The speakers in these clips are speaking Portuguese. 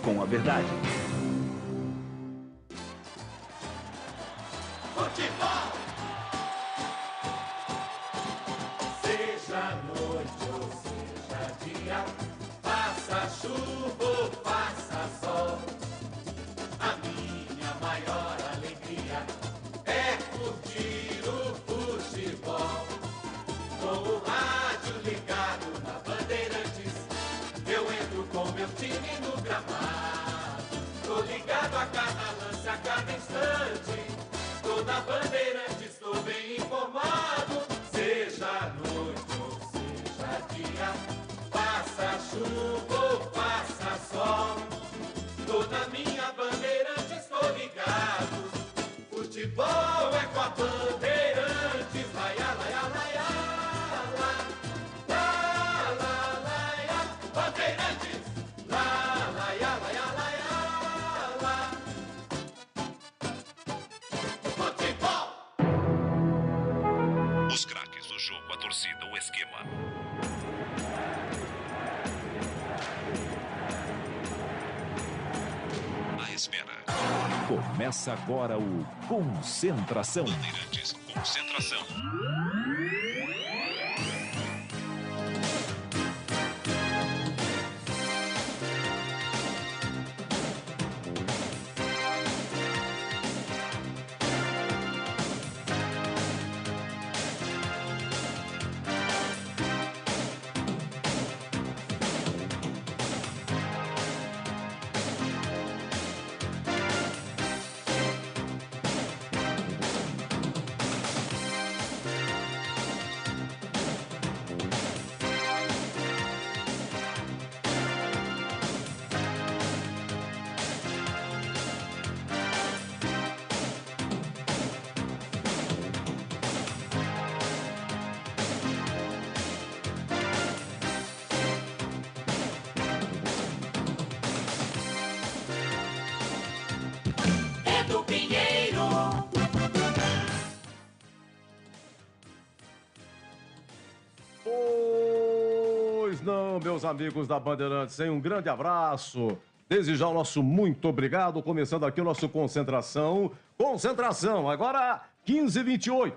com a verdade. Futebol! Seja noite ou seja dia, faça chuva ou faça sol, a minha maior alegria é curtir o futebol. Com o rádio ligado na Bandeirantes, eu entro com meu time no gramado. Tô ligado a cada lance, a cada instante. Tô na Bandeirantes, tô bem informado. Seja noite ou seja dia, faça chuva ou faça sol, tô na minha Bandeirantes, tô ligado. Futebol é com a Bandeirantes. Laia, laia, laia, lá, lá, lá, laia. Bandeirantes, lá, laia, laia, laia, lá. Futebol! Os craques do jogo, a torcida, o esquema. A espera. Começa agora o Concentração. Bandeirantes, concentração. Do Pinheiro. Pois não, meus amigos da Bandeirantes, hein? Um grande abraço. Desde já o nosso muito obrigado. Começando aqui o nosso Concentração. Concentração, agora 15h28.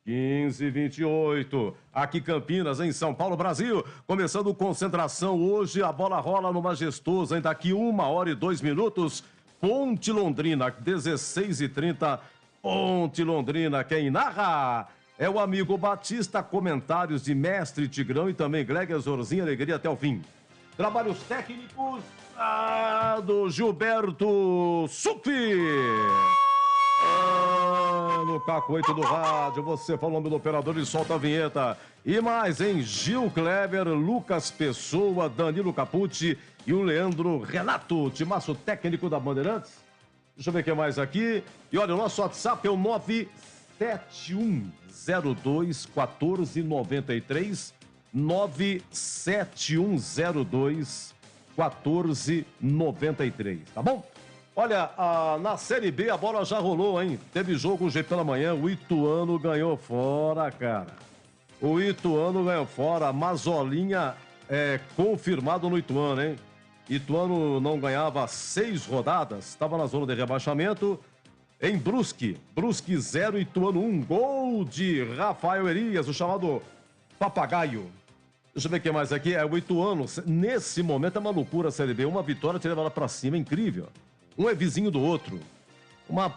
15h28. Aqui Campinas, em São Paulo, Brasil. Começando o Concentração hoje. A bola rola no Majestoso. Ainda daqui 1h02. Ponte Londrina, 16h30. Ponte Londrina, quem narra é o amigo Batista, comentários de Mestre Tigrão e também Gleger Zorzinho, alegria até o fim. Trabalhos técnicos do Gilberto Sufi. No cacoete do rádio, você fala o nome do operador e solta a vinheta. E mais, hein? Gil Kleber, Lucas Pessoa, Danilo Capucci e o Leandro Renato, timaço técnico da Bandeirantes. Deixa eu ver o que mais aqui. E olha, o nosso WhatsApp é o 971021493. 971021493, tá bom? Olha, na Série B a bola já rolou, hein? Teve jogo hoje pela manhã, o Ituano ganhou fora, cara. O Ituano ganhou fora, Mazolinha confirmado no Ituano, hein? Ituano não ganhava 6 rodadas, estava na zona de rebaixamento. Em Brusque 0, Ituano 1, gol de Rafael Elias, o chamado Papagaio. Deixa eu ver o que mais aqui, o Ituano, nesse momento é uma loucura a Série B, uma vitória te leva lá pra cima, é incrível. Um é vizinho do outro. Uma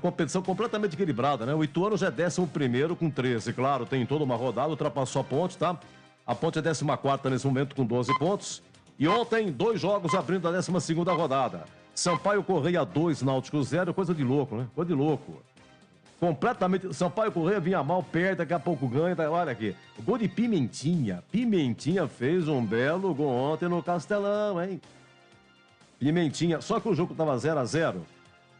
competição completamente equilibrada, né? O Ituano já é 11º com 13, claro, tem toda uma rodada, ultrapassou a Ponte, tá? A Ponte é 14ª nesse momento com 12 pontos. E ontem, 2 jogos abrindo a 12ª rodada. Sampaio Correia 2, Náutico 0, coisa de louco, né? Coisa de louco. Completamente. Sampaio Correia vinha mal, perde, daqui a pouco ganha. Olha aqui. O gol de Pimentinha. Pimentinha fez um belo gol ontem no Castelão, hein? Pimentinha. Só que o jogo tava 0-0.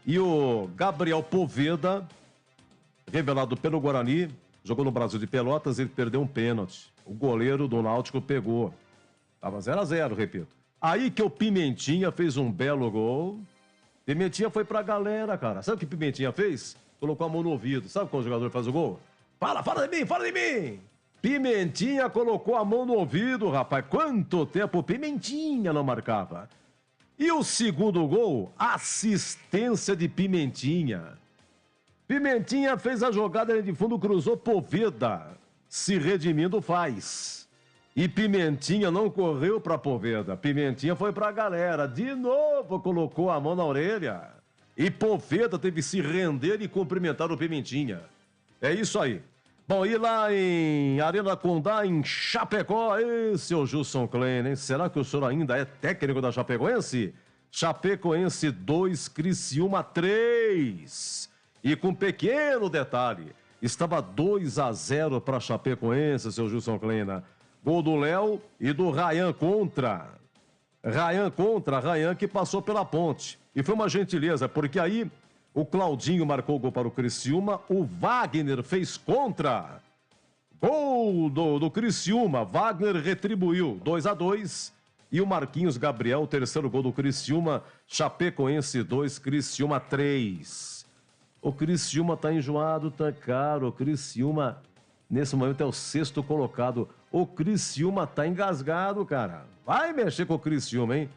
E o Gabriel Poveda, revelado pelo Guarani, jogou no Brasil de Pelotas, ele perdeu um pênalti. O goleiro do Náutico pegou. Tava 0-0, repito. Aí que o Pimentinha fez um belo gol. Pimentinha foi pra galera, cara. Sabe o que Pimentinha fez? Colocou a mão no ouvido. Sabe quando o jogador faz o gol? Fala de mim! Pimentinha colocou a mão no ouvido, rapaz. Quanto tempo Pimentinha não marcava? E o segundo gol, assistência de Pimentinha. Pimentinha fez a jogada de fundo, cruzou, Poveda se redimindo faz. E Pimentinha não correu para Poveda, Pimentinha foi para a galera, de novo colocou a mão na orelha. E Poveda teve que se render e cumprimentar o Pimentinha. É isso aí. Bom, e lá em Arena Condá, em Chapecó, seu Gilson Klein, hein? Será que o senhor ainda é técnico da Chapecoense? Chapecoense 2, Criciúma 3. E com um pequeno detalhe, estava 2-0 para Chapecoense, seu Gilson Klein. Gol do Léo e do Ryan contra. Ryan que passou pela ponte. E foi uma gentileza, porque aí o Claudinho marcou o gol para o Criciúma, o Wagner fez contra. Gol do Criciúma, Wagner retribuiu 2-2. E o Marquinhos Gabriel, o terceiro gol do Criciúma, Chapecoense 2, Criciúma 3. O Criciúma tá enjoado, tá caro. O Criciúma, nesse momento, é o sexto colocado. O Criciúma tá engasgado, cara. Vai mexer com o Criciúma, hein?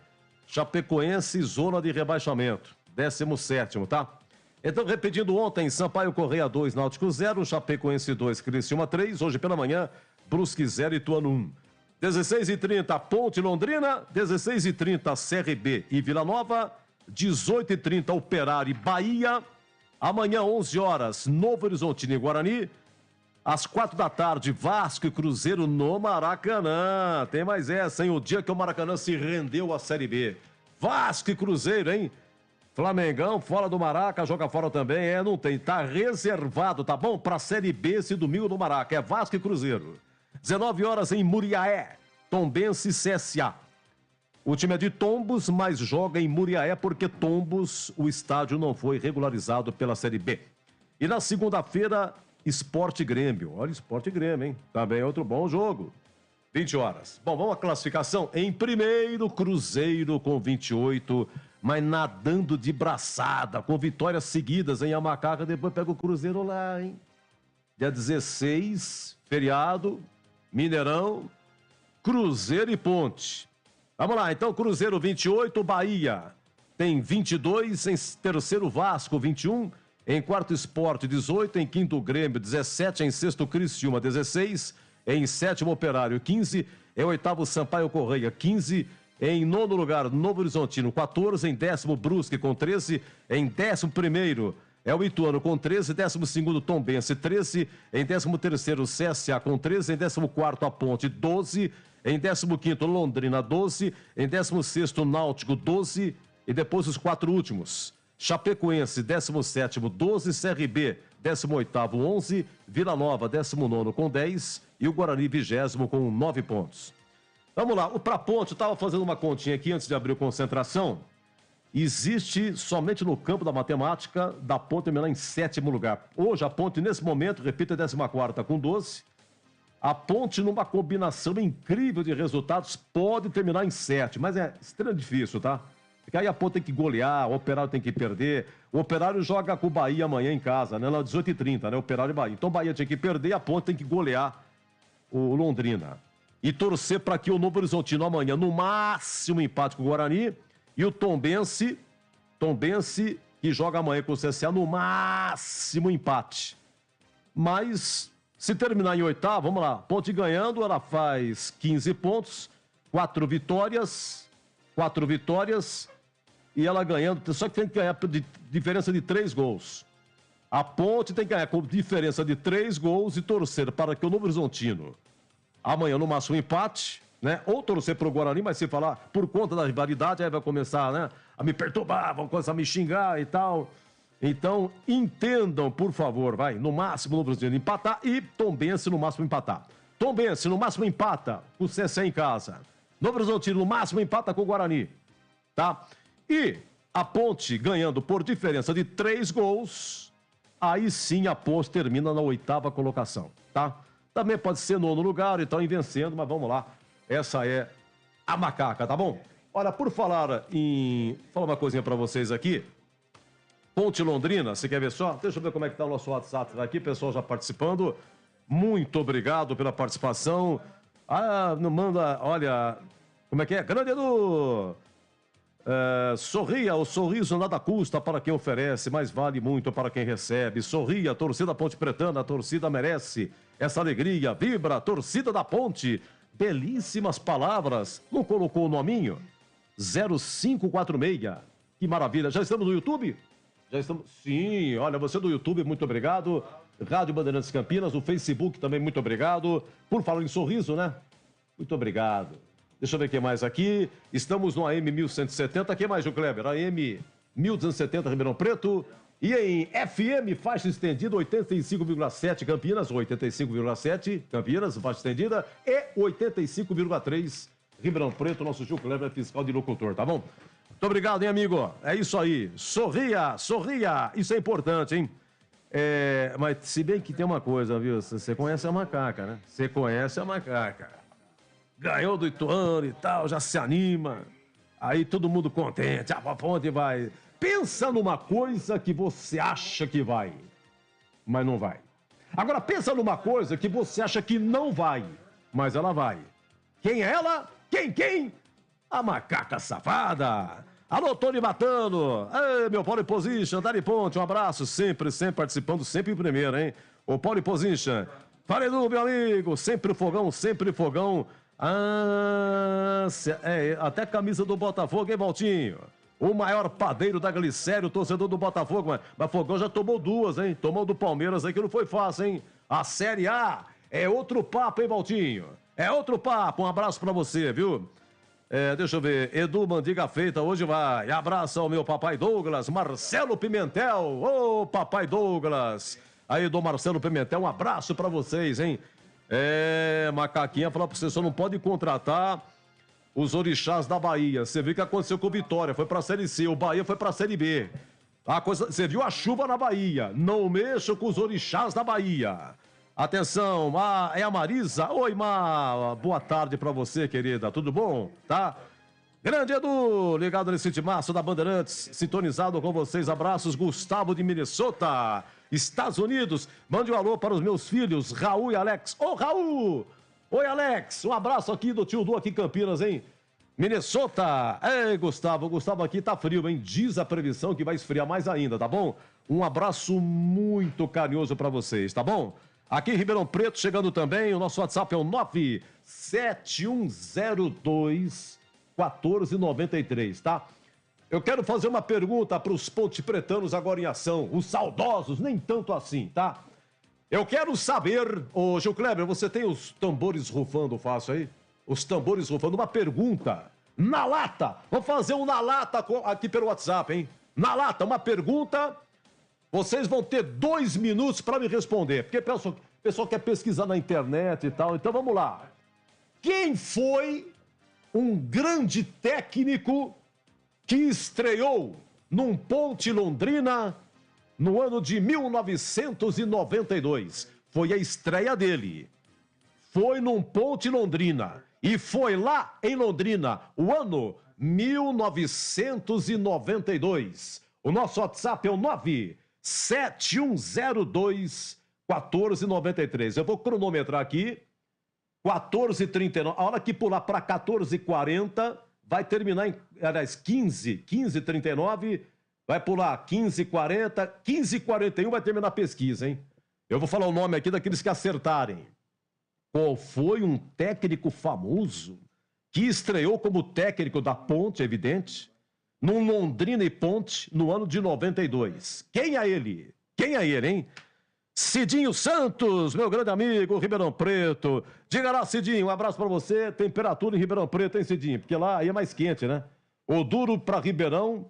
Chapecoense, zona de rebaixamento. 17º, tá? Então, repetindo ontem, Sampaio Correia 2, Náutico 0, Chapecoense 2, Criciúma 3. Hoje pela manhã, Brusque 0, Ituano 1. 16h30, Ponte Londrina. 16h30, CRB e Vila Nova. 18h30, Operário e Bahia. Amanhã, 11 horas, Novo Horizontino e Guarani. Às 4 da tarde, Vasco e Cruzeiro no Maracanã. Tem mais essa, hein? O dia que o Maracanã se rendeu à Série B. Vasco e Cruzeiro, hein? Flamengão, fora do Maraca, joga fora também. Não tem. Tá reservado, tá bom? Pra Série B esse domingo no Maraca. É Vasco e Cruzeiro. 19 horas em Muriaé. Tombense e CSA. O time é de Tombos, mas joga em Muriaé porque Tombos, o estádio não foi regularizado pela Série B. E na segunda-feira, Sport Grêmio. Olha, Sport Grêmio, hein? Também é outro bom jogo. 20 horas. Bom, vamos à classificação. Em primeiro, Cruzeiro com 28, mas nadando de braçada, com vitórias seguidas em Amacaca. Depois pega o Cruzeiro lá, hein? Dia 16, feriado, Mineirão, Cruzeiro e Ponte. Vamos lá, então, Cruzeiro 28, Bahia tem 22, em terceiro Vasco 21, em quarto Sport 18, em quinto Grêmio 17, em sexto Criciúma 16, em sétimo Operário 15, em oitavo Sampaio Correia 15, em nono lugar Novo Horizontino 14, em décimo Brusque com 13, em décimo primeiro é o Ituano com 13, 12º Tombense 13, em 13º CSA com 13, em 14º a Ponte 12, em 15º Londrina 12, em 16º Náutico 12 e depois os quatro últimos. Chapecoense 17º 12, CRB 18º 11, Vila Nova 19º com 10 e o Guarani 20º com 9 pontos. Vamos lá, o pra Ponte, eu estava fazendo uma continha aqui antes de abrir a concentração. Existe somente no campo da matemática da Ponte terminar em sétimo lugar. Hoje a Ponte, nesse momento, repito, é 14ª com 12. A Ponte, numa combinação incrível de resultados, pode terminar em 7, mas é extremamente difícil, tá? Porque aí a Ponte tem que golear, o Operário tem que perder. O Operário joga com o Bahia amanhã em casa, né? Às 18h30, né? Operário e Bahia. Então o Bahia tem que perder e a Ponte tem que golear o Londrina. E torcer para que o Novo Horizontino amanhã, no máximo, empate com o Guarani. E o Tombense, que joga amanhã com o CSA, no máximo empate. Mas, se terminar em oitavo, vamos lá, Ponte ganhando, ela faz 15 pontos, 4 vitórias, e ela ganhando, só que tem que ganhar por diferença de 3 gols. A Ponte tem que ganhar com diferença de 3 gols e torcer para que o Novo Horizontino, amanhã no máximo empate, né? Ou torcer pro Guarani, mas se falar por conta da rivalidade, aí vai começar, né, a me perturbar, vão começar a me xingar e tal. Então, entendam, por favor, vai, no máximo o Novo Horizontino empatar e Tombense no máximo empatar. Tombense no máximo empata com o CSA em casa. Novo Horizontino no máximo empata com o Guarani, tá? E a Ponte ganhando por diferença de 3 gols, aí sim a Ponte termina na 8ª colocação, tá? Também pode ser 9º lugar, então ir vencendo, mas vamos lá. Essa é a macaca, tá bom? Olha, por falar em... Vou falar uma coisinha pra vocês aqui. Ponte Londrina, você quer ver só? Deixa eu ver como é que tá o nosso WhatsApp aqui, pessoal já participando. Muito obrigado pela participação. Ah, não manda... Olha, como é que é? Grande Edu! Sorria, o sorriso nada custa para quem oferece, mas vale muito para quem recebe. Sorria, torcida Ponte Pretana, a torcida merece essa alegria. Vibra, a torcida da Ponte. Belíssimas palavras. Não colocou o nominho? 0546. Que maravilha. Já estamos no YouTube? Já estamos. Sim, olha, você do YouTube, muito obrigado. Rádio Bandeirantes Campinas, o Facebook também, muito obrigado. Por falar em sorriso, né? Muito obrigado. Deixa eu ver o que mais aqui. Estamos no AM 1170. O que mais, Gil Kleber? AM 1270 Ribeirão Preto. E em FM, faixa estendida, 85,7 Campinas, 85,7 Campinas, faixa estendida, e 85,3 Ribeirão Preto, nosso Gil Kleber, fiscal de locutor, tá bom? Muito obrigado, hein, amigo? É isso aí. Sorria, sorria. Isso é importante, hein? Mas se bem que tem uma coisa, viu? Você conhece a macaca, né? Você conhece a macaca. Ganhou do Ituano e tal, já se anima. Aí todo mundo contente. A Ponte vai. Pensa numa coisa que você acha que vai, mas não vai. Agora pensa numa coisa que você acha que não vai, mas ela vai. Quem é ela? Quem? A macaca safada. Alô, Tony Matano. Ei, meu Pole Position, Dani Ponte, um abraço. Sempre participando, sempre em primeiro, hein? O Pole Position. Fala, Edu, meu amigo. Sempre fogão, sempre fogão. Até a camisa do Botafogo, hein, Valtinho? O maior padeiro da Glicério, torcedor do Botafogo. Mas Fogão já tomou duas, hein? Tomou do Palmeiras aí, que não foi fácil, hein? A Série A é outro papo, hein, Valtinho? É outro papo. Um abraço pra você, viu? Deixa eu ver. Edu Mandiga Feita, hoje vai. Abraço ao meu papai Douglas, Marcelo Pimentel. Ô, papai Douglas. Aí, do Marcelo Pimentel, um abraço pra vocês, hein? Macaquinha, falar pra você, só não pode contratar os orixás da Bahia. Você viu o que aconteceu com o Vitória, foi pra Série C, o Bahia foi pra Série B. Você viu a chuva na Bahia, não mexa com os orixás da Bahia. Atenção, é a Marisa. Oi, boa tarde pra você, querida, tudo bom? Tá? Grande Edu, ligado nesse timaço da Bandeirantes, sintonizado com vocês, abraços, Gustavo de Minnesota, Estados Unidos. Mande um alô para os meus filhos, Raul e Alex. Ô, Raul! Oi, Alex, um abraço aqui do tio Du aqui em Campinas, hein? Minnesota. Ei, Gustavo aqui tá frio, hein? Diz a previsão que vai esfriar mais ainda, tá bom? Um abraço muito carinhoso pra vocês, tá bom? Aqui em Ribeirão Preto, chegando também, o nosso WhatsApp é o 97102-1493, tá? Eu quero fazer uma pergunta pros pontepretanos agora em ação, os saudosos, nem tanto assim, tá? Eu quero saber, ô Gil Kleber, você tem os tambores rufando fácil aí? Os tambores rufando, uma pergunta, na lata, vou fazer um na lata aqui pelo WhatsApp, hein? Na lata, uma pergunta, vocês vão ter 2 minutos para me responder, porque o pessoal quer pesquisar na internet e tal, então vamos lá. Quem foi um grande técnico que estreou num Ponte Londrina no ano de 1992. Foi a estreia dele. Foi num Ponte Londrina. E foi lá em Londrina, o ano 1992. O nosso WhatsApp é o 97102-1493. Eu vou cronometrar aqui. 14h39. A hora que pular para 14h40, vai terminar em 15h39. Vai pular 15h40, 15h41 vai terminar a pesquisa, hein? Eu vou falar o nome aqui daqueles que acertarem. Qual foi um técnico famoso que estreou como técnico da Ponte, evidente, no Londrina e Ponte no ano de 92? Quem é ele? Quem é ele, hein? Cidinho Santos, meu grande amigo, Ribeirão Preto. Diga lá, Cidinho, um abraço pra você. Temperatura em Ribeirão Preto, hein, Cidinho? Porque lá aí é mais quente, né? O duro pra Ribeirão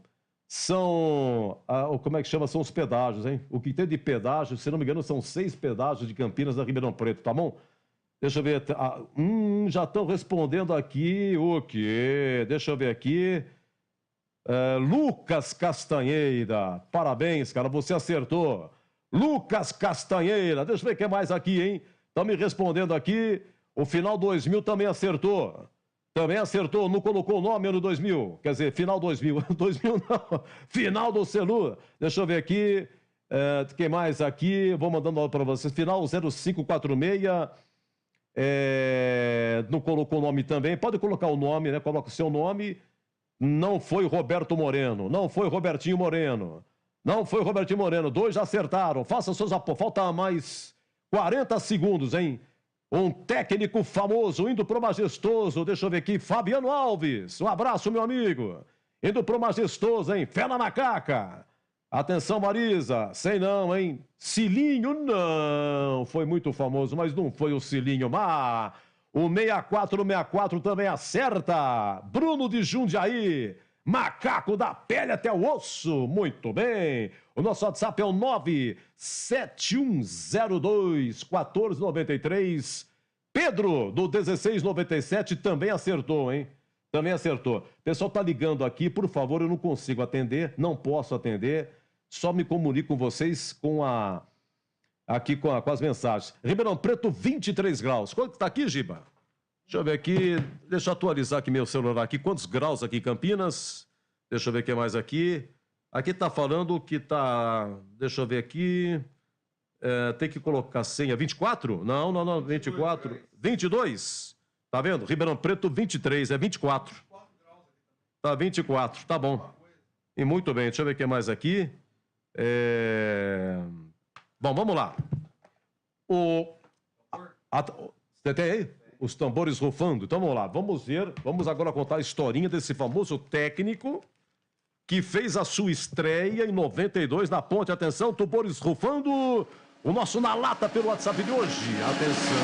são, como é que chama? São os pedágios, hein? O que tem de pedágio, se não me engano, são 6 pedágios de Campinas da Ribeirão Preto, tá bom? Deixa eu ver, já estão respondendo aqui o quê? Deixa eu ver aqui. Lucas Castanheira, parabéns, cara, você acertou. Lucas Castanheira, deixa eu ver o que é mais aqui, hein? Estão me respondendo aqui, o final 2000 também acertou. Também acertou, não colocou o nome ano 2000. Quer dizer, final 2000. 2000 não. Final do Celu. Deixa eu ver aqui. Quem mais aqui? Vou mandando para vocês. Final 0546. Não colocou o nome também. Pode colocar o nome, né? Coloca o seu nome. Não foi Roberto Moreno, não foi Robertinho Moreno. Não foi Robertinho Moreno, 2 já acertaram. Faça seus apostas. Falta mais 40 segundos, hein? Um técnico famoso indo pro majestoso. Deixa eu ver aqui, Fabiano Alves. Um abraço, meu amigo. Indo pro majestoso, hein? Fé na macaca. Atenção, Marisa. Sei não, hein? Cilinho, não. Foi muito famoso, mas não foi o Cilinho. Mas o 6464 também acerta. Bruno de Jundiaí. Macaco da pele até o osso. Muito bem. O nosso WhatsApp é o 97102-1493. Pedro, do 1697, também acertou, hein? Também acertou. O pessoal tá ligando aqui, por favor, eu não consigo atender, não posso atender. Só me comunico com vocês com as mensagens. Ribeirão Preto, 23 graus. Quanto está aqui, Giba? Deixa eu ver aqui, deixa eu atualizar aqui meu celular aqui. Quantos graus aqui em Campinas? Deixa eu ver o que mais aqui. Aqui tá falando que tá... Deixa eu ver aqui. Tem que colocar senha. 24? Não, 24. 22? Tá vendo? Ribeirão Preto, 23. É 24. Tá 24. Tá bom. E muito bem. Deixa eu ver o que mais aqui. Bom, vamos lá. Você tem aí? Os tambores rufando. Então vamos lá. Vamos ver. Vamos agora contar a historinha desse famoso técnico que fez a sua estreia em 92 na Ponte. Atenção, tambores rufando. O nosso Na Lata pelo WhatsApp de hoje. Atenção.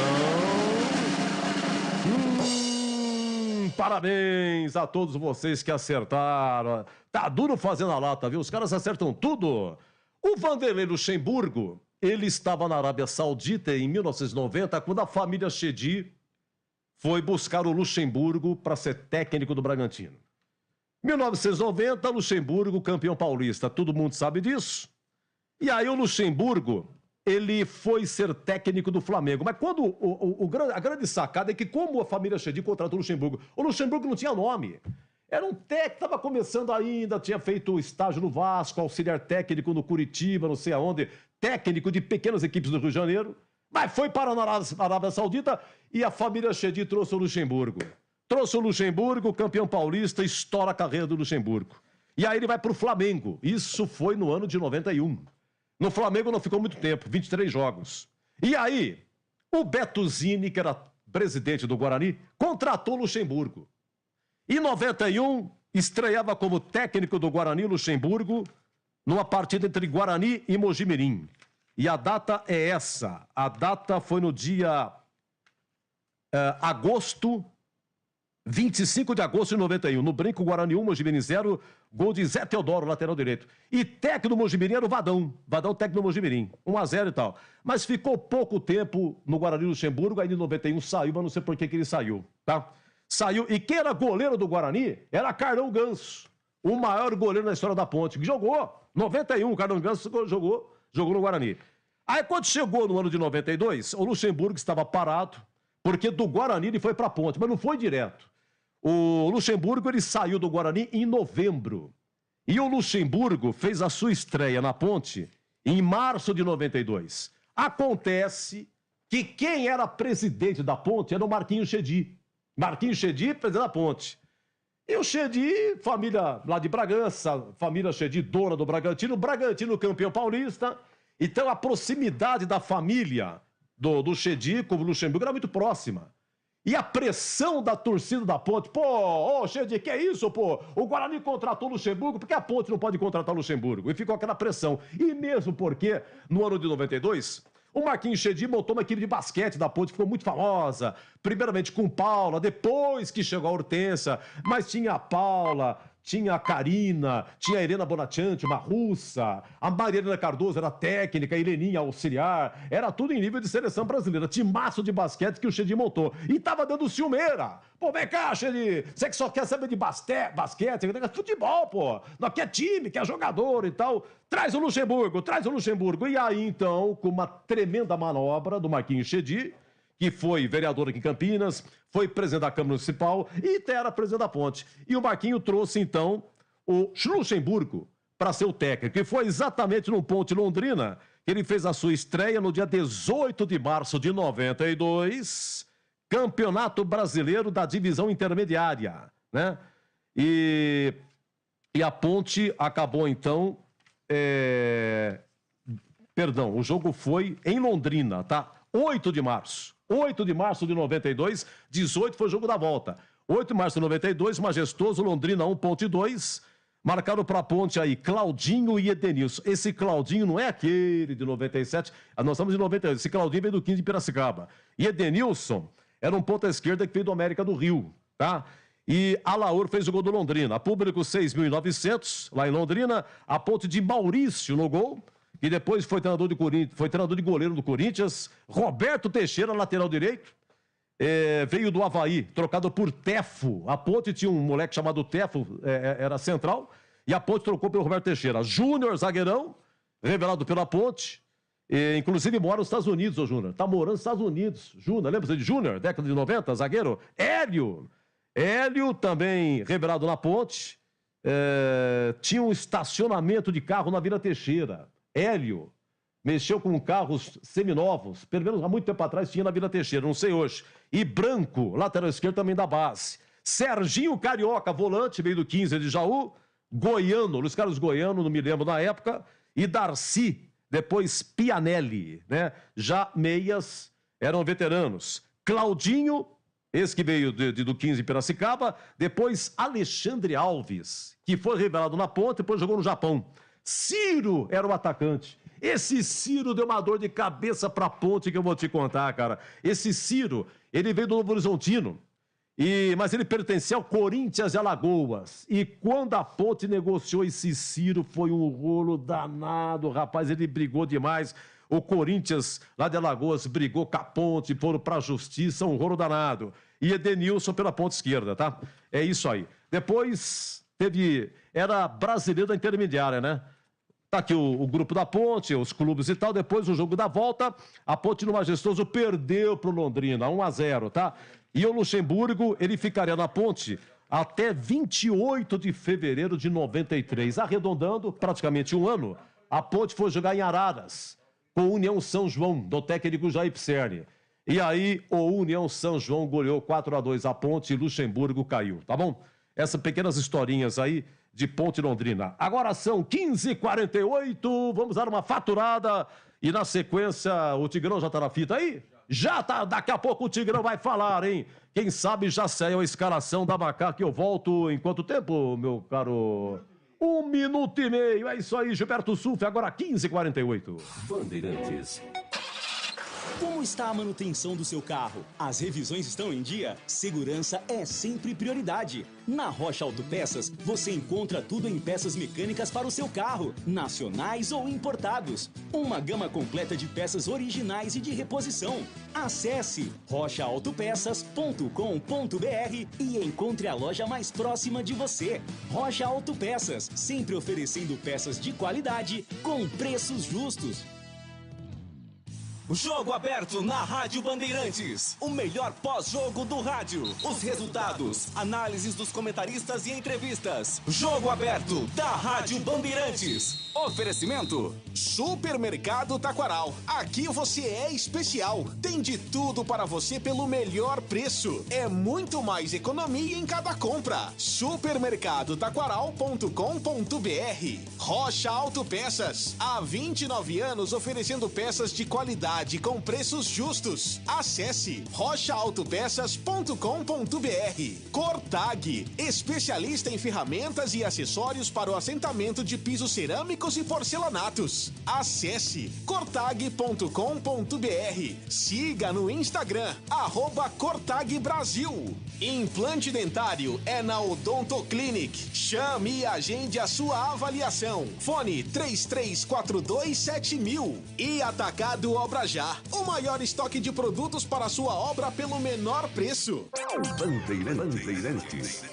Parabéns a todos vocês que acertaram. Tá duro fazer na lata, viu? Os caras acertam tudo. O Vanderlei Luxemburgo, ele estava na Arábia Saudita em 1990, quando a família Chedi foi buscar o Luxemburgo para ser técnico do Bragantino. 1990, Luxemburgo, campeão paulista. Todo mundo sabe disso. E aí o Luxemburgo, ele foi ser técnico do Flamengo. Mas quando a grande sacada é que como a família Chedi contratou o Luxemburgo não tinha nome. Era um técnico, estava começando ainda, tinha feito estágio no Vasco, auxiliar técnico no Curitiba, não sei aonde, técnico de pequenas equipes do Rio de Janeiro, mas foi para a Arábia Saudita e a família Chedi trouxe o Luxemburgo. Trouxe o Luxemburgo, campeão paulista, estoura a carreira do Luxemburgo. E aí ele vai para o Flamengo. Isso foi no ano de 91. No Flamengo não ficou muito tempo, 23 jogos. E aí, o Beto Zini, que era presidente do Guarani, contratou o Luxemburgo. Em 91, estreava como técnico do Guarani Luxemburgo numa partida entre Guarani e Mojimirim. E a data é essa. A data foi no dia 25 de agosto de 91. No Brinco, Guarani 1, Mojimirim 0. Gol de Zé Teodoro, lateral direito. E técnico do Mojimirim era o Vadão. Vadão, técnico do Mojimirim. 1-0 e tal. Mas ficou pouco tempo no Guarani Luxemburgo. Aí em 91 saiu, mas não sei por que ele saiu, tá? Saiu. E quem era goleiro do Guarani era Carlão Ganso. O maior goleiro da história da Ponte. Que jogou. 91, o Carlão Ganso jogou no Guarani. Aí quando chegou no ano de 92, o Luxemburgo estava parado, porque do Guarani ele foi para a Ponte, mas não foi direto. O Luxemburgo, ele saiu do Guarani em novembro. E o Luxemburgo fez a sua estreia na Ponte em março de 92. Acontece que quem era presidente da Ponte era o Marquinhos Chedi. Marquinhos Chedi, presidente da Ponte. E o Chedi, família lá de Bragança, família Chedi, dona do Bragantino, campeão paulista. Então a proximidade da família do Chedi com o Luxemburgo era muito próxima. E a pressão da torcida da Ponte, ô Chedi, que é isso, pô? O Guarani contratou o Luxemburgo, porque a Ponte não pode contratar o Luxemburgo? E ficou aquela pressão. E mesmo porque, no ano de 92, o Marquinhos Chedi montou uma equipe de basquete da Ponte, ficou muito famosa. Primeiramente com Paula, depois que chegou a Hortência, mas tinha a Paula, tinha a Karina, tinha a Helena Bonacciante, uma russa, a Mariana Cardoso era técnica, a Heleninha auxiliar, era tudo em nível de seleção brasileira, timaço de basquete que o Chedi montou. E tava dando ciumeira. Pô, vem cá, Chedi, você que só quer saber de basquete, futebol, pô, não quer time, quer jogador e tal. Traz o Luxemburgo. E aí, então, com uma tremenda manobra do Marquinhos Chedi, que foi vereador aqui em Campinas, foi presidente da Câmara Municipal e era presidente da Ponte. E o Marquinho trouxe, então, o Luxemburgo para ser o técnico. E foi exatamente no Ponte Londrina que ele fez a sua estreia no dia 18 de março de 92, Campeonato Brasileiro da Divisão Intermediária, né? E a Ponte acabou, então... Perdão, o jogo foi em Londrina, tá? 8 de março. 8 de março de 92, 18 foi o jogo da volta. 8 de março de 92, Majestoso, Londrina 1, Ponte 2. Marcaram para a Ponte aí Claudinho e Edenilson. Esse Claudinho não é aquele de 97, nós estamos em 92. Esse Claudinho veio do 15 de Piracicaba. E Edenilson era um ponta esquerda que veio do América do Rio, tá? E Alaor fez o gol do Londrina. Público 6.900 lá em Londrina. A Ponte de Maurício no gol. E depois foi treinador de goleiro do Corinthians. Roberto Teixeira, lateral direito. Veio do Avaí, trocado por Tefo. A Ponte tinha um moleque chamado Tefo, era central. E a Ponte trocou pelo Roberto Teixeira. Júnior, zagueirão, revelado pela Ponte. Inclusive mora nos Estados Unidos, ô Júnior. Tá morando nos Estados Unidos. Júnior, lembra de Júnior? Década de 90, zagueiro. Hélio também revelado na Ponte. Tinha um estacionamento de carro na Vila Teixeira. Hélio mexeu com carros seminovos, pelo menos há muito tempo atrás tinha na Vila Teixeira, não sei hoje. E Branco, lateral esquerdo também da base. Serginho Carioca, volante, veio do 15 de Jaú. Goiano, Luiz Carlos Goiano, não me lembro na época. E Darcy, depois Pianelli, né? Já meias eram veteranos. Claudinho, esse que veio do 15 em Piracicaba. Depois Alexandre Alves, que foi revelado na Ponte, depois jogou no Japão. Ciro era o atacante. Esse Ciro deu uma dor de cabeça pra Ponte que eu vou te contar, cara. Esse Ciro, ele veio do Novo Horizontino, mas ele pertencia ao Corinthians de Alagoas. E quando a Ponte negociou esse Ciro, foi um rolo danado, rapaz, ele brigou demais. O Corinthians, lá de Alagoas, brigou com a Ponte, foram pra justiça, um rolo danado. E Edenilson pela ponta esquerda, tá? É isso aí. Depois era brasileiro da intermediária, né? Tá aqui o grupo da Ponte, os clubes e tal. Depois o jogo da volta, a Ponte no Majestoso perdeu pro Londrina, 1-0, tá? E o Luxemburgo, ele ficaria na Ponte até 28 de fevereiro de 93. Arredondando, praticamente um ano, a Ponte foi jogar em Araras, com o União São João, do técnico Jair Pisserni. E aí o União São João goleou 4-2 a Ponte e Luxemburgo caiu, tá bom? Essas pequenas historinhas aí de Ponte Londrina. Agora são 15h48, vamos dar uma faturada e na sequência o Tigrão já tá na fita aí? Já tá, daqui a pouco o Tigrão vai falar, hein? Quem sabe já saiu a escalação da Macaca e eu volto em quanto tempo, meu caro? 1 minuto e meio, é isso aí, Gilberto Sulfi, agora 15h48. Bandeirantes. Como está a manutenção do seu carro? As revisões estão em dia? Segurança é sempre prioridade. Na Rocha Autopeças, você encontra tudo em peças mecânicas para o seu carro, nacionais ou importados. Uma gama completa de peças originais e de reposição. Acesse rochaautopeças.com.br e encontre a loja mais próxima de você. Rocha Autopeças, sempre oferecendo peças de qualidade com preços justos. Jogo aberto na Rádio Bandeirantes. O melhor pós-jogo do rádio. Os resultados, análises dos comentaristas e entrevistas. Jogo aberto da Rádio Bandeirantes. Oferecimento Supermercado Taquaral. Aqui você é especial. Tem de tudo para você pelo melhor preço. É muito mais economia em cada compra. Supermercadotaquaral.com.br. Rocha Autopeças. Há 29 anos oferecendo peças de qualidade com preços justos. Acesse rochaautopeças.com.br. Cortag, especialista em ferramentas e acessórios para o assentamento de pisos cerâmicos e porcelanatos. Acesse cortag.com.br. Siga no Instagram @cortagbrasil. Implante dentário é na Odonto Clinic. Chame e agende a sua avaliação. Fone 33427000. E Atacado Obra Já, o maior estoque de produtos para a sua obra pelo menor preço. Bandeirantes.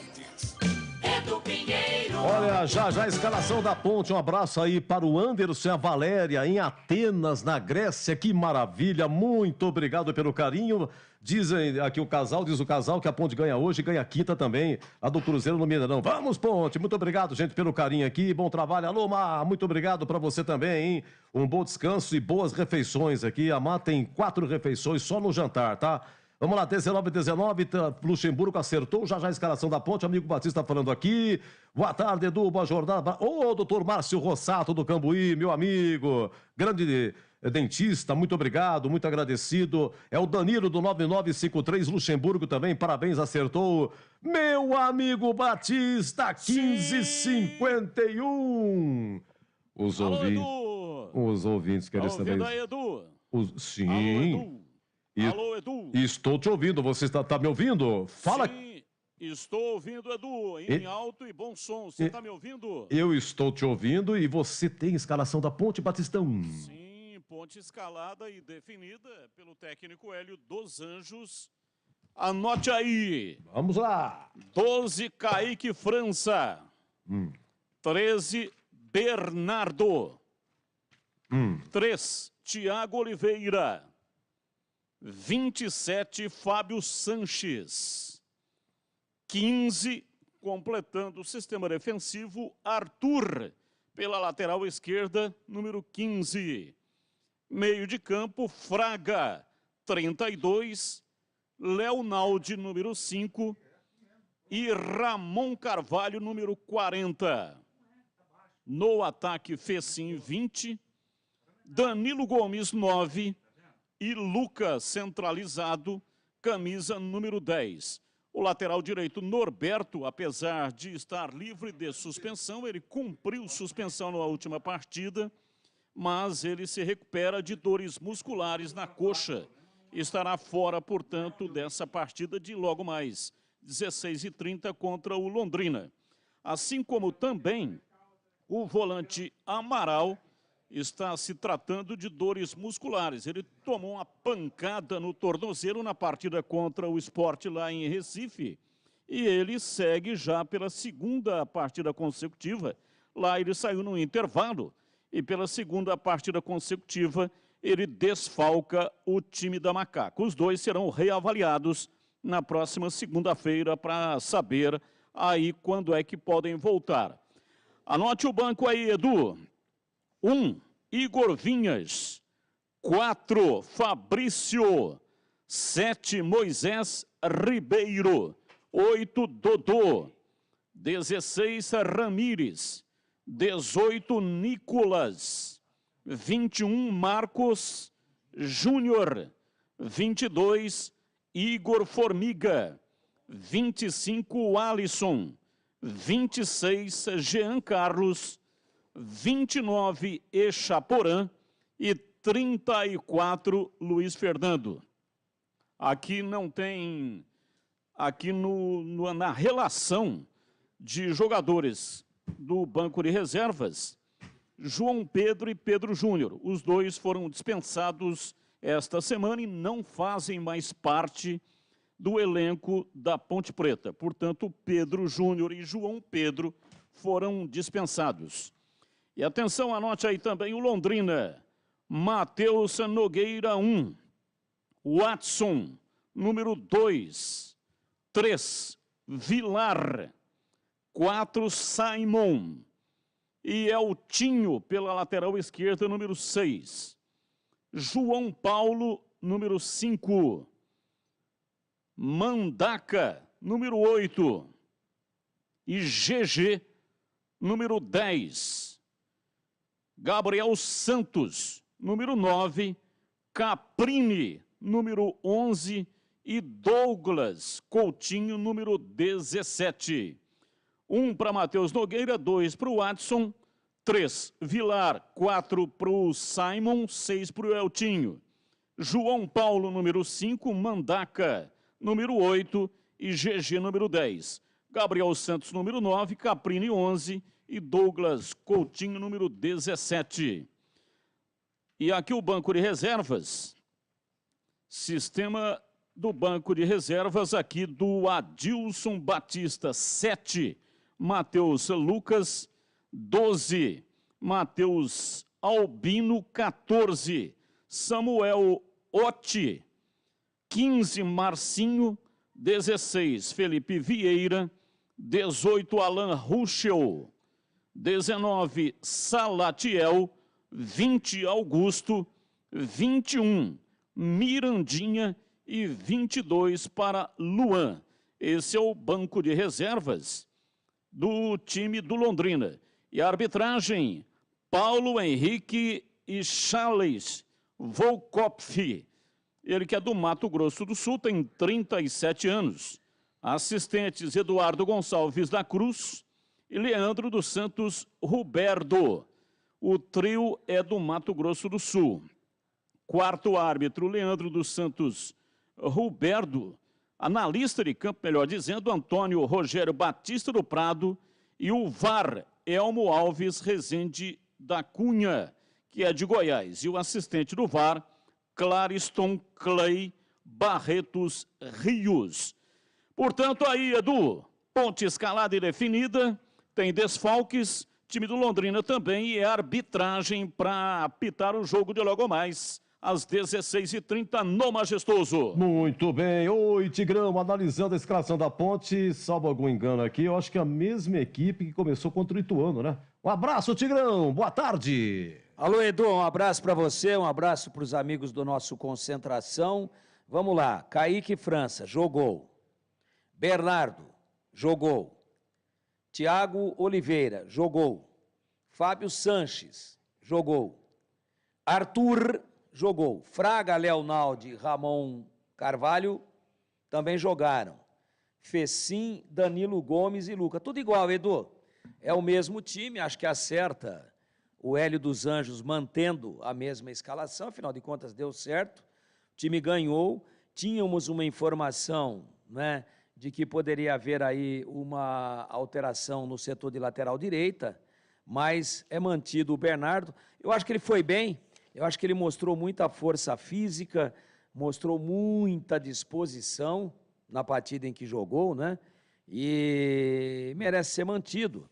Edu Pinheiro. Olha, já a escalação da Ponte. Um abraço aí para o Anderson e a Valéria em Atenas, na Grécia. Que maravilha, muito obrigado pelo carinho. Dizem aqui diz o casal que a Ponte ganha hoje e ganha quinta também, a do Cruzeiro no Mineirão. Vamos, Ponte! Muito obrigado, gente, pelo carinho aqui. Bom trabalho. Alô, Má, muito obrigado para você também, hein? Um bom descanso e boas refeições aqui. A Má tem 4 refeições só no jantar, tá? Vamos lá, 19, Luxemburgo acertou, já a escalação da Ponte, amigo Batista falando aqui. Boa tarde, Edu, boa jornada. Ô, doutor Márcio Rossato do Cambuí, meu amigo, grande dentista, muito obrigado, muito agradecido. É o Danilo do 9953, Luxemburgo também, parabéns, acertou. Meu amigo Batista, 1551. Os ouvintes querem saber. Aí, Edu? Sim. Alô, Edu. Alô, Edu. Estou te ouvindo, você está me ouvindo? Fala. Sim, estou ouvindo, Edu, em alto e bom som. Você está me ouvindo? Eu estou te ouvindo e você tem escalação da Ponte, Batistão? Sim, Ponte escalada e definida pelo técnico Hélio dos Anjos. Anote aí. Vamos lá. 12, Kaique França. 13, Bernardo. 3, Thiago Oliveira. 27, Fábio Sanches. 15, completando o sistema defensivo, Arthur, pela lateral esquerda, número 15. Meio de campo, Fraga, 32, Leonaldi, número 5, e Ramon Carvalho, número 40. No ataque, Fecim, 20, Danilo Gomes, 9, e Lucas, centralizado, camisa número 10. O lateral direito, Norberto, apesar de estar livre de suspensão, ele cumpriu suspensão na última partida, mas ele se recupera de dores musculares na coxa. Estará fora, portanto, dessa partida de logo mais 16h30 contra o Londrina. Assim como também o volante Amaral está se tratando de dores musculares. Ele tomou uma pancada no tornozelo na partida contra o Sport lá em Recife e ele segue já pela segunda partida consecutiva. Lá ele saiu no intervalo e pela segunda partida consecutiva ele desfalca o time da Macaca. Os dois serão reavaliados na próxima segunda-feira para saber aí quando é que podem voltar. Anote o banco aí, Edu. 1, Igor Vinhas. 4, Fabrício. 7, Moisés Ribeiro. 8, Dodô. 16, Ramires. 18, Nicolas. 21, Marcos Júnior. 22, Igor Formiga. 25, Alisson. 26, Jean Carlos. 29, Echaporã e 34, Luiz Fernando. Aqui não tem, aqui na relação de jogadores do banco de reservas, João Pedro e Pedro Júnior. Os dois foram dispensados esta semana e não fazem mais parte do elenco da Ponte Preta. Portanto, Pedro Júnior e João Pedro foram dispensados. E atenção, anote aí também o Londrina. Matheus Nogueira, 1. Watson, número 2. 3, Vilar. 4, Simon. E Eltinho, pela lateral esquerda, número 6. João Paulo, número 5. Mandaca, número 8. E GG, número 10. Gabriel Santos, número 9, Caprini, número 11 e Douglas Coutinho, número 17. 1 para Matheus Nogueira, 2 para o Watson, 3, Vilar, 4 para o Simon, 6 para o Eltinho. João Paulo, número 5, Mandaca, número 8 e GG, número 10. Gabriel Santos, número 9, Caprini, 11 e Douglas Coutinho, número 17. E aqui o banco de reservas, sistema do banco de reservas aqui do Adilson Batista, 7, Matheus Lucas, 12, Matheus Albino, 14, Samuel Otti, 15, Marcinho, 16, Felipe Vieira, 18, Alan Ruschel, 19, Salatiel, 20, Augusto, 21, Mirandinha e 22 para Luan. Esse é o banco de reservas do time do Londrina. E a arbitragem, Paulo Henrique e Charles Volkopf. Ele que é do Mato Grosso do Sul, tem 37 anos. Assistentes Eduardo Gonçalves da Cruz e Leandro dos Santos Ruberdo. O trio é do Mato Grosso do Sul. Quarto árbitro, Leandro dos Santos Ruberdo. Analista de campo, melhor dizendo, Antônio Rogério Batista do Prado. E o VAR, Elmo Alves Rezende da Cunha, que é de Goiás. E o assistente do VAR, Clariston Clay Barretos Rios. Portanto, aí, Edu, ponte escalada e definida, tem desfalques, time do Londrina também, e é arbitragem para apitar o jogo de logo mais, às 16h30, no Majestoso. Muito bem. Oi, Tigrão, analisando a escalação da ponte, salvo algum engano aqui, eu acho que é a mesma equipe que começou contra o Ituano, né? Um abraço, Tigrão, boa tarde. Alô, Edu, um abraço para você, um abraço para os amigos do nosso Concentração. Vamos lá, Kaique França, jogou. Bernardo, jogou. Tiago Oliveira, jogou. Fábio Sanches, jogou. Arthur, jogou. Fraga, Leonaldi, Ramon Carvalho, também jogaram. Fecim, Danilo Gomes e Luca. Tudo igual, Edu. É o mesmo time, acho que acerta o Hélio dos Anjos mantendo a mesma escalação, afinal de contas deu certo. O time ganhou. Tínhamos uma informação, né, de que poderia haver aí uma alteração no setor de lateral direita, mas é mantido o Bernardo. Eu acho que ele foi bem, eu acho que ele mostrou muita força física, mostrou muita disposição na partida em que jogou, né? E merece ser mantido,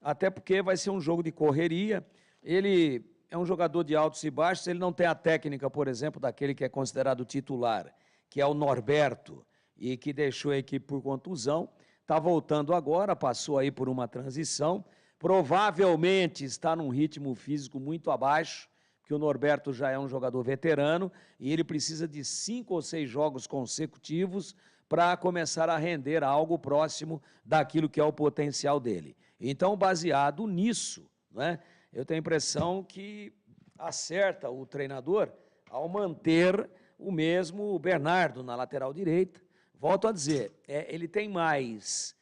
até porque vai ser um jogo de correria. Ele é um jogador de altos e baixos, ele não tem a técnica, por exemplo, daquele que é considerado titular, que é o Norberto, e que deixou a equipe por contusão, está voltando agora, passou aí por uma transição, provavelmente está num ritmo físico muito abaixo, porque o Norberto já é um jogador veterano, e ele precisa de 5 ou 6 jogos consecutivos para começar a render algo próximo daquilo que é o potencial dele. Então, baseado nisso, né, eu tenho a impressão que acerta o treinador ao manter o mesmo Bernardo na lateral direita. Volto a dizer, ele tem mais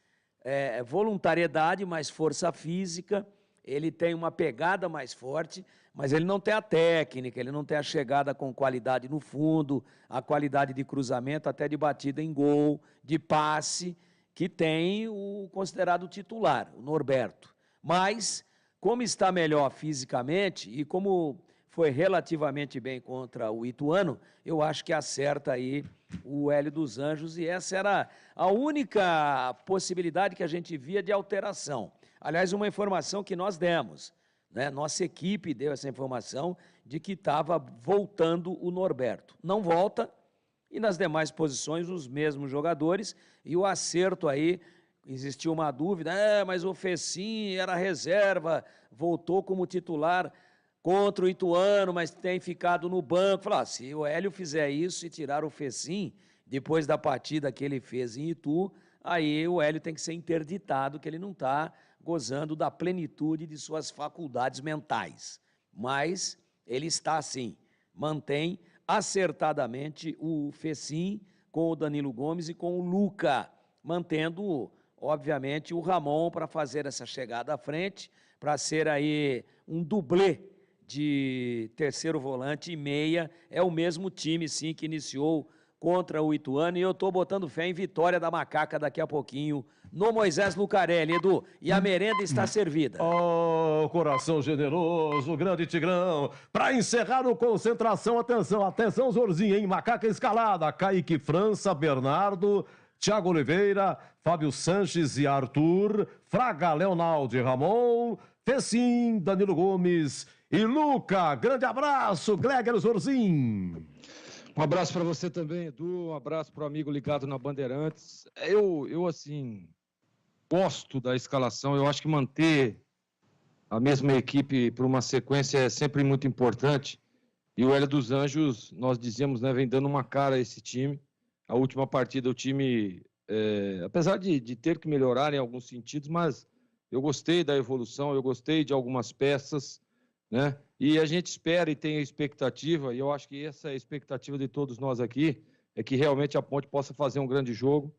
voluntariedade, mais força física, ele tem uma pegada mais forte, mas ele não tem a técnica, ele não tem a chegada com qualidade no fundo, a qualidade de cruzamento, até de batida em gol, de passe, que tem o considerado titular, o Norberto. Mas, como está melhor fisicamente e como foi relativamente bem contra o Ituano, eu acho que acerta aí o Hélio dos Anjos, e essa era a única possibilidade que a gente via de alteração. Aliás, uma informação que nós demos, né? Nossa equipe deu essa informação de que estava voltando o Norberto. Não volta, e nas demais posições os mesmos jogadores, e o acerto aí, existiu uma dúvida, mas o Fecim era reserva, voltou como titular contra o Ituano, mas tem ficado no banco. Falar, se o Hélio fizer isso e tirar o Fecim, depois da partida que ele fez em Itu, aí o Hélio tem que ser interditado, que ele não está gozando da plenitude de suas faculdades mentais. Mas ele está assim, mantém acertadamente o Fecim com o Danilo Gomes e com o Luca, mantendo, obviamente, o Ramon para fazer essa chegada à frente, para ser aí um dublê de terceiro volante e meia. É o mesmo time, sim, que iniciou contra o Ituano, e eu estou botando fé em vitória da Macaca daqui a pouquinho no Moisés Lucarelli, Edu, e a merenda está servida. Oh, coração generoso, grande Tigrão. Para encerrar o Concentração, atenção, Zorzinho, hein? Macaca escalada, Kaique França, Bernardo, Tiago Oliveira, Fábio Sanches e Arthur, Fraga, Leonaldi, Ramon, Fecim, Danilo Gomes e Luca. Grande abraço, Gleger Zorzinho. Um abraço para você também, Edu, um abraço para o amigo ligado na Bandeirantes. Eu assim, gosto da escalação, eu acho que manter a mesma equipe por uma sequência é sempre muito importante. E o Hélio dos Anjos, nós dizíamos, né, vem dando uma cara a esse time. A última partida o time, apesar de ter que melhorar em alguns sentidos, mas eu gostei da evolução, eu gostei de algumas peças, né? E a gente espera e tem a expectativa, e eu acho que essa é a expectativa de todos nós aqui, é que realmente a Ponte possa fazer um grande jogo,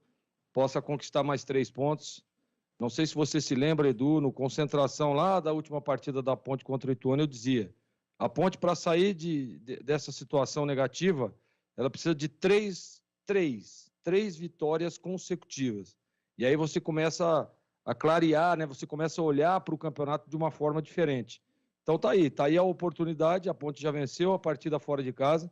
possa conquistar mais 3 pontos. Não sei se você se lembra, Edu, no concentração lá da última partida da Ponte contra o Ituano, eu dizia, a Ponte, para sair dessa situação negativa, ela precisa de três vitórias consecutivas. E aí você começa a clarear, né? Você começa a olhar para o campeonato de uma forma diferente. Então tá aí a oportunidade, a Ponte já venceu a partida fora de casa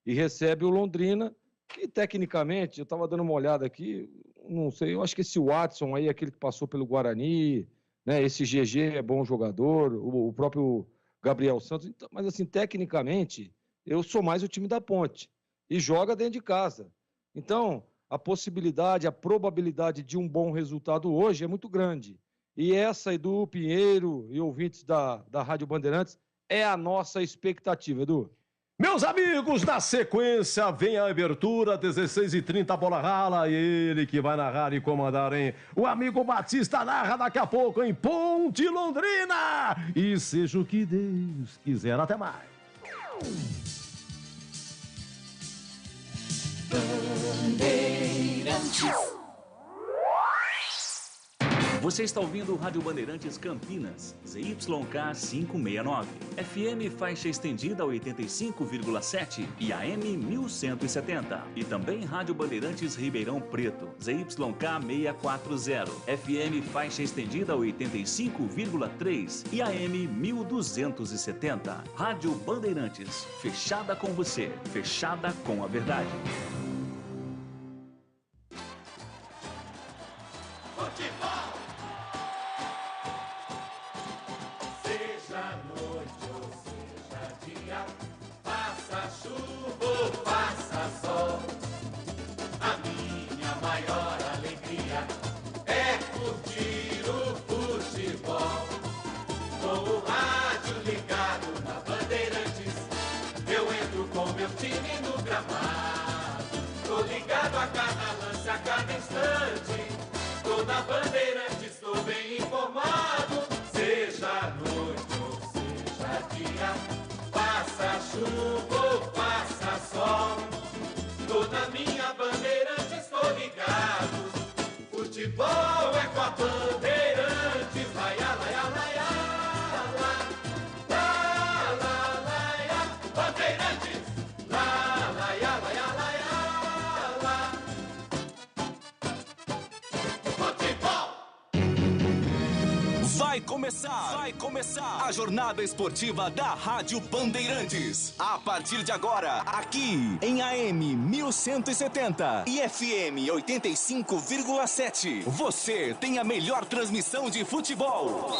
e recebe o Londrina, que tecnicamente, eu estava dando uma olhada aqui, não sei, eu acho que esse Watson aí, aquele que passou pelo Guarani, né? Esse GG é bom jogador, o próprio Gabriel Santos, então, mas assim, tecnicamente, eu sou mais o time da Ponte e joga dentro de casa. Então, a possibilidade, a probabilidade de um bom resultado hoje é muito grande. E essa, Edu, Pinheiro e ouvintes da Rádio Bandeirantes, é a nossa expectativa, Edu. Meus amigos, na sequência vem a abertura, 16h30, a bola rala, e ele que vai narrar e comandar, hein? O amigo Batista narra daqui a pouco em Ponte Londrina. E seja o que Deus quiser, até mais. Você está ouvindo o Rádio Bandeirantes Campinas, ZYK 569, FM faixa estendida 85,7 e AM 1170. E também Rádio Bandeirantes Ribeirão Preto, ZYK 640, FM faixa estendida 85,3 e AM 1270. Rádio Bandeirantes, fechada com você, fechada com a verdade. Vai começar a jornada esportiva da Rádio Bandeirantes. A partir de agora, aqui em AM 1170 e FM 85,7. Você tem a melhor transmissão de futebol.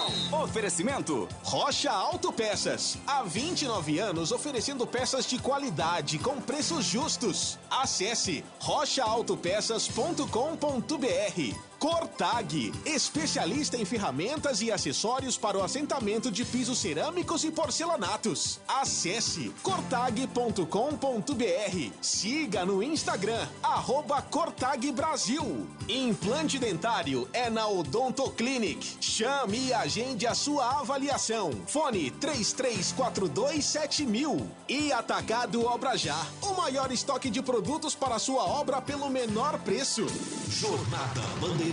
Oferecimento Rocha Autopeças. Há 29 anos oferecendo peças de qualidade com preços justos. Acesse rochaautopeças.com.br. Cortag, especialista em ferramentas e acessórios para o assentamento de pisos cerâmicos e porcelanatos. Acesse cortag.com.br. Siga no Instagram, @CortagBrasil. Implante dentário é na Odontoclinic. Chame e agende a sua avaliação. Fone 33427000. E Atacado Obra Já, o maior estoque de produtos para a sua obra pelo menor preço. Jornada Bandeirantes.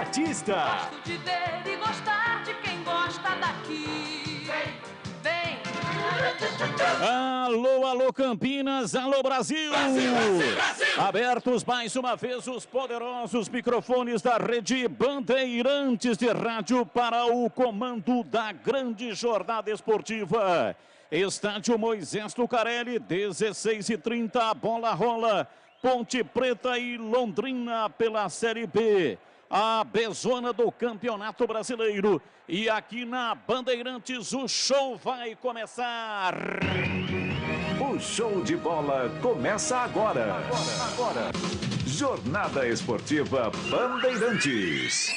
Batista. Gosto de ver e gostar de quem gosta daqui. Vem, vem. Alô, alô Campinas, alô Brasil. Abertos mais uma vez os poderosos microfones da rede Bandeirantes de Rádio para o comando da grande jornada esportiva. Estádio Moisés Lucarelli, 16h30, a bola rola. Ponte Preta e Londrina pela Série B. A bezona do Campeonato Brasileiro. E aqui na Bandeirantes o show vai começar. O show de bola começa agora. Jornada Esportiva Bandeirantes.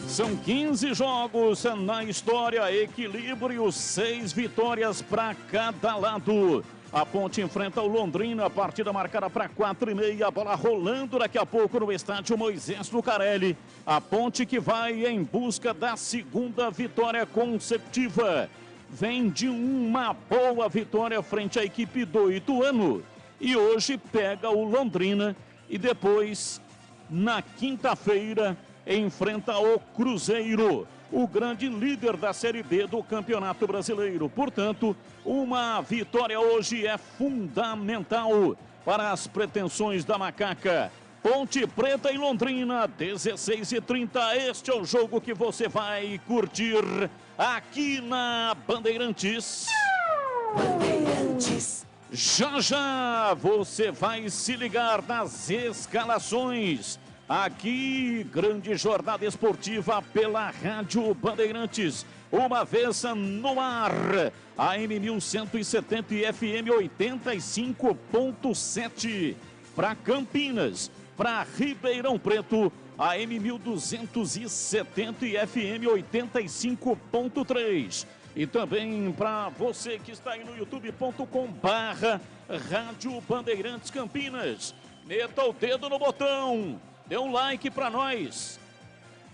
São 15 jogos na história, equilíbrio, 6 vitórias para cada lado. A Ponte enfrenta o Londrina, partida marcada para 4h30, a bola rolando daqui a pouco no estádio Moisés Lucarelli. A Ponte que vai em busca da segunda vitória consecutiva. Vem de uma boa vitória frente à equipe do Ituano. E hoje pega o Londrina e depois, na quinta-feira, enfrenta o Cruzeiro, o grande líder da Série B do Campeonato Brasileiro. Portanto, uma vitória hoje é fundamental para as pretensões da Macaca. Ponte Preta e Londrina, 16h30. Este é o jogo que você vai curtir aqui na Bandeirantes. Bandeirantes. Já já você vai se ligar nas escalações. Aqui, grande jornada esportiva pela Rádio Bandeirantes. Uma vez no ar, AM 1170 e FM 85.7. Para Campinas, para Ribeirão Preto, AM 1270 e FM 85.3. E também para você que está aí no youtube.com/Rádio Bandeirantes Campinas. Meta o dedo no botão. Dê um like para nós.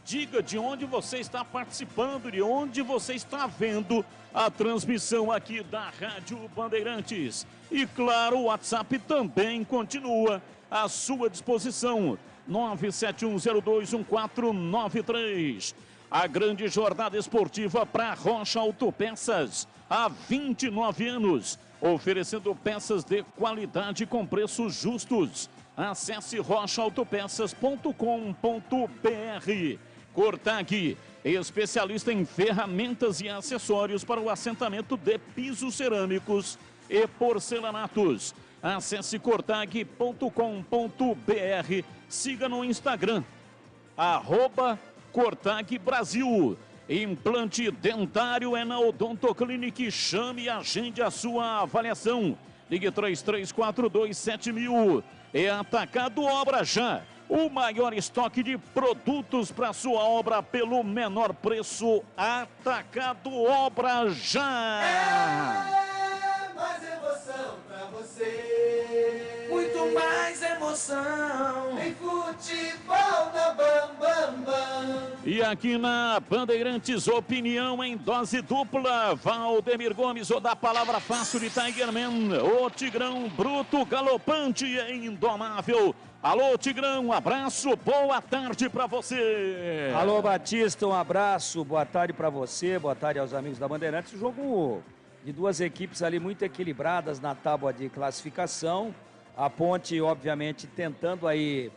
Diga de onde você está participando, de onde você está vendo a transmissão aqui da Rádio Bandeirantes. E claro, o WhatsApp também continua à sua disposição. 971021493. A grande jornada esportiva para Rocha Autopeças. Há 29 anos, oferecendo peças de qualidade com preços justos. Acesse rochaautopeças.com.br. Cortag, especialista em ferramentas e acessórios para o assentamento de pisos cerâmicos e porcelanatos. Acesse cortag.com.br. Siga no Instagram, @Cortag Brasil. Implante dentário é na Odontoclinic. Chame e agende a sua avaliação. Ligue 33427000. É Atacado Obra Já. O maior estoque de produtos para sua obra pelo menor preço. Atacado Obra Já. É mais emoção pra você. Muito mais emoção. Em futebol na Bam Bam Bam. E aqui na Bandeirantes, opinião em dose dupla. Valdemir Gomes, ou da palavra fácil de Tigerman. O Tigrão bruto, galopante e indomável. Alô, Tigrão, um abraço, boa tarde para você. Alô, Batista, um abraço, boa tarde para você, boa tarde aos amigos da Bandeirantes. O jogo de duas equipes ali muito equilibradas na tábua de classificação. A Ponte, obviamente, tentando aí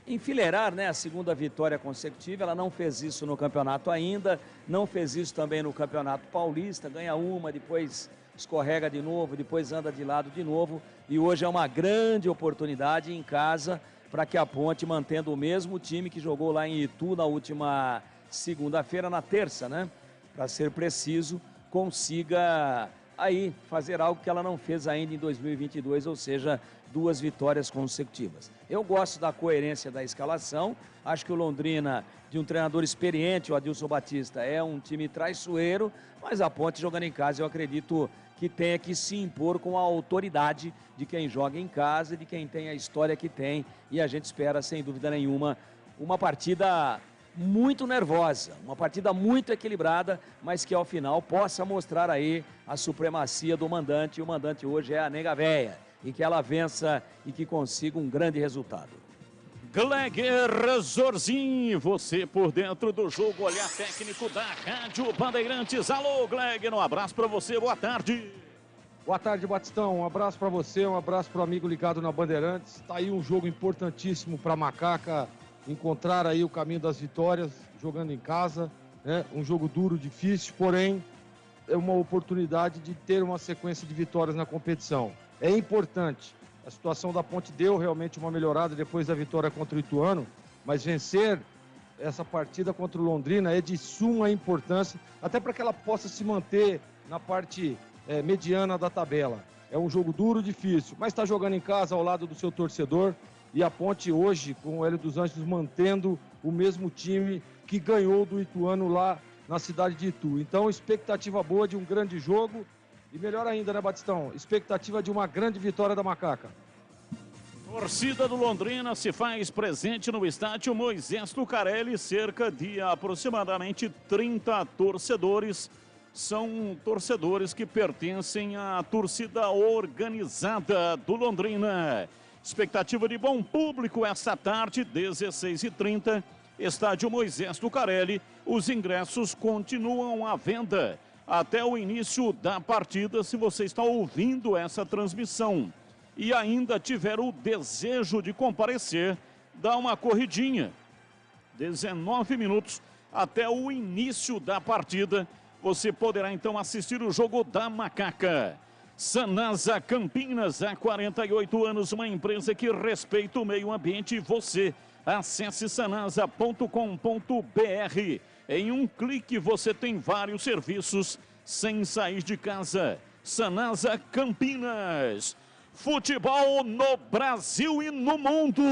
enfileirar, né, a segunda vitória consecutiva. Ela não fez isso no campeonato ainda, não fez isso também no Campeonato Paulista. Ganha uma, depois escorrega de novo, depois anda de lado de novo. E hoje é uma grande oportunidade em casa para que a Ponte, mantendo o mesmo time que jogou lá em Itu na última segunda-feira, na terça, né, para ser preciso, consiga aí fazer algo que ela não fez ainda em 2022, ou seja, 2 vitórias consecutivas. Eu gosto da coerência da escalação, acho que o Londrina, de um treinador experiente, o Adilson Batista, é um time traiçoeiro, mas a Ponte jogando em casa, eu acredito que tenha que se impor com a autoridade de quem joga em casa, de quem tem a história que tem, e a gente espera, sem dúvida nenhuma, uma partida muito nervosa, uma partida muito equilibrada, mas que ao final possa mostrar aí a supremacia do mandante, e o mandante hoje é a Nega Véia. e que ela vença e que consiga um grande resultado. Gleger Zorzin, você por dentro do jogo, olhar técnico da Rádio Bandeirantes. Alô, Gleger, um abraço para você, boa tarde. Boa tarde, Batistão. Um abraço para você, um abraço para o amigo ligado na Bandeirantes. Está aí um jogo importantíssimo para a Macaca encontrar aí o caminho das vitórias, jogando em casa, né? Um jogo duro, difícil, porém é uma oportunidade de ter uma sequência de vitórias na competição. É importante. A situação da Ponte deu realmente uma melhorada depois da vitória contra o Ituano, mas vencer essa partida contra o Londrina é de suma importância, até para que ela possa se manter na parte mediana da tabela. É um jogo duro, difícil, mas está jogando em casa ao lado do seu torcedor, e a Ponte hoje, com o Hélio dos Anjos, mantendo o mesmo time que ganhou do Ituano lá na cidade de Itu. Então, expectativa boa de um grande jogo. E melhor ainda, né, Batistão? Expectativa de uma grande vitória da Macaca. Torcida do Londrina se faz presente no estádio Moisés Lucarelli. Cerca de aproximadamente 30 torcedores. São torcedores que pertencem à torcida organizada do Londrina. Expectativa de bom público esta tarde, 16h30. Estádio Moisés Lucarelli. Os ingressos continuam à venda até o início da partida. Se você está ouvindo essa transmissão e ainda tiver o desejo de comparecer, dá uma corridinha. 19 minutos até o início da partida. Você poderá então assistir o jogo da Macaca. Sanasa Campinas, há 48 anos, uma empresa que respeita o meio ambiente e você. Acesse sanasa.com.br. Em um clique você tem vários serviços sem sair de casa. Sanasa Campinas. Futebol no Brasil e no mundo.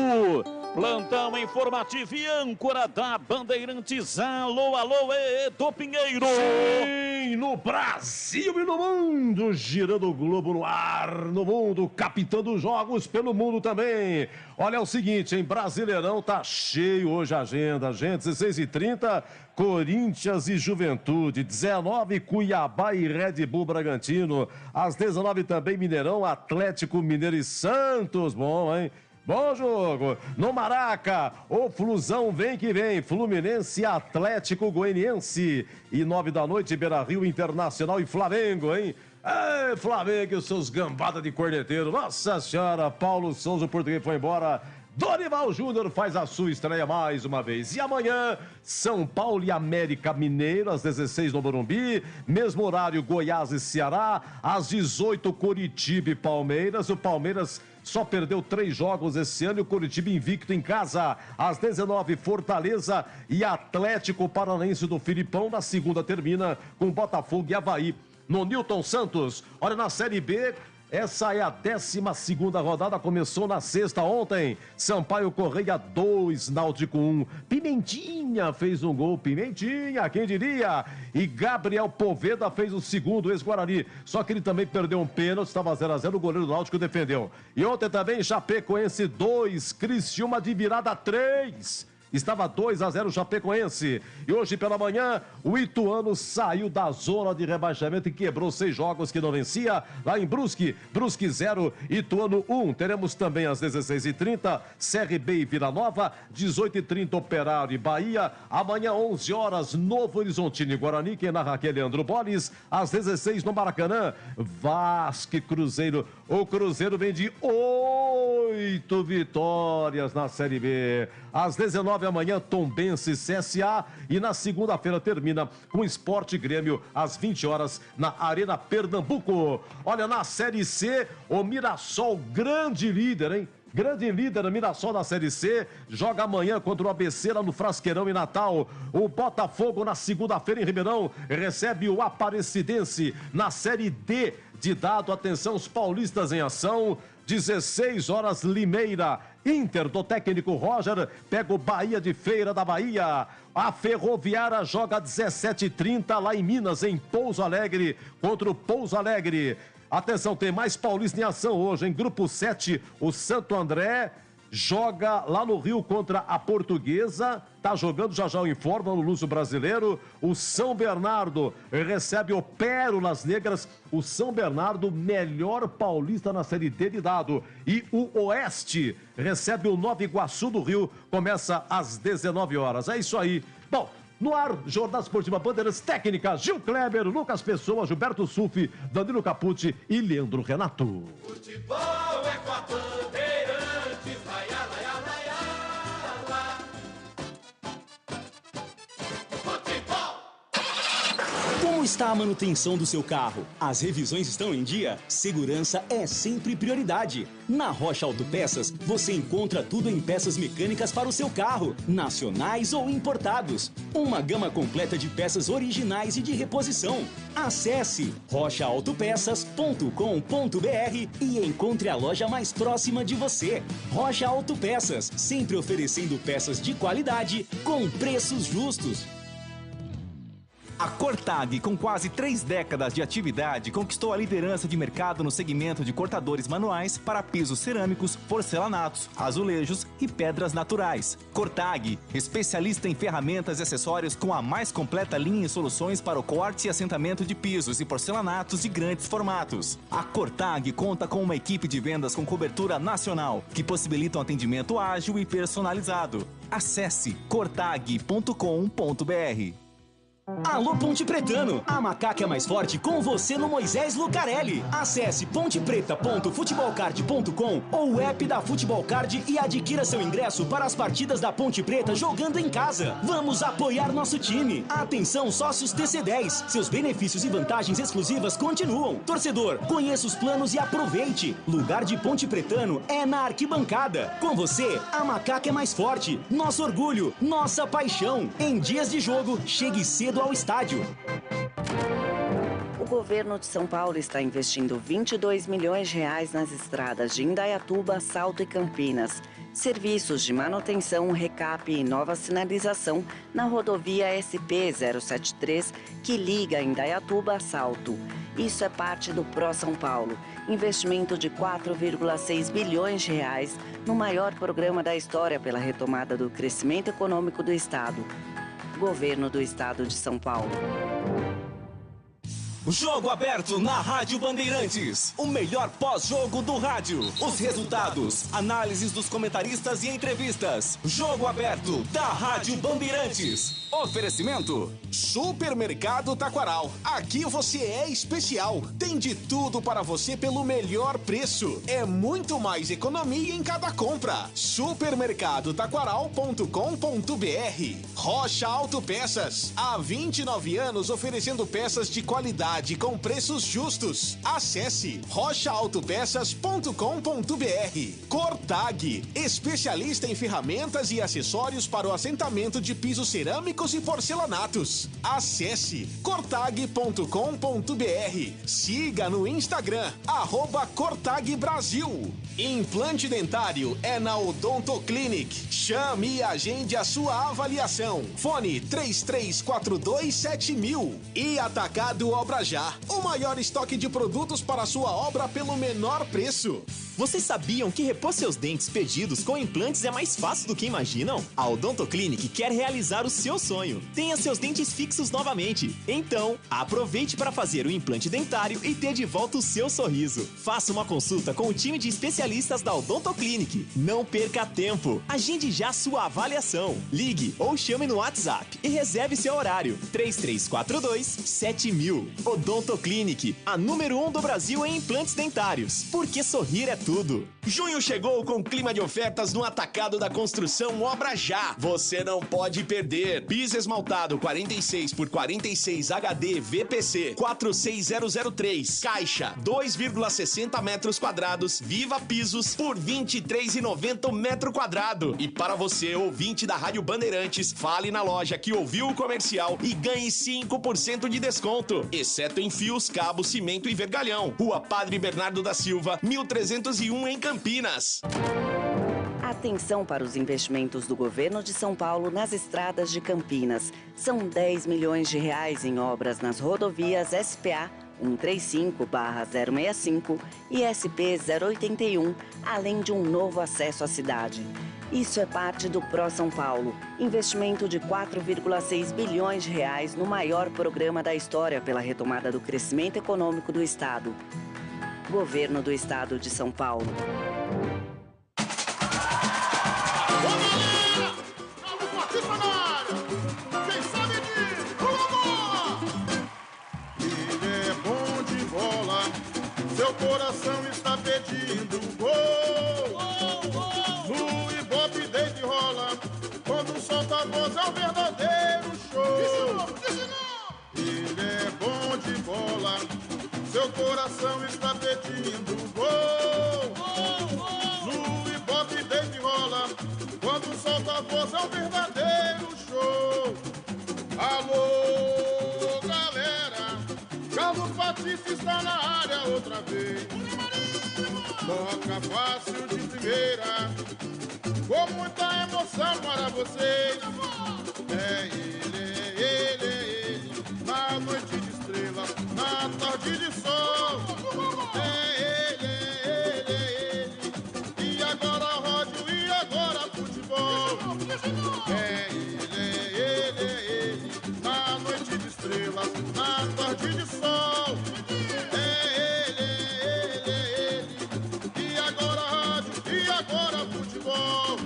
Plantão informativo e âncora da Bandeirantes. Alô, alô, Edu Pinheiro. Sim, no Brasil e no mundo. Girando o globo no ar, no mundo, captando jogos pelo mundo também. Olha, é o seguinte, em Brasileirão tá cheio hoje a agenda. Gente, 16h30, Corinthians e Juventude. 19, Cuiabá e Red Bull Bragantino. Às 19 também, Mineirão, Atlético Mineiro e Santos. Bom, hein? Bom jogo. No Maraca, o Flusão vem que vem. Fluminense e Atlético Goianiense. E 9 da noite, Beira-Rio, Internacional e Flamengo, hein? Ei, Flamengo e os seus gambada de corneteiro. Nossa Senhora, Paulo Souza, o português, foi embora. Dorival Júnior faz a sua estreia mais uma vez. E amanhã, São Paulo e América Mineiro, às 16 no Morumbi. Mesmo horário, Goiás e Ceará. Às 18, Coritiba e Palmeiras. O Palmeiras só perdeu 3 jogos esse ano e o Coritiba invicto em casa. Às 19, Fortaleza e Atlético Paranaense do Filipão. Na segunda termina com Botafogo e Avaí. No Newton Santos, olha, na Série B, essa é a 12ª rodada, começou na sexta ontem. Sampaio Correia 2, Náutico 1. Pimentinha fez um gol, Pimentinha, quem diria? E Gabriel Poveda fez o segundo, ex-Guarani. Só que ele também perdeu um pênalti, estava 0-0, o goleiro do Náutico defendeu. E ontem também, Chapecoense 2, Criciúma de virada 3. Estava 2-0 Chapecoense. E hoje pela manhã, o Ituano saiu da zona de rebaixamento e quebrou 6 jogos que não vencia. Lá em Brusque, Brusque 0, Ituano 1. Teremos também às 16h30, CRB e Vila Nova, 18h30, Operário e Bahia. Amanhã, 11 horas, Novo Horizontino e Guarani. Quem narra aqui é Leandro Bolis. Às 16 no Maracanã, Vasco e Cruzeiro. O Cruzeiro vem de 8 vitórias na Série B. Às 19 amanhã, Tombense e CSA. E na segunda-feira termina com Sport Grêmio às 20 horas na Arena Pernambuco. Olha, na Série C, o Mirassol, grande líder, hein? Grande líder, Mirassol na Série C, joga amanhã contra o ABC lá no Frasqueirão em Natal. O Botafogo na segunda-feira em Ribeirão recebe o Aparecidense na Série D de dado. Atenção, os paulistas em ação. 16 horas, Limeira. Inter do técnico Roger pega o Bahia de Feira da Bahia. A Ferroviária joga 17h30 lá em Minas, em Pouso Alegre, contra o Pouso Alegre. Atenção, tem mais paulista em ação hoje. Em grupo 7, o Santo André joga lá no Rio contra a Portuguesa, tá jogando, já o informa no Lúcio Brasileiro. O São Bernardo recebe o Pérolas Negras, o São Bernardo, melhor paulista na Série D de dado. E o Oeste recebe o Nova Iguaçu do Rio, começa às 19 horas. É isso aí. Bom, no ar, Jornal Esportiva Bandeirantes, técnica Gil Kleber, Lucas Pessoa, Gilberto Sulfi, Danilo Capucci e Leandro Renato. Futebol é com a Bandeirantes, vai, lá, lá, lá. Futebol! Como está a manutenção do seu carro? As revisões estão em dia? Segurança é sempre prioridade. Na Rocha Autopeças, você encontra tudo em peças mecânicas para o seu carro, nacionais ou importados. Uma gama completa de peças originais e de reposição. Acesse rochaautopeças.com.br e encontre a loja mais próxima de você. Rocha Autopeças, sempre oferecendo peças de qualidade com preços justos. A Cortag, com quase 3 décadas de atividade, conquistou a liderança de mercado no segmento de cortadores manuais para pisos cerâmicos, porcelanatos, azulejos e pedras naturais. Cortag, especialista em ferramentas e acessórios com a mais completa linha e soluções para o corte e assentamento de pisos e porcelanatos de grandes formatos. A Cortag conta com uma equipe de vendas com cobertura nacional, que possibilita um atendimento ágil e personalizado. Acesse cortag.com.br. Alô Ponte Pretano, a macaca é mais forte com você no Moisés Lucarelli. Acesse pontepreta.futebolcard.com ou o app da Futebolcard e adquira seu ingresso para as partidas da Ponte Preta jogando em casa. Vamos apoiar nosso time. Atenção sócios TC10, seus benefícios e vantagens exclusivas continuam. Torcedor, conheça os planos e aproveite. Lugar de Ponte Pretano é na arquibancada. Com você, a macaca é mais forte. Nosso orgulho, nossa paixão. Em dias de jogo, chegue cedo ao estádio. O governo de São Paulo está investindo 22 milhões de reais nas estradas de Indaiatuba, Salto e Campinas. Serviços de manutenção, recap e nova sinalização na rodovia SP-073, que liga Indaiatuba a Salto. Isso é parte do Pro São Paulo, investimento de 4,6 bilhões de reais no maior programa da história pela retomada do crescimento econômico do Estado. Governo do Estado de São Paulo. Jogo aberto na Rádio Bandeirantes. O melhor pós-jogo do rádio. Os resultados, análises dos comentaristas e entrevistas. Jogo aberto da Rádio Bandeirantes. Oferecimento: Supermercado Taquaral. Aqui você é especial. Tem de tudo para você pelo melhor preço. É muito mais economia em cada compra. Supermercadotaquaral.com.br. Rocha Autopeças. Há 29 anos oferecendo peças de qualidade com preços justos. Acesse rochaautopeças.com.br. Cortag, especialista em ferramentas e acessórios para o assentamento de pisos cerâmicos e porcelanatos. Acesse cortag.com.br. Siga no Instagram, @CortagBrasil. Implante dentário é na Odonto Clinic. Chame e agende a sua avaliação. Fone 33427000. E Atacado Obra Já, o maior estoque de produtos para a sua obra pelo menor preço. Vocês sabiam que repor seus dentes perdidos com implantes é mais fácil do que imaginam? A Odonto Clinic quer realizar o seu sonho. Tenha seus dentes fixos novamente. Então, aproveite para fazer o implante dentário e ter de volta o seu sorriso. Faça uma consulta com o time de especialistas da Odonto Clinic. Não perca tempo. Agende já sua avaliação. Ligue ou chame no WhatsApp e reserve seu horário. 33427000. Odonto Clinic, a número 1 do Brasil em implantes dentários. Porque sorrir é tudo. Junho chegou com clima de ofertas no Atacado da Construção Obra Já. Você não pode perder. Piso esmaltado 46 por 46 HD VPC 46003. Caixa 2,60 metros quadrados. Viva Pisos por R$ 23,90 metro quadrado. E para você, ouvinte da Rádio Bandeirantes, fale na loja que ouviu o comercial e ganhe 5% de desconto. Exceto em fios, cabos, cimento e vergalhão. Rua Padre Bernardo da Silva, 1301 em Campinas. Atenção para os investimentos do governo de São Paulo nas estradas de Campinas. São 10 milhões de reais em obras nas rodovias SPA, 135/065 e SP 081, além de um novo acesso à cidade. Isso é parte do Pro São Paulo, investimento de 4,6 bilhões de reais no maior programa da história pela retomada do crescimento econômico do Estado. Governo do Estado de São Paulo. Seu coração está pedindo gol. No Ibope desde rola, quando solta a voz é um verdadeiro show. Ele é bom de bola, seu coração está pedindo gol. No Ibope desde rola, quando solta a voz é um verdadeiro show. Alô, galera, Carlos Batista está na área outra vez. Toca fácil de primeira, com muita emoção para vocês. É ele, na noite de estrela, na tarde de sol. É ele, e agora rádio, e agora futebol. É ele, na noite de estrelas, na tarde de sol. É ele, e agora rádio, e agora futebol.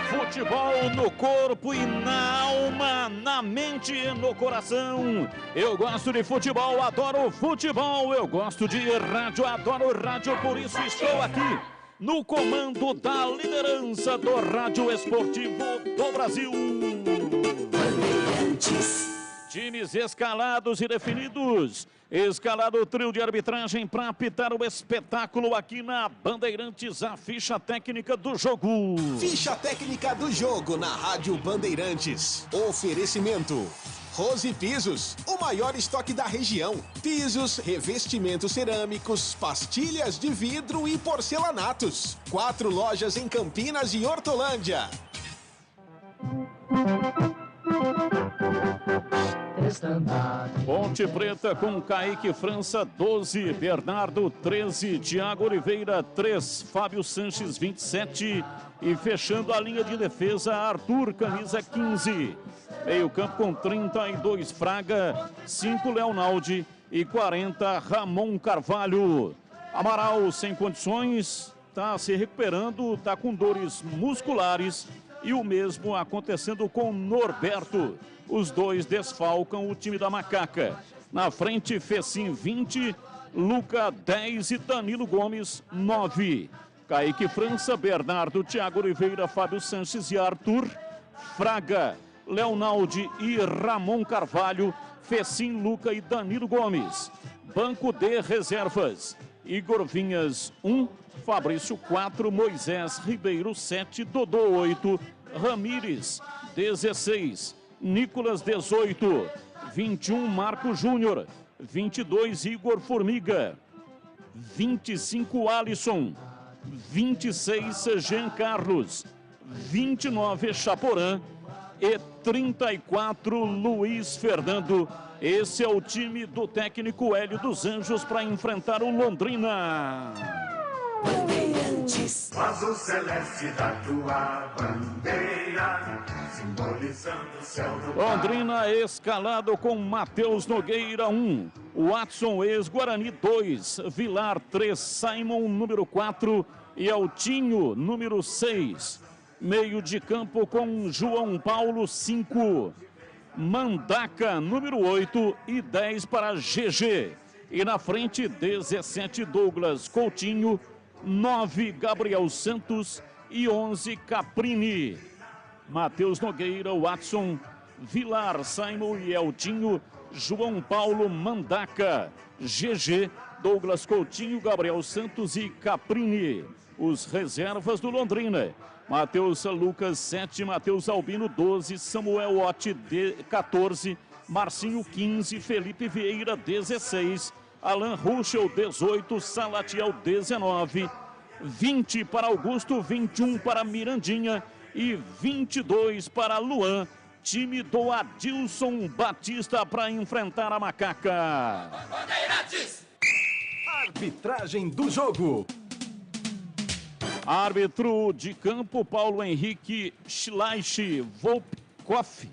Futebol no corpo e na alma, na mente e no coração. Eu gosto de futebol, adoro futebol. Eu gosto de rádio, adoro rádio. Por isso estou aqui no comando da liderança do rádio esportivo do Brasil. Times escalados e definidos. Escalado o trio de arbitragem para apitar o espetáculo aqui na Bandeirantes, a ficha técnica do jogo. Ficha técnica do jogo na Rádio Bandeirantes. Oferecimento Rose Pisos, o maior estoque da região. Pisos, revestimentos cerâmicos, pastilhas de vidro e porcelanatos. 4 lojas em Campinas e Hortolândia. Ponte Preta com Kaique França, 12, Bernardo, 13, Thiago Oliveira, 3, Fábio Sanches, 27 e fechando a linha de defesa, Arthur, camisa 15. Meio campo com 32, Fraga, 5, Leonaldi e 40, Ramon Carvalho. Amaral sem condições, está se recuperando, está com dores musculares e o mesmo acontecendo com Norberto. Os dois desfalcam o time da Macaca. Na frente, Fecim 20, Luca 10 e Danilo Gomes 9. Kaique França, Bernardo, Thiago Oliveira, Fábio Sanches e Arthur. Fraga, Leonaldi e Ramon Carvalho, Fecim, Luca e Danilo Gomes. Banco de reservas, Igor Vinhas 1, Fabrício 4, Moisés Ribeiro 7, Dodô 8, Ramires 16, Nicolas 18, 21 Marco Júnior, 22 Igor Formiga, 25 Alisson, 26 Jean Carlos, 29 Chaporã e 34 Luiz Fernando. Esse é o time do técnico Hélio dos Anjos para enfrentar o Londrina. Azul celeste da tua bandeira, simbolizando o céu do Londrina escalado com Matheus Nogueira 1, Watson ex-Guarani 2, Vilar 3, Simon número 4 e Altinho número 6. Meio de campo com João Paulo 5, Mandaca número 8 e 10 para GG. E na frente 17 Douglas Coutinho, 9 Gabriel Santos e 11 Caprini. Matheus Nogueira, Watson, Vilar, Simon e Eltinho, João Paulo, Mandaca, GG, Douglas Coutinho, Gabriel Santos e Caprini. Os reservas do Londrina: Matheus Lucas 7, Matheus Albino 12, Samuel Otti 14, Marcinho 15, Felipe Vieira 16, Alan Ruschel 18, Salatiel 19, 20 para Augusto, 21 para Mirandinha e 22 para Luan, time do Adilson Batista para enfrentar a Macaca. Arbitragem do jogo. Árbitro de campo, Paulo Henrique Schleich Volkoff,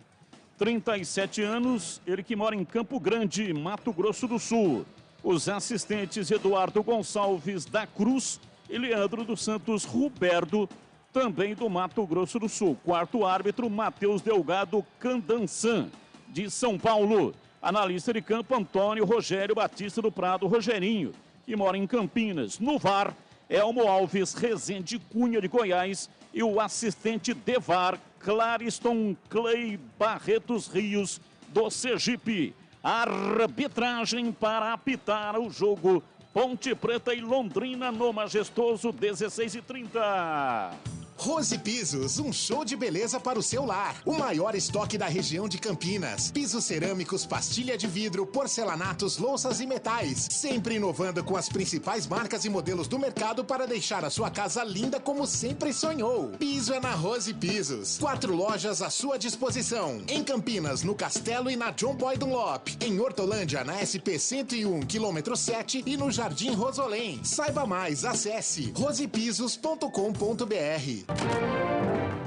37 anos, ele que mora em Campo Grande, Mato Grosso do Sul. Os assistentes Eduardo Gonçalves da Cruz e Leandro dos Santos Roberto, também do Mato Grosso do Sul. Quarto árbitro, Matheus Delgado Candançan, de São Paulo. Analista de campo, Antônio Rogério Batista do Prado Rogerinho, que mora em Campinas. No VAR, Elmo Alves Rezende Cunha de Goiás e o assistente de VAR, Clariston Clay Barretos Rios do Sergipe. Arbitragem para apitar o jogo Ponte Preta e Londrina no majestoso 16h30. Rose Pisos, um show de beleza para o seu lar. O maior estoque da região de Campinas. Pisos cerâmicos, pastilha de vidro, porcelanatos, louças e metais. Sempre inovando com as principais marcas e modelos do mercado para deixar a sua casa linda como sempre sonhou. Piso é na Rose Pisos. 4 lojas à sua disposição. Em Campinas, no Castelo e na John Boy Dunlop. Em Hortolândia, na SP 101, quilômetro 7 e no Jardim Rosolém. Saiba mais, acesse rosepisos.com.br.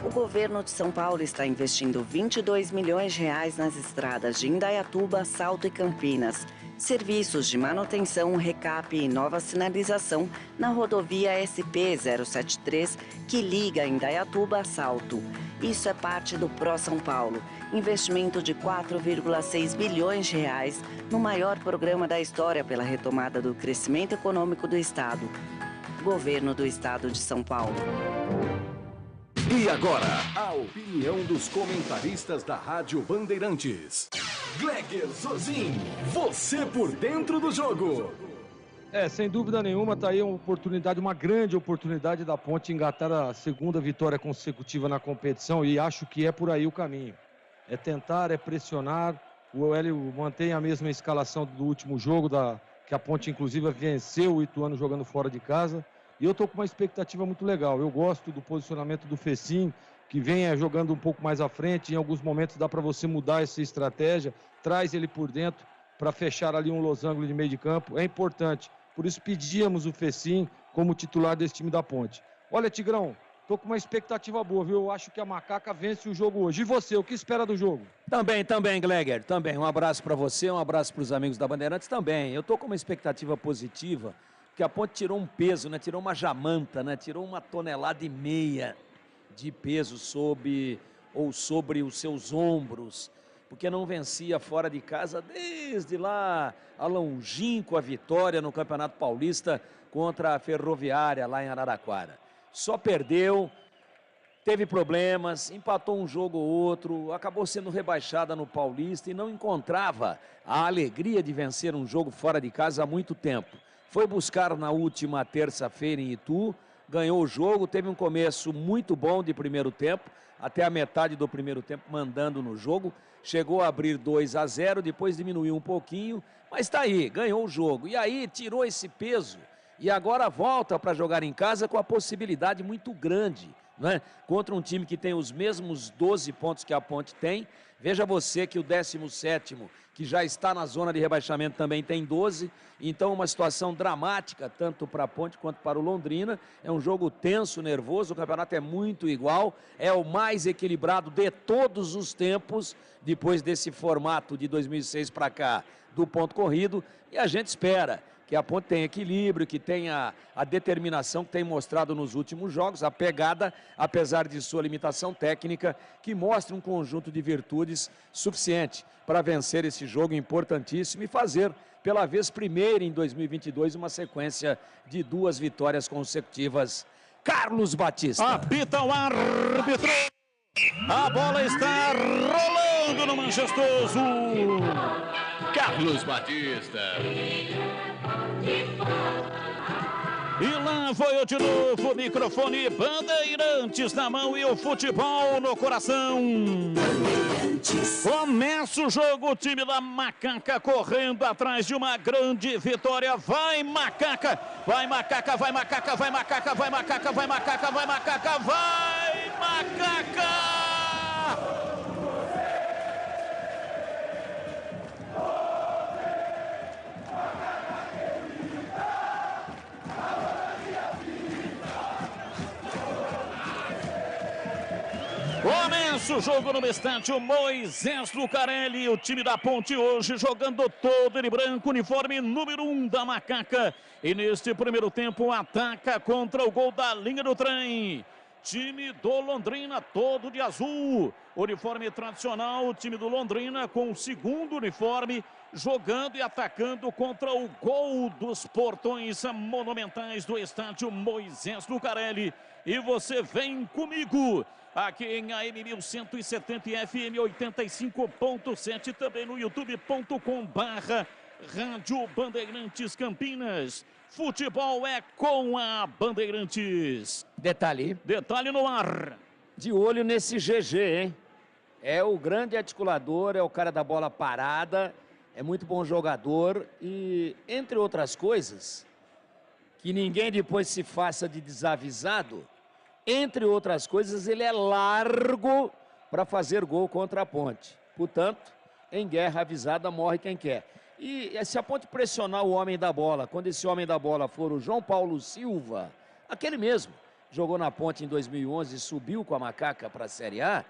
O governo de São Paulo está investindo 22 milhões de reais nas estradas de Indaiatuba, Salto e Campinas. Serviços de manutenção, recap e nova sinalização na rodovia SP-073, que liga Indaiatuba a Salto. Isso é parte do Pro São Paulo, investimento de 4,6 bilhões de reais no maior programa da história pela retomada do crescimento econômico do Estado. Governo do Estado de São Paulo. E agora, a opinião dos comentaristas da Rádio Bandeirantes. Gleger Zozin, você por dentro do jogo. Sem dúvida nenhuma, tá aí uma grande oportunidade da Ponte engatar a segunda vitória consecutiva na competição e acho que é por aí o caminho. É tentar, é pressionar. O Hélio mantém a mesma escalação do último jogo, que a Ponte inclusive venceu o Ituano jogando fora de casa. E eu estou com uma expectativa muito legal. Eu gosto do posicionamento do Fecim, que vem jogando um pouco mais à frente. Em alguns momentos dá para você mudar essa estratégia. Traz ele por dentro para fechar ali um losango de meio de campo. É importante. Por isso pedíamos o Fecim como titular desse time da Ponte. Olha, Tigrão, estou com uma expectativa boa, viu? Eu acho que a Macaca vence o jogo hoje. E você, o que espera do jogo? Também, Gleger. Também. Um abraço para você, um abraço para os amigos da Bandeirantes também. Eu estou com uma expectativa positiva. Porque a Ponte tirou um peso, né? Tirou uma jamanta, né? Tirou 1,5 toneladas de peso sobre os seus ombros, porque não vencia fora de casa desde lá a longínqua vitória no Campeonato Paulista contra a Ferroviária lá em Araraquara. Só perdeu, teve problemas, empatou um jogo ou outro, acabou sendo rebaixada no Paulista e não encontrava a alegria de vencer um jogo fora de casa há muito tempo. Foi buscar na última terça-feira em Itu, ganhou o jogo, teve um começo muito bom de primeiro tempo, até a metade do primeiro tempo mandando no jogo, chegou a abrir 2-0, depois diminuiu um pouquinho, mas está aí, ganhou o jogo. E aí tirou esse peso e agora volta para jogar em casa com a possibilidade muito grande, né? Contra um time que tem os mesmos 12 pontos que a Ponte tem. Veja você que o 17º, que já está na zona de rebaixamento, também tem 12. Então uma situação dramática, tanto para a Ponte quanto para o Londrina. É um jogo tenso, nervoso, o campeonato é muito igual. É o mais equilibrado de todos os tempos, depois desse formato de 2006 para cá, do ponto corrido. E a gente espera que a Ponte tenha equilíbrio, que tenha a determinação que tem mostrado nos últimos jogos, a pegada, apesar de sua limitação técnica, que mostra um conjunto de virtudes suficiente para vencer esse jogo importantíssimo e fazer, pela vez primeira em 2022, uma sequência de 2 vitórias consecutivas. Carlos Batista. Apita o árbitro. A bola está rolando no Manchestoso. Carlos Batista. E lá foi de novo o microfone, Bandeirantes na mão e o futebol no coração. Começa o jogo, o time da Macaca correndo atrás de uma grande vitória. Vai Macaca, vai Macaca, vai Macaca, vai Macaca, vai Macaca, vai Macaca, vai Macaca, vai Macaca! Nosso jogo no estádio Moisés Lucarelli, o time da Ponte hoje jogando todo de branco, uniforme número 1 da Macaca. E neste primeiro tempo ataca contra o gol da linha do trem. Time do Londrina todo de azul, uniforme tradicional, o time do Londrina com o segundo uniforme, jogando e atacando contra o gol dos portões monumentais do estádio Moisés Lucarelli. E você vem comigo aqui em AM 1170 e FM 85.7, também no youtube.com/Rádio Bandeirantes Campinas. Futebol é com a Bandeirantes. Detalhe no ar. De olho nesse GG, hein? É o grande articulador, é o cara da bola parada, é muito bom jogador e, entre outras coisas, que ninguém depois se faça de desavisado, entre outras coisas, ele é largo para fazer gol contra a Ponte. Portanto, em guerra avisada morre quem quer. E se a Ponte pressionar o homem da bola, quando esse homem da bola for o João Paulo Silva, aquele mesmo, jogou na Ponte em 2011 e subiu com a Macaca para a Série A,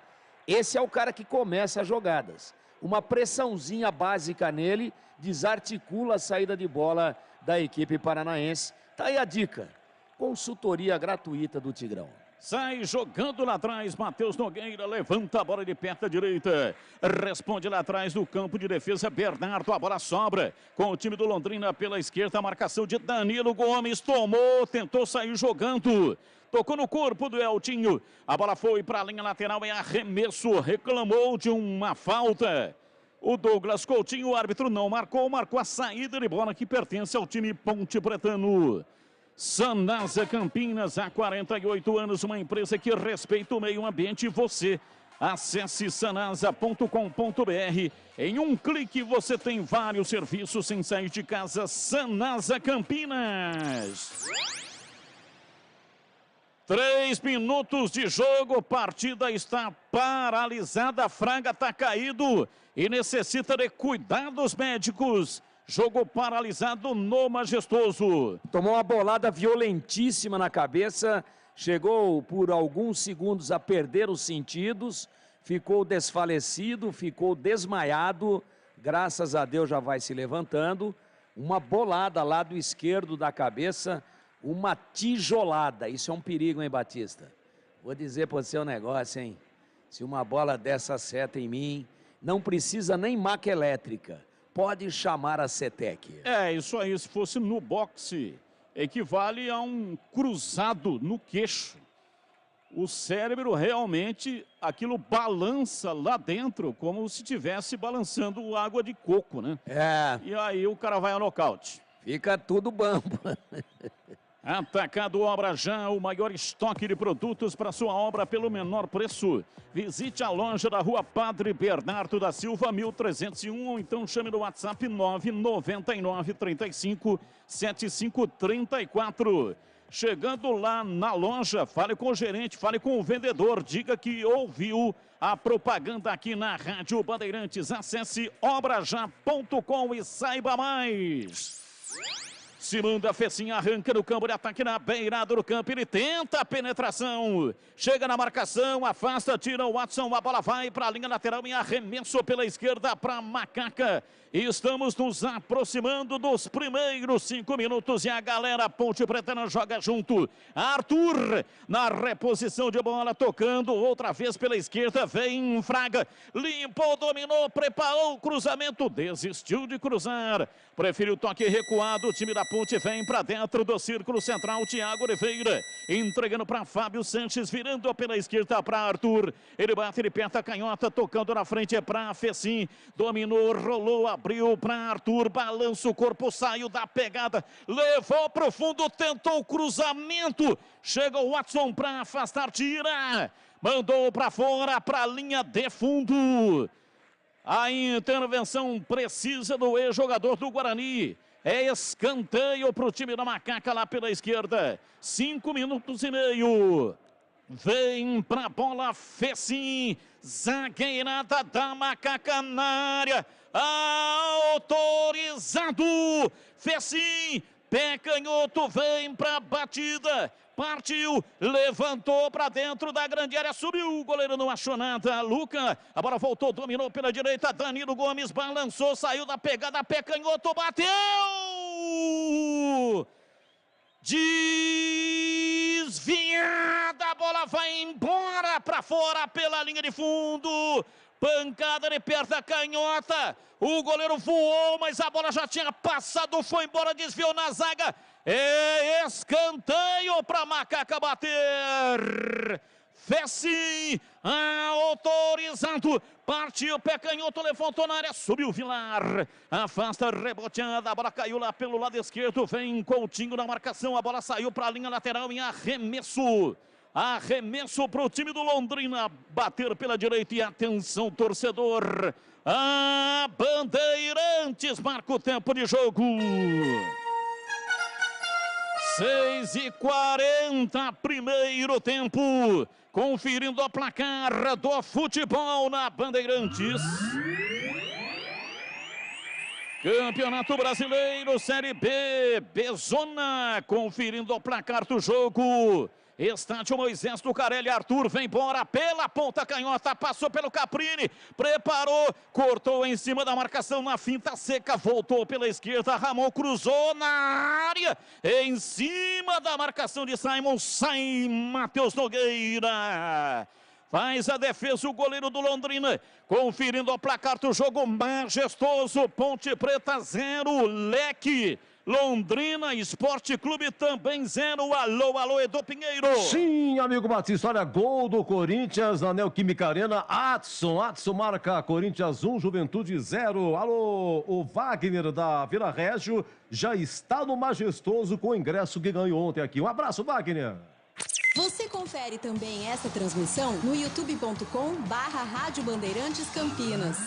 esse é o cara que começa as jogadas. Uma pressãozinha básica nele, desarticula a saída de bola da equipe paranaense. Tá aí a dica, consultoria gratuita do Tigrão. Sai jogando lá atrás, Matheus Nogueira, levanta a bola de perto à direita, responde lá atrás do campo de defesa, Bernardo, a bola sobra, com o time do Londrina pela esquerda, a marcação de Danilo Gomes, tomou, tentou sair jogando, tocou no corpo do Eltinho, a bola foi para a linha lateral, é arremesso, reclamou de uma falta. O Douglas Coutinho, o árbitro não marcou a saída de bola que pertence ao time Ponte Pretano. Sanasa Campinas, há 48 anos, uma empresa que respeita o meio ambiente. Você acesse sanasa.com.br. Em um clique você tem vários serviços sem sair de casa. Sanasa Campinas. 3 minutos de jogo, partida está paralisada, a Fraga está caído e necessita de cuidados médicos. Jogo paralisado no Majestoso. Tomou uma bolada violentíssima na cabeça, chegou por alguns segundos a perder os sentidos, ficou desfalecido, ficou desmaiado, graças a Deus já vai se levantando. Uma bolada lá do esquerdo da cabeça, uma tijolada. Isso é um perigo, hein, Batista? Vou dizer para você um negócio, hein? Se uma bola dessa acerta em mim, não precisa nem maca elétrica. Pode chamar a CETEC. É, isso aí, se fosse no boxe, equivale a um cruzado no queixo. O cérebro realmente, aquilo balança lá dentro, como se estivesse balançando água de coco, né? É. E aí o cara vai ao nocaute. Fica tudo bambo. Atacado Obra Já, o maior estoque de produtos para sua obra pelo menor preço. Visite a loja da Rua Padre Bernardo da Silva, 1301, ou então chame no WhatsApp 999 35 7534. Chegando lá na loja, fale com o gerente, fale com o vendedor, diga que ouviu a propaganda aqui na Rádio Bandeirantes. Acesse obrajá.com e saiba mais. Se manda a Fecinha, arranca no campo de ataque na beirada do campo, ele tenta a penetração, chega na marcação, afasta, tira o Watson, a bola vai para a linha lateral em arremesso pela esquerda para Macaca. Estamos nos aproximando dos primeiros 5 minutos e a galera Ponte Pretana joga junto. Arthur na reposição de bola, tocando outra vez pela esquerda, vem Fraga, limpou, dominou, preparou o cruzamento, desistiu de cruzar, preferiu o toque recuado, o time da Ponte vem para dentro do círculo central, Thiago Oliveira, entregando para Fábio Sanches, virando pela esquerda para Arthur, ele bate, ele aperta a canhota, tocando na frente para Fecim, dominou, rolou, abriu para Arthur, balança o corpo, saiu da pegada, levou para o fundo, tentou o cruzamento, chega o Watson para afastar, tira, mandou para fora, para a linha de fundo. A intervenção precisa do ex-jogador do Guarani. É escanteio para o time da Macaca lá pela esquerda. 5 minutos e meio. Vem para a bola Fecim. Zagueirada da Macaca na área. Autorizado. Fecim. Pé canhoto. Vem para a batida. partiu, levantou para dentro da grande área, subiu, o goleiro não achou nada, Luca, a bola voltou, dominou pela direita, Danilo Gomes balançou, saiu da pegada, pé canhoto, bateu! Desviada, a bola vai embora para fora pela linha de fundo. Pancada de perna canhota. O goleiro voou, mas a bola já tinha passado, foi embora, desviou na zaga. É escanteio para Macaca bater. Fessi autorizado, partiu, pé canhoto, levantou na área, subiu Vilar, afasta, reboteada, a bola caiu lá pelo lado esquerdo, vem Coutinho na marcação, a bola saiu para a linha lateral em arremesso. Arremesso para o time do Londrina, bater pela direita e atenção torcedor, a Bandeirantes marca o tempo de jogo. 6h40, primeiro tempo, conferindo a placar do futebol na Bandeirantes. Campeonato Brasileiro, Série B, Bezona, conferindo o placar do jogo. Estádio Moisés Lucarelli, Arthur vem embora pela ponta canhota, passou pelo Caprini, preparou, cortou em cima da marcação na finta seca, voltou pela esquerda, Ramon cruzou na área, em cima da marcação de Simon, sai Matheus Nogueira. Faz a defesa o goleiro do Londrina, conferindo o placar do jogo majestoso, Ponte Preta 0, Leque. Londrina Esporte Clube também 0. Alô, alô, Edu Pinheiro. Sim, amigo Batista, olha, gol do Corinthians na Neoquímica Arena. Adson marca Corinthians 1, Juventude 0. Alô, o Wagner da Vila Régio já está no majestoso com o ingresso que ganhou ontem aqui. Um abraço, Wagner. Você confere também essa transmissão no youtube.com/Rádio Bandeirantes Campinas.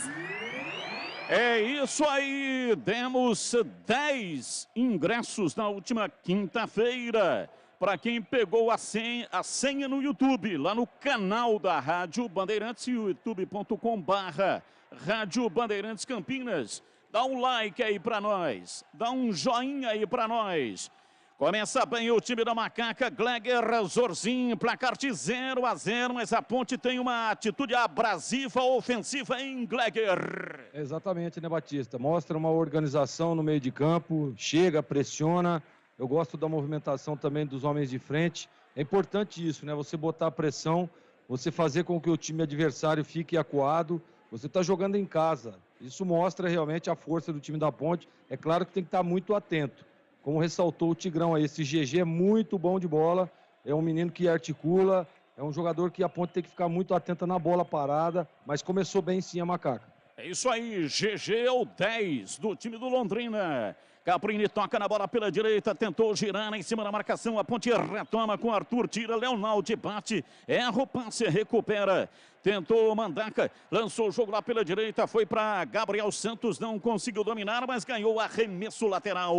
É isso aí, demos 10 ingressos na última quinta-feira. Para quem pegou a senha no YouTube, lá no canal da Rádio Bandeirantes, youtube.com/Rádio Bandeirantes Campinas. Dá um like aí para nós, dá um joinha aí para nós. Começa bem o time da Macaca, Gleger, Zorzinho, placar de 0-0, mas a Ponte tem uma atitude abrasiva, ofensiva em Gleger. Exatamente, né, Batista? Mostra uma organização no meio de campo, chega, pressiona. Eu gosto da movimentação também dos homens de frente. É importante isso, né? Você botar a pressão, você fazer com que o time adversário fique acuado. Você está jogando em casa. Isso mostra realmente a força do time da Ponte. É claro que tem que estar muito atento. Como ressaltou o Tigrão aí, esse GG é muito bom de bola, é um menino que articula, é um jogador que a Ponte tem que ficar muito atenta na bola parada, mas começou bem sim a Macaca. É isso aí, GG é o 10 do time do Londrina. Caprini toca na bola pela direita, tentou girar em cima da marcação, a Ponte retoma com Arthur, tira, Leonaldo bate, erra o passe, recupera. Tentou Mandaca, lançou o jogo lá pela direita, foi para Gabriel Santos, não conseguiu dominar, mas ganhou arremesso lateral.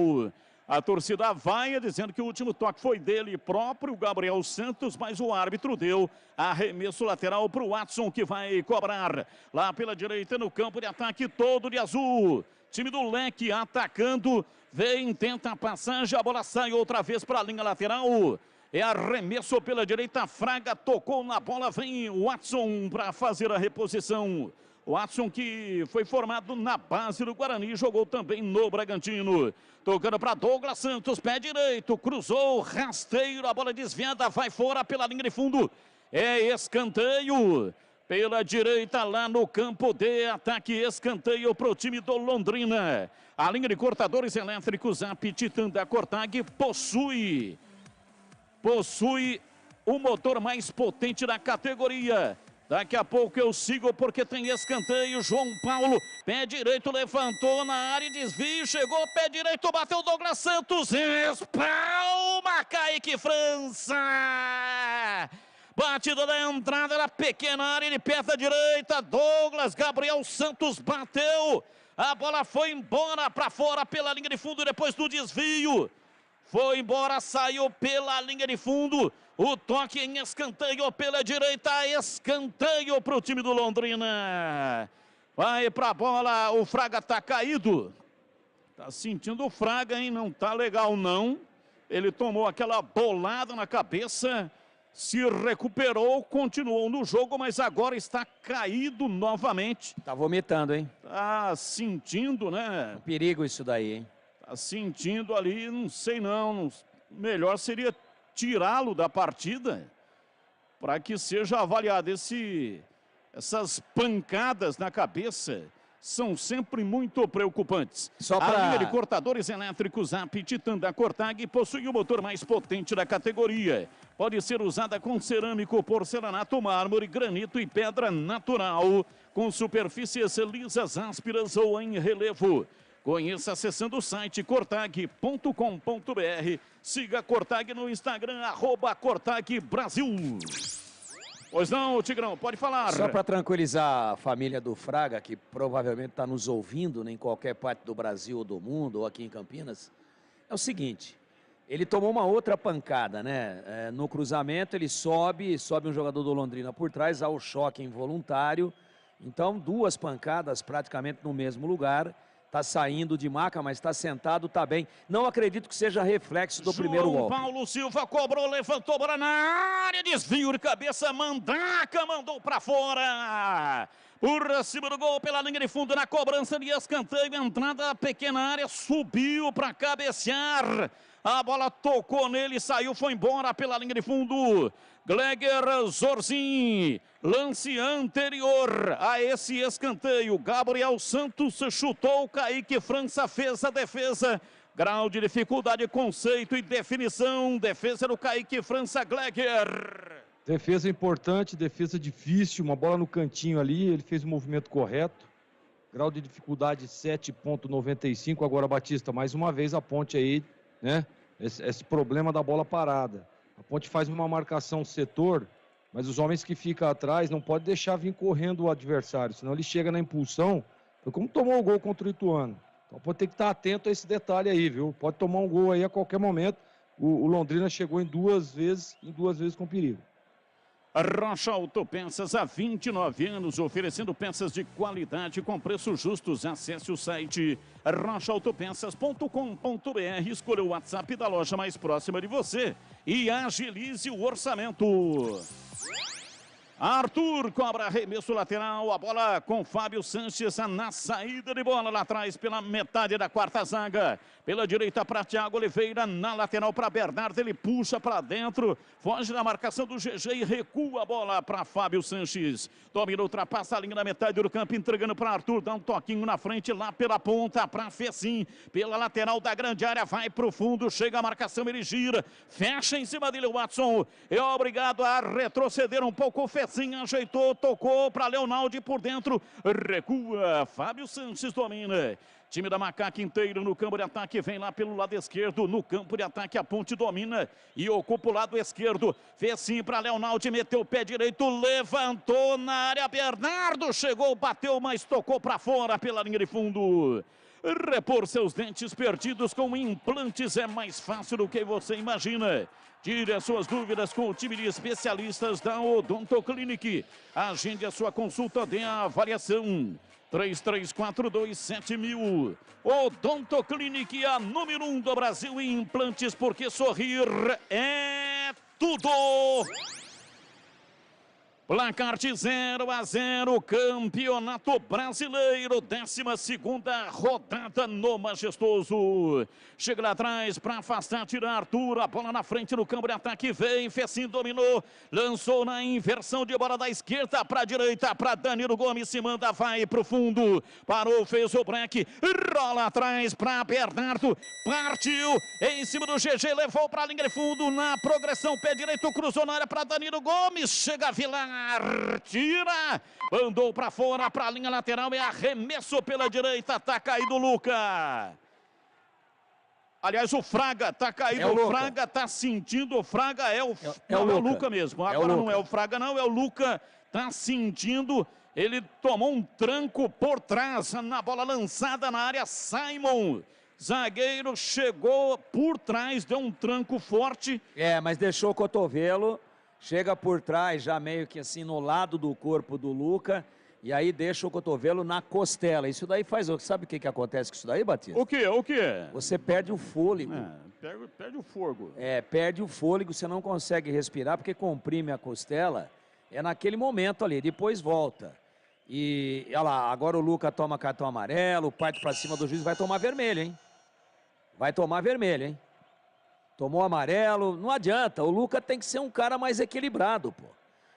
A torcida vai dizendo que o último toque foi dele próprio, Gabriel Santos, mas o árbitro deu arremesso lateral para o Watson, que vai cobrar lá pela direita no campo de ataque todo de azul. Time do Leque atacando, vem, tenta a passagem, a bola sai outra vez para a linha lateral. É arremesso pela direita, Fraga tocou na bola, vem o Watson para fazer a reposição. Watson, que foi formado na base do Guarani, jogou também no Bragantino. Tocando para Douglas Santos, pé direito, cruzou, rasteiro, a bola desviada, vai fora pela linha de fundo. É escanteio pela direita lá no campo de ataque, escanteio para o time do Londrina. A linha de cortadores elétricos, a Titan da Cortag possui o motor mais potente da categoria. Daqui a pouco eu sigo porque tem escanteio. João Paulo, pé direito, levantou na área e desvio. Chegou, pé direito, bateu Douglas Santos. Espalma, Kaique França. Batida da entrada na pequena área de perna direita. Douglas, Gabriel Santos bateu. A bola foi embora para fora pela linha de fundo depois do desvio. Foi embora, saiu pela linha de fundo. O toque em escanteio pela direita, escanteio para o time do Londrina. Vai para a bola, o Fraga tá caído. Tá sentindo o Fraga, hein? Não tá legal não. Ele tomou aquela bolada na cabeça, se recuperou, continuou no jogo, mas agora está caído novamente. Tá vomitando, hein? Tá sentindo, né? Um perigo isso daí, hein? Tá sentindo ali, não sei não. Melhor seria tirá-lo da partida para que seja avaliado. Essas pancadas na cabeça são sempre muito preocupantes. A linha de cortadores elétricos AP Titan da Cortag possui o motor mais potente da categoria. Pode ser usada com cerâmico, porcelanato, mármore, granito e pedra natural, com superfícies lisas, ásperas ou em relevo. Conheça acessando o site cortag.com.br. Siga a Cortag no Instagram, @CortagBrasil. Pois não, Tigrão, pode falar. Só para tranquilizar a família do Fraga, que provavelmente está nos ouvindo, né, em qualquer parte do Brasil ou do mundo, ou aqui em Campinas, é o seguinte, ele tomou uma outra pancada, né? No cruzamento ele sobe um jogador do Londrina por trás, há o choque involuntário, então 2 pancadas praticamente no mesmo lugar. Está saindo de maca, mas está sentado, está bem. Não acredito que seja reflexo do primeiro golpe. Paulo Silva cobrou, levantou, bola na área, desvio de cabeça, Mandraca mandou para fora. Por cima do gol, pela linha de fundo, na cobrança de escanteio, entrada da pequena área, subiu para cabecear. A bola tocou nele, saiu, foi embora pela linha de fundo. Gleger Zorzin, lance anterior a esse escanteio. Gabriel Santos chutou, Kaique França fez a defesa. Grau de dificuldade, conceito e definição. Defesa do Kaique França, Gleger. Defesa importante, defesa difícil, uma bola no cantinho ali, ele fez o movimento correto. Grau de dificuldade 7,95. Agora, Batista, mais uma vez a Ponte aí, né? Esse problema da bola parada. A Ponte faz uma marcação setor, mas os homens que ficam atrás não podem deixar vir correndo o adversário, senão ele chega na impulsão. Foi como tomou o gol contra o Ituano. Então pode ter que estar atento a esse detalhe aí, viu? Pode tomar um gol aí a qualquer momento. O Londrina chegou em duas vezes com perigo. Rocha Autopeças, há 29 anos, oferecendo peças de qualidade com preços justos. Acesse o site rochaautopeças.com.br, escolha o WhatsApp da loja mais próxima de você e agilize o orçamento. Arthur cobra arremesso lateral, a bola com Fábio Sanches na saída de bola lá atrás pela metade da quarta zaga. Pela direita para Thiago Oliveira, na lateral para Bernardo, ele puxa para dentro, foge da marcação do GG e recua a bola para Fábio Sanches. Domina, ultrapassa a linha da metade do campo, entregando para Arthur, dá um toquinho na frente lá pela ponta para Fecim. Pela lateral da grande área, vai para o fundo, chega a marcação, ele gira, fecha em cima dele o Watson. É obrigado a retroceder um pouco o Fecim, ajeitou, tocou para Leonaldi por dentro, recua, Fábio Sanches domina. Time da Macaca inteiro no campo de ataque, vem lá pelo lado esquerdo, no campo de ataque a Ponte domina e ocupa o lado esquerdo, fez sim para Leonaldi, meteu o pé direito, levantou na área, Bernardo chegou, bateu, mas tocou para fora pela linha de fundo. Repor seus dentes perdidos com implantes é mais fácil do que você imagina. Tire as suas dúvidas com o time de especialistas da Odonto Clinic. Agende a sua consulta de avaliação. 33427000. Odonto Clinic, a número 1 do Brasil em implantes, porque sorrir é tudo. Placar de 0-0, Campeonato Brasileiro, 12ª rodada no Majestoso. Chega lá atrás para afastar, tira Arthur, a bola na frente no campo de ataque, vem, Fecim dominou, lançou na inversão de bola da esquerda para a direita, para Danilo Gomes, se manda, vai para o fundo, parou, fez o break, rola atrás para Bernardo, partiu, em cima do GG, levou para a linha de fundo, na progressão, pé direito, cruzou na área para Danilo Gomes, chega a Vilar. Tira, mandou para fora, para a linha lateral, é arremesso pela direita, tá caído o Luca. Aliás, o Fraga tá caído, o Fraga tá sentindo, o Fraga é o Luca mesmo. Agora não é o Fraga não, é o Luca, tá sentindo, ele tomou um tranco por trás, na bola lançada na área, Simon. Zagueiro chegou por trás, deu um tranco forte. Mas deixou o cotovelo. Chega por trás, já meio que assim no lado do corpo do Luca. E aí deixa o cotovelo na costela. Isso daí faz... Sabe o que acontece com isso daí, Batista? O quê? O quê? Você perde o fôlego. Perde o fogo. Perde o fôlego, você não consegue respirar porque comprime a costela. É naquele momento ali, depois volta. E, olha lá, agora o Luca toma cartão amarelo, parte pra cima do juiz, vai tomar vermelho, hein? Vai tomar vermelho, hein? Tomou amarelo, não adianta, o Luca tem que ser um cara mais equilibrado, pô.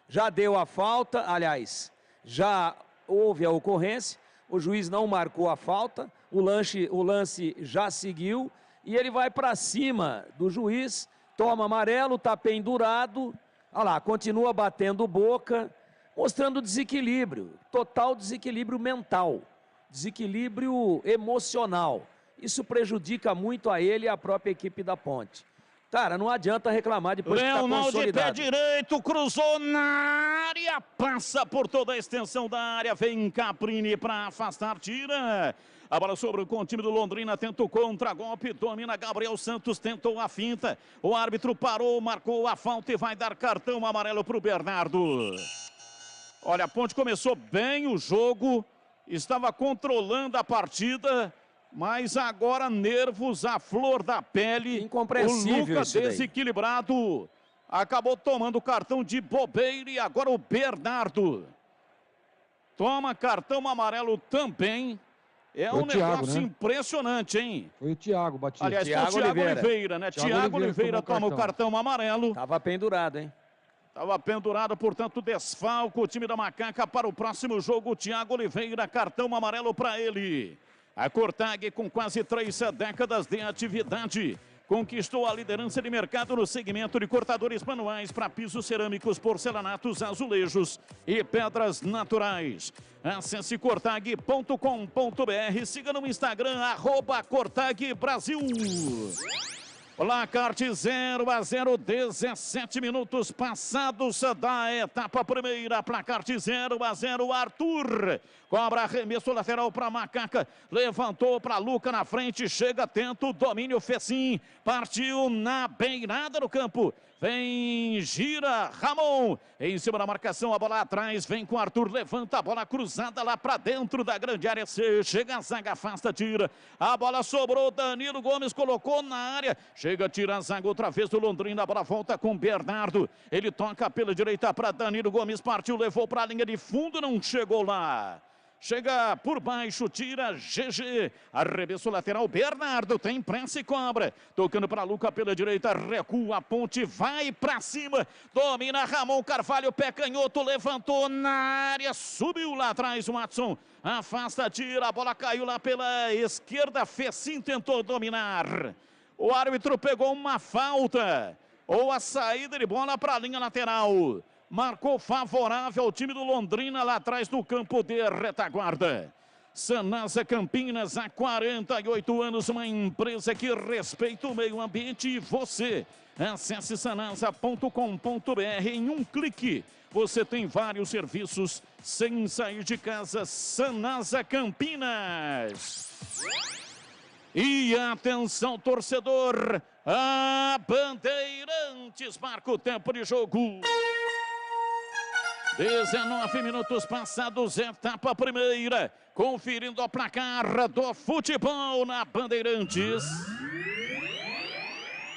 Já deu a falta, aliás, já houve a ocorrência, o juiz não marcou a falta, o lance já seguiu e ele vai pra cima do juiz, toma amarelo, tá pendurado, olha lá, continua batendo boca, mostrando desequilíbrio, total desequilíbrio mental, desequilíbrio emocional. Isso prejudica muito a ele e a própria equipe da Ponte. Cara, não adianta reclamar depois que está consolidado. De pé direito, cruzou na área, passa por toda a extensão da área, vem Caprini para afastar, tira. A bola sobre com o time do Londrina, tenta o contra-golpe, domina Gabriel Santos, tentou a finta. O árbitro parou, marcou a falta e vai dar cartão amarelo para o Bernardo. Olha, a Ponte começou bem o jogo, estava controlando a partida, mas agora nervos à flor da pele. Incompreensível. O Lucas desequilibrado acabou tomando cartão de bobeira e agora o Bernardo toma cartão amarelo também. É um negócio impressionante, hein? Foi o Thiago Batista. Aliás, foi o Thiago Oliveira, né? Thiago Oliveira toma o cartão amarelo. Tava pendurado, hein? Estava pendurado, portanto, desfalco o time da Macaca para o próximo jogo. O Thiago Oliveira, cartão amarelo para ele. A Cortag, com quase 3 décadas de atividade, conquistou a liderança de mercado no segmento de cortadores manuais para pisos cerâmicos, porcelanatos, azulejos e pedras naturais. Acesse cortag.com.br, siga no Instagram, @CortagBrasil. Placar de 0-0, 17 minutos passados da etapa primeira. Placar de 0-0, Arthur cobra arremesso lateral para Macaca, levantou para Luca na frente, chega atento, domínio Fecim, partiu na beirada do campo. Vem, gira, Ramon, em cima da marcação, a bola atrás, vem com Arthur, levanta a bola cruzada lá para dentro da grande área, chega a zaga, afasta, tira, a bola sobrou, Danilo Gomes colocou na área, chega, tira a zaga outra vez do Londrina, a bola volta com Bernardo, ele toca pela direita para Danilo Gomes, partiu, levou para a linha de fundo, não chegou lá. Chega por baixo, tira, GG, arremesso lateral, Bernardo tem pressa e cobra, tocando para Luca pela direita, recua a Ponte, vai para cima, domina Ramon Carvalho, pé canhoto, levantou na área, subiu lá atrás o Watson, afasta, tira, a bola caiu lá pela esquerda, Fecim tentou dominar, o árbitro pegou uma falta, ou a saída de bola para a linha lateral. Marcou favorável ao time do Londrina lá atrás no campo de retaguarda. Sanasa Campinas, há 48 anos, uma empresa que respeita o meio ambiente e você. Acesse sanasa.com.br, em um clique. Você tem vários serviços sem sair de casa. Sanasa Campinas. E atenção, torcedor, a Bandeirantes marca o tempo de jogo. 19 minutos passados, etapa primeira, conferindo a placar do futebol na Bandeirantes.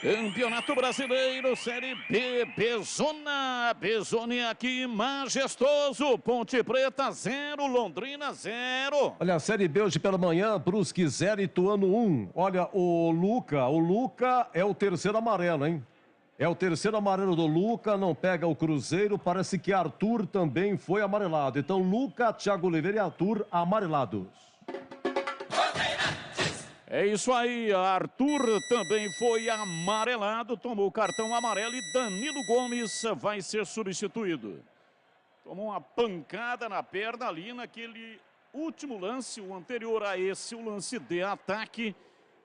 Campeonato Brasileiro, Série B, Bezone aqui, majestoso, Ponte Preta 0, Londrina 0. Olha, a Série B hoje pela manhã, Brusque 0, Ituano 1. Olha, o Luca é o terceiro amarelo, hein? É o terceiro amarelo do Luca, não pega o Cruzeiro, parece que Arthur também foi amarelado. Então, Luca, Thiago Oliveira e Arthur amarelados. É isso aí, Arthur também foi amarelado, tomou o cartão amarelo e Danilo Gomes vai ser substituído. Tomou uma pancada na perna ali naquele último lance, o anterior a esse, o lance de ataque.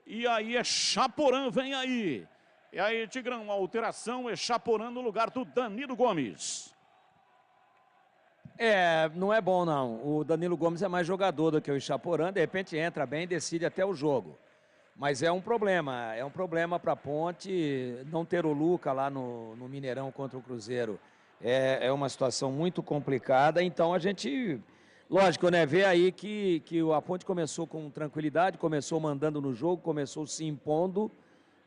E aí é Chaporã, vem aí. E aí, Tigrão, a alteração é Chaporã no lugar do Danilo Gomes. Não é bom não. O Danilo Gomes é mais jogador do que o Chaporã, de repente entra bem e decide até o jogo. Mas é um problema para a Ponte não ter o Luca lá no Mineirão contra o Cruzeiro. É uma situação muito complicada, então a gente Lógico, né? Vê aí que a Ponte começou com tranquilidade, começou mandando no jogo, começou se impondo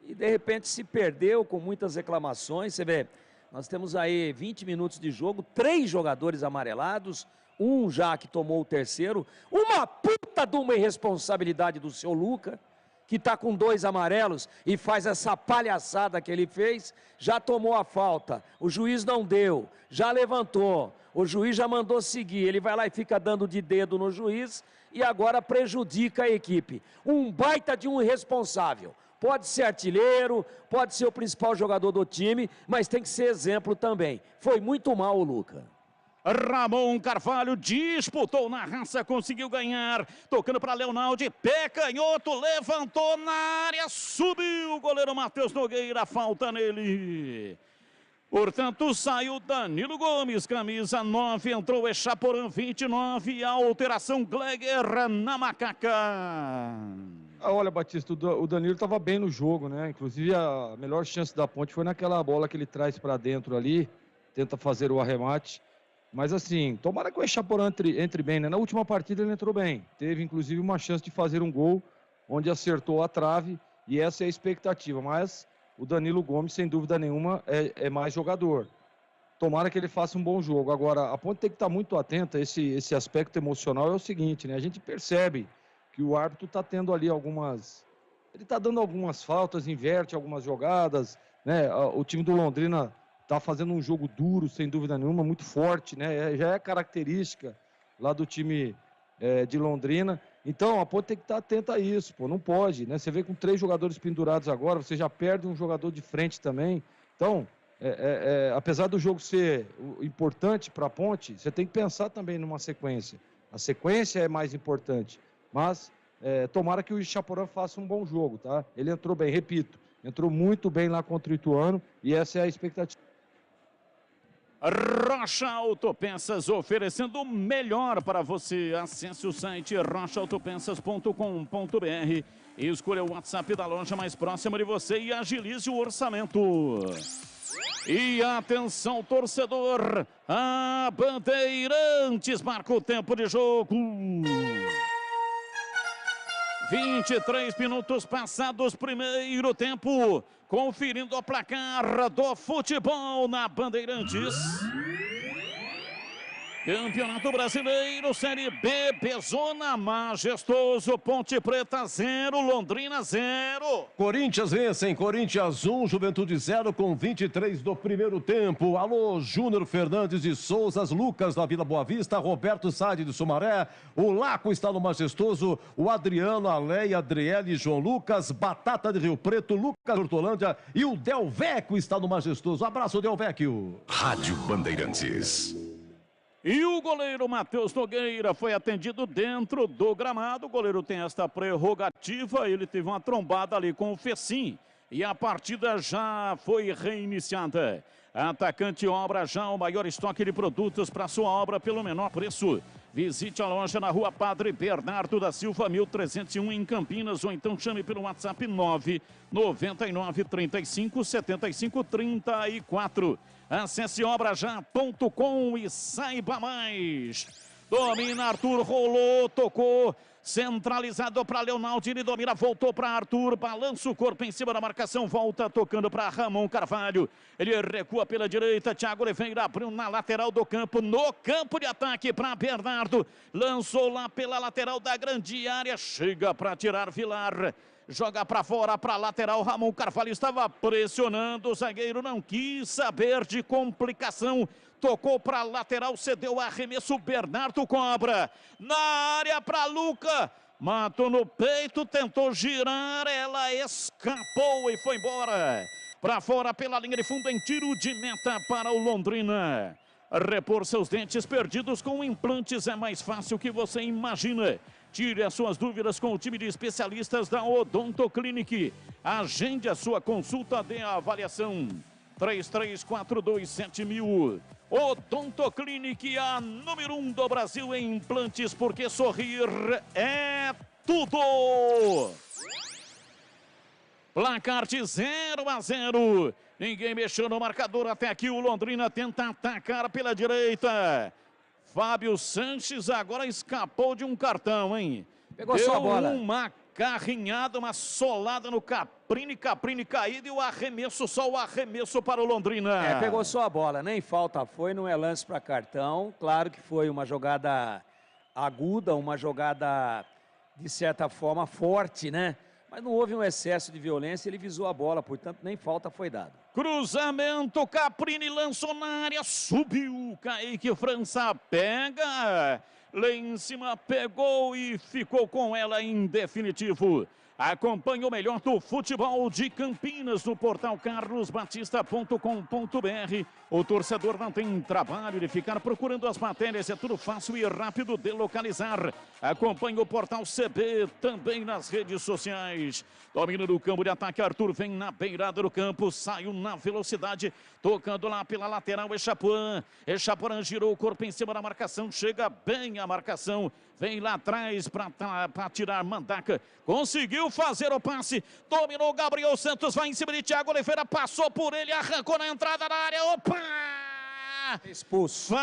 e de repente se perdeu com muitas reclamações. Você vê, nós temos aí 20 minutos de jogo, 3 jogadores amarelados, um já que tomou o terceiro, uma puta de uma irresponsabilidade do seu Luca, que está com 2 amarelos e faz essa palhaçada que ele fez, já tomou a falta, o juiz não deu, já levantou, o juiz já mandou seguir, ele vai lá e fica dando de dedo no juiz e agora prejudica a equipe. Um baita de um irresponsável. Pode ser artilheiro, pode ser o principal jogador do time, mas tem que ser exemplo também. Foi muito mal o Luca. Ramon Carvalho disputou na raça, conseguiu ganhar, tocando para Leonaldi, pé canhoto, levantou na área, subiu o goleiro Matheus Nogueira, falta nele. Portanto, saiu Danilo Gomes, camisa 9, entrou Echaporã, 29, alteração Gleger na macaca. Olha, Batista, o Danilo estava bem no jogo, né? Inclusive, a melhor chance da Ponte foi naquela bola que ele traz para dentro ali, tenta fazer o arremate. Mas assim, tomara que o Echaporã entre bem, né? Na última partida ele entrou bem. Teve, inclusive, uma chance de fazer um gol, onde acertou a trave, e essa é a expectativa. Mas o Danilo Gomes, sem dúvida nenhuma, é mais jogador. Tomara que ele faça um bom jogo. Agora, a Ponte tem que estar muito atenta. Esse aspecto emocional é o seguinte, né? A gente percebe que o árbitro está tendo ali algumas... Ele está dando algumas faltas, inverte algumas jogadas, né? O time do Londrina está fazendo um jogo duro, sem dúvida nenhuma, muito forte, né? Já é característica lá do time de Londrina. Então, a Ponte tem que estar atenta a isso, pô, não pode, né? Você vê com 3 jogadores pendurados agora, você já perde um jogador de frente também. Então, apesar do jogo ser importante para a Ponte, você tem que pensar também numa sequência. A sequência é mais importante, mas tomara que o Echaporã faça um bom jogo, tá? Ele entrou bem, repito, entrou muito bem lá contra o Ituano e essa é a expectativa. Rocha Autopeças, oferecendo o melhor para você. Acesse o site rochaautopensas.com.br e escolha o WhatsApp da loja mais próxima de você e agilize o orçamento. E atenção, torcedor, a Bandeirantes marca o tempo de jogo. 23 minutos passados, primeiro tempo, conferindo o placar do futebol na Bandeirantes. Campeonato Brasileiro, Série B, Bezona, Majestoso, Ponte Preta 0, Londrina 0. Corinthians vencem, Corinthians 1, Juventude 0 com 23 do primeiro tempo. Alô, Júnior Fernandes de Souzas, Lucas da Vila Boa Vista, Roberto Sade de Sumaré, o Laco está no Majestoso, o Adriano, a Leia, Adriele, João Lucas, Batata de Rio Preto, Lucas Hortolândia e o Delvecchio está no Majestoso. Abraço, Delvecchio. Rádio Bandeirantes. E o goleiro Matheus Nogueira foi atendido dentro do gramado. O goleiro tem esta prerrogativa. Ele teve uma trombada ali com o Fecim. E a partida já foi reiniciada. Atacante Obra já o maior estoque de produtos para sua obra pelo menor preço. Visite a loja na Rua Padre Bernardo da Silva, 1301 em Campinas, ou então chame pelo WhatsApp 999 35 75 34. Acesse obrajá.com e saiba mais. Domina Arthur, rolou, tocou. Centralizado para Leonaldi, ele domina, voltou para Arthur, balança o corpo em cima da marcação, volta tocando para Ramon Carvalho. Ele recua pela direita, Thiago Oliveira abriu na lateral do campo, no campo de ataque para Bernardo. Lançou lá pela lateral da grande área, chega para tirar Vilar. Joga para fora, para lateral, Ramon Carvalho estava pressionando, o zagueiro não quis saber de complicação. Tocou para lateral, cedeu arremesso, Bernardo cobra. Na área para Luca, matou no peito, tentou girar, ela escapou e foi embora. Para fora pela linha de fundo em tiro de meta para o Londrina. Repor seus dentes perdidos com implantes é mais fácil que você imagina. Tire as suas dúvidas com o time de especialistas da Odonto Clinic. Agende a sua consulta de avaliação. 33427000. Odonto Clinic, a número 1 do Brasil em implantes, porque sorrir é tudo. Placar de 0-0. Ninguém mexeu no marcador até aqui. O Londrina tenta atacar pela direita. Fábio Sanches agora escapou de um cartão, hein? Pegou só a bola. Uma carrinhada, uma solada no Caprini, Caprini caído e o arremesso, só o arremesso para o Londrina. Pegou só a bola, nem falta foi, não é lance para cartão. Claro que foi uma jogada aguda, uma jogada de certa forma forte, né? Mas não houve um excesso de violência, ele visou a bola, portanto nem falta foi dado. Cruzamento, Caprini lançou na área, subiu, Kaique França pega, lá em cima pegou e ficou com ela em definitivo. Acompanhe o melhor do futebol de Campinas no portal carlosbatista.com.br. O torcedor não tem trabalho de ficar procurando as matérias, é tudo fácil e rápido de localizar. Acompanhe o portal CB também nas redes sociais. Domina no campo de ataque, Arthur vem na beirada do campo, saiu na velocidade, tocando lá pela lateral, Echapuã girou o corpo em cima da marcação, chega bem a marcação, vem lá atrás para tirar Mandaca, conseguiu fazer o passe, dominou Gabriel Santos, vai em cima de Thiago Oliveira, passou por ele, arrancou na entrada da área, opa! Expulso.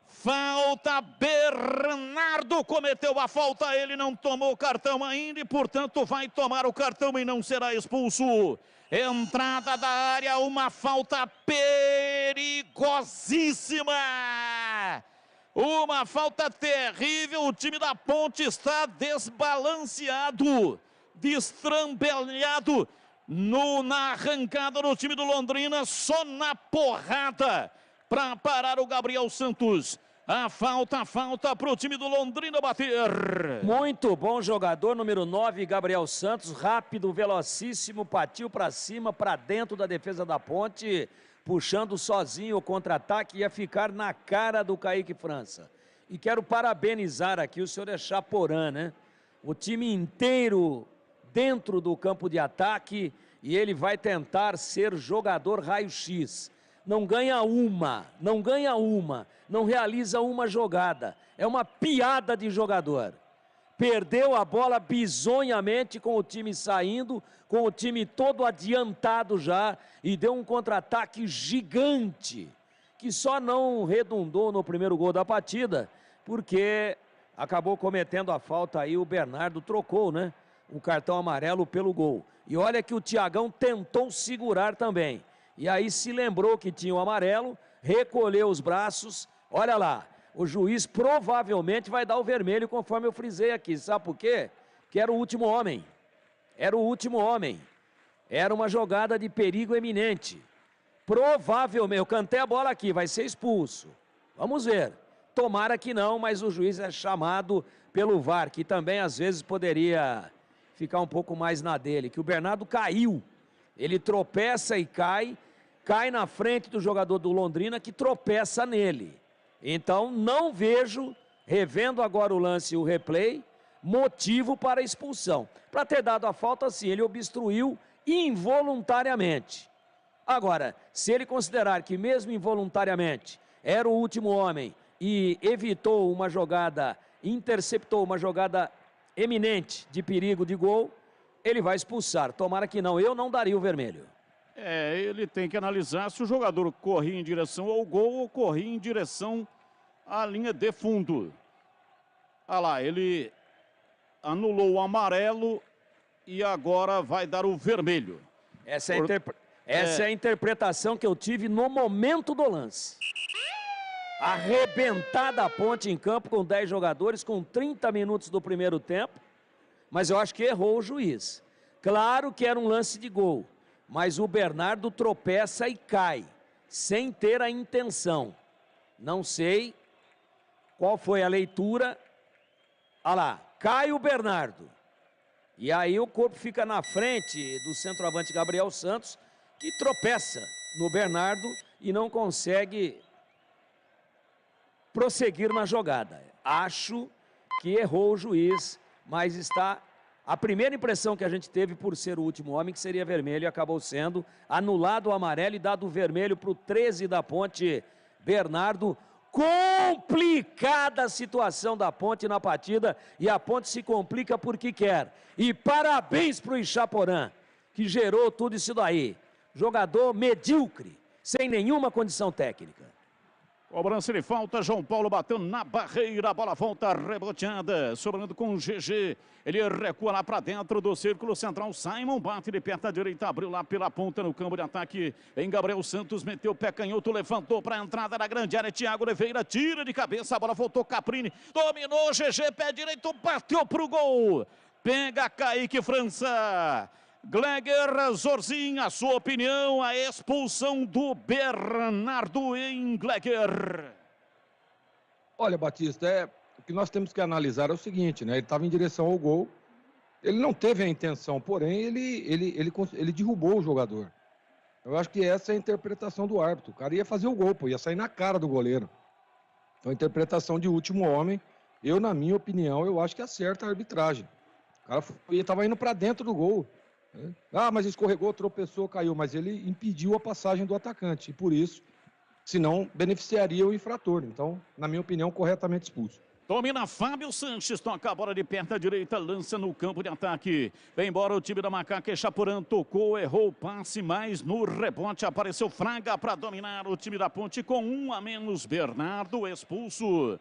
Falta, Bernardo cometeu a falta, ele não tomou o cartão ainda e, portanto, vai tomar o cartão e não será expulso. Entrada da área, uma falta perigosíssima. Uma falta terrível, o time da Ponte está desbalanceado, destrambelhado na arrancada do time do Londrina, só na porrada para parar o Gabriel Santos. A falta para o time do Londrina bater. Muito bom jogador, número 9, Gabriel Santos, rápido, velocíssimo, partiu para cima, para dentro da defesa da Ponte, puxando sozinho o contra-ataque, ia ficar na cara do Kaique França. E quero parabenizar aqui o senhor Echaporã, né? O time inteiro dentro do campo de ataque e ele vai tentar ser jogador raio-x. Não ganha uma, não realiza uma jogada. É uma piada de jogador. Perdeu a bola bizonhamente com o time saindo, com o time todo adiantado já e deu um contra-ataque gigante, que só não redundou no primeiro gol da partida, porque acabou cometendo a falta aí, o Bernardo trocou, né? O cartão amarelo pelo gol. E olha que o Thiagão tentou segurar também. E aí se lembrou que tinha o amarelo, recolheu os braços, olha lá, o juiz provavelmente vai dar o vermelho conforme eu frisei aqui, sabe por quê? Que era o último homem, era uma jogada de perigo eminente, provavelmente, eu cantei a bola aqui, vai ser expulso, vamos ver, tomara que não, mas o juiz é chamado pelo VAR, que também às vezes poderia ficar um pouco mais na dele, que o Bernardo caiu, ele tropeça e cai na frente do jogador do Londrina que tropeça nele. Então não vejo, revendo agora o lance e o replay, motivo para a expulsão. Para ter dado a falta, sim, ele obstruiu involuntariamente. Agora, se ele considerar que mesmo involuntariamente era o último homem e evitou uma jogada, interceptou uma jogada eminente de perigo de gol, ele vai expulsar. Tomara que não, eu não daria o vermelho. Ele tem que analisar se o jogador corria em direção ao gol ou corria em direção à linha de fundo. Olha lá, ele anulou o amarelo e agora vai dar o vermelho. Essa é a interpretação que eu tive no momento do lance. Arrebentada a Ponte em campo com 10 jogadores, com 30 minutos do primeiro tempo. Mas eu acho que errou o juiz. Claro que era um lance de gol, mas o Bernardo tropeça e cai, sem ter a intenção. Não sei qual foi a leitura. Olha lá, cai o Bernardo. E aí o corpo fica na frente do centroavante Gabriel Santos, que tropeça no Bernardo e não consegue prosseguir na jogada. Acho que errou o juiz, mas está... A primeira impressão que a gente teve por ser o último homem, que seria vermelho, acabou sendo anulado o amarelo e dado o vermelho para o 13 da Ponte, Bernardo. Complicada a situação da Ponte na partida e a Ponte se complica porque quer. E parabéns para o Echaporã, que gerou tudo isso daí. Jogador medíocre, sem nenhuma condição técnica. Cobrança de falta, João Paulo bateu na barreira, a bola volta reboteada, sobrando com o GG. Ele recua lá para dentro do círculo central, Simon bate de perna direita, abriu lá pela ponta no campo de ataque. Em Gabriel Santos, meteu o pé canhoto, levantou para a entrada da grande área, Thiago Oliveira tira de cabeça, a bola voltou, Caprini, dominou, GG, pé direito, bateu pro gol. Pega Kaique França. Gleger Zorzin, a sua opinião, a expulsão do Bernardo em Gleger. Olha, Batista, o que nós temos que analisar é o seguinte, né? Ele estava em direção ao gol, ele não teve a intenção, porém ele derrubou o jogador. Eu acho que essa é a interpretação do árbitro. O cara ia fazer o gol, pô, ia sair na cara do goleiro. Então, a interpretação de último homem, na minha opinião, eu acho que acerta a arbitragem. O cara estava indo para dentro do gol. Ah, mas escorregou, tropeçou, caiu, mas ele impediu a passagem do atacante e por isso, senão beneficiaria o infrator. Então, na minha opinião, corretamente expulso. Domina Fábio Sanches, toca a bola de perna direita, lança no campo de ataque. Vem embora o time da Macaca, Echapurã tocou, errou o passe, mas no rebote apareceu Fraga para dominar o time da Ponte com 1 a menos, Bernardo expulso.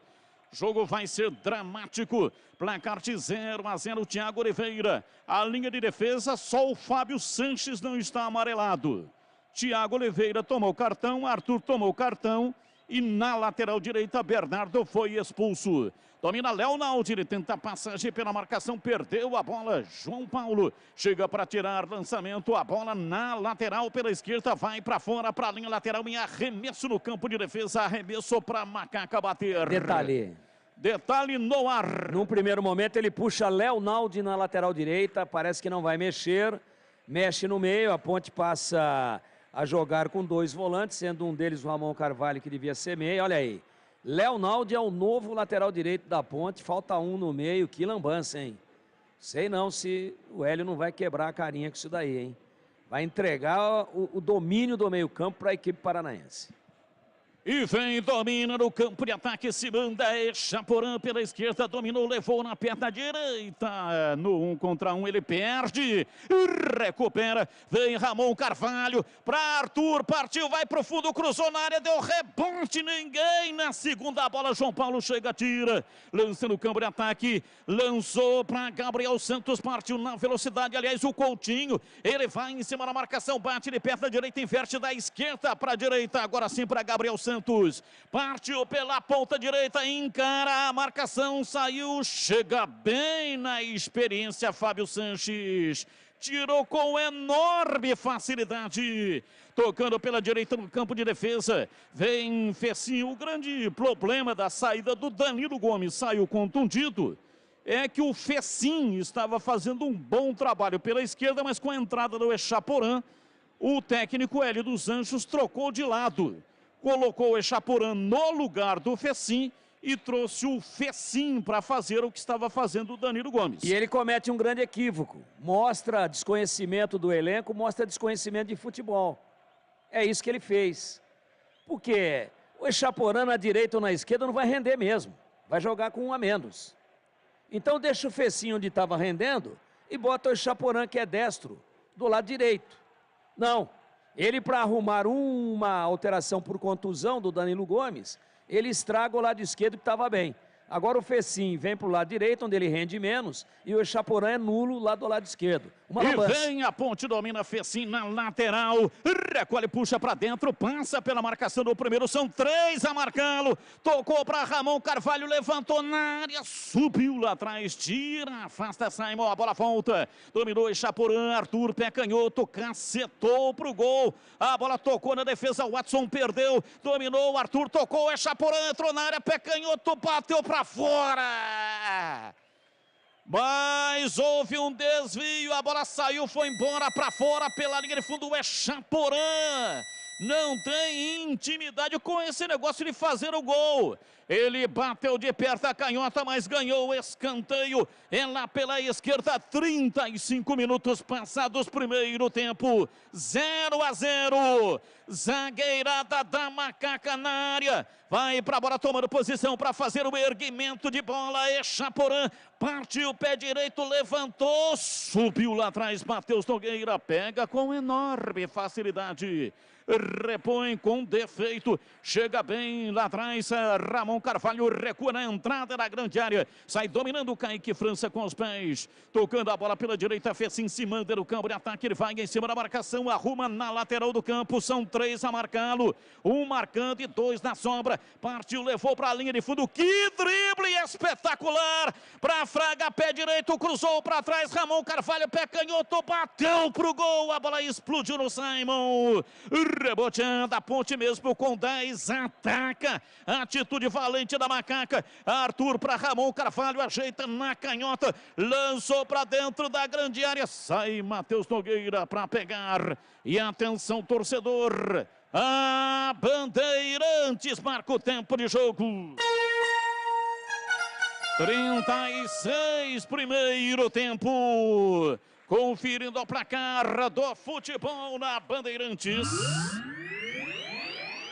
Jogo vai ser dramático. Placar de 0 a 0, Thiago Oliveira. A linha de defesa, só o Fábio Sanches não está amarelado. Thiago Oliveira tomou cartão, Arthur tomou cartão. E na lateral direita, Bernardo foi expulso. Domina Léo Naldi, ele tenta a passagem pela marcação, perdeu a bola. João Paulo chega para tirar lançamento, a bola na lateral pela esquerda, vai para fora, para a linha lateral em arremesso no campo de defesa, arremesso para Macaca bater. Detalhe no ar. Num primeiro momento ele puxa Léo Naldi na lateral direita, parece que não vai mexer, mexe no meio, a Ponte passa a jogar com 2 volantes, sendo um deles o Ramon Carvalho, que devia ser meio, olha aí. Léo Naldi é o novo lateral direito da Ponte, falta um no meio, que lambança, hein? Sei não se o Hélio não vai quebrar a carinha com isso daí, hein? Vai entregar o domínio do meio campo para a equipe paranaense. E vem, domina no campo de ataque, se manda Echapurã pela esquerda, dominou, levou na perna direita, no 1 contra 1 ele perde, recupera, vem Ramon Carvalho, para Arthur, partiu, vai pro fundo, cruzou na área, deu rebote, ninguém, na segunda bola, João Paulo chega, tira, lança no campo de ataque, lançou para Gabriel Santos, partiu na velocidade, aliás o Coutinho, ele vai em cima da marcação, bate de perna direita, inverte da esquerda para a direita, agora sim para Gabriel Santos, partiu pela ponta direita, encara a marcação, saiu, chega bem na experiência, Fábio Sanches, tirou com enorme facilidade, tocando pela direita no campo de defesa, vem Fecinho. O grande problema da saída do Danilo Gomes, saiu contundido, é que o Fecim estava fazendo um bom trabalho pela esquerda, mas com a entrada do Echapurã, o técnico Hélio dos Anjos trocou de lado. Colocou o Echapurã no lugar do Fecim e trouxe o Fecim para fazer o que estava fazendo o Danilo Gomes. E ele comete um grande equívoco. Mostra desconhecimento do elenco, mostra desconhecimento de futebol. É isso que ele fez. Porque o Echapurã na direita ou na esquerda não vai render mesmo. Vai jogar com 1 a menos. Então deixa o Fecim onde estava rendendo e bota o Echapurã, que é destro, do lado direito. Não. Ele, para arrumar uma alteração por contusão do Danilo Gomes, ele estraga o lado esquerdo que estava bem. Agora o Fecim vem para o lado direito, onde ele rende menos, e o Echapurã é nulo lá do lado esquerdo. E vem a Ponte, domina Fecim na lateral, recolhe, puxa para dentro, passa pela marcação do primeiro, são 3 a marcá-lo, tocou para Ramon Carvalho, levantou na área, subiu lá atrás, tira, afasta Simon, a bola volta, dominou Echapurã, Arthur, pé canhoto, cacetou pro gol, a bola tocou na defesa, Watson perdeu, dominou, Arthur tocou, Echapurã entrou na área, pé canhoto, bateu para fora. Mas houve um desvio, a bola saiu, foi embora para fora pela linha de fundo, o Echapurã não tem intimidade com esse negócio de fazer o gol. Ele bateu de perto a canhota, mas ganhou o escanteio. É lá pela esquerda, 35 minutos passados, primeiro tempo, 0 a 0. Zagueirada da Macaca na área. Vai para a bola tomando posição para fazer o erguimento de bola. Echapurã partiu, pé direito, levantou, subiu lá atrás, Matheus Nogueira, pega com enorme facilidade. Repõe com defeito, chega bem lá atrás, Ramon Carvalho recua na entrada da grande área, sai dominando o Kaique França com os pés, tocando a bola pela direita, Fecim se manda no campo de ataque, ele vai em cima da marcação, arruma na lateral do campo, são 3 a marcá-lo, 1 marcando e 2 na sombra, partiu, levou para a linha de fundo, que drible espetacular, para Fraga, pé direito, cruzou para trás, Ramon Carvalho, pé canhoto, bateu pro gol, a bola explodiu no Simon, reboteando a ponte mesmo com 10, ataca, atitude valente da macaca, Arthur para Ramon Carvalho, ajeita na canhota, lançou para dentro da grande área, sai Matheus Nogueira para pegar, e atenção torcedor, a Bandeirantes marca o tempo de jogo. 36, primeiro tempo. Conferindo o placar do futebol na Bandeirantes.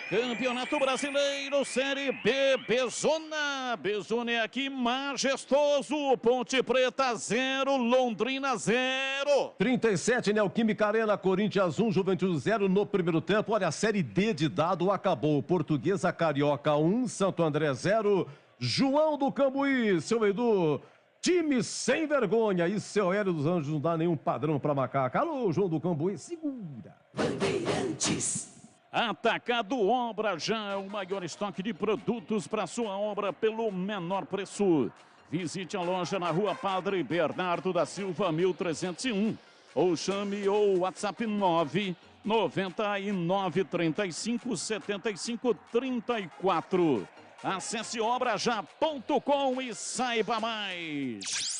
Campeonato Brasileiro, Série B, Bezona. Bezona é aqui, majestoso. Ponte Preta 0, Londrina 0. 37, Neoquímica Arena, Corinthians 1, Juventude 0 no primeiro tempo. Olha, a Série D de dado acabou. Portuguesa Carioca 1, Santo André 0. João do Cambuí, seu Edu... Time sem vergonha, e seu Hélio dos Anjos não dá nenhum padrão para macaca. Alô, João do Cambuí, segura. Bandeirantes. Atacado Obra já, o maior estoque de produtos para sua obra pelo menor preço. Visite a loja na Rua Padre Bernardo da Silva, 1301. Ou chame o WhatsApp 999357534. Acesse obrajá.com e saiba mais.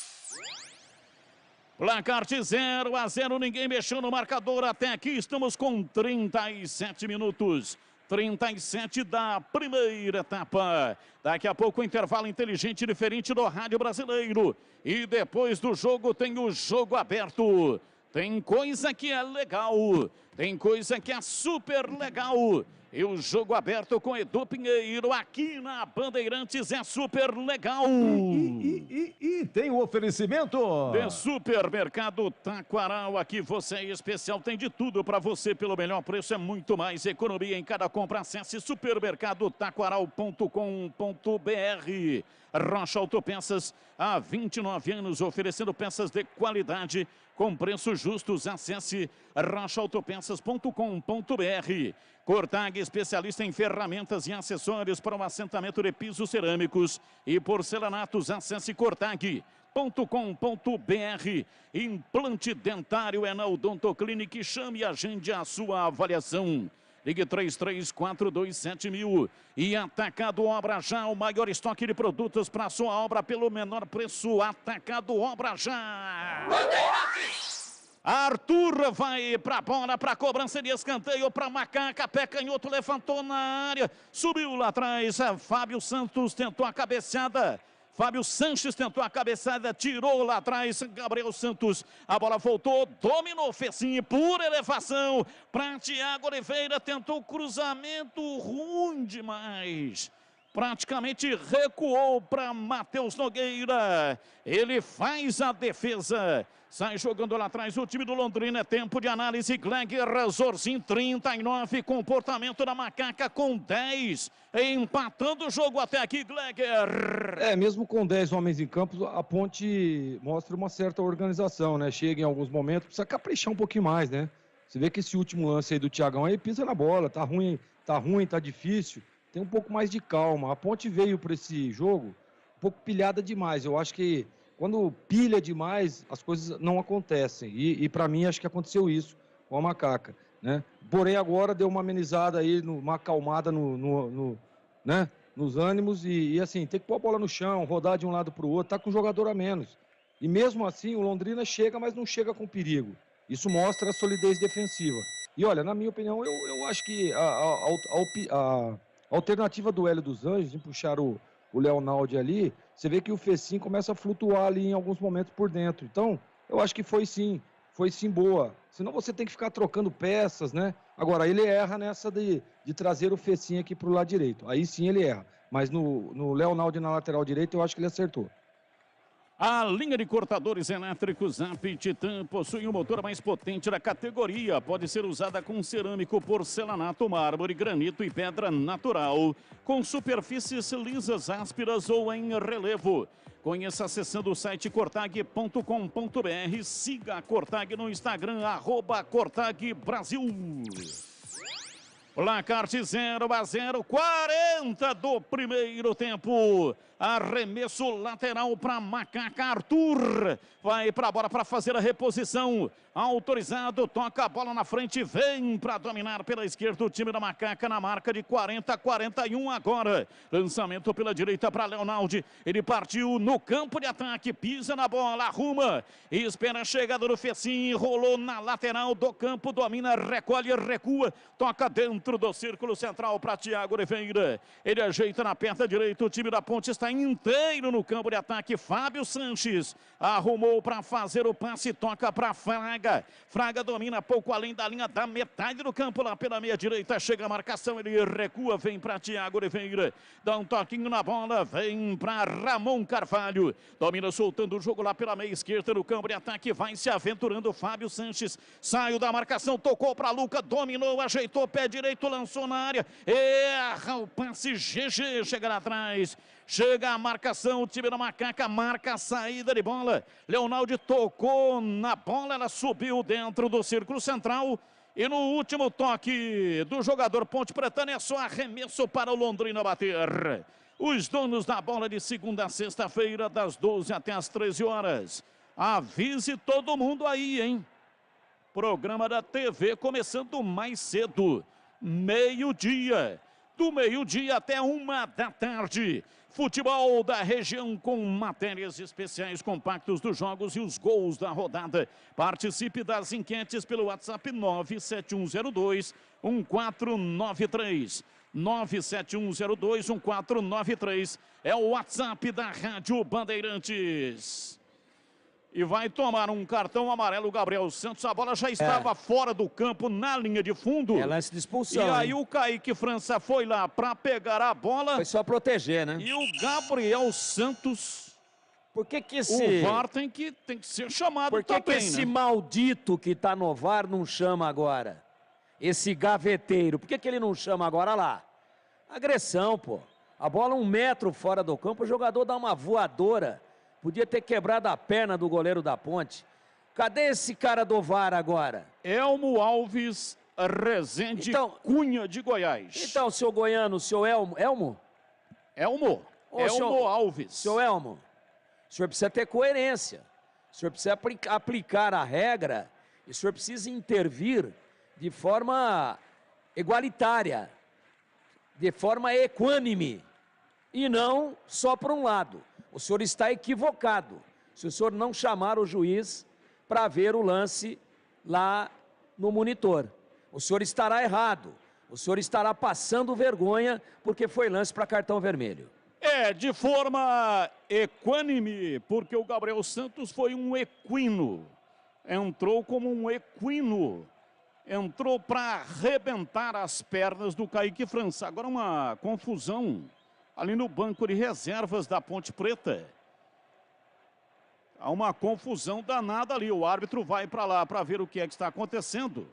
Placar de 0 a 0, ninguém mexeu no marcador até aqui. Estamos com 37 minutos. 37 da primeira etapa. Daqui a pouco, intervalo inteligente diferente do Rádio Brasileiro. E depois do jogo tem o jogo aberto. Tem coisa que é legal. Tem coisa que é super legal. E o jogo aberto com Edu Pinheiro aqui na Bandeirantes é super legal. E tem o oferecimento de Supermercado Taquaral. Aqui você é especial, tem de tudo para você pelo melhor preço, é muito mais economia em cada compra. Acesse supermercadotaquaral.com.br. Rocha Autopeças, há 29 anos oferecendo peças de qualidade com preços justos. Acesse rochaautopeças.com.br. Cortag, especialista em ferramentas e acessórios para o assentamento de pisos cerâmicos e porcelanatos. Acesse cortag.com.br. Implante dentário é na Odontoclinic. Chame e agende a sua avaliação. Ligue 33427000. E Atacado Obra Já, o maior estoque de produtos para a sua obra pelo menor preço. Atacado Obra Já. Arthur vai para a bola, para a cobrança de escanteio, para Macaca, pé canhoto, levantou na área, subiu lá atrás, Fábio Santos tentou a cabeçada, Fábio Sanches tentou a cabeçada, tirou lá atrás, Gabriel Santos, a bola voltou, dominou Fecim, por elevação, para Thiago Oliveira, tentou o cruzamento, ruim demais. Praticamente recuou para Matheus Nogueira, ele faz a defesa, sai jogando lá atrás o time do Londrina, é tempo de análise. Gleger, Zorzin, 39, comportamento da Macaca com 10, empatando o jogo até aqui, Gleger. Mesmo com 10 homens em campo, a Ponte mostra uma certa organização, né? Chega em alguns momentos, precisa caprichar um pouquinho mais, né? Você vê que esse último lance aí do Thiagão aí pisa na bola, tá ruim, tá difícil. Tem um pouco mais de calma. A Ponte veio para esse jogo um pouco pilhada demais. Eu acho que quando pilha demais, as coisas não acontecem. E para mim, acho que aconteceu isso com a Macaca, né? Porém, agora deu uma amenizada aí, uma acalmada né? Nos ânimos. E assim, tem que pôr a bola no chão, rodar de um lado para o outro. Tá com um jogador a menos. E mesmo assim, o Londrina chega, mas não chega com perigo. Isso mostra a solidez defensiva. E olha, na minha opinião, eu acho que a alternativa do Hélio dos Anjos, em puxar o Leonaldi ali, você vê que o Fecim começa a flutuar ali em alguns momentos por dentro. Então, eu acho que foi sim boa. Senão você tem que ficar trocando peças, né? Agora, ele erra nessa de trazer o Fecim aqui para o lado direito. Aí sim ele erra. Mas no Leonaldi na lateral direita, eu acho que ele acertou. A linha de cortadores elétricos Zap Titan possui o motor mais potente da categoria. Pode ser usada com cerâmico, porcelanato, mármore, granito e pedra natural. Com superfícies lisas, ásperas ou em relevo. Conheça acessando o site cortag.com.br. Siga a Cortag no Instagram, @Cortag Brasil. Placar de 0-0, 40 do primeiro tempo. Arremesso lateral para Macaca. Arthur vai para a bola para fazer a reposição. Autorizado, toca a bola na frente, vem para dominar pela esquerda o time da Macaca na marca de 40-41 agora. Lançamento pela direita para Leonaldi. Ele partiu no campo de ataque, pisa na bola, arruma, espera a chegada do Fecim, rolou na lateral do campo, domina, recolhe, recua, toca dentro do círculo central para Thiago Oliveira. Ele ajeita na perna direita, o time da Ponte está inteiro no campo de ataque. Fábio Sanches arrumou para fazer o passe, toca para Fraga. Fraga domina pouco além da linha da metade do campo lá pela meia direita. Chega a marcação, ele recua, vem para Thiago Oliveira. Dá um toquinho na bola, vem para Ramon Carvalho. Domina soltando o jogo lá pela meia esquerda no campo de ataque. Vai se aventurando Fábio Sanches. Saiu da marcação, tocou para Luca, dominou, ajeitou pé direito, lançou na área. Erra o passe, GG, chega lá atrás. Chega a marcação, o time da Macaca marca a saída de bola. Leonaldi tocou na bola, ela subiu dentro do círculo central. E no último toque do jogador Ponte Pretana é só arremesso para o Londrina bater. Os donos da bola de segunda a sexta-feira, das 12 até as 13 horas. Avise todo mundo aí, hein? Programa da TV começando mais cedo, meio-dia. Do meio-dia até 1 da tarde. Futebol da região com matérias especiais, compactos dos jogos e os gols da rodada. Participe das enquetes pelo WhatsApp 97102-1493. 97102-1493 é o WhatsApp da Rádio Bandeirantes. E vai tomar um cartão amarelo o Gabriel Santos. A bola já estava fora do campo, na linha de fundo. É lance de expulsão. E aí o Kaique França foi lá para pegar a bola. Foi só proteger, né? E o Gabriel Santos... Por que esse... O VAR tem que ser chamado também, Por que esse maldito que tá no VAR não chama agora? Esse gaveteiro, por que ele não chama agora lá? Agressão, pô. A bola 1 metro fora do campo, o jogador dá uma voadora. Podia ter quebrado a perna do goleiro da Ponte. Cadê esse cara do VAR agora? Elmo Alves Rezende Cunha de Goiás. Então, seu goiano, seu Elmo? Elmo Alves. Seu Elmo, o senhor precisa ter coerência. O senhor precisa aplicar a regra e o senhor precisa intervir de forma igualitária, de forma equânime e não só para um lado. O senhor está equivocado se o senhor não chamar o juiz para ver o lance lá no monitor. O senhor estará errado. O senhor estará passando vergonha porque foi lance para cartão vermelho. De forma equânime, porque o Gabriel Santos foi um equino. Entrou como um equino. Entrou para arrebentar as pernas do Kaique França. Agora uma confusão ali no banco de reservas da Ponte Preta. Há uma confusão danada ali. O árbitro vai para lá para ver o que é que está acontecendo.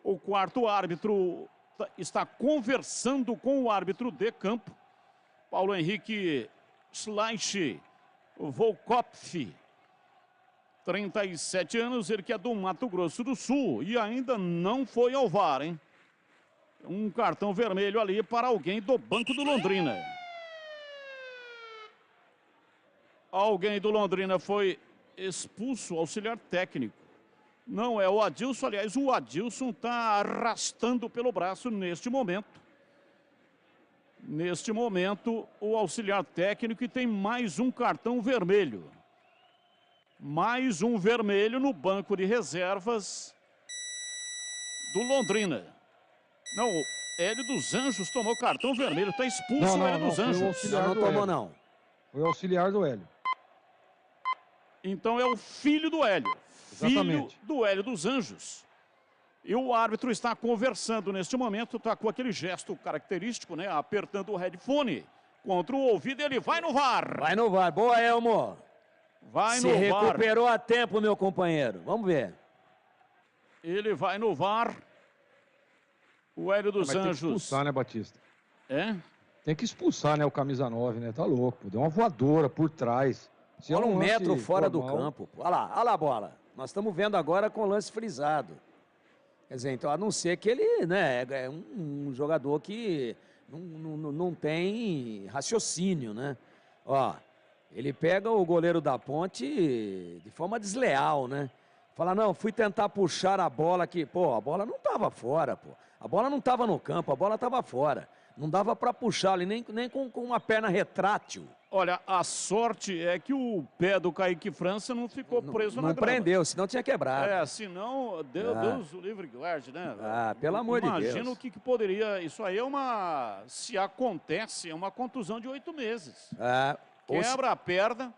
O quarto árbitro está conversando com o árbitro de campo. Paulo Henrique Schleich Volkopf, 37 anos, ele que é do Mato Grosso do Sul e ainda não foi ao VAR, hein? Um cartão vermelho ali para alguém do banco do Londrina. Alguém do Londrina foi expulso, auxiliar técnico. Não é o Adilson, aliás, o Adilson está arrastando pelo braço neste momento. Neste momento, o auxiliar técnico tem mais um cartão vermelho. Mais um vermelho no banco de reservas do Londrina. Não, o Hélio dos Anjos tomou cartão vermelho, está expulso o Hélio dos Anjos. Não tomou não. Foi o auxiliar do Hélio. Então é o filho do Hélio. Exatamente. Filho do Hélio dos Anjos. E o árbitro está conversando neste momento, está com aquele gesto característico, né? Apertando o headphone contra o ouvido, ele vai no VAR. Vai no VAR. Boa, Elmo. Vai Se no recuperou a tempo, meu companheiro. Vamos ver. Ele vai no VAR. O Hélio dos Anjos. Tem que expulsar, né, Batista? É? Tem que expulsar, né, o camisa 9, né? Tá louco, pô. Deu uma voadora por trás. Se Bola é um lance metro fora do formal, campo. Olha lá a bola. Nós estamos vendo agora com o lance frisado. Quer dizer, então, a não ser que ele, né, é um jogador que não tem raciocínio, né? Ó, ele pega o goleiro da Ponte de forma desleal, né? Fala, não, fui tentar puxar a bola aqui. Pô, a bola não estava fora, pô. A bola não estava no campo, a bola estava fora. Não dava para puxar ali, nem com uma perna retrátil. Olha, a sorte é que o pé do Kaique França não ficou preso na grama. Não prendeu, senão tinha quebrado. É, senão, Deus o livre guarde, né? Ah, pelo amor de Deus. Imagina o que poderia... Isso aí é uma... Se acontece, é uma contusão de 8 meses. Quebra a perna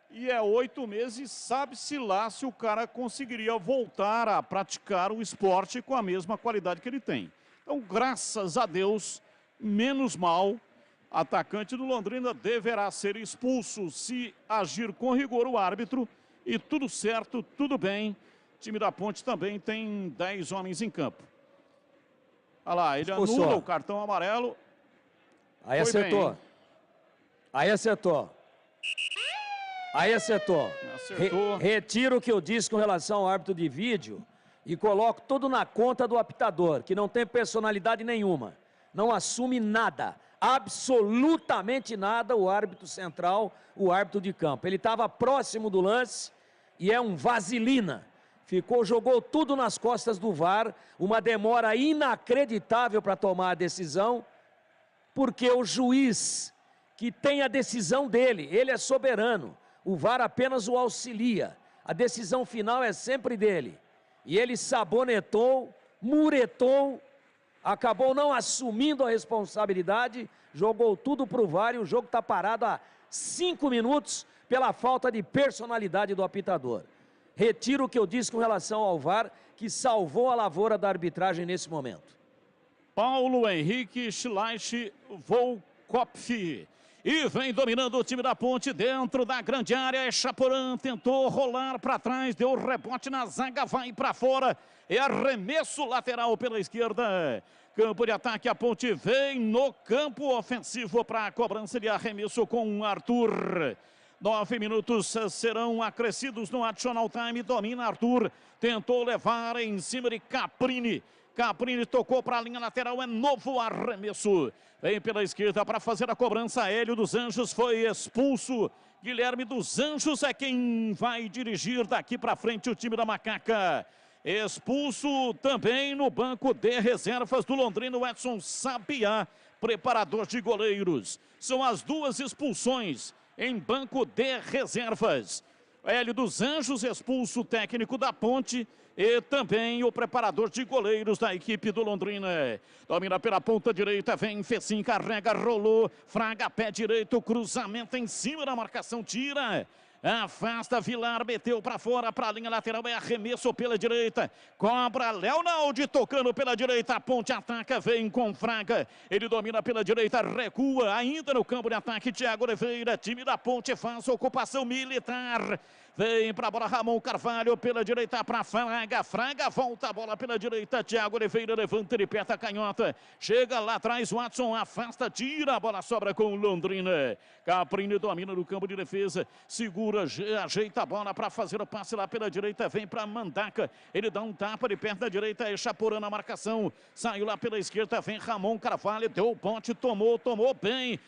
e é 8 meses, sabe-se lá se o cara conseguiria voltar a praticar o esporte com a mesma qualidade que ele tem. Então, graças a Deus, menos mal, atacante do Londrina deverá ser expulso se agir com rigor o árbitro. E tudo certo, tudo bem. O time da Ponte também tem 10 homens em campo. Olha lá, ele anula o cartão amarelo. Aí acertou. Bem. Aí acertou. Aí acertou. Acertou. Retiro o que eu disse com relação ao árbitro de vídeo e coloco tudo na conta do apitador, que não tem personalidade nenhuma. Não assume nada, absolutamente nada, o árbitro central, o árbitro de campo. Ele estava próximo do lance e é um vaselina. Jogou tudo nas costas do VAR, uma demora inacreditável para tomar a decisão, porque o juiz que tem a decisão dele, ele é soberano. O VAR apenas o auxilia. A decisão final é sempre dele. E ele sabonetou, muretou, acabou não assumindo a responsabilidade, jogou tudo para o VAR e o jogo está parado há 5 minutos pela falta de personalidade do apitador. Retiro o que eu disse com relação ao VAR, que salvou a lavoura da arbitragem nesse momento. Paulo Henrique Schleich Volkopf. E vem dominando o time da Ponte dentro da grande área. Chaporã tentou rolar para trás, deu rebote na zaga, vai para fora. É arremesso lateral pela esquerda. Campo de ataque, a Ponte vem no campo ofensivo para a cobrança de arremesso com Arthur. 9 minutos serão acrescidos no additional time. Domina Arthur, tentou levar em cima de Caprini. Caprini tocou para a linha lateral, é novo arremesso. Vem pela esquerda para fazer a cobrança. Hélio dos Anjos foi expulso. Guilherme dos Anjos é quem vai dirigir daqui para frente o time da Macaca. Expulso também no banco de reservas do Londrina, o Edson Sabiá, preparador de goleiros. São as 2 expulsões em banco de reservas. Hélio dos Anjos, expulso o técnico da Ponte e também o preparador de goleiros da equipe do Londrina. Domina pela ponta direita, vem Fecim, carrega, rolou, Fraga, pé direito, cruzamento em cima da marcação, tira. Afasta, Vilar, meteu para fora, para a linha lateral, é arremesso pela direita. Cobra, Leonaldi tocando pela direita, a Ponte ataca, vem com Fraga. Ele domina pela direita, recua, ainda no campo de ataque, Thiago Oliveira, time da Ponte faz ocupação militar. Vem para a bola Ramon Carvalho, pela direita para Fraga. Fraga volta a bola pela direita. Thiago Oliveira levanta, ele aperta a canhota. Chega lá atrás, Watson afasta, tira a bola, sobra com o Londrina. Caprini domina no campo de defesa. Segura, ajeita a bola para fazer o passe lá pela direita. Vem para Mandaca. Ele dá um tapa de perna direita. É Chaporã na marcação. Saiu lá pela esquerda. Vem Ramon Carvalho. Deu o ponte, tomou bem.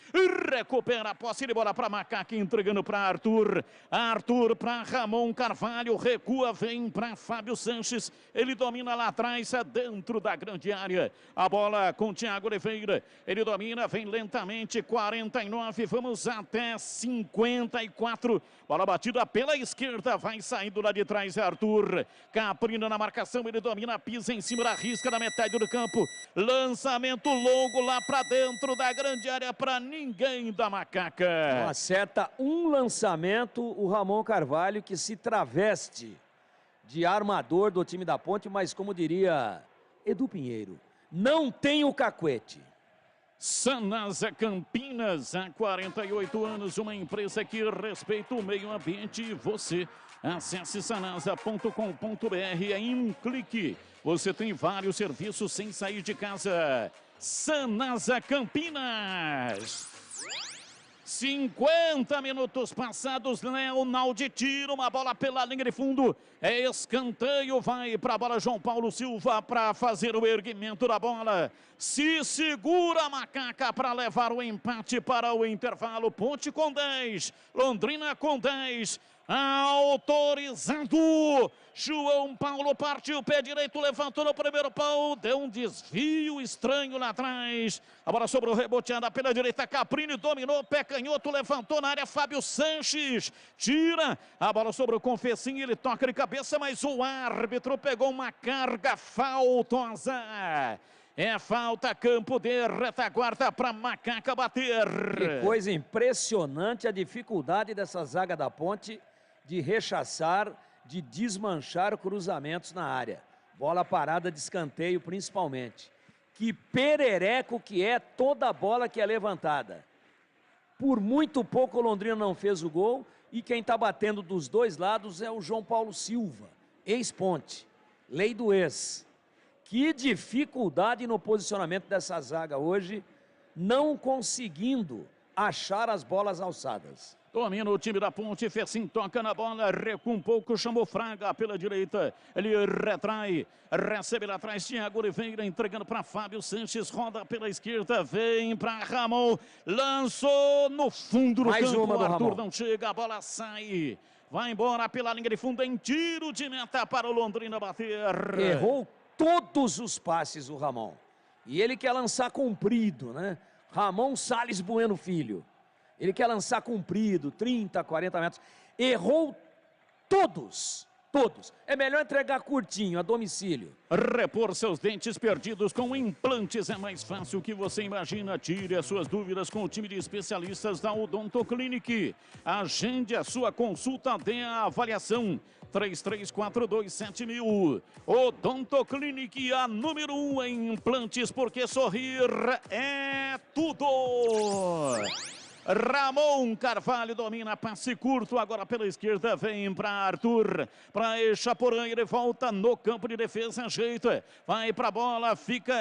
Recupera a posse de bola para Macaca, entregando para Arthur. Arthur para Ramon Carvalho, recua, vem para Fábio Sanches, ele domina lá atrás, dentro da grande área, a bola com Thiago Oliveira, ele domina, vem lentamente, 49, vamos até 54, bola batida pela esquerda, vai saindo lá de trás, Arthur, Caprina na marcação, ele domina, pisa em cima da risca da metade do campo, lançamento longo lá para dentro da grande área, para ninguém da Macaca. Não acerta um lançamento, o Ramon Carvalho, que se traveste de armador do time da Ponte, mas como diria Edu Pinheiro, não tem o cacuete. Sanasa Campinas, há 48 anos, uma empresa que respeita o meio ambiente e você. Acesse sanasa.com.br, em um clique. Você tem vários serviços sem sair de casa. Sanasa Campinas. 50 minutos passados, Leonaldi tira uma bola pela linha de fundo. É escanteio, vai para a bola João Paulo Silva para fazer o erguimento da bola. Se segura a Macaca para levar o empate para o intervalo. Ponte com 10, Londrina com 10. Autorizado. João Paulo partiu, pé direito, levantou no primeiro pau, deu um desvio estranho lá atrás. A bola sobrou reboteada pela direita, Caprini dominou, pé canhoto, levantou na área, Fábio Sanches tira. A bola sobrou com Fecinho, ele toca de cabeça, mas o árbitro pegou uma carga faltosa. É falta, campo de retaguarda para Macaca bater. Que coisa impressionante a dificuldade dessa zaga da Ponte de rechaçar, de desmanchar cruzamentos na área. Bola parada de escanteio principalmente. Que perereco que é toda a bola que é levantada. Por muito pouco o Londrina não fez o gol e quem está batendo dos dois lados é o João Paulo Silva, ex-Ponte, lei do ex. Que dificuldade no posicionamento dessa zaga hoje, não conseguindo achar as bolas alçadas. Domina o time da Ponte, Fecim toca na bola, recua um pouco, chamou Fraga pela direita, ele retrai, recebe lá atrás, Thiago Oliveira entregando para Fábio Sanches, roda pela esquerda, vem para Ramon, lançou no fundo do Mais campo, uma do Arthur Ramon. não chega, a bola sai, vai embora pela linha de fundo, em tiro de meta para o Londrina bater. Errou todos os passes o Ramon, e ele quer lançar comprido, né? Ramon Salles Bueno Filho. Ele quer lançar comprido, 30, 40 metros. Errou todos. É melhor entregar curtinho, a domicílio. Repor seus dentes perdidos com implantes é mais fácil que você imagina. Tire as suas dúvidas com o time de especialistas da Odonto Clinic. Agende a sua consulta, dê a avaliação. 33427000. Odonto Clinic, a número 1 em implantes, porque sorrir é tudo. Ramon Carvalho domina, passe curto, agora pela esquerda, vem para Arthur, para Echaporã, ele volta no campo de defesa, ajeita, vai para a bola, fica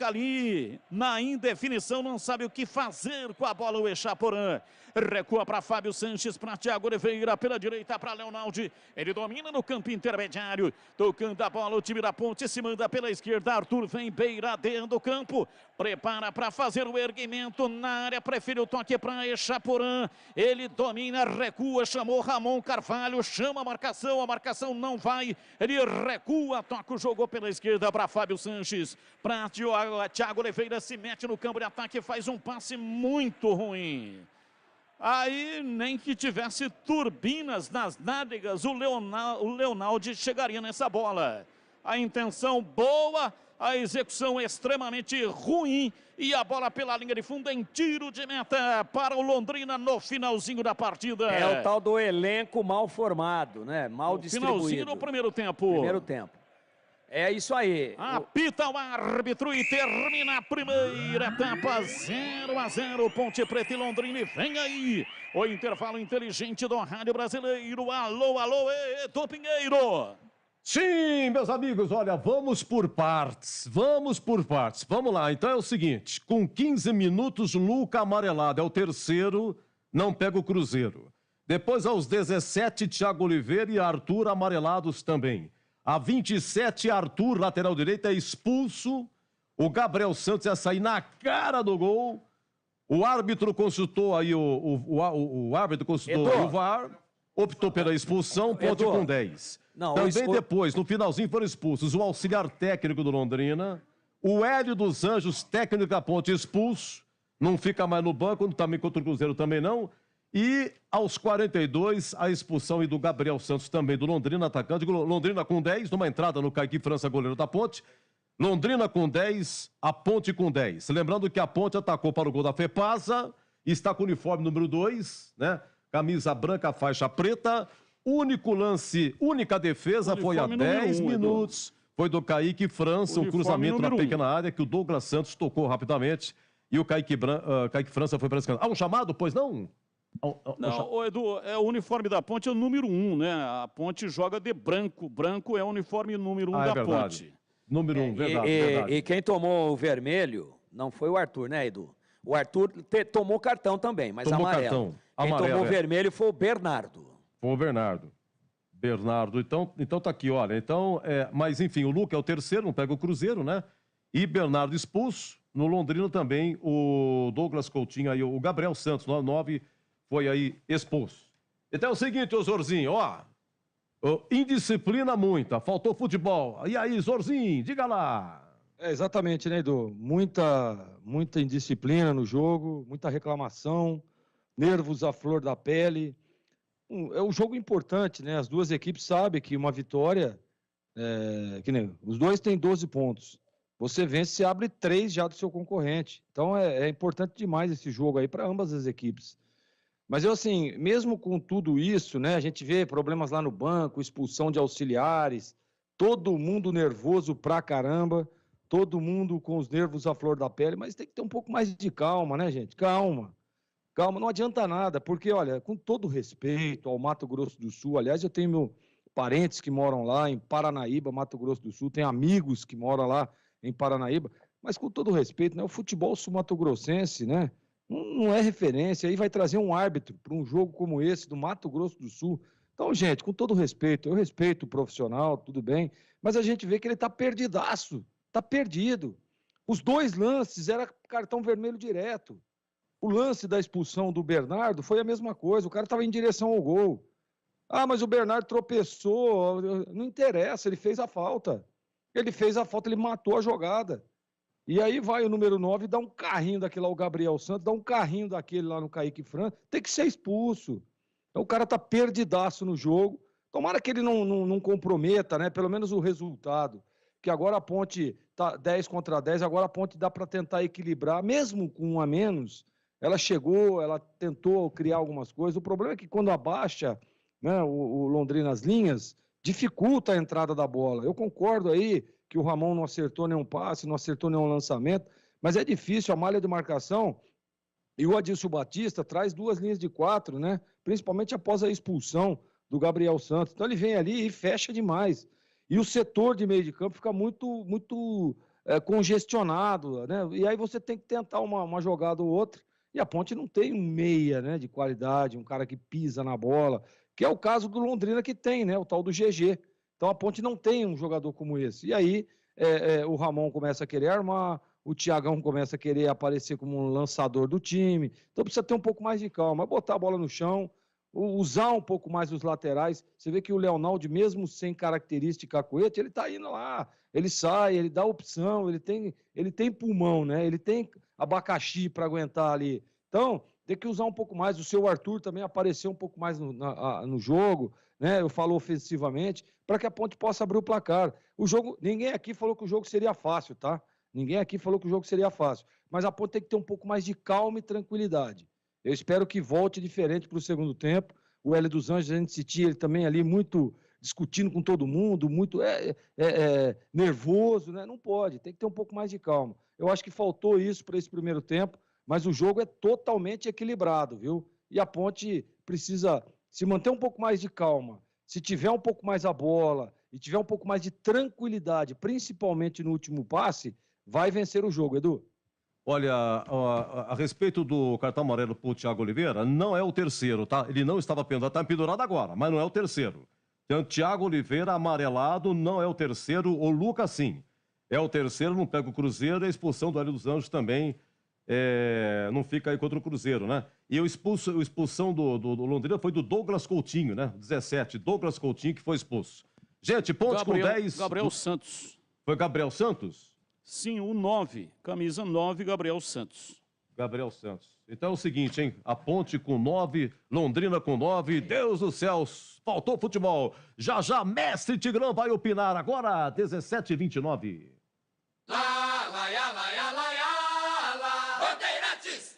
ali, na indefinição, não sabe o que fazer com a bola o Echaporã. Recua para Fábio Sanches, para Thiago Oliveira, pela direita para Leonaldi, ele domina no campo intermediário, tocando a bola, o time da Ponte se manda pela esquerda, Arthur vem beira dentro do campo, prepara para fazer o erguimento na área, prefere o toque para Echaporã, ele domina, recua, chamou Ramon Carvalho, chama a marcação não vai, ele recua, toca o jogo pela esquerda para Fábio Sanches, para Thiago Oliveira, se mete no campo de ataque, faz um passe muito ruim. Aí, nem que tivesse turbinas nas nádegas, o Leonaldi chegaria nessa bola. A intenção boa, a execução extremamente ruim e a bola pela linha de fundo em tiro de meta para o Londrina no finalzinho da partida. É o tal do elenco mal formado, né? Mal distribuído. Finalzinho do primeiro tempo. Primeiro tempo. É isso aí. Apita o árbitro e termina a primeira etapa, 0-0, Ponte Preta e Londrina. E vem aí o intervalo inteligente do Rádio Brasileiro. Alô, Edu Pinheiro. Sim, meus amigos, olha, vamos por partes. Vamos lá, então é o seguinte, com 15 minutos, Luca amarelado, é o terceiro, não pega o Cruzeiro. Depois, aos 17, Thiago Oliveira e Arthur amarelados também. A 27, Arthur, lateral direito, é expulso. O Gabriel Santos ia sair na cara do gol. O árbitro consultou aí, o árbitro consultou aí o VAR, optou pela expulsão, Ponte com 10. Não, também depois, no finalzinho, foram expulsos o auxiliar técnico do Londrina, o Hélio dos Anjos, técnico da Ponte, expulso, não fica mais no banco, também contra o Cruzeiro também não. E aos 42, a expulsão do Gabriel Santos também, do Londrina, atacante. Londrina com 10, numa entrada no Kaique França, goleiro da Ponte. Londrina com 10, a Ponte com 10. Lembrando que a Ponte atacou para o gol da Fepasa, está com o uniforme número 2, né? Camisa branca, faixa preta. Único lance, única defesa foi há 10 minutos. foi do Kaique França, um cruzamento na pequena área que o Douglas Santos tocou rapidamente e o Kaique França foi para esse canto. Um chamado, pois não? Não, Edu, o uniforme da Ponte é o número 1, né? A Ponte joga de branco. Branco é o uniforme número 1 da Ponte. Número 1, verdade. E quem tomou o vermelho não foi o Arthur, né, Edu? O Arthur tomou cartão também, mas tomou amarelo. Cartão. Quem tomou vermelho foi o Bernardo. Foi o Bernardo. Então tá aqui, olha. Mas enfim, o Luca é o terceiro, não pega o Cruzeiro, né? E Bernardo expulso. No Londrina também, o Douglas Coutinho, aí, o Gabriel Santos, 9, foi aí expulso. Então é o seguinte, ô Zorzinho, ó. Indisciplina muita, faltou futebol. E aí, Zorzinho, diga lá. Exatamente, né, Edu? Muita indisciplina no jogo, muita reclamação, nervos à flor da pele. É um jogo importante, né? As duas equipes sabem que uma vitória, os dois têm 12 pontos. Você vence, você abre 3 já do seu concorrente. Então é importante demais esse jogo aí para ambas as equipes. Mas assim, mesmo com tudo isso, né? A gente vê problemas lá no banco, expulsão de auxiliares, todo mundo nervoso pra caramba, todo mundo com os nervos à flor da pele, mas tem que ter um pouco mais de calma, né, gente? Calma, não adianta nada, porque, olha, com todo respeito ao Mato Grosso do Sul, aliás, eu tenho parentes que moram lá em Paranaíba, Mato Grosso do Sul, tenho amigos que moram lá em Paranaíba, mas com todo respeito, né, o futebol sul-mato-grossense, né, não é referência, aí vai trazer um árbitro para um jogo como esse do Mato Grosso do Sul. Então, gente, com todo respeito, eu respeito o profissional, tudo bem, mas a gente vê que ele tá perdidaço, tá perdido. Os 2 lances era cartão vermelho direto. O lance da expulsão do Bernardo foi a mesma coisa, o cara estava em direção ao gol. Ah, mas o Bernardo tropeçou, não interessa, ele fez a falta. Ele matou a jogada. E aí vai o número 9 e dá um carrinho daquele lá, o Gabriel Santos, dá um carrinho daquele lá no Kaique França, tem que ser expulso. Então o cara tá perdidaço no jogo. Tomara que ele não comprometa, né? Pelo menos o resultado. Que agora a Ponte tá 10 contra 10, agora a Ponte dá para tentar equilibrar, mesmo com 1 a menos. Ela chegou, ela tentou criar algumas coisas. O problema é que quando abaixa, né, o Londrina as linhas, dificulta a entrada da bola. Eu concordo aí que o Ramon não acertou nenhum passe, não acertou nenhum lançamento, mas é difícil a malha de marcação. E o Adilson Batista traz 2 linhas de 4, né? Principalmente após a expulsão do Gabriel Santos. Então ele vem ali e fecha demais. E o setor de meio de campo fica muito congestionado, né? E aí você tem que tentar uma jogada ou outra. E a Ponte não tem um meia, né, de qualidade, um cara que pisa na bola, que é o caso do Londrina que tem, né? O tal do GG. Então a Ponte não tem um jogador como esse. E aí o Ramon começa a querer armar, o Thiagão começa a querer aparecer como um lançador do time. Então precisa ter um pouco mais de calma, botar a bola no chão, usar um pouco mais os laterais. Você vê que o Leonaldo, mesmo sem característica cacuete, ele tá indo lá, ele sai, ele dá opção, ele tem pulmão, né? Ele tem abacaxi para aguentar ali. Então, tem que usar um pouco mais. O seu Arthur também apareceu um pouco mais no jogo, né? Eu falo ofensivamente, para que a Ponte possa abrir o placar. O jogo, ninguém aqui falou que o jogo seria fácil, tá? Ninguém aqui falou que o jogo seria fácil. Mas a Ponte tem que ter um pouco mais de calma e tranquilidade. Eu espero que volte diferente para o segundo tempo. O Hélio dos Anjos, a gente sentia ele também ali muito discutindo com todo mundo, muito nervoso, né? Não pode, tem que ter um pouco mais de calma. Eu acho que faltou isso para esse primeiro tempo, mas o jogo é totalmente equilibrado, viu? E a Ponte precisa se manter um pouco mais de calma. Se tiver um pouco mais a bola e tiver um pouco mais de tranquilidade, principalmente no último passe, vai vencer o jogo, Edu. Olha, a respeito do cartão amarelo pro Thiago Oliveira, não é o terceiro, tá? Ele não estava pendurado, tá pendurado agora, mas não é o terceiro. Então, Thiago Oliveira amarelado não é o terceiro, o Lucas sim. É o terceiro, não pega o Cruzeiro, a expulsão do Hélio dos Anjos também não fica aí contra o Cruzeiro, né? E a expulsão do Londrina foi do Douglas Coutinho, né? 17, Douglas Coutinho que foi expulso. Gente, pontos com 10... Gabriel Santos. Foi Gabriel Santos? Sim, o 9, camisa 9, Gabriel Santos. Gabriel Santos. Então é o seguinte, hein? A Ponte com 9, Londrina com 9. Deus do céu, faltou futebol. Já, mestre Tigrão vai opinar agora, 17h29. Bandeirantes.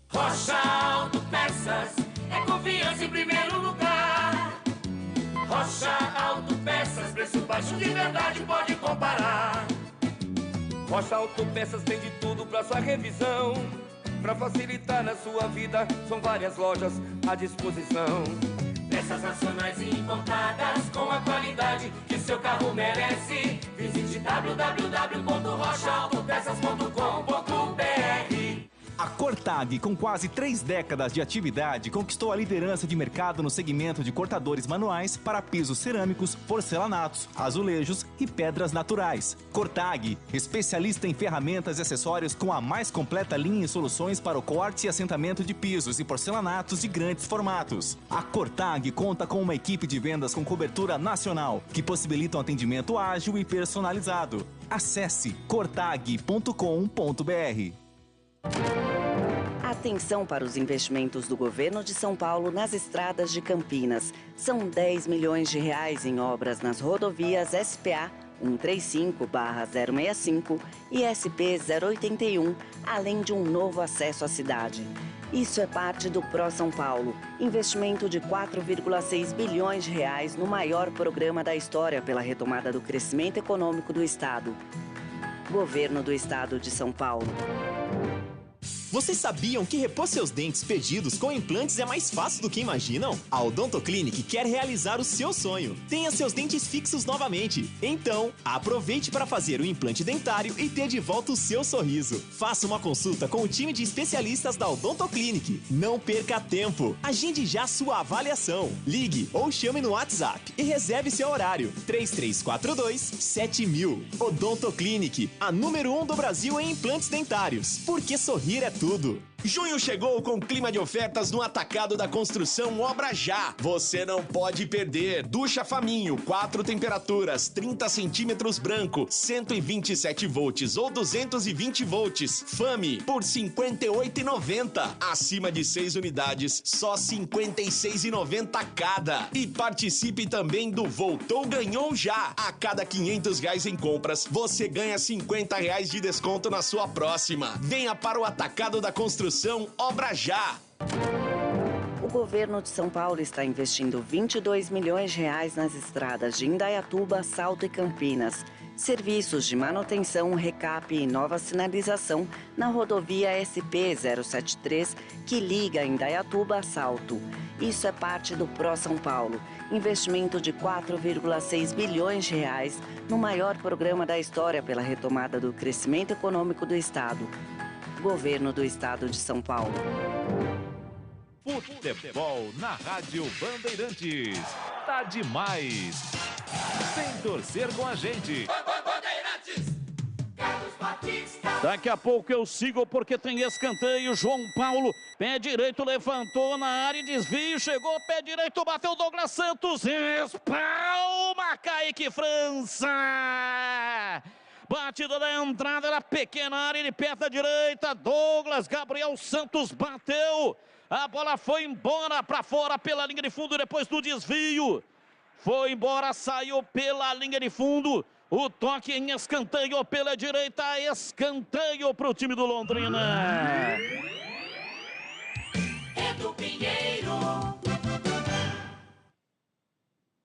Rocha Autopeças é confiança em primeiro lugar. Rocha Autopeças, preço baixo. baixo de verdade pode comparar. Rocha Autopeças tem de tudo pra sua revisão. Pra facilitar na sua vida, são várias lojas à disposição. Peças nacionais e importadas com a qualidade que seu carro merece. Visite www.rochaautopeças.com.br. A Cortag, com quase 3 décadas de atividade, conquistou a liderança de mercado no segmento de cortadores manuais para pisos cerâmicos, porcelanatos, azulejos e pedras naturais. Cortag, especialista em ferramentas e acessórios com a mais completa linha e soluções para o corte e assentamento de pisos e porcelanatos de grandes formatos. A Cortag conta com uma equipe de vendas com cobertura nacional, que possibilita um atendimento ágil e personalizado. Acesse cortag.com.br. Atenção para os investimentos do governo de São Paulo nas estradas de Campinas. São 10 milhões de reais em obras nas rodovias SPA 135/065 e SP 081, além de um novo acesso à cidade. Isso é parte do Pro São Paulo, investimento de 4,6 bilhões de reais no maior programa da história pela retomada do crescimento econômico do Estado. Governo do Estado de São Paulo. Vocês sabiam que repor seus dentes perdidos com implantes é mais fácil do que imaginam? A Odontoclinic quer realizar o seu sonho. Tenha seus dentes fixos novamente. Então, aproveite para fazer o implante dentário e ter de volta o seu sorriso. Faça uma consulta com o time de especialistas da Odontoclinic. Não perca tempo. Agende já sua avaliação. Ligue ou chame no WhatsApp e reserve seu horário. 3342-7000. Odontoclinic, a número 1 do Brasil em implantes dentários. Porque sorrir é tudo. Junho chegou com clima de ofertas no Atacado da Construção Obra Já. Você não pode perder. Ducha Faminho, 4 temperaturas, 30 centímetros branco, 127 volts ou 220 volts. Fame por R$ 58,90. Acima de 6 unidades, só R$ 56,90 cada. E participe também do Voltou Ganhou Já. A cada R$ 500 em compras, você ganha R$ 50 de desconto na sua próxima. Venha para o Atacado da Construção Obra Já. O governo de São Paulo está investindo 22 milhões de reais nas estradas de Indaiatuba, Salto e Campinas. Serviços de manutenção, recap e nova sinalização na rodovia SP-073, que liga Indaiatuba a Salto. Isso é parte do Pro São Paulo, investimento de 4,6 bilhões de reais no maior programa da história pela retomada do crescimento econômico do Estado. Governo do Estado de São Paulo. Futebol na Rádio Bandeirantes. Tá demais. Vem torcer com a gente. Daqui a pouco eu sigo porque tem escanteio. João Paulo, pé direito, levantou na área, desvio, chegou, pé direito, bateu Douglas Santos, espalma Kaique França. Batida da entrada, era pequena área, ele perto da direita, Douglas, Gabriel Santos bateu, a bola foi embora para fora pela linha de fundo depois do desvio, foi embora, saiu pela linha de fundo, o toque em escanteio pela direita, escanteio para o time do Londrina. Edu Pinheiro.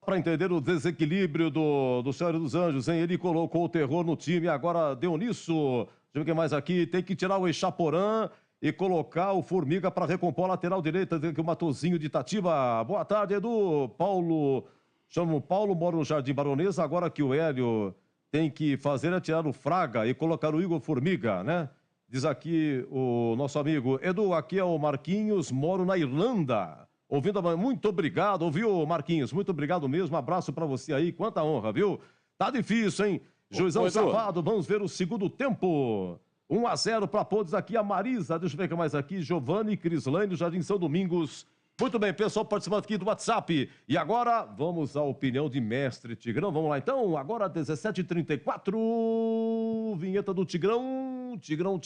Para entender o desequilíbrio do Senhor dos Anjos, hein? Ele colocou o terror no time, agora deu nisso. Deixa eu ver o que mais aqui. Tem que tirar o Echaporã e colocar o Formiga para recompor a lateral direita. Tem que o Matozinho de Itatiba. Boa tarde, Edu. Paulo, chamo o Paulo, mora no Jardim Baronesa. Agora que o Hélio tem que fazer é tirar o Fraga e colocar o Igor Formiga, né? Diz aqui o nosso amigo Edu, aqui é o Marquinhos, moro na Irlanda. Ouvindo a... Muito obrigado, ouviu, Marquinhos? Muito obrigado mesmo, abraço pra você aí, quanta honra, viu? Tá difícil, hein? Juizão safado, vamos ver o segundo tempo. 1-0 pra todos aqui, a Marisa, deixa eu ver o que mais aqui, Giovanni, Crislane, Jardim São Domingos. Muito bem, pessoal participando aqui do WhatsApp. E agora, vamos à opinião de Mestre Tigrão. Vamos lá, então. Agora, 17h34, vinheta do Tigrão. Tigrão.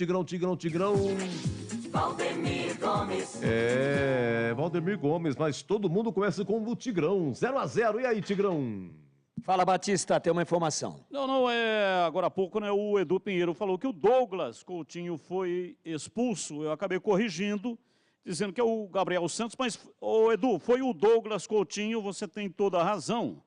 Valdemir Gomes. Valdemir Gomes, mas todo mundo começa com o Tigrão. 0-0, e aí, Tigrão? Fala, Batista, tem uma informação. Não, agora há pouco, né, o Edu Pinheiro falou que o Douglas Coutinho foi expulso. Eu acabei corrigindo, dizendo que é o Gabriel Santos, mas, Edu, foi o Douglas Coutinho, você tem toda a razão.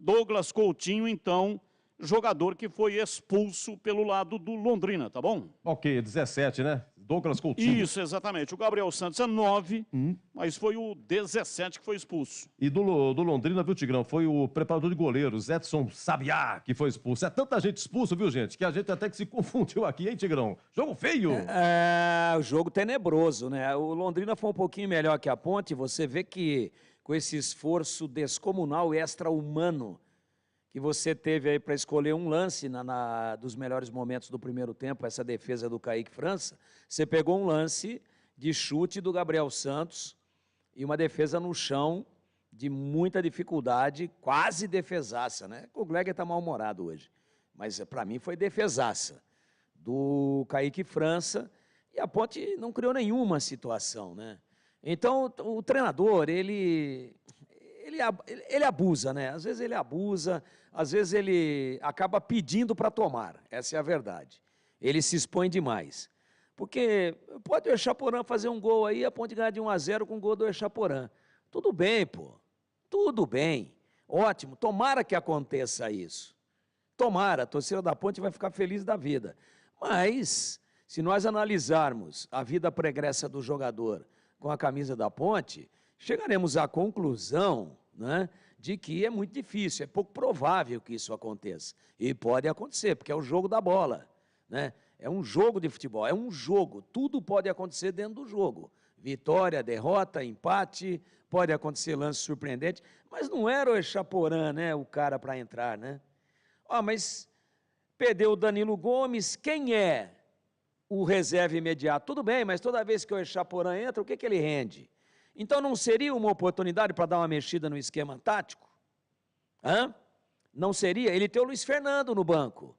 Douglas Coutinho, então, jogador que foi expulso pelo lado do Londrina, tá bom? Ok, 17, né? Douglas Coutinho. Isso, exatamente. O Gabriel Santos é 9, mas foi o 17 que foi expulso. E do Londrina, viu, Tigrão? Foi o preparador de goleiros, Edson Sabiá, que foi expulso. É tanta gente expulsa, viu, gente? Que a gente até que se confundiu aqui, hein, Tigrão? Jogo feio! É, o jogo tenebroso, né? O Londrina foi um pouquinho melhor que a Ponte. Você vê que com esse esforço descomunal e extra-humano que você teve aí para escolher um lance dos melhores momentos do primeiro tempo, essa defesa do Kaique França, você pegou um lance de chute do Gabriel Santos e uma defesa no chão de muita dificuldade, quase defesaça, né? O Gleger está mal-humorado hoje, mas para mim foi defesaça do Kaique França e a Ponte não criou nenhuma situação, né? Então, o treinador, ele abusa, né? Às vezes ele abusa, às vezes ele acaba pedindo para tomar, essa é a verdade. Ele se expõe demais. Porque pode o Echaporã fazer um gol aí, a Ponte ganhar de 1-0 com o gol do Echaporã. Tudo bem, pô. Tudo bem. Ótimo. Tomara que aconteça isso. Tomara. A torcida da Ponte vai ficar feliz da vida. Mas, se nós analisarmos a vida pregressa do jogador com a camisa da Ponte, chegaremos à conclusão, né, de que é muito difícil, é pouco provável que isso aconteça. E pode acontecer, porque é o jogo da bola, né? É um jogo de futebol, é um jogo, tudo pode acontecer dentro do jogo. Vitória, derrota, empate, pode acontecer lance surpreendente, mas não era o Echaporã, né, o cara para entrar, né? Mas perdeu o Danilo Gomes, quem é o reserva imediato? Tudo bem, mas toda vez que o Echaporã entra, o que ele rende? Então não seria uma oportunidade para dar uma mexida no esquema tático? Não seria? Ele tem o Luiz Fernando no banco,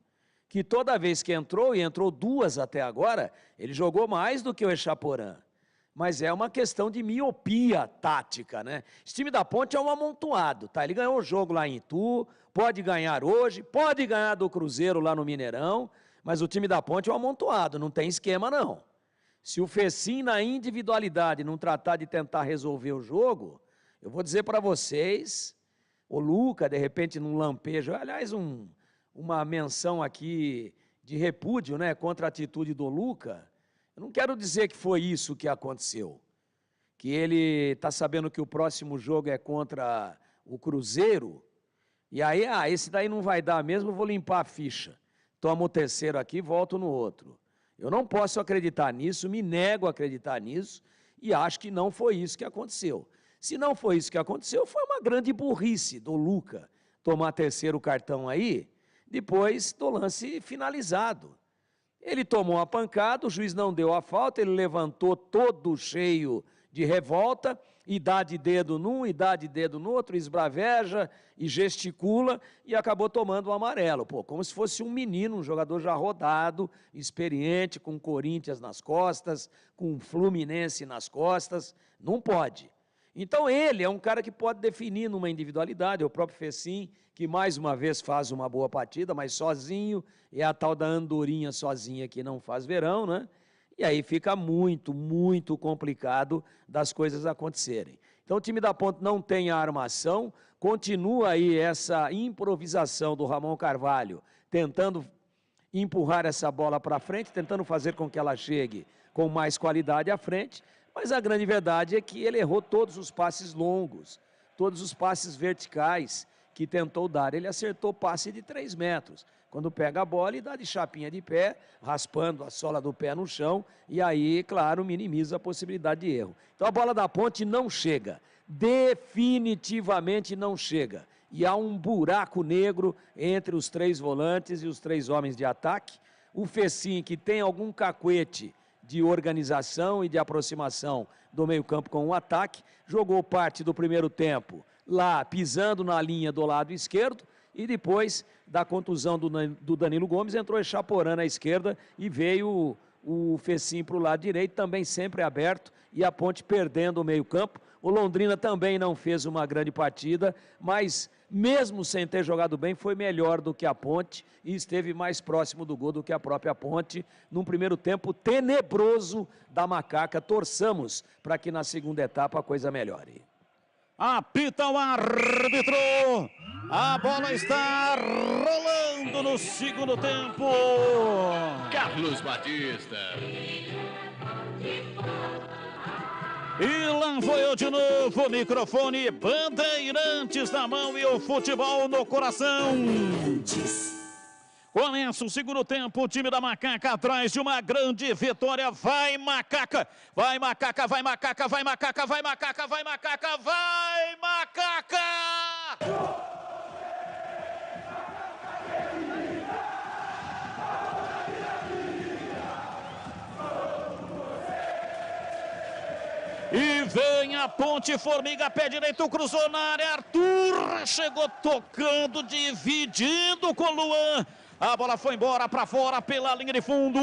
que toda vez que entrou, e entrou 2 até agora, ele jogou mais do que o Echaporã. Mas é uma questão de miopia tática, né? Esse time da Ponte é um amontoado, tá? Ele ganhou o jogo lá em Itu, pode ganhar hoje, pode ganhar do Cruzeiro lá no Mineirão, mas o time da Ponte é um amontoado, não tem esquema não. Se o Fecim, na individualidade, não tratar de tentar resolver o jogo, eu vou dizer para vocês, o Luca, de repente, num lampejo, aliás, uma menção aqui de repúdio, né, contra a atitude do Luca, eu não quero dizer que foi isso que aconteceu, que ele está sabendo que o próximo jogo é contra o Cruzeiro, e aí, esse daí não vai dar mesmo, eu vou limpar a ficha. Tomo o terceiro aqui e volto no outro. Eu não posso acreditar nisso, me nego a acreditar nisso e acho que não foi isso que aconteceu. Se não foi isso que aconteceu, foi uma grande burrice do Luca tomar terceiro cartão aí, depois do lance finalizado. Ele tomou uma pancada, o juiz não deu a falta, ele levantou todo cheio de revolta, e dá de dedo num, e dá de dedo no outro, esbraveja e gesticula, e acabou tomando o amarelo. Pô, como se fosse um menino, um jogador já rodado, experiente, com Corinthians nas costas, com Fluminense nas costas, não pode. Então ele é um cara que pode definir numa individualidade, é o próprio Fecim, que mais uma vez faz uma boa partida, mas sozinho, é a tal da andorinha sozinha que não faz verão, né? E aí fica muito, muito complicado das coisas acontecerem. Então o time da Ponte não tem a armação, continua aí essa improvisação do Ramon Carvalho, tentando empurrar essa bola para frente, tentando fazer com que ela chegue com mais qualidade à frente, mas a grande verdade é que ele errou todos os passes longos, todos os passes verticais que tentou dar. Ele acertou passe de 3 metros. Quando pega a bola e dá de chapinha de pé, raspando a sola do pé no chão, e aí, claro, minimiza a possibilidade de erro. Então a bola da Ponte não chega, definitivamente não chega. E há um buraco negro entre os 3 volantes e os 3 homens de ataque. O Fecim, que tem algum cacuete de organização e de aproximação do meio-campo com o ataque, jogou parte do primeiro tempo lá pisando na linha do lado esquerdo, e depois da contusão do Danilo Gomes, entrou Echaporã na esquerda e veio o Fecim para o lado direito, também sempre aberto, e a Ponte perdendo o meio-campo. O Londrina também não fez uma grande partida, mas mesmo sem ter jogado bem, foi melhor do que a Ponte e esteve mais próximo do gol do que a própria Ponte, num primeiro tempo tenebroso da Macaca. Torçamos para que na segunda etapa a coisa melhore. Apita o árbitro. A bola está rolando no segundo tempo. Carlos Batista. E lá vou eu de novo, microfone, Bandeirantes na mão e o futebol no coração. Começa o segundo tempo, o time da Macaca atrás de uma grande vitória. Vai Macaca, vai Macaca, vai Macaca, vai Macaca, vai Macaca, vai Macaca, vai Macaca! E vem a Ponte Formiga, pé direito, cruzou na área, Arthur chegou tocando, dividindo com Luan. A bola foi embora para fora pela linha de fundo.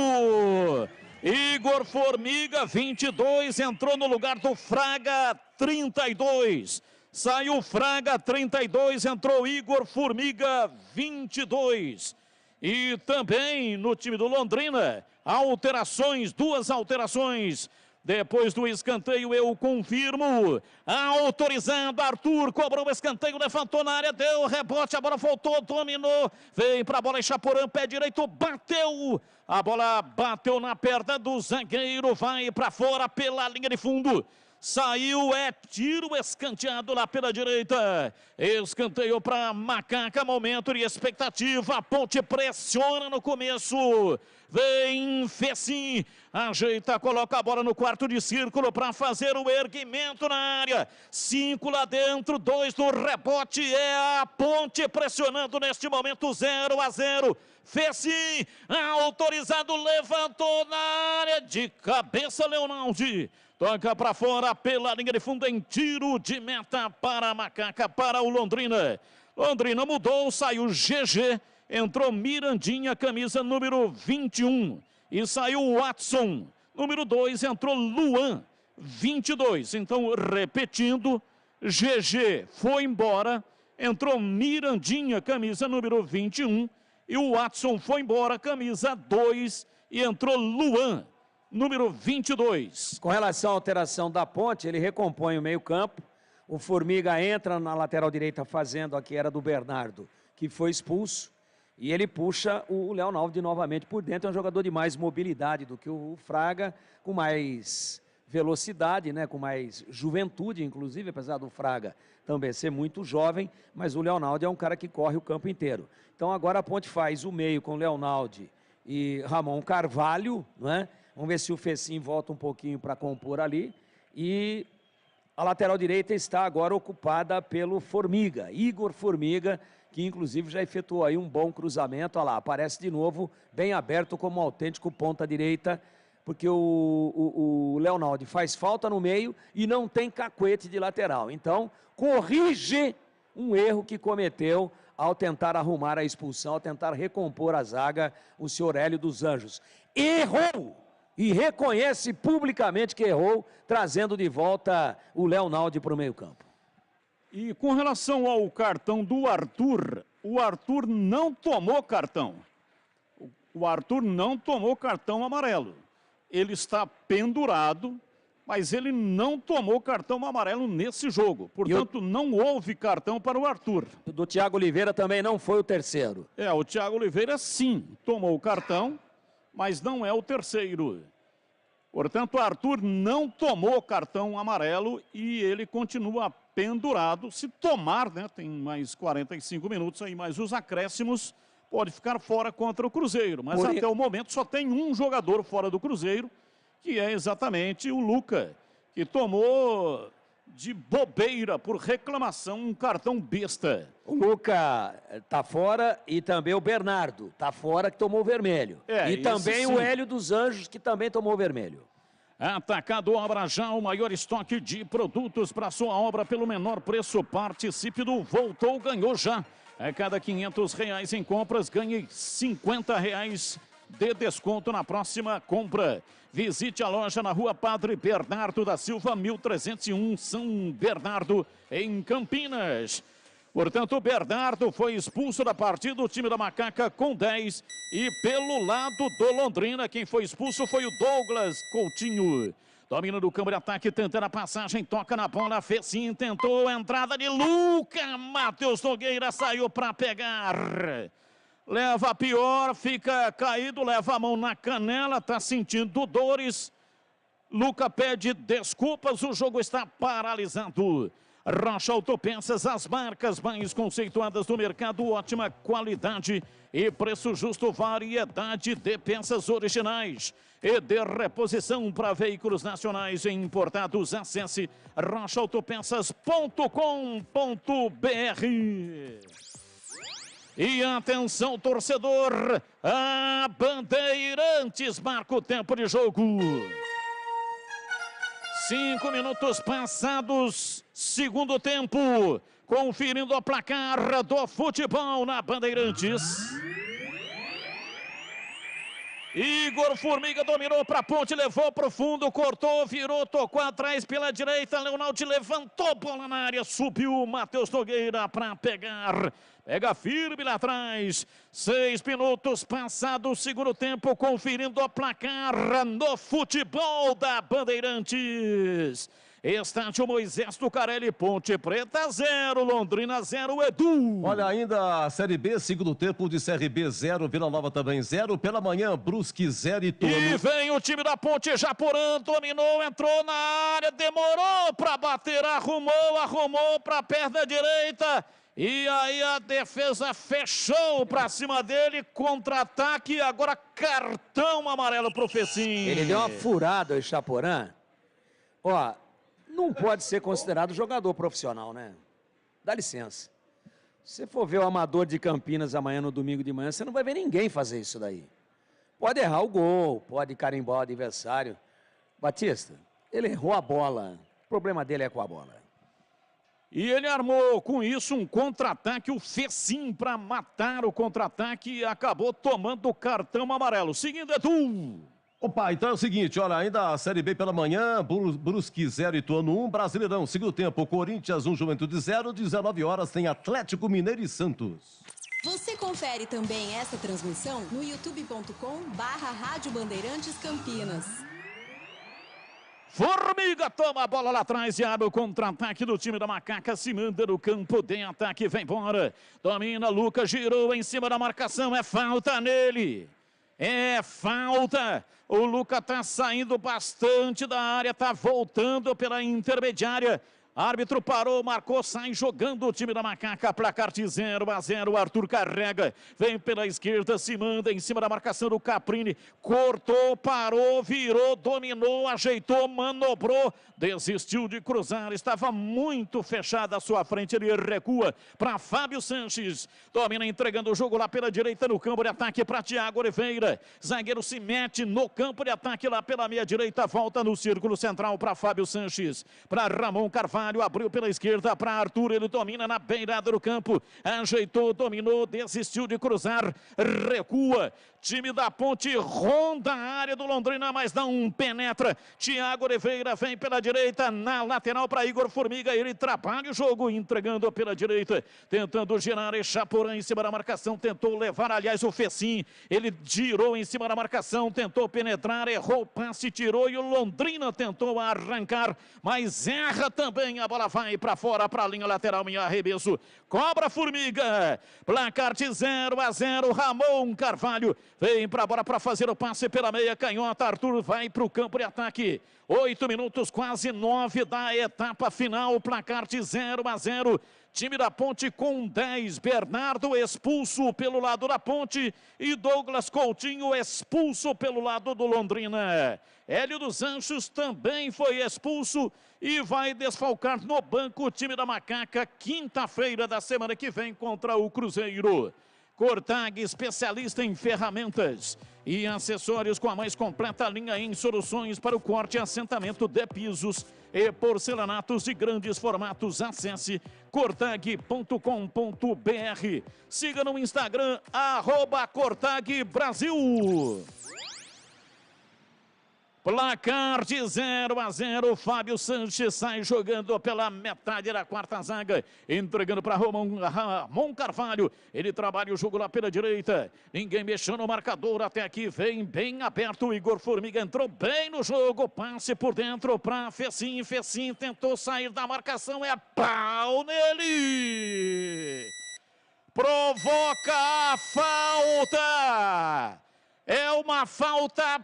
Igor Formiga, 22, entrou no lugar do Fraga, 32. Saiu Fraga, 32, entrou Igor Formiga, 22. E também no time do Londrina, alterações, 2 alterações. Depois do escanteio, eu confirmo. Autorizado, Arthur cobrou o escanteio, levantou na área, deu rebote, a bola voltou, dominou. Vem para a bola em Chaporã, pé direito, bateu. A bola bateu na perna do zagueiro, vai para fora pela linha de fundo. Saiu, é tiro escanteado lá pela direita. Escanteio para Macaca, momento de expectativa. A Ponte pressiona no começo. Vem Fecim, ajeita, coloca a bola no quarto de círculo para fazer o erguimento na área. 5 lá dentro, 2 no rebote. É a Ponte pressionando neste momento, 0-0. Fecim, autorizado, levantou na área de cabeça, Leonaldi. Toca para fora pela linha de fundo em tiro de meta para a Macaca, para o Londrina. Londrina mudou, saiu GG, entrou Mirandinha, camisa número 21. E saiu Watson, número 2, entrou Luan, 22. Então, repetindo, GG foi embora, entrou Mirandinha, camisa número 21. E o Watson foi embora, camisa 2, e entrou Luan, número 22. Com relação à alteração da Ponte, ele recompõe o meio-campo. O Formiga entra na lateral direita fazendo a que era do Bernardo, que foi expulso. E ele puxa o Leonaldi novamente por dentro. É um jogador de mais mobilidade do que o Fraga, com mais velocidade, né? Com mais juventude, inclusive, apesar do Fraga também ser muito jovem. Mas o Leonaldi é um cara que corre o campo inteiro. Então agora a Ponte faz o meio com Leonaldi e Ramon Carvalho, né? Vamos ver se o Fecim volta um pouquinho para compor ali. E a lateral direita está agora ocupada pelo Formiga, Igor Formiga, que inclusive já efetuou aí um bom cruzamento. Olha lá, aparece de novo, bem aberto como autêntico ponta direita, porque o Leonaldi faz falta no meio e não tem cacuete de lateral. Então, corrige um erro que cometeu ao tentar arrumar a expulsão, ao tentar recompor a zaga, o senhor Hélio dos Anjos. Errou! E reconhece publicamente que errou, trazendo de volta o Leonaldi para o meio-campo. E com relação ao cartão do Arthur, o Arthur não tomou cartão. O Arthur não tomou cartão amarelo. Ele está pendurado, mas ele não tomou cartão amarelo nesse jogo. Portanto, não houve cartão para o Arthur. O do Thiago Oliveira também não foi o terceiro. O Thiago Oliveira sim tomou o cartão, mas não é o terceiro. Portanto, o Arthur não tomou cartão amarelo e ele continua pendurado. Se tomar, né, tem mais 45 minutos aí, mais os acréscimos, pode ficar fora contra o Cruzeiro. Mas até o momento só tem um jogador fora do Cruzeiro, que é exatamente o Luca, que tomou de bobeira por reclamação um cartão besta. O Luca está fora e também o Bernardo está fora, que tomou vermelho. E também o Hélio dos Anjos, que também tomou vermelho. Atacado Obra Já, o maior estoque de produtos para sua obra pelo menor preço. Participe do Voltou, Ganhou Já. A cada R$500 em compras, ganhe R$50 de desconto na próxima compra. Visite a loja na Rua Padre Bernardo da Silva, 1301, São Bernardo, em Campinas. Portanto, o Bernardo foi expulso da partida, o time da Macaca com 10. E pelo lado do Londrina, quem foi expulso foi o Douglas Coutinho. Domina do campo de ataque, tentando a passagem, toca na bola, fez sim, tentou a entrada de Luca. Matheus Nogueira saiu para pegar. Leva a pior, fica caído, leva a mão na canela, tá sentindo dores. Luca pede desculpas, o jogo está paralisado. Rocha Autopeças, as marcas mais conceituadas do mercado, ótima qualidade e preço justo, variedade de peças originais e de reposição para veículos nacionais e importados. Acesse rochaautopeças.com.br. E atenção, torcedor, a Bandeirantes marca o tempo de jogo. 5 minutos passados, segundo tempo, conferindo a placar do futebol na Bandeirantes. Igor Formiga dominou para a ponte, levou para o fundo, cortou, virou, tocou atrás pela direita. Leonardo levantou, bola na área, subiu Matheus Nogueira para pegar. Pega firme lá atrás. 6 minutos passados, segundo tempo, conferindo a placar no futebol da Bandeirantes. Estádio Moisés Tucarelli, Ponte Preta 0, Londrina 0, Edu. Olha, ainda a Série B, segundo tempo de CRB 0, Vila Nova também 0. Pela manhã, Brusque 0 e Turno. E vem o time da Ponte, Japorã, dominou, entrou na área, demorou para bater, arrumou para a perna direita. E aí a defesa fechou para cima dele, contra-ataque, agora cartão amarelo pro Fecim. Ele deu uma furada, o Japorã. Ó, não pode ser considerado jogador profissional, né? Dá licença. Se você for ver o amador de Campinas amanhã, no domingo de manhã, você não vai ver ninguém fazer isso daí. Pode errar o gol, pode carimbar o adversário. Batista, ele errou a bola. O problema dele é com a bola. E ele armou com isso um contra-ataque, o Fecim para matar o contra-ataque e acabou tomando o cartão amarelo. Seguindo, Edu. Opa, então é o seguinte, olha, ainda a Série B pela manhã, Brusque 0 e Ituano 1, Brasileirão, segundo tempo, Corinthians 1, Juventude 0, 19 horas tem Atlético Mineiro e Santos. Você confere também essa transmissão no youtube.com/Rádio Bandeirantes Campinas. Formiga toma a bola lá atrás e abre o contra-ataque do time da Macaca, se manda no campo de ataque, vem embora, domina, Lucas girou em cima da marcação, é falta nele. É falta, o Lucas tá saindo bastante da área, tá voltando pela intermediária. Árbitro parou, marcou, sai jogando o time da Macaca, placar de 0-0, Arthur carrega, vem pela esquerda, se manda em cima da marcação do Caprini, cortou, parou, virou, dominou, ajeitou, manobrou, desistiu de cruzar, estava muito fechada a sua frente, ele recua para Fábio Sanches, domina entregando o jogo lá pela direita no campo de ataque para Thiago Oliveira, zagueiro se mete no campo de ataque lá pela meia direita, volta no círculo central para Fábio Sanches, para Ramon Carvalho, abriu pela esquerda para Arthur, ele domina na beirada do campo, ajeitou, dominou, desistiu de cruzar, recua, time da Ponte ronda a área do Londrina, mas não penetra, Thiago Oliveira vem pela direita, na lateral para Igor Formiga, ele trabalha o jogo, entregando pela direita, tentando girar, Japorã em cima da marcação, tentou levar, aliás, o Fecim, ele girou em cima da marcação, tentou penetrar, errou o passe, tirou e o Londrina tentou arrancar, mas erra também, a bola vai para fora, para a linha lateral em arremesso, cobra Formiga, placar de 0-0, Ramon Carvalho vem para a bola para fazer o passe pela meia canhota, Arthur vai para o campo de ataque, 8 minutos, quase 9 da etapa final, placar de 0-0, time da Ponte com 10, Bernardo expulso pelo lado da Ponte e Douglas Coutinho expulso pelo lado do Londrina. Hélio dos Anjos também foi expulso e vai desfalcar no banco o time da Macaca, quinta-feira da semana que vem contra o Cruzeiro. Cortag, especialista em ferramentas e acessórios com a mais completa linha em soluções para o corte e assentamento de pisos e porcelanatos de grandes formatos. Acesse cortag.com.br. Siga no Instagram, @CortagBrasil. Placar de 0-0, Fábio Sanches sai jogando pela metade da quarta zaga, entregando para Ramon Carvalho, ele trabalha o jogo lá pela direita, ninguém mexeu no marcador até aqui, vem bem aberto, o Igor Formiga entrou bem no jogo, passe por dentro para Fecim, Fecim tentou sair da marcação, é pau nele, provoca a falta. É uma falta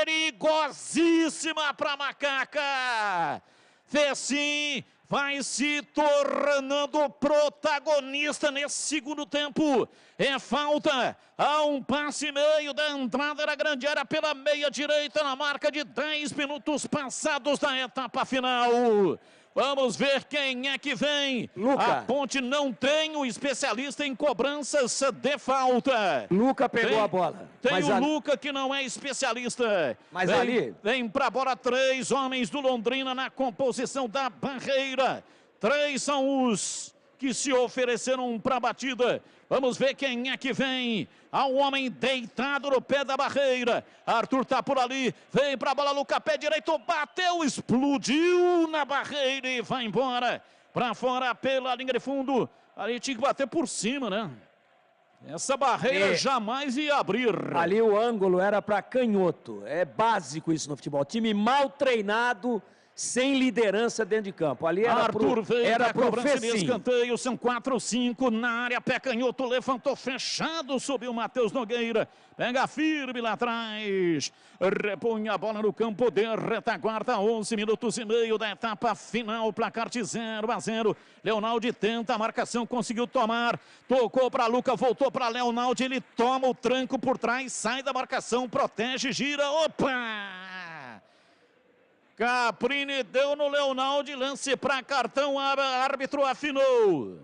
perigosíssima para Macaca. Fecim vai se tornando protagonista nesse segundo tempo. É falta a um passe e meio da entrada da grande área pela meia direita na marca de 10 minutos passados da etapa final. Vamos ver quem é que vem. Luca. A Ponte não tem o especialista em cobranças de falta. Luca pegou a bola. Tem o Luca que não é especialista. Mas ali... Vem pra bola 3 homens do Londrina na composição da barreira. 3 são os que se ofereceram para a batida. Vamos ver quem é que vem. Há um homem deitado no pé da barreira. Arthur tá por ali. Vem pra bola, Luca, pé direito. Bateu, explodiu na barreira e vai embora. Pra fora pela linha de fundo. Ali tinha que bater por cima, né? Essa barreira jamais ia abrir. Ali o ângulo era para canhoto. É básico isso no futebol. Time mal treinado, sem liderança dentro de campo. Ali era Arthur veio era para pro cobrança de Fecim. escanteio, são 4-5 na área, pé canhoto, levantou fechado, subiu o Matheus Nogueira, pega firme lá atrás, repõe a bola no campo de retaguarda, 11 minutos e meio da etapa final, placar de 0-0, Leonaldi tenta a marcação, conseguiu tomar, tocou para Luca, voltou para Leonaldi, ele toma o tranco por trás, sai da marcação, protege, gira, opa! Caprini deu no Leonaldi, lance para cartão, árbitro afinou.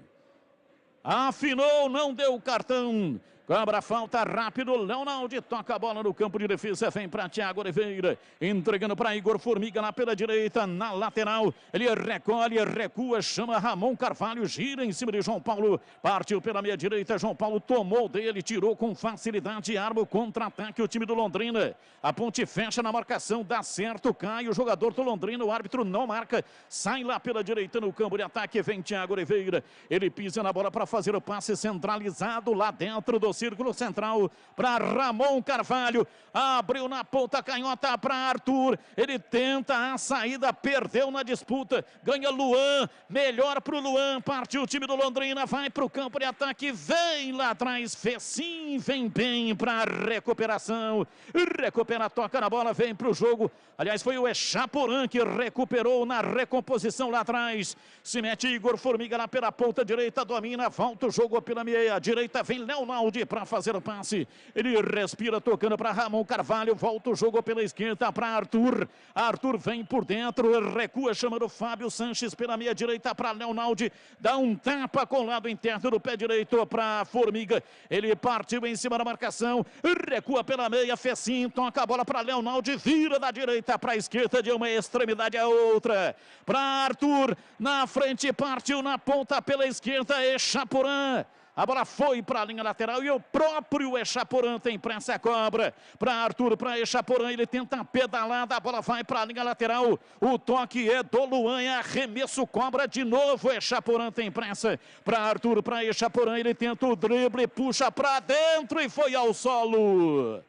Afinou, não deu cartão. Cobra falta rápido, Leonaldi toca a bola no campo de defesa, vem para Thiago Oliveira, entregando para Igor Formiga lá pela direita, na lateral, ele recolhe, recua, chama Ramon Carvalho, gira em cima de João Paulo, partiu pela meia direita, João Paulo tomou dele, tirou com facilidade, arma o contra-ataque o time do Londrina, a Ponte fecha na marcação, dá certo, cai o jogador do Londrina, o árbitro não marca, sai lá pela direita no campo de ataque, vem Thiago Oliveira, ele pisa na bola para fazer o passe centralizado lá dentro do círculo central para Ramon Carvalho, abriu na ponta canhota para Arthur, ele tenta a saída, perdeu na disputa, ganha Luan, melhor para o Luan, partiu o time do Londrina, vai para o campo de ataque, vem lá atrás, Fecim, vem bem para a recuperação, recupera, toca na bola, vem para o jogo, aliás foi o Echaporã que recuperou na recomposição lá atrás, se mete Igor Formiga lá pela ponta direita, domina, volta o jogo pela meia direita, vem Leonaldi para fazer o passe, ele respira tocando para Ramon Carvalho, volta o jogo pela esquerda para Arthur, Arthur vem por dentro, recua chamando Fábio Sanches pela meia direita para Leonaldi, dá um tapa com o lado interno do pé direito para Formiga, ele partiu em cima da marcação, recua pela meia, Fecim, toca a bola para Leonaldi, vira da direita para a esquerda de uma extremidade a outra, para Arthur, na frente, partiu na ponta pela esquerda, Echaporã, a bola foi para a linha lateral e o próprio Echaporã tem pressa, a cobra para Arthur, para Echaporã, ele tenta pedalar, a bola vai para a linha lateral, o toque é do Luan, é arremesso, cobra de novo, Echaporã tem pressa, para Arthur, para Echaporã, ele tenta o drible, puxa para dentro e foi ao solo.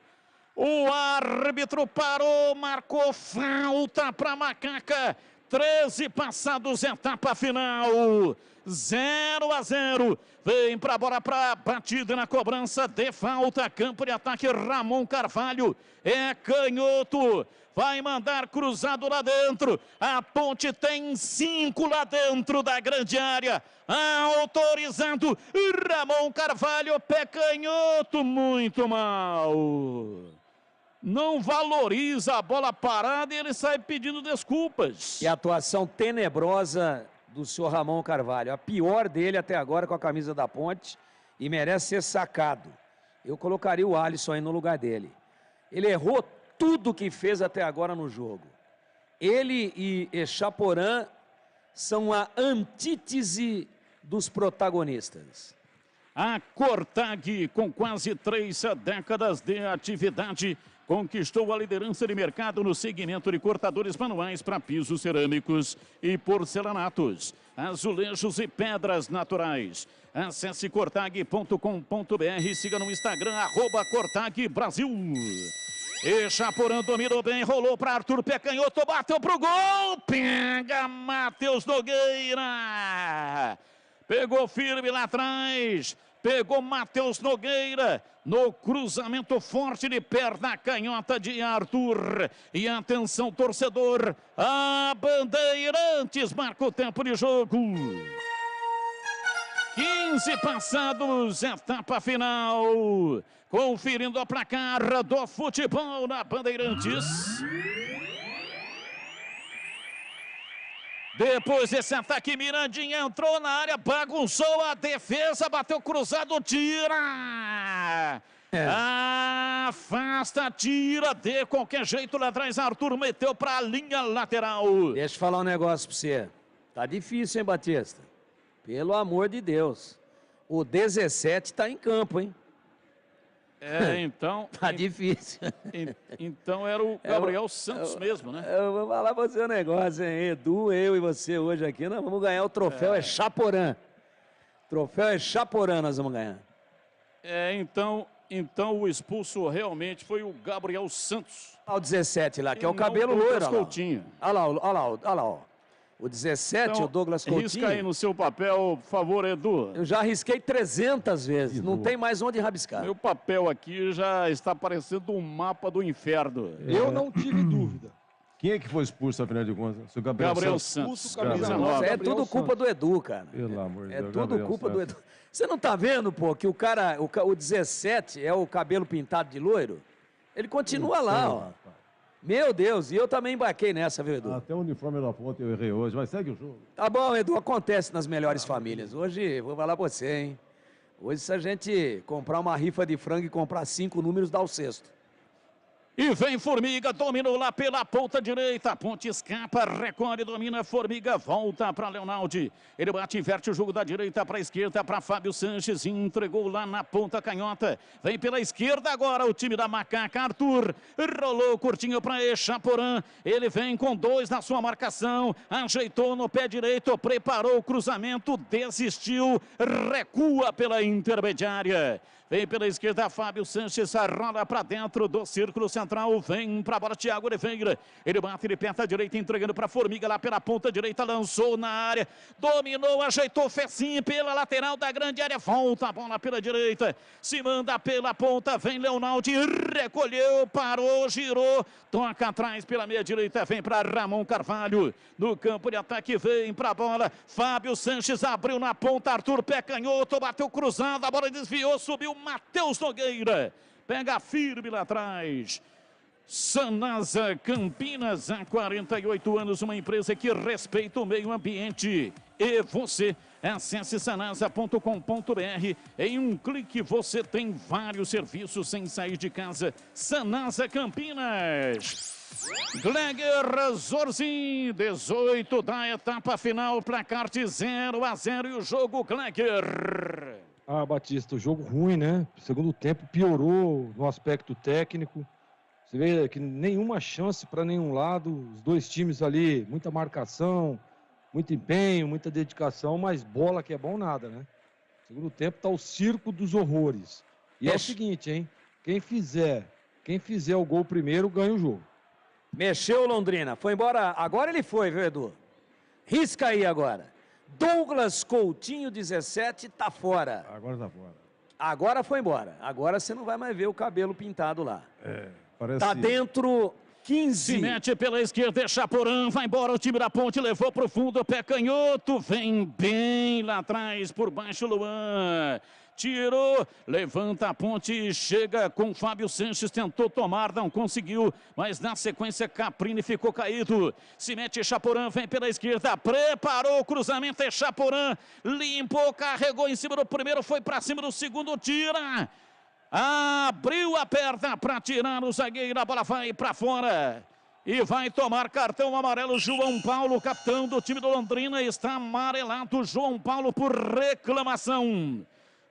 O árbitro parou, marcou falta para Macaca, 13 passados, etapa final, 0-0, vem para a bola para batida na cobrança de falta, campo de ataque, Ramon Carvalho, é canhoto, vai mandar cruzado lá dentro, a Ponte tem 5 lá dentro da grande área, autorizado, Ramon Carvalho, pé canhoto, muito mal. Não valoriza a bola parada e ele sai pedindo desculpas. E a atuação tenebrosa do senhor Ramon Carvalho, a pior dele até agora com a camisa da Ponte, e merece ser sacado. Eu colocaria o Alisson aí no lugar dele. Ele errou tudo que fez até agora no jogo. Ele e Echaporã são a antítese dos protagonistas. A Cortag, com quase 3 décadas de atividade, conquistou a liderança de mercado no segmento de cortadores manuais para pisos cerâmicos e porcelanatos, azulejos e pedras naturais. Acesse cortag.com.br e siga no Instagram, @CortagBrasil. E Chaporã dominou bem, rolou para Arthur, pé canhoto, bateu pro gol, pega Matheus Nogueira. Pegou firme lá atrás, pegou Matheus Nogueira no cruzamento forte de perna canhota de Arthur. E atenção, torcedor, a Bandeirantes marca o tempo de jogo. 15 passados, etapa final. Conferindo a placar do futebol na Bandeirantes. Depois desse ataque, Mirandinha entrou na área, bagunçou a defesa, bateu cruzado, tira! Afasta, tira, de qualquer jeito lá atrás, Arthur meteu para a linha lateral. Deixa eu falar um negócio para você. Tá difícil, hein, Batista? Pelo amor de Deus. O 17 tá em campo, hein? Então... Tá difícil. Então era o Gabriel Santos mesmo, né? Eu vou falar pra você um negócio, hein? Edu, eu e você hoje aqui, nós vamos ganhar o troféu, é Chaporã. Troféu é Chaporã, nós vamos ganhar. Então o expulso realmente foi o Gabriel Santos. Olha o 17 lá, que é o cabelo loiro. Olha lá, ó. O 17, então, o Douglas Coutinho. Risca aí no seu papel, por favor, Edu. Eu já risquei 300 vezes, Edu. Não tem mais onde rabiscar. Meu papel aqui já está parecendo um mapa do inferno. Eu não tive dúvida. Quem é que foi expulso, afinal de contas? O Gabriel Santos. É tudo culpa do Edu, cara. Pelo amor de Deus. É tudo culpa do Edu. Você não tá vendo, pô, que o cara, o 17 é o cabelo pintado de loiro? Ele continua lá, ó. Meu Deus, e eu também embarquei nessa, viu, Edu? Até o uniforme da ponta eu errei hoje, mas segue o jogo. Tá bom, Edu, acontece nas melhores famílias. Hoje, vou falar pra você, hein? Hoje, se a gente comprar uma rifa de frango e comprar 5 números, dá o sexto. E vem Formiga, dominou lá pela ponta direita, Ponte escapa, recolhe, domina, Formiga, volta para Leonaldi. Ele bate, inverte o jogo da direita para a esquerda, para Fábio Sanches, entregou lá na ponta canhota. Vem pela esquerda agora o time da Macaca, Arthur, rolou curtinho para Echaporã. Ele vem com 2 na sua marcação, ajeitou no pé direito, preparou o cruzamento, desistiu, recua pela intermediária. Vem pela esquerda, Fábio Sanches, rola para dentro do círculo central, vem para a bola, Thiago Oliveira. Ele bate, ele perna à direita, entregando para Formiga lá pela ponta direita, lançou na área, dominou, ajeitou, Fecinho pela lateral da grande área, volta a bola pela direita, se manda pela ponta, vem Leonaldi, recolheu, parou, girou, toca atrás pela meia direita, vem para Ramon Carvalho, no campo de ataque, vem para a bola, Fábio Sanches abriu na ponta, Arthur, pé canhoto, bateu cruzado, a bola desviou, subiu Matheus Nogueira, pega firme lá atrás. Sanasa Campinas, há 48 anos, uma empresa que respeita o meio ambiente. E você, acesse sanasa.com.br. Em um clique você tem vários serviços sem sair de casa. Sanasa Campinas. Gleger Zorzin, 18 da etapa final, placar de 0-0 e o jogo Gleger. Ah, Batista, o jogo ruim, né? Segundo tempo piorou no aspecto técnico. Você vê que nenhuma chance para nenhum lado. Os dois times ali, muita marcação, muito empenho, muita dedicação, mas bola que é bom nada, né? Segundo tempo tá o circo dos horrores. E é o seguinte, hein? Quem fizer o gol primeiro ganha o jogo. Mexeu Londrina, foi embora. Agora ele foi, viu, Edu? Risca aí agora. Douglas Coutinho, 17, tá fora. Agora tá fora. Agora foi embora. Agora você não vai mais ver o cabelo pintado lá. Parece... Tá dentro, 15. Se mete pela esquerda, é Chaporã, vai embora o time da Ponte, levou pro fundo, pé canhoto, vem bem lá atrás, por baixo Luan. Tirou, levanta a Ponte, chega com Fábio Sanches, tentou tomar, não conseguiu, mas na sequência Caprini ficou caído. Se mete Chaporã, vem pela esquerda, preparou o cruzamento, é Chaporã, limpou, carregou em cima do primeiro, foi para cima do segundo, tira. Abriu a perna para tirar o zagueiro, a bola vai para fora. E vai tomar cartão amarelo João Paulo, capitão do time do Londrina, está amarelado João Paulo por reclamação.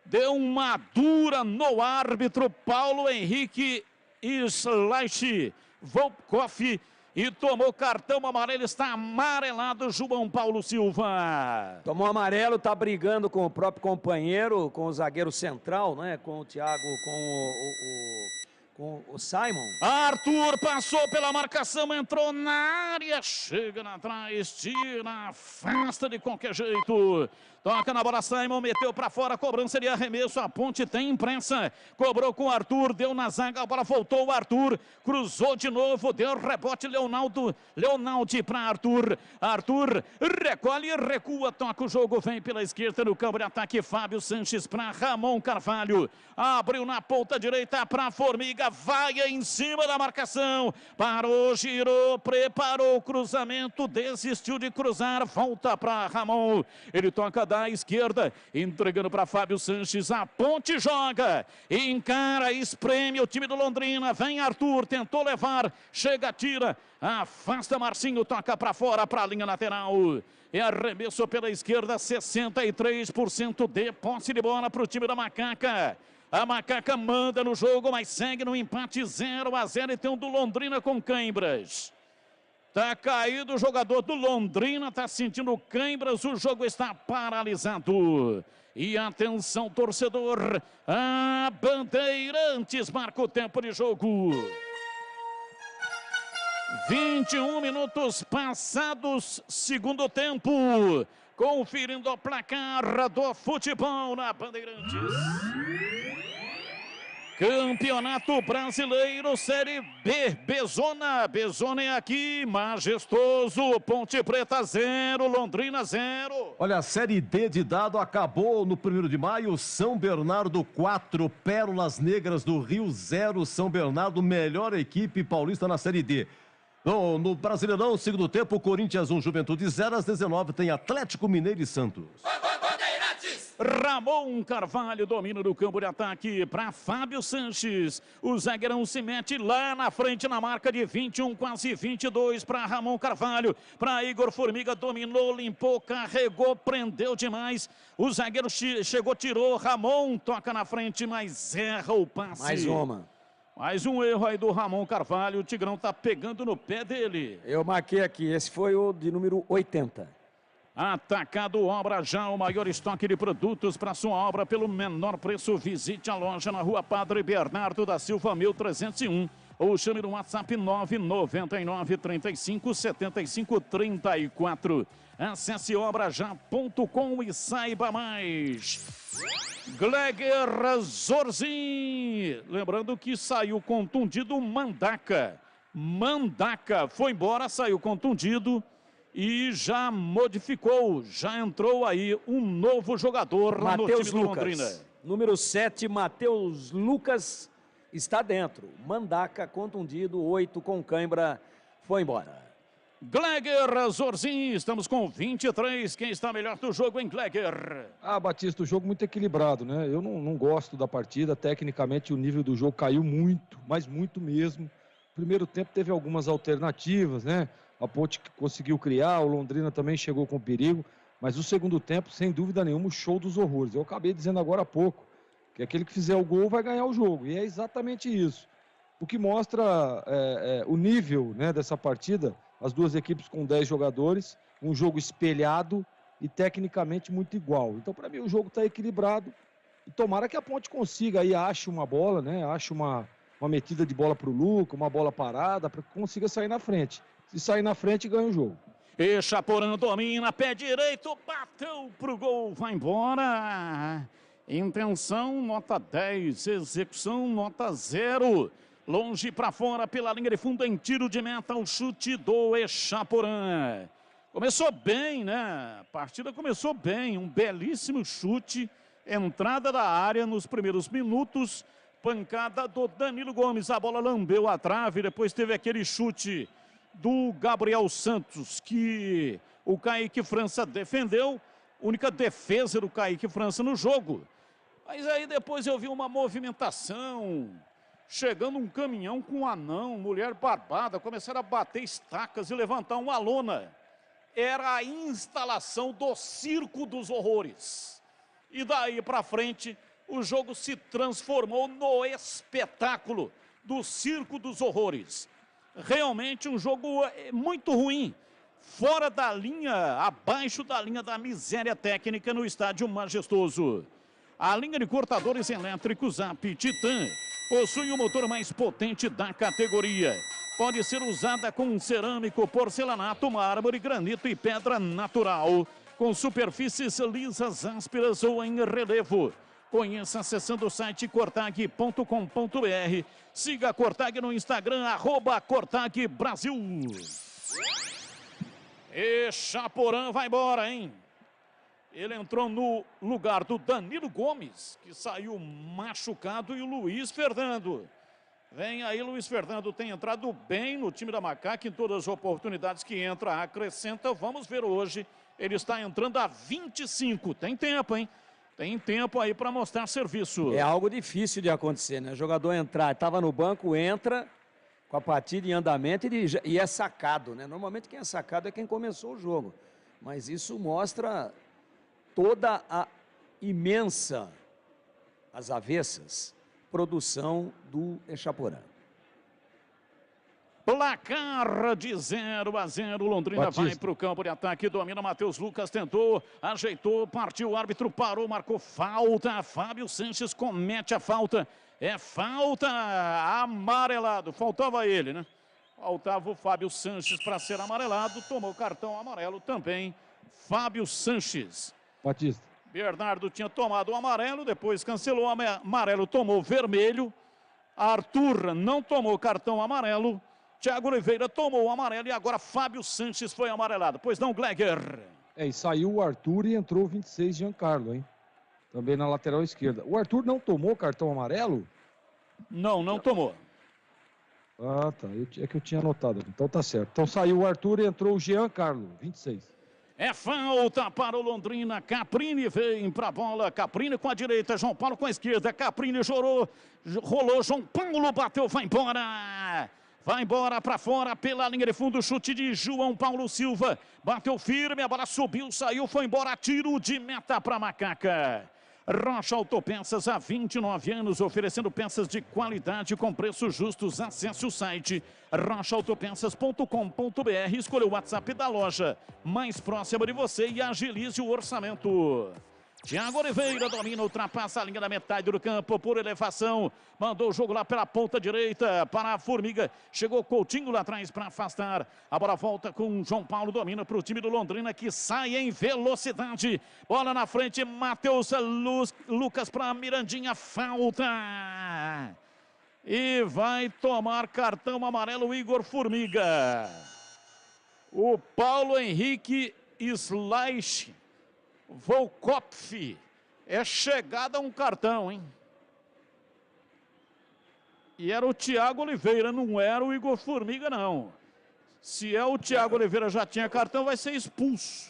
deu uma dura no árbitro Paulo Henrique Slash Volkoff e tomou cartão amarelo, está amarelado João Paulo Silva. Tomou amarelo, está brigando com o próprio companheiro, com o zagueiro central, né? Com o Thiago, com o Simon. Arthur passou pela marcação, entrou na área, chega lá atrás, tira, afasta de qualquer jeito. Toca na bola, Simon, meteu pra fora, cobrança de arremesso, a Ponte tem imprensa. Cobrou com o Arthur, deu na zaga, a bola voltou, o Arthur cruzou de novo, deu rebote, Leonaldi pra Arthur. Arthur recolhe e recua, toca o jogo, vem pela esquerda no campo de ataque, Fábio Sanches pra Ramon Carvalho. Abriu na ponta direita pra Formiga, vai em cima da marcação. Parou, girou, preparou o cruzamento, desistiu de cruzar, volta pra Ramon. Ele toca da esquerda, entregando para Fábio Sanches, a Ponte joga, encara, espreme o time do Londrina, vem Arthur, tentou levar, chega, tira, afasta Marcinho, toca para fora, para a linha lateral, é arremesso pela esquerda, 63% de posse de bola para o time da Macaca. A Macaca manda no jogo, mas segue no empate 0-0 e tem um do Londrina com cãibras. Tá caído o jogador do Londrina, tá sentindo cãibras, o jogo está paralisado. E atenção, torcedor, a Bandeirantes marca o tempo de jogo. 21 minutos passados, segundo tempo. Conferindo o placar do futebol na Bandeirantes. Campeonato Brasileiro, Série B, Bezona é aqui, majestoso, Ponte Preta 0, Londrina 0. Olha, a Série D de dado acabou no 1º de maio, São Bernardo 4, Pérolas Negras do Rio 0, São Bernardo, melhor equipe paulista na Série D. No Brasileirão, segundo tempo, Corinthians 1, Juventude 0, às 19 tem Atlético Mineiro e Santos. Ramon Carvalho domina do campo de ataque para Fábio Sanches. O zagueirão se mete lá na frente na marca de 21, quase 22 para Ramon Carvalho. Para Igor Formiga, dominou, limpou, carregou, prendeu demais. O zagueiro chegou, tirou. Ramon toca na frente, mas erra o passe. Mais um erro aí do Ramon Carvalho. O Tigrão tá pegando no pé dele. Eu marquei aqui, esse foi o de número 80. Atacado Obra Já, o maior estoque de produtos para sua obra pelo menor preço. Visite a loja na Rua Padre Bernardo da Silva, 1301. Ou chame no WhatsApp 999 35 75 34. Acesse obrajá.com e saiba mais. Gleger Zorzin. Lembrando que saiu contundido Mandaca. Mandaca foi embora, saiu contundido. E já modificou, já entrou aí um novo jogador lá no time do Londrina. Número 7, Matheus Lucas, está dentro. Mandaca, contundido, 8 com cãibra, foi embora. Gleger Zorzin, estamos com 23. Quem está melhor do jogo, hein, Gleger? Batista, o jogo muito equilibrado, né? Eu não gosto da partida. Tecnicamente, o nível do jogo caiu muito, mas muito mesmo. Primeiro tempo teve algumas alternativas, né? A Ponte conseguiu criar, o Londrina também chegou com perigo, mas o segundo tempo, sem dúvida nenhuma, o show dos horrores. Eu acabei dizendo agora há pouco, que aquele que fizer o gol vai ganhar o jogo, e é exatamente isso. O que mostra o nível, né, dessa partida, as duas equipes com 10 jogadores, um jogo espelhado e tecnicamente muito igual. Então, para mim, o jogo está equilibrado, e tomara que a Ponte consiga aí, ache uma bola, né, ache uma metida de bola para o Luca, uma bola parada, para que consiga sair na frente. Se sair na frente, ganha o jogo. E Chaporã domina, pé direito, bateu pro gol, vai embora. Intenção, nota 10, execução, nota 0. Longe para fora, pela linha de fundo, em tiro de meta, o chute do Echaporã. Começou bem, né? A partida começou bem, um belíssimo chute. Entrada da área nos primeiros minutos. Pancada do Danilo Gomes, a bola lambeu a trave, depois teve aquele chute do Gabriel Santos, que o Kaique França defendeu, única defesa do Kaique França no jogo. Mas aí depois eu vi uma movimentação, chegando um caminhão com um anão, mulher barbada, começaram a bater estacas e levantar uma lona. Era a instalação do Circo dos Horrores. E daí para frente, o jogo se transformou no espetáculo do Circo dos Horrores. Realmente um jogo muito ruim, fora da linha, abaixo da linha da miséria técnica no estádio majestoso. A linha de cortadores elétricos AP Titan possui o motor mais potente da categoria. Pode ser usada com cerâmico, porcelanato, mármore, granito e pedra natural, com superfícies lisas, ásperas ou em relevo. Conheça acessando o site cortag.com.br. Siga a Cortag no Instagram, @Cortag Brasil. E Chaporã vai embora, hein? Ele entrou no lugar do Danilo Gomes, que saiu machucado, e o Luiz Fernando. Vem aí, Luiz Fernando tem entrado bem no time da Macaca em todas as oportunidades que entra, acrescenta. Vamos ver hoje, ele está entrando a 25. Tem tempo, hein? Tem tempo aí para mostrar serviço. É algo difícil de acontecer, né? O jogador entrar, estava no banco, entra com a partida em andamento e é sacado, né? Normalmente quem é sacado é quem começou o jogo. Mas isso mostra toda a imensa, às avessas, produção do Echaporã. Placar de 0-0, Londrina Batista. vai para o campo de ataque, domina Matheus Lucas, tentou, ajeitou, partiu, o árbitro parou, marcou falta, Fábio Sanches comete a falta, é falta, amarelado, faltava ele, né? Faltava o Fábio Sanches para ser amarelado, tomou cartão amarelo também, Fábio Sanches. Batista. Bernardo tinha tomado o amarelo, depois cancelou o amarelo, tomou vermelho, Arthur não tomou cartão amarelo, Thiago Oliveira tomou o amarelo e agora Fábio Sanches foi amarelado. Pois não, Gleger? E saiu o Arthur e entrou o 26, Giancarlo, hein? Também na lateral esquerda. O Arthur não tomou cartão amarelo? Não tomou. Ah, tá. É que eu tinha anotado. Então tá certo. Então saiu o Arthur e entrou o Giancarlo, 26. É falta para o Londrina, Caprini vem para a bola, Caprini com a direita, João Paulo com a esquerda, Caprini rolou, João Paulo bateu, vai embora para fora pela linha de fundo, chute de João Paulo Silva, bateu firme, a bola subiu, saiu, foi embora, tiro de meta para Macaca. Rocha Autopeças, há 29 anos, oferecendo peças de qualidade com preços justos. Acesse o site rochaautopeças.com.br, escolha o WhatsApp da loja mais próxima de você e agilize o orçamento. Thiago Oliveira domina, ultrapassa a linha da metade do campo por elevação, mandou o jogo lá pela ponta direita para a Formiga, chegou Coutinho lá atrás para afastar, a bola volta com João Paulo, domina para o time do Londrina que sai em velocidade, bola na frente, Matheus Lucas para Mirandinha, falta e vai tomar cartão amarelo Igor Formiga. O Paulo Henrique Slash Volkopf, é chegada um cartão, hein? E era o Thiago Oliveira, não era o Igor Formiga, não. Se é o Thiago Oliveira já tinha cartão, vai ser expulso.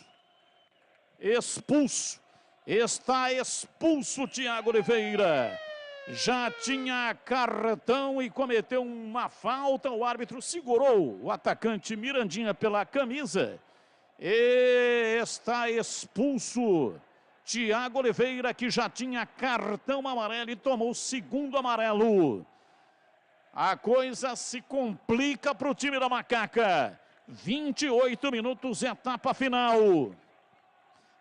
Expulso. Está expulso o Thiago Oliveira. Já tinha cartão e cometeu uma falta. O árbitro segurou o atacante Mirandinha pela camisa. E está expulso Thiago Oliveira, que já tinha cartão amarelo e tomou o segundo amarelo. A coisa se complica para o time da Macaca. 28 minutos, etapa final.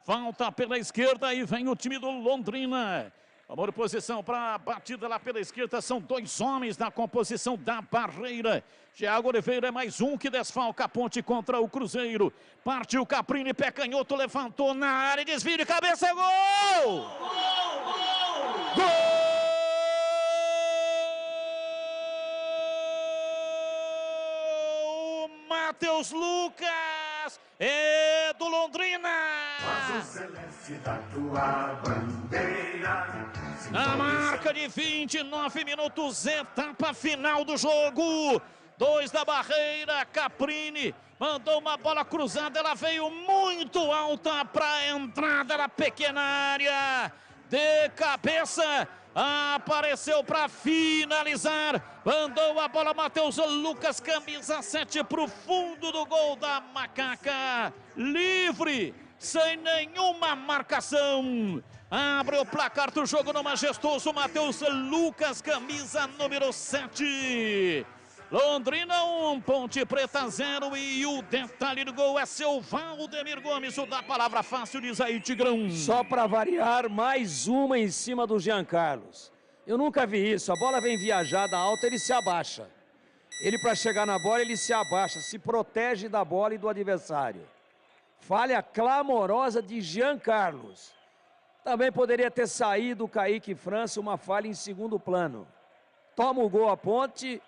Falta pela esquerda e vem o time do Londrina. Amor, posição para a batida lá pela esquerda. São dois homens na composição da barreira. Thiago Oliveira é mais um que desfalca a ponte contra o Cruzeiro. Partiu Caprini, pé canhoto, levantou na área, desvio de cabeça, gol! Gol! Matheus Lucas é do Londrina. Azul celeste da tua bandeira. Na marca de 29 minutos, etapa final do jogo. 2 da barreira, Caprini mandou uma bola cruzada, ela veio muito alta para a entrada da pequena área. De cabeça, apareceu para finalizar, mandou a bola Matheus Lucas, camisa 7 para o fundo do gol da Macaca, livre, sem nenhuma marcação. Abre o placar do jogo no majestoso Matheus Lucas, camisa número 7. Londrina 1, Ponte Preta 0. E o detalhe do gol é seu Valdemir Gomes. O da palavra fácil, diz aí, Tigrão. Só para variar, mais uma em cima do Jean Carlos. Eu nunca vi isso. A bola vem viajada alta, ele se abaixa. Ele, para chegar na bola, ele se abaixa, se protege da bola e do adversário. Falha clamorosa de Jean Carlos. Também poderia ter saído o Kaique França, uma falha em segundo plano. Toma o gol a Ponte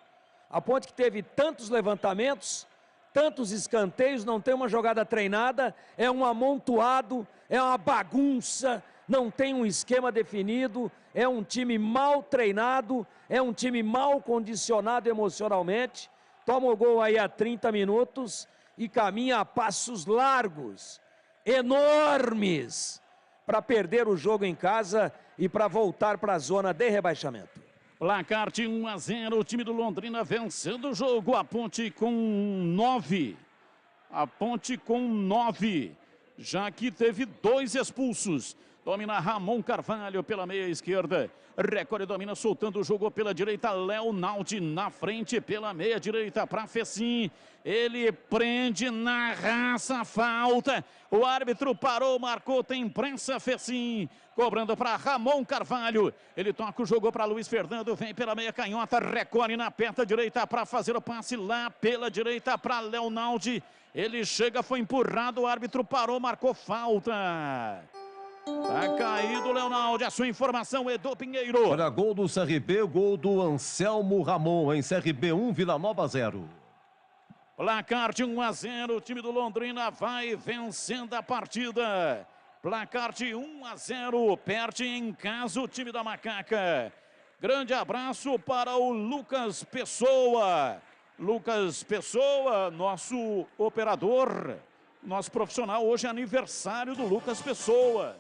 que teve tantos levantamentos, tantos escanteios, não tem uma jogada treinada, é um amontoado, é uma bagunça, não tem um esquema definido, é um time mal treinado, é um time mal condicionado emocionalmente. Toma o gol aí a 30 minutos e caminha a passos largos, enormes, para perder o jogo em casa e para voltar para a zona de rebaixamento. Placar de 1-0, o time do Londrina vencendo o jogo. A Ponte com 9. A Ponte com 9, já que teve 2 expulsos. Domina Ramon Carvalho pela meia esquerda. Recolhe, domina, soltando o jogo pela direita. Leonaldi na frente pela meia direita para Fecim. Ele prende na raça, falta. O árbitro parou, marcou, tem imprensa, Fecim. Cobrando para Ramon Carvalho. Ele toca o jogo para Luiz Fernando. Vem pela meia canhota. Recolhe na perna direita para fazer o passe lá pela direita para Leonaldi. Ele chega, foi empurrado. O árbitro parou, marcou falta. Tá caído o Leonaldi, a sua informação, Edu Pinheiro. Olha, gol do CRB, gol do Anselmo Ramon, em CRB 1, Vila Nova 0. Placar de 1-0, o time do Londrina vai vencendo a partida. Placar de 1-0, perde em casa o time da Macaca. Grande abraço para o Lucas Pessoa. Lucas Pessoa, nosso operador, nosso profissional. Hoje é aniversário do Lucas Pessoa.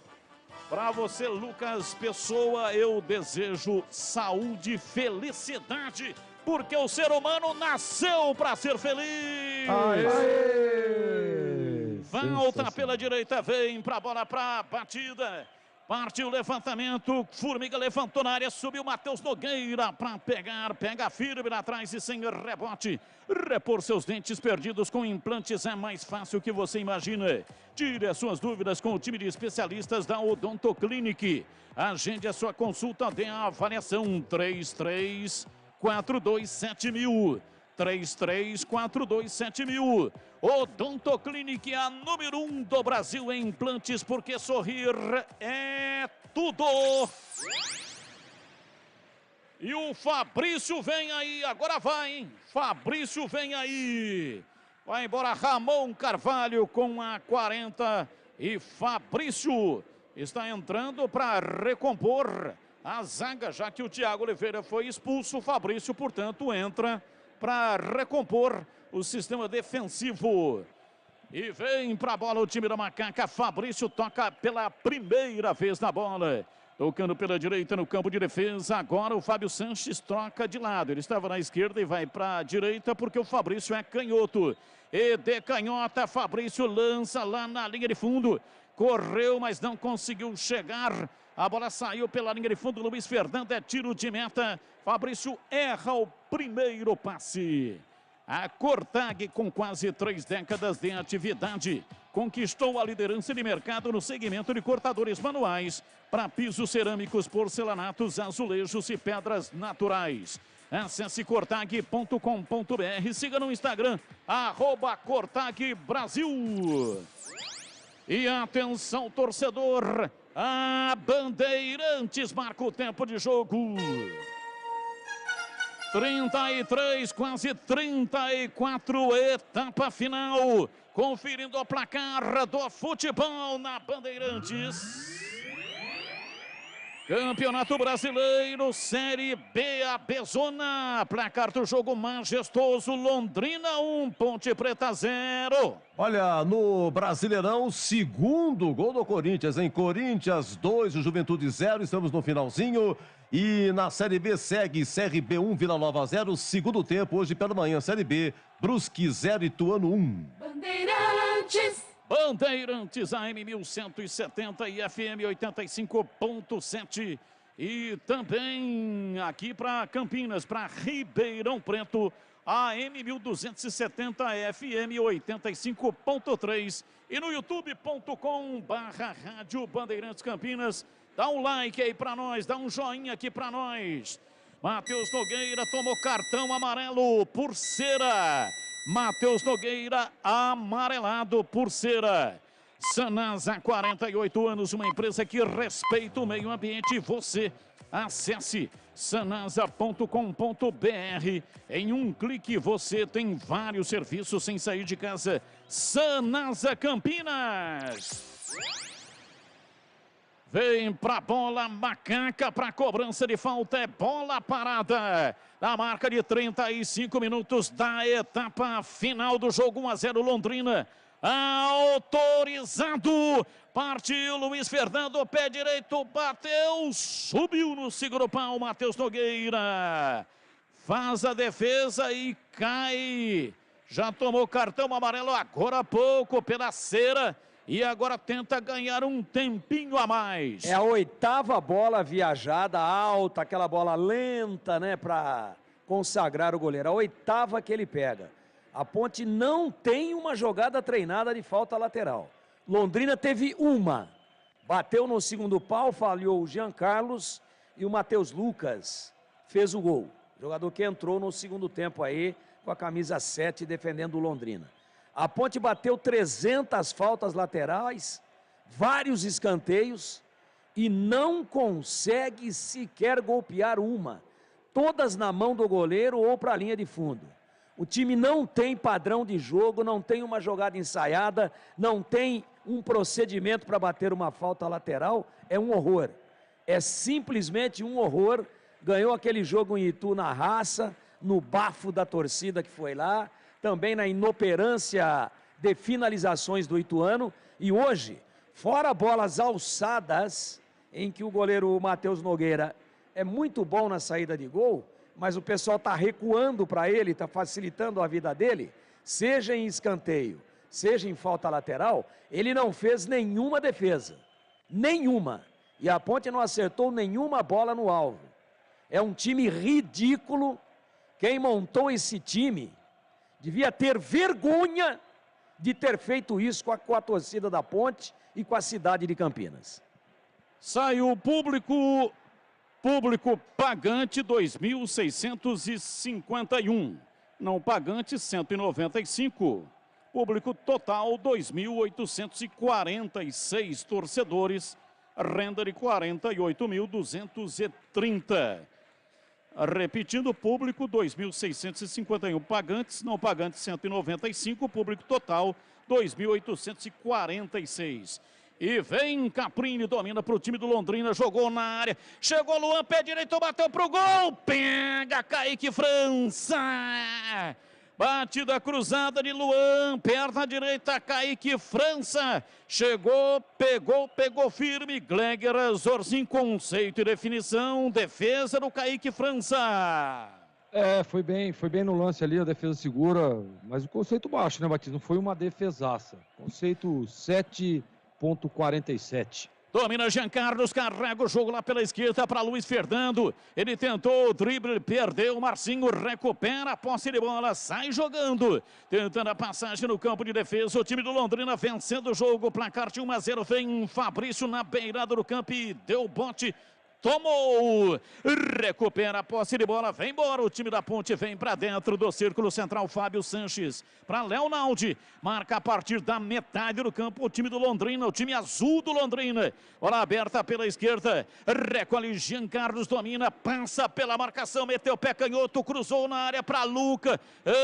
Para você, Lucas Pessoa, eu desejo saúde e felicidade, porque o ser humano nasceu para ser feliz. Volta pela direita, vem para a bola, para a batida. Partiu o levantamento, Formiga levantou na área, subiu Matheus Nogueira para pegar, pega firme lá atrás e sem rebote. Repor seus dentes perdidos com implantes é mais fácil que você imagina. Tire as suas dúvidas com o time de especialistas da Odonto Clinic. Agende a sua consulta de avaliação 33427000. 33427000. Odonto Clinic, a número 1 do Brasil em implantes, porque sorrir é tudo. E o Fabrício vem aí, agora vai, hein? Fabrício vem aí. Vai embora Ramon Carvalho com a 40. E Fabrício está entrando para recompor a zaga, já que o Thiago Oliveira foi expulso. O Fabrício, portanto, entra para recompor o sistema defensivo. E vem para a bola o time da Macaca. Fabrício toca pela primeira vez na bola. Tocando pela direita no campo de defesa. Agora o Fábio Sanches troca de lado. Ele estava na esquerda e vai para a direita porque o Fabrício é canhoto. E de canhota, Fabrício lança lá na linha de fundo. Correu, mas não conseguiu chegar. A bola saiu pela linha de fundo. Luiz Fernando é tiro de meta. Fabrício erra o primeiro passe. A Cortag, com quase 3 décadas de atividade, conquistou a liderança de mercado no segmento de cortadores manuais para pisos cerâmicos, porcelanatos, azulejos e pedras naturais. Acesse cortag.com.br, siga no Instagram, @CortagBrasil. E atenção, torcedor, a Bandeirantes marca o tempo de jogo. 33, quase 34, etapa final. Conferindo o placar do futebol na Bandeirantes. Campeonato Brasileiro, Série B, a Bezona. Placar do jogo majestoso, Londrina 1, Ponte Preta 0. Olha, no Brasileirão, segundo gol do Corinthians, em Corinthians 2, o Juventude 0, estamos no finalzinho. E na Série B segue CRB 1, Vila Nova 0, segundo tempo, hoje pela manhã, Série B, Brusque 0, Ituano 1. Bandeirantes. Bandeirantes AM 1170 e FM 85.7. E também aqui para Campinas, para Ribeirão Preto, AM 1270, FM 85.3 e no youtube.com/Rádio Bandeirantes Campinas. Dá um like aí para nós, dá um joinha aqui para nós. Matheus Nogueira tomou cartão amarelo por cera. Matheus Nogueira amarelado por cera. Sanasa, 48 anos, uma empresa que respeita o meio ambiente. Você acesse sanasa.com.br. Em um clique você tem vários serviços sem sair de casa. Sanasa Campinas. Vem pra bola, Macaca, pra cobrança de falta, é bola parada. Na marca de 35 minutos da etapa final do jogo, 1-0 Londrina. Autorizado, partiu Luiz Fernando, pé direito, bateu, subiu no segundo pau, Matheus Nogueira. Faz a defesa e cai. Já tomou cartão amarelo agora há pouco pela cera. E agora tenta ganhar um tempinho a mais. É a 8ª bola viajada, alta, aquela bola lenta, né, para consagrar o goleiro. A 8ª que ele pega. A Ponte não tem uma jogada treinada de falta lateral. Londrina teve uma. Bateu no segundo pau, falhou o Jean Carlos e o Matheus Lucas fez o gol. Jogador que entrou no segundo tempo aí com a camisa 7 defendendo o Londrina. A Ponte bateu 300 faltas laterais, vários escanteios e não consegue sequer golpear uma. Todas na mão do goleiro ou para a linha de fundo. O time não tem padrão de jogo, não tem uma jogada ensaiada, não tem um procedimento para bater uma falta lateral. É um horror. É simplesmente um horror. Ganhou aquele jogo em Itu na raça, no bafo da torcida que foi lá. Também na inoperância de finalizações do Ituano. E hoje, fora bolas alçadas, em que o goleiro Matheus Nogueira é muito bom na saída de gol, mas o pessoal está recuando para ele, está facilitando a vida dele, seja em escanteio, seja em falta lateral, ele não fez nenhuma defesa. Nenhuma. E a Ponte não acertou nenhuma bola no alvo. É um time ridículo. Quem montou esse time devia ter vergonha de ter feito isso com a torcida da Ponte e com a cidade de Campinas. Saiu o público pagante 2.651, não pagante 195. Público total 2.846 torcedores, renda de 48.230. Repetindo, público 2.651 pagantes, não pagantes 195, público total 2.846. E vem Caprini, domina para o time do Londrina, jogou na área, chegou Luan, pé direito, bateu pro gol, pega Kaique França. Batida cruzada de Luan, perna direita, Kaique França. Chegou, pegou firme. Gleger Zorzin, conceito e definição. Defesa do Kaique França. Foi bem no lance ali, a defesa segura, mas o conceito baixo, né, Batista? Não foi uma defesaça. Conceito 7.47. Domina Jean Carlos, carrega o jogo lá pela esquerda para Luiz Fernando. Ele tentou o drible, perdeu. Marcinho recupera a posse de bola, sai jogando. Tentando a passagem no campo de defesa. O time do Londrina vencendo o jogo. Placar de 1-0. Vem Fabrício na beirada do campo e deu bote. Tomou, recupera a posse de bola, vem embora, o time da Ponte vem para dentro do círculo central, Fábio Sanches, para Leonaldi, marca a partir da metade do campo, o time do Londrina, o time azul do Londrina, bola aberta pela esquerda, recolhe Jean Carlos, domina, passa pela marcação, meteu o pé canhoto, cruzou na área para Luca,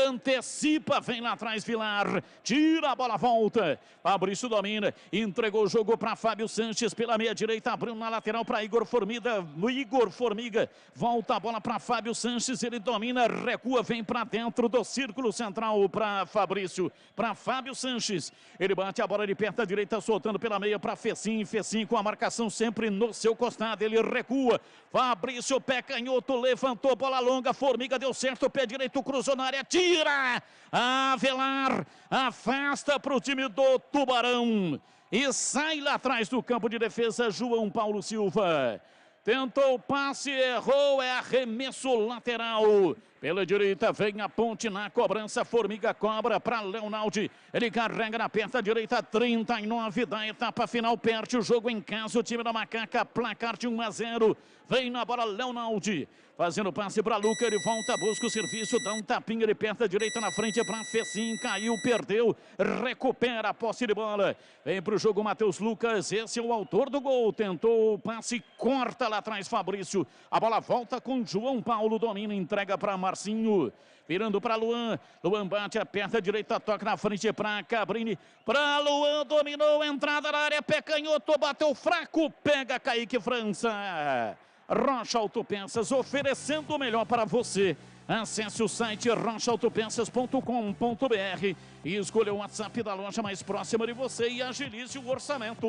antecipa, vem lá atrás Vilar, tira a bola, volta, Fabrício domina, entregou o jogo para Fábio Sanches, pela meia direita, abriu na lateral para Igor Formida, esquerda, o Igor Formiga. Volta a bola para Fábio Sanches, ele domina, recua, vem para dentro do círculo central para Fabrício, para Fábio Sanches. Ele bate a bola de perto à direita, soltando pela meia para Fecim. Fecim com a marcação sempre no seu costado, ele recua. Fabrício, pé canhoto, levantou, bola longa, Formiga deu certo, pé direito, cruzou na área, tira! Avelar afasta para o time do Tubarão. E sai lá atrás do campo de defesa, João Paulo Silva. Tentou o passe, errou, é arremesso lateral. Pela direita vem a ponte na cobrança, Formiga cobra para Leonaldi. Ele carrega na perna direita, 39 da etapa final, perde o jogo em casa, o time da Macaca, placar de 1-0. Vem na bola Leonaldi, fazendo passe para Luca, ele volta, busca o serviço, dá um tapinha, ele perna direita na frente para Fecim, caiu, perdeu, recupera a posse de bola. Vem para o jogo Matheus Lucas, esse é o autor do gol, tentou o passe, corta lá atrás Fabrício. A bola volta com João Paulo, domina, entrega para Marcinho. Virando para Luan, Luan bate a perna direita, toca na frente para Cabrini, para Luan, dominou, entrada na área, pé canhoto, bateu fraco, pega Kaique França. Rocha Autopeças, oferecendo o melhor para você. Acesse o site rochaautopeças.com.br e escolha o WhatsApp da loja mais próxima de você e agilize o orçamento.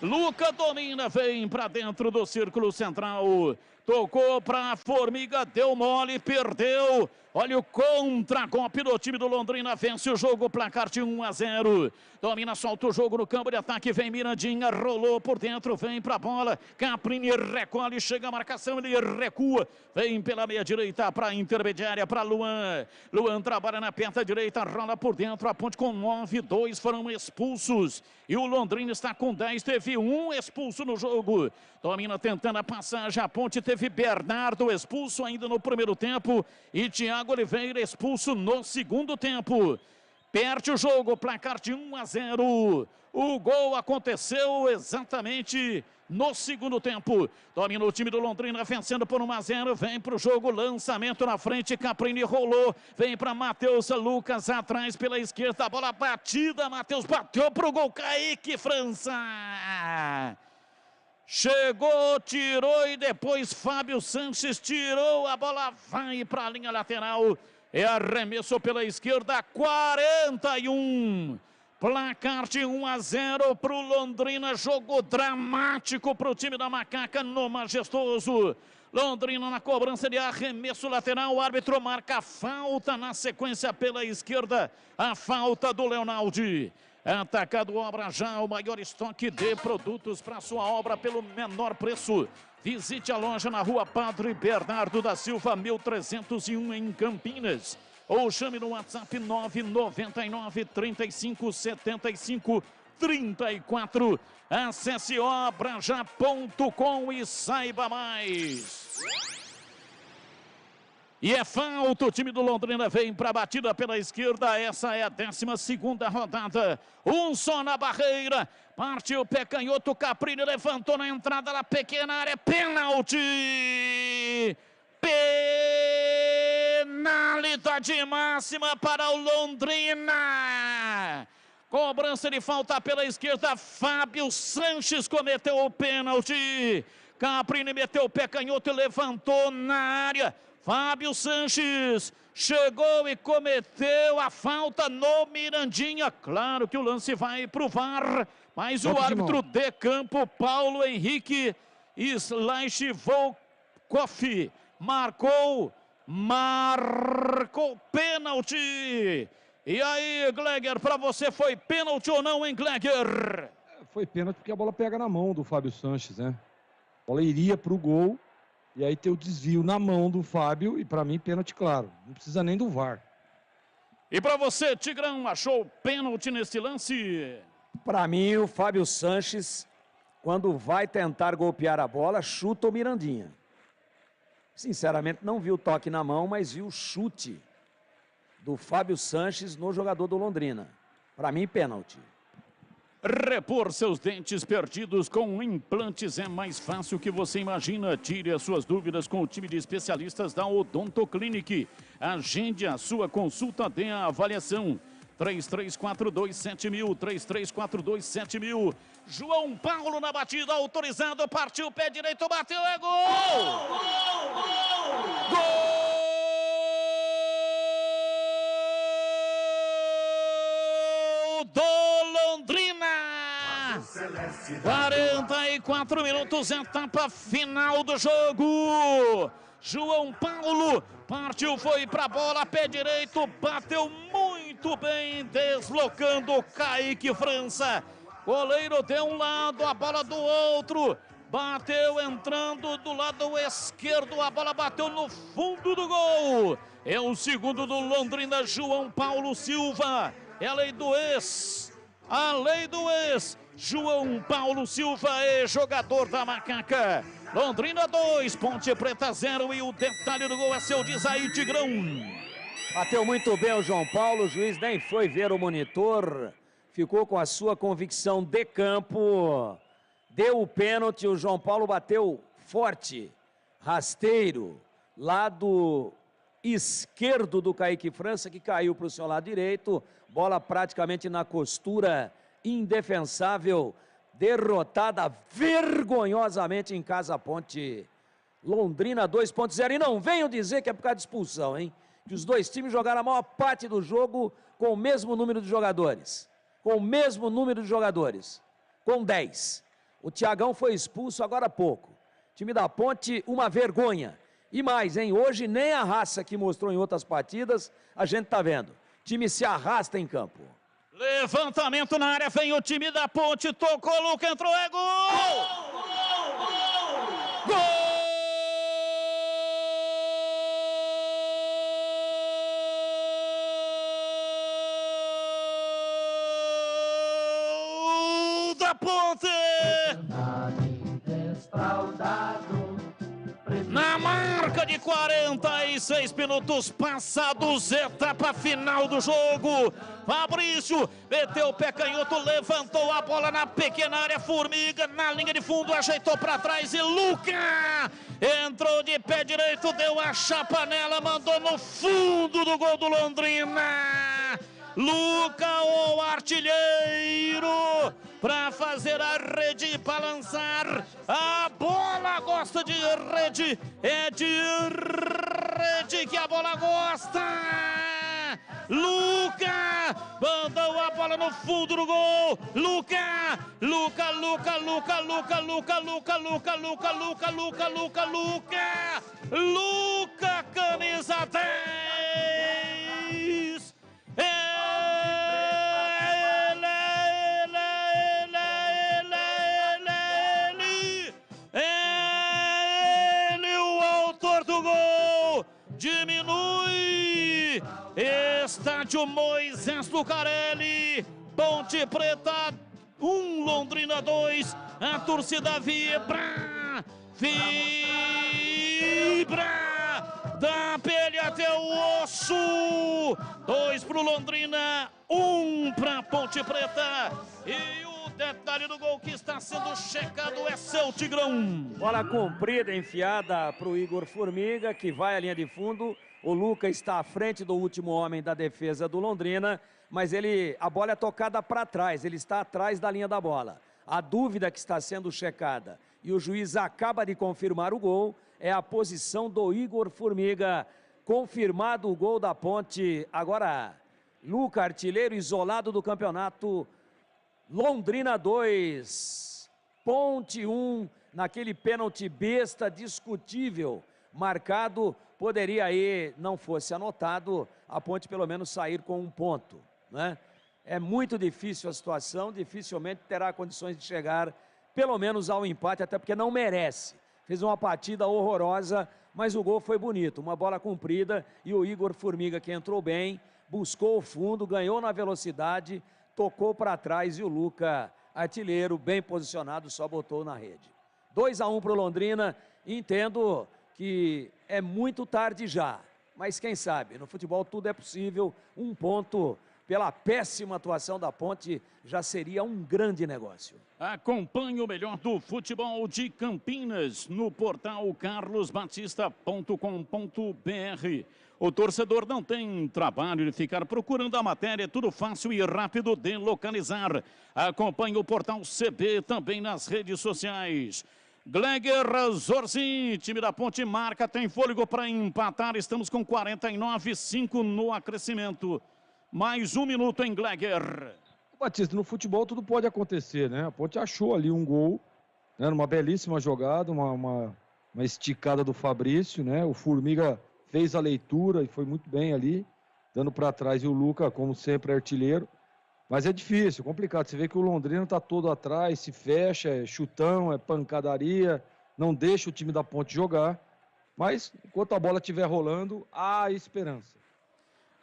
Luca domina, vem para dentro do círculo central. Tocou para Formiga, deu mole, perdeu. Olha o contra-golpe do time do Londrina, vence o jogo, placar de 1-0. Domina, solta o jogo no campo de ataque, vem Mirandinha, rolou por dentro, vem pra bola. Caprini recolhe, chega a marcação, ele recua. Vem pela meia direita para intermediária, para Luan. Luan trabalha na perna direita, rola por dentro, a ponte com 9, 2 foram expulsos. E o Londrina está com 10, teve um expulso no jogo. Domina tentando a passagem, a ponte teve Bernardo expulso ainda no primeiro tempo. E Thiago Oliveira expulso no segundo tempo. Perde o jogo, placar de 1-0. O gol aconteceu exatamente no segundo tempo. Domina o time do Londrina, vencendo por 1-0. Vem para o jogo, lançamento na frente, Caprini rolou. Vem para Matheus Lucas, atrás pela esquerda, a bola batida. Matheus bateu para o gol, Kaique França. Chegou, tirou e depois Fábio Sanches tirou. A bola vai para a linha lateral. É arremesso pela esquerda, 41. Placar de 1-0 para o Londrina. Jogo dramático para o time da Macaca no Majestoso. Londrina na cobrança de arremesso lateral. O árbitro marca a falta na sequência pela esquerda. A falta do Leonaldi. Atacado Obra Já, o maior estoque de produtos para sua obra pelo menor preço. Visite a loja na rua Padre Bernardo da Silva, 1301 em Campinas. Ou chame no WhatsApp 999 35 75 34. Acesse obraja.com e saiba mais. E é falta, o time do Londrina vem para a batida pela esquerda, essa é a 12ª rodada. Um só na barreira, partiu o pé canhoto, Caprini levantou na entrada da pequena área, pênalti! Penalidade máxima para o Londrina! Cobrança de falta pela esquerda, Fábio Sanches cometeu o pênalti. Caprini meteu o pé canhoto e levantou na área. Fábio Sanches chegou e cometeu a falta no Mirandinha. Claro que o lance vai para o VAR, mas o árbitro de campo, Paulo Henrique Slaichvolkoff, marcou pênalti. E aí, Gleger, para você foi pênalti ou não, hein, Gleger? Foi pênalti porque a bola pega na mão do Fábio Sanches, né? A bola iria para o gol. E aí tem o desvio na mão do Fábio e para mim pênalti claro, não precisa nem do VAR. E para você, Tigrão, achou pênalti nesse lance? Para mim o Fábio Sanches, quando vai tentar golpear a bola, chuta o Mirandinha. Sinceramente não vi o toque na mão, mas vi o chute do Fábio Sanches no jogador do Londrina. Para mim pênalti. Repor seus dentes perdidos com implantes é mais fácil que você imagina. Tire as suas dúvidas com o time de especialistas da Odonto Clinic. Agende a sua consulta, dê a avaliação. 33427000, 33427000. João Paulo na batida, autorizado, partiu, pé direito, bateu, é gol! Gol! Do Londrina! 44 minutos, etapa final do jogo. João Paulo partiu, foi pra bola, pé direito, bateu muito bem, deslocando Kaique França. Goleiro de um lado, a bola do outro. Bateu entrando do lado esquerdo, a bola bateu no fundo do gol. É o segundo do Londrina, João Paulo Silva. É a lei do ex. A lei do ex. João Paulo Silva é jogador da Macaca. Londrina 2, Ponte Preta 0 e o detalhe do gol é seu, diz aí, Tigrão. Bateu muito bem o João Paulo, o juiz nem foi ver o monitor, ficou com a sua convicção de campo, deu o pênalti, o João Paulo bateu forte, rasteiro, lado esquerdo do Kaique França, que caiu para o seu lado direito, bola praticamente na costura, indefensável, derrotada vergonhosamente em Casa Ponte. Londrina 2.0, e não venham dizer que é por causa de expulsão, hein? Que os dois times jogaram a maior parte do jogo com o mesmo número de jogadores. Com o mesmo número de jogadores. Com 10. O Thiagão foi expulso agora há pouco. Time da Ponte, uma vergonha. E mais, hein? Hoje nem a raça que mostrou em outras partidas, a gente tá vendo. O time se arrasta em campo. Levantamento na área, vem o time da Ponte, tocou, Luca entrou, é gol! Gol! Gol da Ponte! Na marca de 46 minutos passados, etapa final do jogo. Fabrício meteu o pé canhoto, levantou a bola na pequena área, Formiga na linha de fundo, ajeitou para trás e Luca entrou de pé direito, deu a chapa nela, mandou no fundo do gol do Londrina. Luca, o artilheiro, para fazer a rede balançar. A bola gosta de rede, é de rede que a bola gosta. Luca mandou a bola no fundo do gol. Luca, camisa 10. Ele, o autor do gol, diminui. Estádio Moisés Lucarelli, Ponte Preta 1, Londrina 2, a torcida vibra, da pele até o osso. 2 para o Londrina, 1 para Ponte Preta. E o detalhe do gol que está sendo checado é seu, Tigrão. Bola comprida, enfiada para o Igor Formiga, que vai à linha de fundo. O Luca está à frente do último homem da defesa do Londrina, mas a bola é tocada para trás, ele está atrás da linha da bola. A dúvida que está sendo checada, e o juiz acaba de confirmar o gol, é a posição do Igor Formiga. Confirmado o gol da Ponte. Agora, Luca, artilheiro isolado do campeonato. Londrina 2, Ponte 1, naquele pênalti besta, discutível, marcado. Poderia aí, não fosse anotado, a Ponte pelo menos sair com um ponto, né? É muito difícil a situação, dificilmente terá condições de chegar pelo menos ao empate, até porque não merece. Fez uma partida horrorosa, mas o gol foi bonito, uma bola comprida e o Igor Formiga, que entrou bem, buscou o fundo, ganhou na velocidade, tocou para trás e o Luca, artilheiro, bem posicionado, só botou na rede. 2-1 para o Londrina. Entendo que é muito tarde já, mas quem sabe, no futebol tudo é possível. Um ponto pela péssima atuação da Ponte, já seria um grande negócio. Acompanhe o melhor do futebol de Campinas no portal carlosbatista.com.br. O torcedor não tem trabalho de ficar procurando a matéria, é tudo fácil e rápido de localizar. Acompanhe o portal CB também nas redes sociais. Gleger Zorzin, time da Ponte marca, tem fôlego para empatar. Estamos com 49-5 no acrescimento. Mais um minuto em Gleger. Batista, no futebol tudo pode acontecer, né? A Ponte achou ali um gol, né? Numa belíssima jogada, uma esticada do Fabrício, né? O Formiga fez a leitura e foi muito bem ali, dando para trás, e o Luca, como sempre, é artilheiro. Mas é difícil, complicado. Você vê que o Londrina está todo atrás, se fecha, é chutão, é pancadaria, não deixa o time da Ponte jogar. Mas, enquanto a bola estiver rolando, há esperança.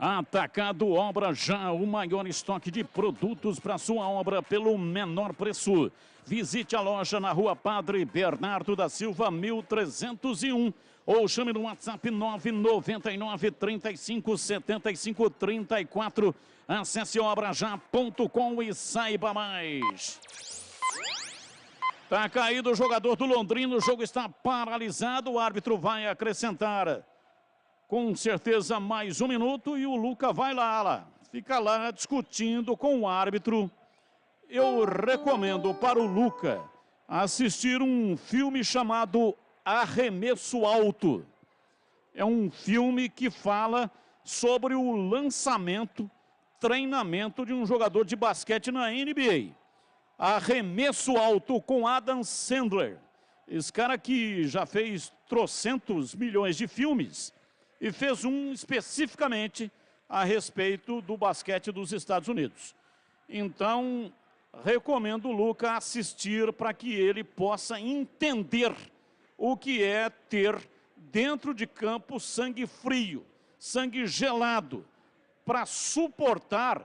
Atacado Obra Já, o maior estoque de produtos para sua obra pelo menor preço. Visite a loja na Rua Padre Bernardo da Silva, 1301. Ou chame no WhatsApp 999 35 75 34. Acesse obrajá.com e saiba mais. Tá caído o jogador do Londrina, o jogo está paralisado, o árbitro vai acrescentar com certeza mais um minuto e o Luca vai lá. Fica lá discutindo com o árbitro. Eu recomendo para o Luca assistir um filme chamado Arremesso Alto. É um filme que fala sobre o lançamento, treinamento de um jogador de basquete na NBA. Arremesso Alto com Adam Sandler. Esse cara que já fez trocentos milhões de filmes e fez um especificamente a respeito do basquete dos Estados Unidos. Então, recomendo o Luca assistir para que ele possa entender o que é ter dentro de campo sangue frio, sangue gelado, para suportar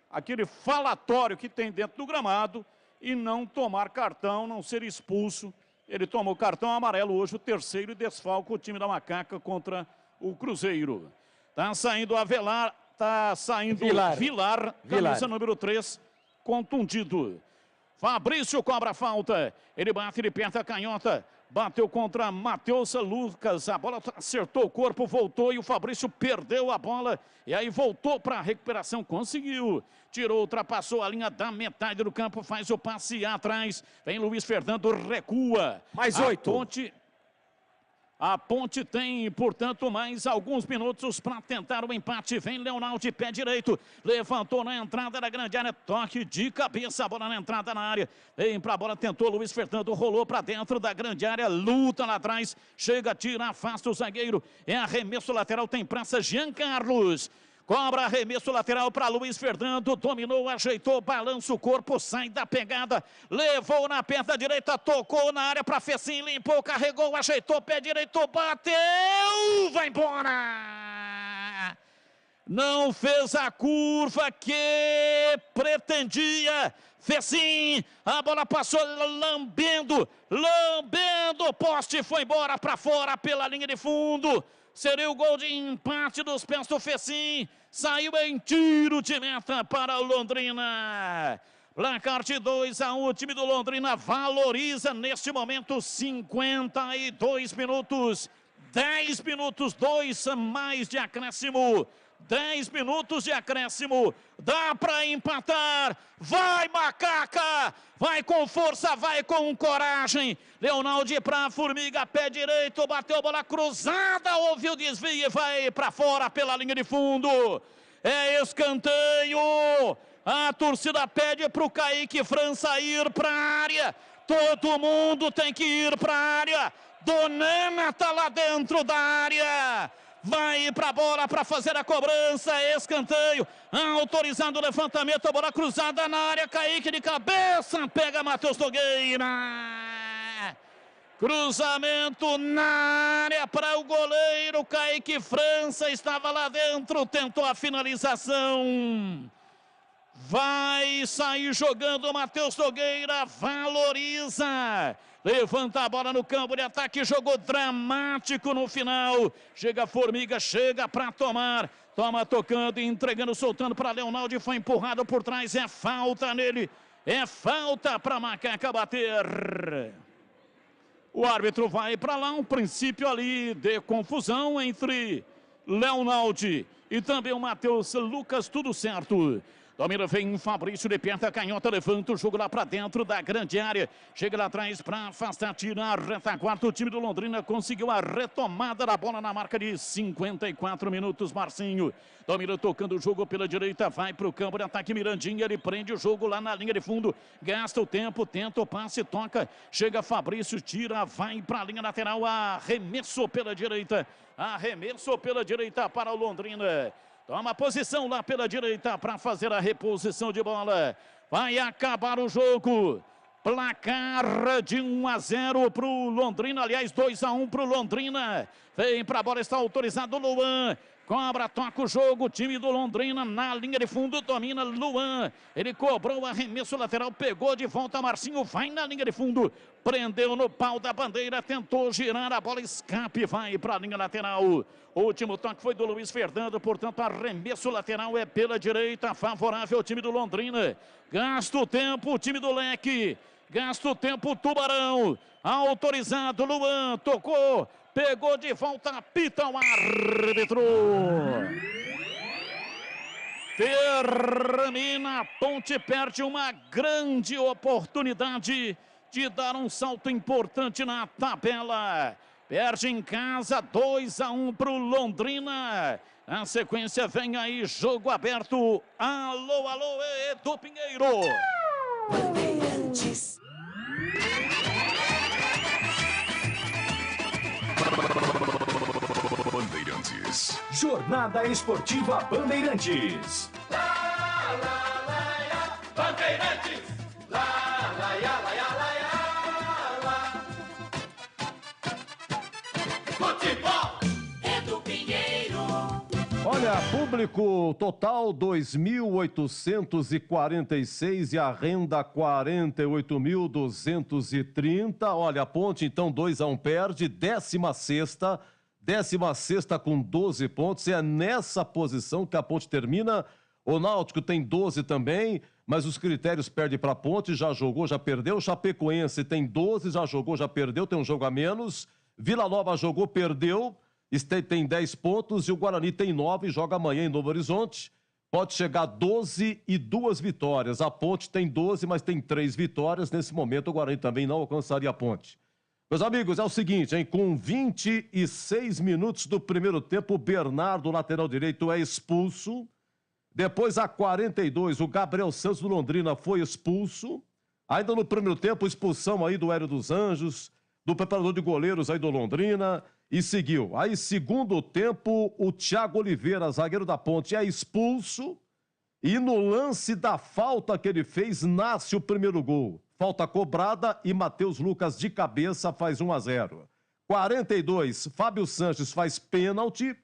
aquele falatório que tem dentro do gramado e não tomar cartão, não ser expulso. Ele tomou cartão amarelo hoje, o terceiro, e desfalca o time da Macaca contra o Cruzeiro. Tá saindo Avelar, tá saindo Vilar, camisa número 3, contundido. Fabrício cobra a falta, ele bate, ele aperta a canhota, bateu contra Matheus Lucas, a bola acertou o corpo, voltou e o Fabrício perdeu a bola e aí voltou para a recuperação, conseguiu, tirou, ultrapassou a linha da metade do campo, faz o passe atrás, vem Luiz Fernando, recua. Mais 8. A Ponte tem, portanto, mais alguns minutos para tentar o empate. Vem Leonardo de pé direito. Levantou na entrada da grande área. Toque de cabeça. A bola na entrada na área. Vem para a bola. Tentou Luiz Fernando. Rolou para dentro da grande área. Luta lá atrás. Chega, tira, afasta o zagueiro. É arremesso lateral. Tem praça Jean Carlos. Cobra arremesso lateral para Luiz Fernando, dominou, ajeitou, balança o corpo, sai da pegada, levou na perna direita, tocou na área para Fecim, limpou, carregou, ajeitou, pé direito, bateu, vai embora! Não fez a curva que pretendia, Fecim, a bola passou lambendo o poste, foi embora para fora pela linha de fundo. Seria o gol de empate dos pés do Fecim. Saiu em tiro de meta para o Londrina. Placar de 2-1, o time do Londrina valoriza neste momento 52 minutos. 10 minutos, 2 mais de acréscimo. 10 minutos de acréscimo, dá para empatar, vai Macaca, vai com força, vai com coragem, Leonardo para Formiga, pé direito, bateu a bola cruzada, houve o desvio e vai para fora pela linha de fundo, é escanteio, a torcida pede para o Kaique França ir para a área, todo mundo tem que ir para a área, Donana está lá dentro da área, vai para a bola para fazer a cobrança, escanteio, autorizando o levantamento, a bola cruzada na área, Kaique de cabeça, pega Matheus Nogueira. Cruzamento na área para o goleiro, Kaique França estava lá dentro, tentou a finalização. Vai sair jogando o Matheus Nogueira, valoriza. Levanta a bola no campo de ataque, jogou dramático no final. Chega a Formiga, chega para tomar. Toma tocando, entregando, soltando para Leonaldo. Foi empurrado por trás, é falta nele. É falta para Macaca bater. O árbitro vai para lá, um princípio ali de confusão entre Leonaldo e também o Matheus Lucas, tudo certo. Domina, vem Fabrício de perto, canhota, levanta o jogo lá para dentro da grande área. Chega lá atrás para afastar, tira a retaguarda. O time do Londrina conseguiu a retomada da bola na marca de 54 minutos. Marcinho domina, tocando o jogo pela direita, vai para o campo de ataque. Mirandinha, ele prende o jogo lá na linha de fundo. Gasta o tempo, tenta o passe, toca. Chega Fabrício, tira, vai para a linha lateral. Arremesso pela direita. Arremesso pela direita para o Londrina. Toma posição lá pela direita para fazer a reposição de bola. Vai acabar o jogo. Placar de 1-0 para o Londrina. Aliás, 2-1 para o Londrina. Vem para a bola, está autorizado o Luan. Cobra, toca o jogo, o time do Londrina na linha de fundo, domina Luan. Ele cobrou o arremesso lateral, pegou de volta Marcinho, vai na linha de fundo. Prendeu no pau da bandeira, tentou girar a bola, escape, vai para a linha lateral. O último toque foi do Luiz Fernando, portanto, arremesso lateral é pela direita, favorável ao time do Londrina. Gasta o tempo, o time do Leque. Gasta o tempo, o Tubarão. Autorizado, Luan, tocou. Pegou de volta, apita o árbitro. Termina, a Ponte perde uma grande oportunidade de dar um salto importante na tabela. Perde em casa, 2-1 para o Londrina. Na sequência vem aí, jogo aberto. Alô, alô, Edu Pinheiro. Bandeirantes. Bandeirantes. Jornada Esportiva Bandeirantes. Bandeirantes. Futebol. Edu Pinheiro. Olha, público total 2.846 e a renda 48.230. Olha, a Ponte então 2-1 perde, 16ª com 12 pontos. É nessa posição que a Ponte termina. O Náutico tem 12 também, mas os critérios perdem para a Ponte, já jogou, já perdeu. O Chapecoense tem 12, já jogou, já perdeu, tem um jogo a menos. Vila Nova jogou, perdeu, tem 10 pontos e o Guarani tem 9, joga amanhã em Novo Horizonte. Pode chegar a 12 e 2 vitórias. A Ponte tem 12, mas tem 3 vitórias. Nesse momento o Guarani também não alcançaria a Ponte. Meus amigos, é o seguinte, hein? Com 26 minutos do primeiro tempo, o Bernardo, lateral direito, é expulso. Depois, a 42, o Gabriel Santos do Londrina foi expulso. Ainda no primeiro tempo, expulsão aí do Hélio dos Anjos, do preparador de goleiros aí do Londrina, e seguiu. Aí, segundo tempo, o Thiago Oliveira, zagueiro da Ponte, é expulso. E no lance da falta que ele fez, nasce o primeiro gol. Falta cobrada e Matheus Lucas de cabeça faz 1-0. 42, Fábio Sanches faz pênalti.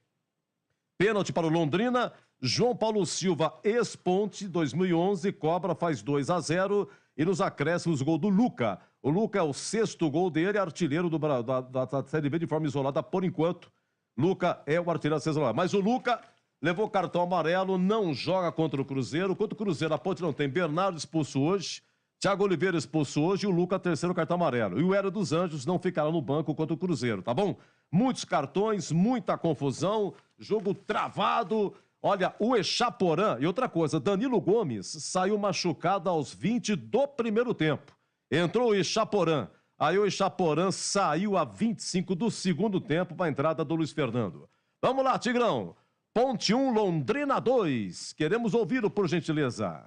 Pênalti para o Londrina. João Paulo Silva, ex-Ponte, 2011, cobra, faz 2-0. E nos acréscimos, gol do Luca. O Luca é o 6º gol dele, artilheiro da Série B de forma isolada por enquanto. Luca é o artilheiro da Série B. Mas o Luca levou cartão amarelo, não joga contra o Cruzeiro. Contra o Cruzeiro, a Ponte não tem. Bernardo expulso hoje. Thiago Oliveira expulso hoje e o Luca, 3º cartão amarelo. E o Hélio dos Anjos não ficará no banco contra o Cruzeiro, tá bom? Muitos cartões, muita confusão, jogo travado. Olha, o Echaporã, e outra coisa, Danilo Gomes saiu machucado aos 20 do primeiro tempo. Entrou o Echaporã, aí o Echaporã saiu a 25 do segundo tempo para a entrada do Luiz Fernando. Vamos lá, Tigrão. Ponte 1, Londrina 2. Queremos ouvi-lo, por gentileza.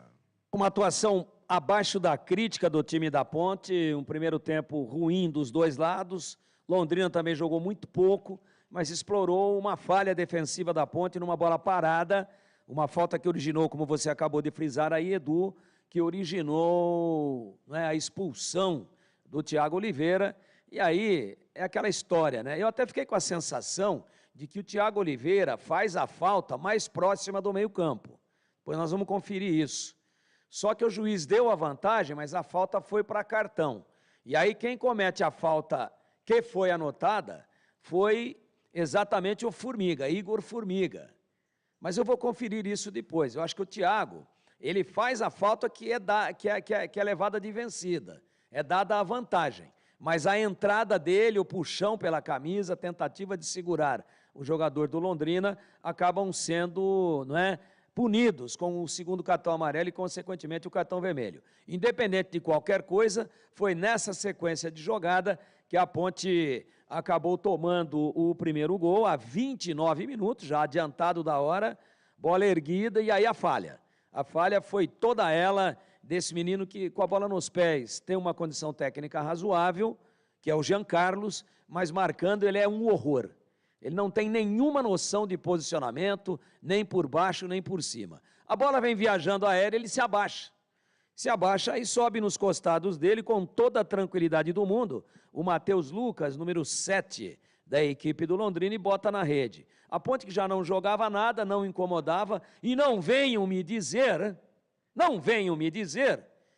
Uma atuação abaixo da crítica do time da Ponte, um primeiro tempo ruim dos dois lados. Londrina também jogou muito pouco, mas explorou uma falha defensiva da Ponte numa bola parada, uma falta que originou, como você acabou de frisar aí, Edu, que originou, né, a expulsão do Thiago Oliveira. E aí é aquela história, né? Eu até fiquei com a sensação de que o Thiago Oliveira faz a falta mais próxima do meio-campo. Pois nós vamos conferir isso. Só que o juiz deu a vantagem, mas a falta foi para cartão. E aí quem comete a falta que foi anotada foi exatamente o Formiga, Igor Formiga. Mas eu vou conferir isso depois. Eu acho que o Thiago, ele faz a falta que é levada de vencida, é dada a vantagem. Mas a entrada dele, o puxão pela camisa, a tentativa de segurar o jogador do Londrina, acabam sendo, não é, punidos com o segundo cartão amarelo e, consequentemente, o cartão vermelho. Independente de qualquer coisa, foi nessa sequência de jogada que a Ponte acabou tomando o primeiro gol a 29 minutos, já adiantado da hora, bola erguida e aí a falha. A falha foi toda ela desse menino que, com a bola nos pés, tem uma condição técnica razoável, que é o Jean Carlos, mas marcando ele é um horror. Ele não tem nenhuma noção de posicionamento, nem por baixo, nem por cima. A bola vem viajando aérea, ele se abaixa. Se abaixa e sobe nos costados dele com toda a tranquilidade do mundo. O Matheus Lucas, número 7 da equipe do Londrina, e bota na rede. A Ponte, que já não jogava nada, não incomodava, e não venham me dizer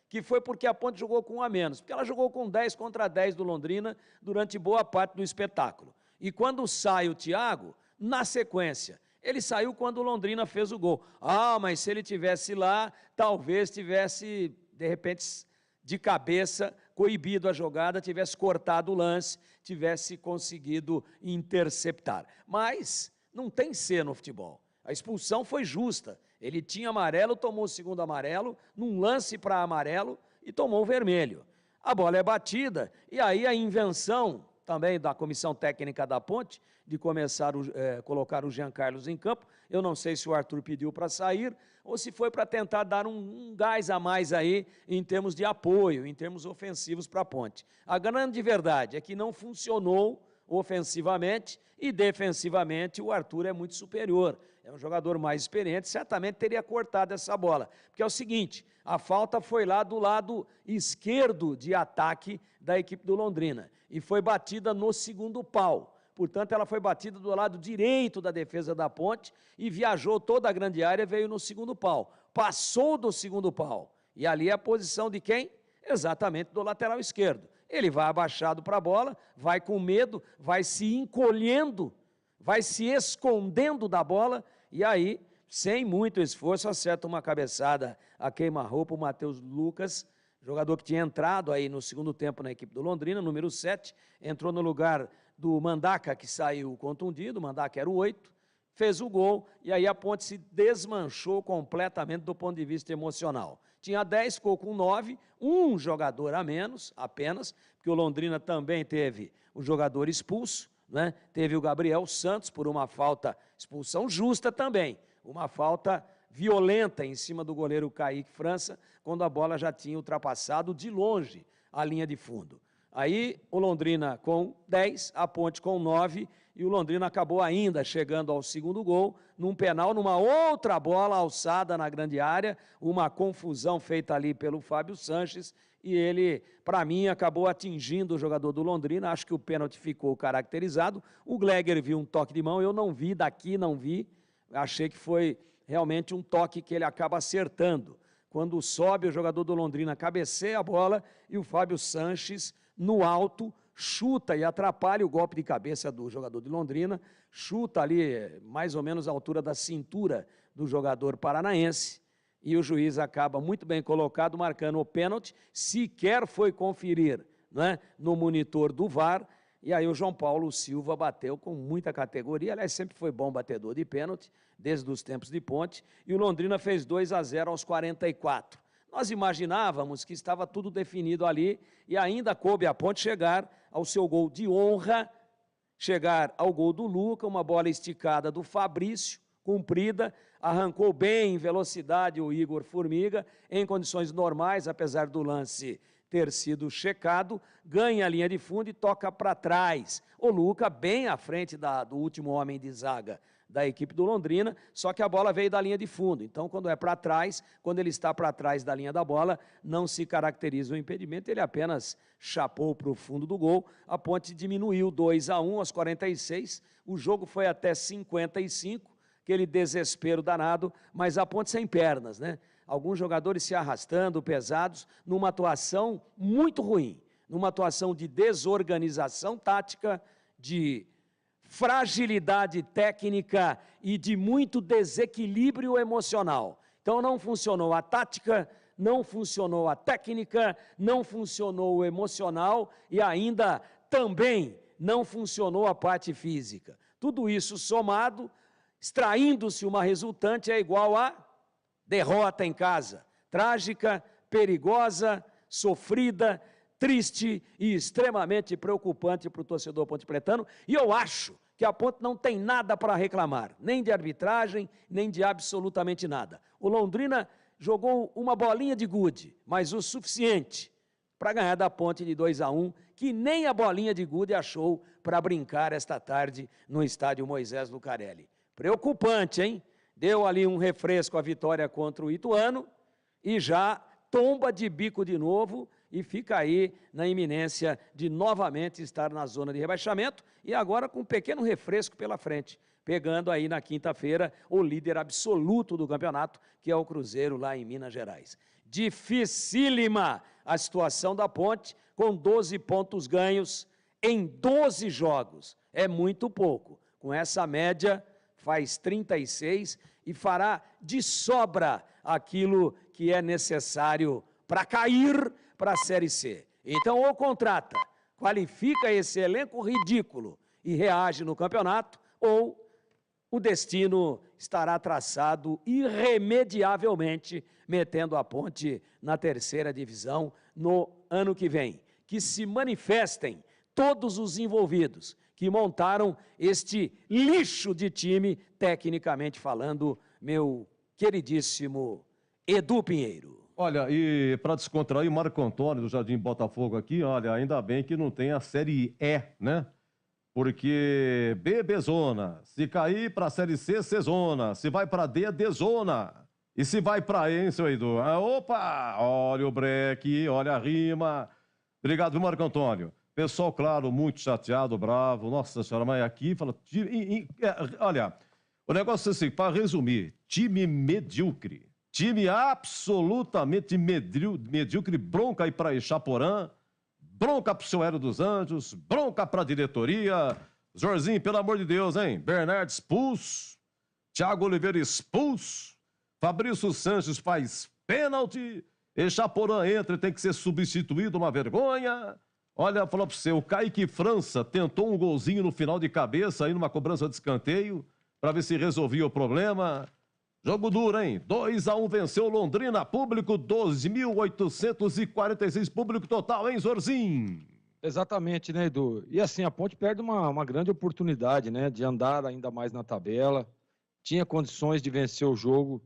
que foi porque a Ponte jogou com um a menos, porque ela jogou com 10 contra 10 do Londrina durante boa parte do espetáculo. E quando sai o Thiago, na sequência, ele saiu quando o Londrina fez o gol. Ah, mas se ele tivesse lá, talvez tivesse, de repente, de cabeça, coibido a jogada, tivesse cortado o lance, tivesse conseguido interceptar. Mas não tem C no futebol. A expulsão foi justa. Ele tinha amarelo, tomou o segundo amarelo, num lance para amarelo e tomou o vermelho. A bola é batida e aí a invenção também da comissão técnica da Ponte, de começar colocar o Jean Carlos em campo. Eu não sei se o Arthur pediu para sair ou se foi para tentar dar um gás a mais aí em termos de apoio, em termos ofensivos para a Ponte. A grande verdade é que não funcionou ofensivamente e defensivamente o Arthur é muito superior. É um jogador mais experiente, certamente teria cortado essa bola. Porque é o seguinte, a falta foi lá do lado esquerdo de ataque da equipe do Londrina e foi batida no segundo pau. Portanto, ela foi batida do lado direito da defesa da Ponte e viajou toda a grande área, veio no segundo pau. Passou do segundo pau. E ali é a posição de quem? Exatamente do lateral esquerdo. Ele vai abaixado para a bola, vai com medo, vai se encolhendo, vai se escondendo da bola e aí, sem muito esforço, acerta uma cabeçada a queima-roupa o Matheus Lucas, jogador que tinha entrado aí no segundo tempo na equipe do Londrina, número 7, entrou no lugar do Mandaca, que saiu contundido, o Mandaca era o 8, fez o gol, e aí a Ponte se desmanchou completamente do ponto de vista emocional. Tinha 10, ficou com 9, um jogador a menos, apenas, porque o Londrina também teve o jogador expulso, né? Teve o Gabriel Santos por uma falta, expulsão justa também, uma falta violenta em cima do goleiro Kaique França, quando a bola já tinha ultrapassado de longe a linha de fundo. Aí o Londrina com 10, a Ponte com 9, e o Londrina acabou ainda chegando ao segundo gol, num penal, numa outra bola alçada na grande área, uma confusão feita ali pelo Fábio Sanches, e ele, para mim, acabou atingindo o jogador do Londrina, acho que o pênalti ficou caracterizado, o Gleger viu um toque de mão, eu não vi, daqui não vi, achei que foi realmente um toque que ele acaba acertando. Quando sobe o jogador do Londrina, cabeceia a bola, e o Fábio Sanches, no alto, chuta e atrapalha o golpe de cabeça do jogador de Londrina, chuta ali mais ou menos a altura da cintura do jogador paranaense, e o juiz acaba muito bem colocado, marcando o pênalti, sequer foi conferir, né, no monitor do VAR, e aí o João Paulo Silva bateu com muita categoria, aliás, sempre foi bom batedor de pênalti, desde os tempos de Ponte, e o Londrina fez 2-0 aos 44. Nós imaginávamos que estava tudo definido ali e ainda coube a Ponte chegar ao seu gol de honra, chegar ao gol do Luca, uma bola esticada do Fabrício, comprida, arrancou bem em velocidade o Igor Formiga, em condições normais, apesar do lance ter sido checado, ganha a linha de fundo e toca para trás. O Luca bem à frente do último homem de zaga da equipe do Londrina, só que a bola veio da linha de fundo. Então, quando é para trás, quando ele está para trás da linha da bola, não se caracteriza o impedimento, ele apenas chapou para o fundo do gol. A Ponte diminuiu 2-1 aos 46, o jogo foi até 55, aquele desespero danado, mas a Ponte sem pernas, né? Alguns jogadores se arrastando, pesados, numa atuação muito ruim. numa atuação de desorganização tática, de fragilidade técnica e de muito desequilíbrio emocional. Então não funcionou a tática, não funcionou a técnica, não funcionou o emocional e ainda também não funcionou a parte física. Tudo isso somado, extraindo-se uma resultante, é igual a derrota em casa. Trágica, perigosa, sofrida, triste e extremamente preocupante para o torcedor pontepletano. E eu acho que a Ponte não tem nada para reclamar, nem de arbitragem, nem de absolutamente nada. O Londrina jogou uma bolinha de gude, mas o suficiente para ganhar da Ponte de 2-1, que nem a bolinha de gude achou para brincar esta tarde no estádio Moisés Lucarelli. Preocupante, hein? Deu ali um refresco a vitória contra o Ituano e já tomba de bico de novo e fica aí na iminência de novamente estar na zona de rebaixamento e agora com um pequeno refresco pela frente, pegando aí na quinta-feira o líder absoluto do campeonato, que é o Cruzeiro lá em Minas Gerais. Dificílima a situação da Ponte, com 12 pontos ganhos em 12 jogos. É muito pouco. Com essa média, faz 36 e fará de sobra aquilo que é necessário para cair para a Série C. Então, ou contrata, qualifica esse elenco ridículo e reage no campeonato, ou o destino estará traçado irremediavelmente, metendo a Ponte na terceira divisão no ano que vem. Que se manifestem todos os envolvidos que montaram este lixo de time, tecnicamente falando, meu queridíssimo Edu Pinheiro. Olha, e para descontrair, Marco Antônio do Jardim Botafogo aqui, olha, ainda bem que não tem a Série E, né? Porque B-zona, se cair para a Série C, C-zona, se vai para D, D-zona. E se vai para E, hein, seu Edu? opa, olha o breque, olha a rima. Obrigado, viu, Marco Antônio? Pessoal, claro, muito chateado, bravo. Nossa senhora, mas aqui fala... Olha, o negócio é assim, para resumir, time medíocre. Time absolutamente medíocre, bronca aí para Ixaporã, bronca pro seu Hélio dos Anjos, bronca pra diretoria. Jorzinho, pelo amor de Deus, hein? Bernardo expulso, Thiago Oliveira expulso, Fabrício Sanches faz pênalti, Ixaporã entra e tem que ser substituído, uma vergonha. Olha, falou pra você, o Kaique França tentou um golzinho no final de cabeça aí numa cobrança de escanteio para ver se resolvia o problema. Jogo duro, hein? 2-1 venceu Londrina, público 12.846, público total, hein, Zorzinho? Exatamente, né, Edu? E assim, a Ponte perde uma grande oportunidade, né, de andar ainda mais na tabela, tinha condições de vencer o jogo,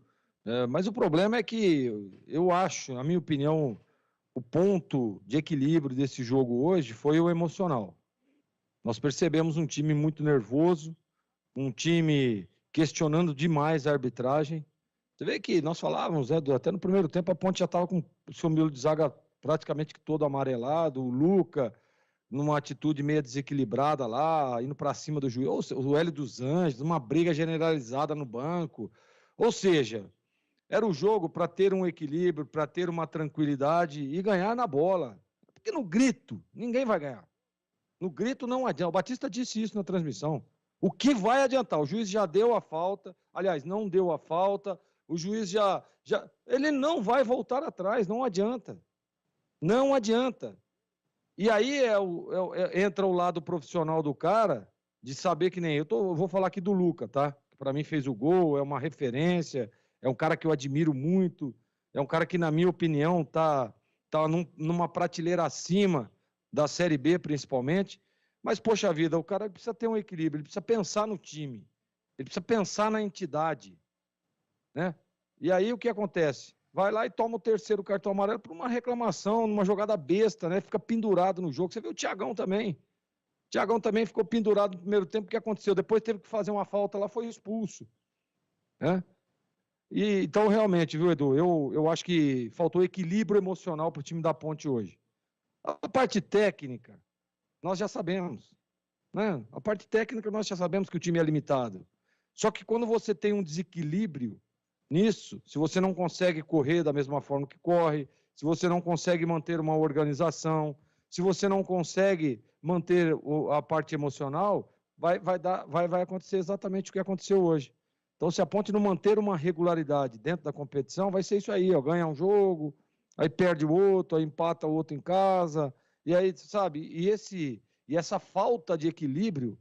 mas o problema é que eu acho, na minha opinião, o ponto de equilíbrio desse jogo hoje foi o emocional. Nós percebemos um time muito nervoso, um time questionando demais a arbitragem. Você vê que nós falávamos, até no primeiro tempo a Ponte já estava com o seu miolo de zaga praticamente todo amarelado, o Luca numa atitude meio desequilibrada lá, indo para cima do juiz, o Hélio dos Anjos, uma briga generalizada no banco. Ou seja, era o jogo para ter um equilíbrio, para ter uma tranquilidade e ganhar na bola. Porque no grito, ninguém vai ganhar. No grito não adianta. O Batista disse isso na transmissão. O que vai adiantar? O juiz já deu a falta, aliás, não deu a falta, o juiz já ele não vai voltar atrás, não adianta. Não adianta. E aí entra o lado profissional do cara, de saber que nem eu vou falar aqui do Luca, tá? Que para mim fez o gol, é uma referência, é um cara que eu admiro muito, é um cara que, na minha opinião, tá numa prateleira acima da Série B, principalmente. Mas, poxa vida, o cara precisa ter um equilíbrio, ele precisa pensar no time, ele precisa pensar na entidade, né? E aí o que acontece? Vai lá e toma o terceiro cartão amarelo por uma reclamação, numa jogada besta, né? Fica pendurado no jogo. Você vê o Thiagão também. O Thiagão também ficou pendurado no primeiro tempo. O que aconteceu? Depois teve que fazer uma falta lá, foi expulso, né? E, então, realmente, viu, Edu? Eu acho que faltou equilíbrio emocional para o time da Ponte hoje. A parte técnica, nós já sabemos, né? A parte técnica nós já sabemos que o time é limitado. Só que quando você tem um desequilíbrio nisso, se você não consegue correr da mesma forma que corre, se você não consegue manter uma organização, se você não consegue manter a parte emocional, vai acontecer exatamente o que aconteceu hoje. Então, se a Ponte não manter uma regularidade dentro da competição, vai ser isso aí, ó, ganha um jogo, aí perde o outro, aí empata o outro em casa, e aí, sabe, e essa falta de equilíbrio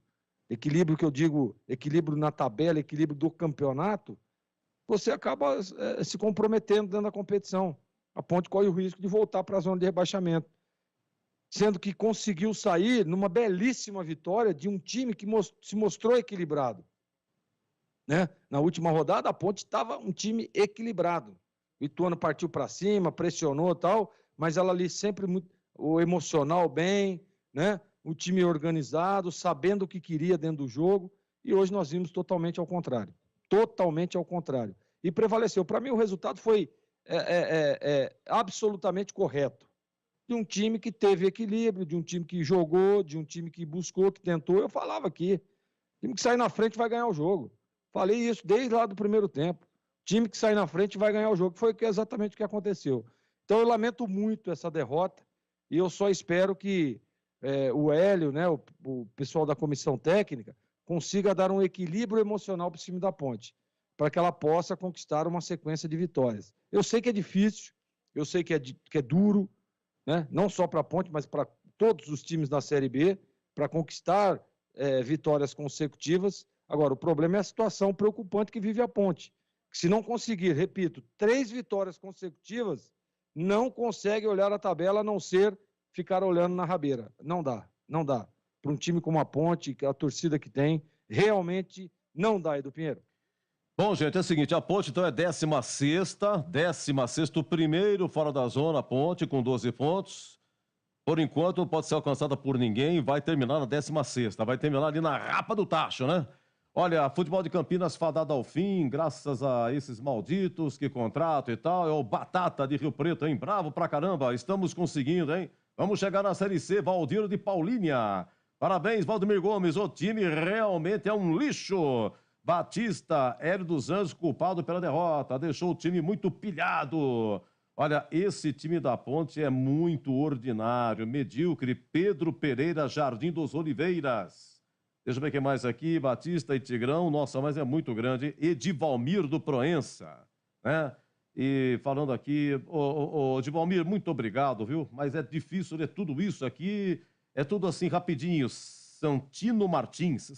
que eu digo, equilíbrio na tabela, equilíbrio do campeonato, você acaba se comprometendo dentro da competição. A Ponte corre o risco de voltar para a zona de rebaixamento. Sendo que conseguiu sair numa belíssima vitória de um time que se mostrou equilibrado. Né? Na última rodada, a Ponte estava um time equilibrado. O Ituano partiu para cima, pressionou e tal, mas ela ali sempre o emocional bem, né? O time organizado, sabendo o que queria dentro do jogo, e hoje nós vimos totalmente ao contrário. Totalmente ao contrário. E prevaleceu. Para mim, o resultado foi absolutamente correto. De um time que teve equilíbrio, de um time que jogou, de um time que buscou, que tentou. Eu falava aqui, o time que sair na frente vai ganhar o jogo. Falei isso desde lá do primeiro tempo. O time que sair na frente vai ganhar o jogo. Foi exatamente o que aconteceu. Então eu lamento muito essa derrota e eu só espero que o Hélio, né, o pessoal da comissão técnica, consiga dar um equilíbrio emocional para o time da Ponte, para que ela possa conquistar uma sequência de vitórias. Eu sei que é difícil, eu sei que é duro, né? Não só para a Ponte, mas para todos os times da Série B, para conquistar vitórias consecutivas. Agora, o problema é a situação preocupante que vive a Ponte. Que se não conseguir, repito, 3 vitórias consecutivas, não consegue olhar a tabela a não ser ficar olhando na rabeira. Não dá. Para um time como a Ponte, a torcida que tem, realmente não dá, Edu Pinheiro. Bom, gente, é o seguinte, a Ponte então é 16º, o primeiro fora da zona, a Ponte com 12 pontos. Por enquanto não pode ser alcançada por ninguém, vai terminar na 16ª, vai terminar ali na rapa do tacho, né? Olha, futebol de Campinas fadado ao fim, graças a esses malditos que contratam e tal, é o Batata de Rio Preto, hein? Bravo pra caramba, estamos conseguindo, hein? Vamos chegar na Série C, Valdir de Paulínia. Parabéns, Valdemir Gomes, o time realmente é um lixo. Batista, Hélio dos Anjos, culpado pela derrota, deixou o time muito pilhado. Olha, esse time da Ponte é muito ordinário, medíocre. Pedro Pereira, Jardim dos Oliveiras. Deixa eu ver quem mais aqui, Batista e Tigrão, nossa, mas é muito grande. Edivalmir do Proença, né? E falando aqui, Edivalmir, muito obrigado, viu? Mas é difícil ler tudo isso aqui, é tudo assim rapidinho. Santino Martins,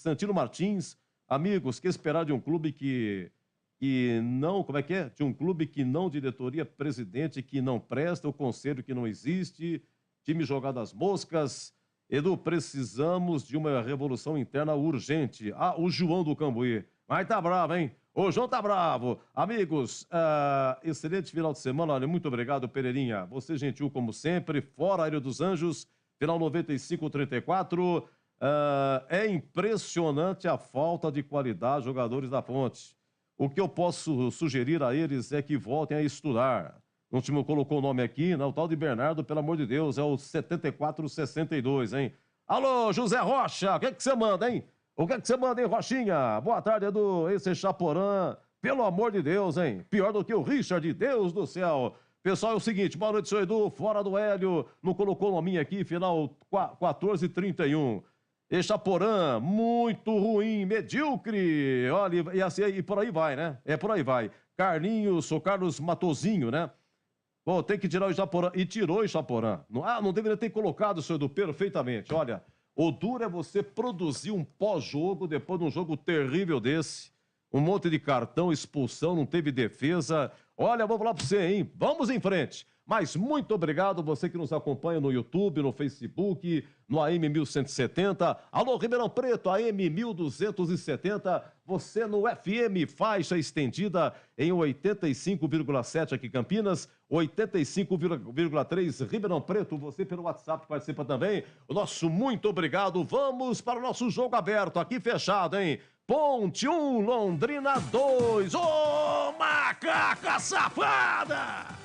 amigos, que esperar de um clube que não, como é que é? De um clube que não, diretoria, presidente que não presta, o conselho que não existe, time jogado às moscas. Edu, precisamos de uma revolução interna urgente. Ah, o João do Cambuí. Mas tá bravo, hein? O João tá bravo. Amigos, excelente final de semana. Olha, muito obrigado, Pereirinha. Você gentil como sempre. Fora Hélio dos Anjos, final 95-34. É impressionante a falta de qualidade dos jogadores da Ponte. O que eu posso sugerir a eles é que voltem a estudar. O time colocou o nome aqui, né? O tal de Bernardo, pelo amor de Deus, é o 7462, hein? Alô, José Rocha, o que você manda, hein? O que você manda, hein, Rochinha? Boa tarde, Edu. Esse Chaporã, pelo amor de Deus, hein? Pior do que o Richard, Deus do céu. Pessoal, é o seguinte, boa noite, seu Edu, fora do Hélio, não colocou o nominho aqui, final 1431. E Chaporã, muito ruim, medíocre. Olha, e assim, e por aí vai, né? É por aí vai. Carlinhos, sou Carlos Matozinho, né? Pô, tem que tirar o Chaporã. E tirou o Chaporã. Não deveria ter colocado, seu Edu, perfeitamente. Olha, o duro é você produzir um pós-jogo, depois de um jogo terrível desse. Um monte de cartão, expulsão, não teve defesa. Olha, vou falar pra você, hein? Vamos em frente. Mas muito obrigado você que nos acompanha no YouTube, no Facebook, no AM 1170. Alô, Ribeirão Preto, AM 1270. Você no FM, faixa estendida em 85,7 aqui Campinas, 85,3 Ribeirão Preto. Você pelo WhatsApp participa também. O nosso muito obrigado. Vamos para o nosso jogo aberto, aqui fechado, hein? Ponte 1, Londrina 2. Ô, macaca safada!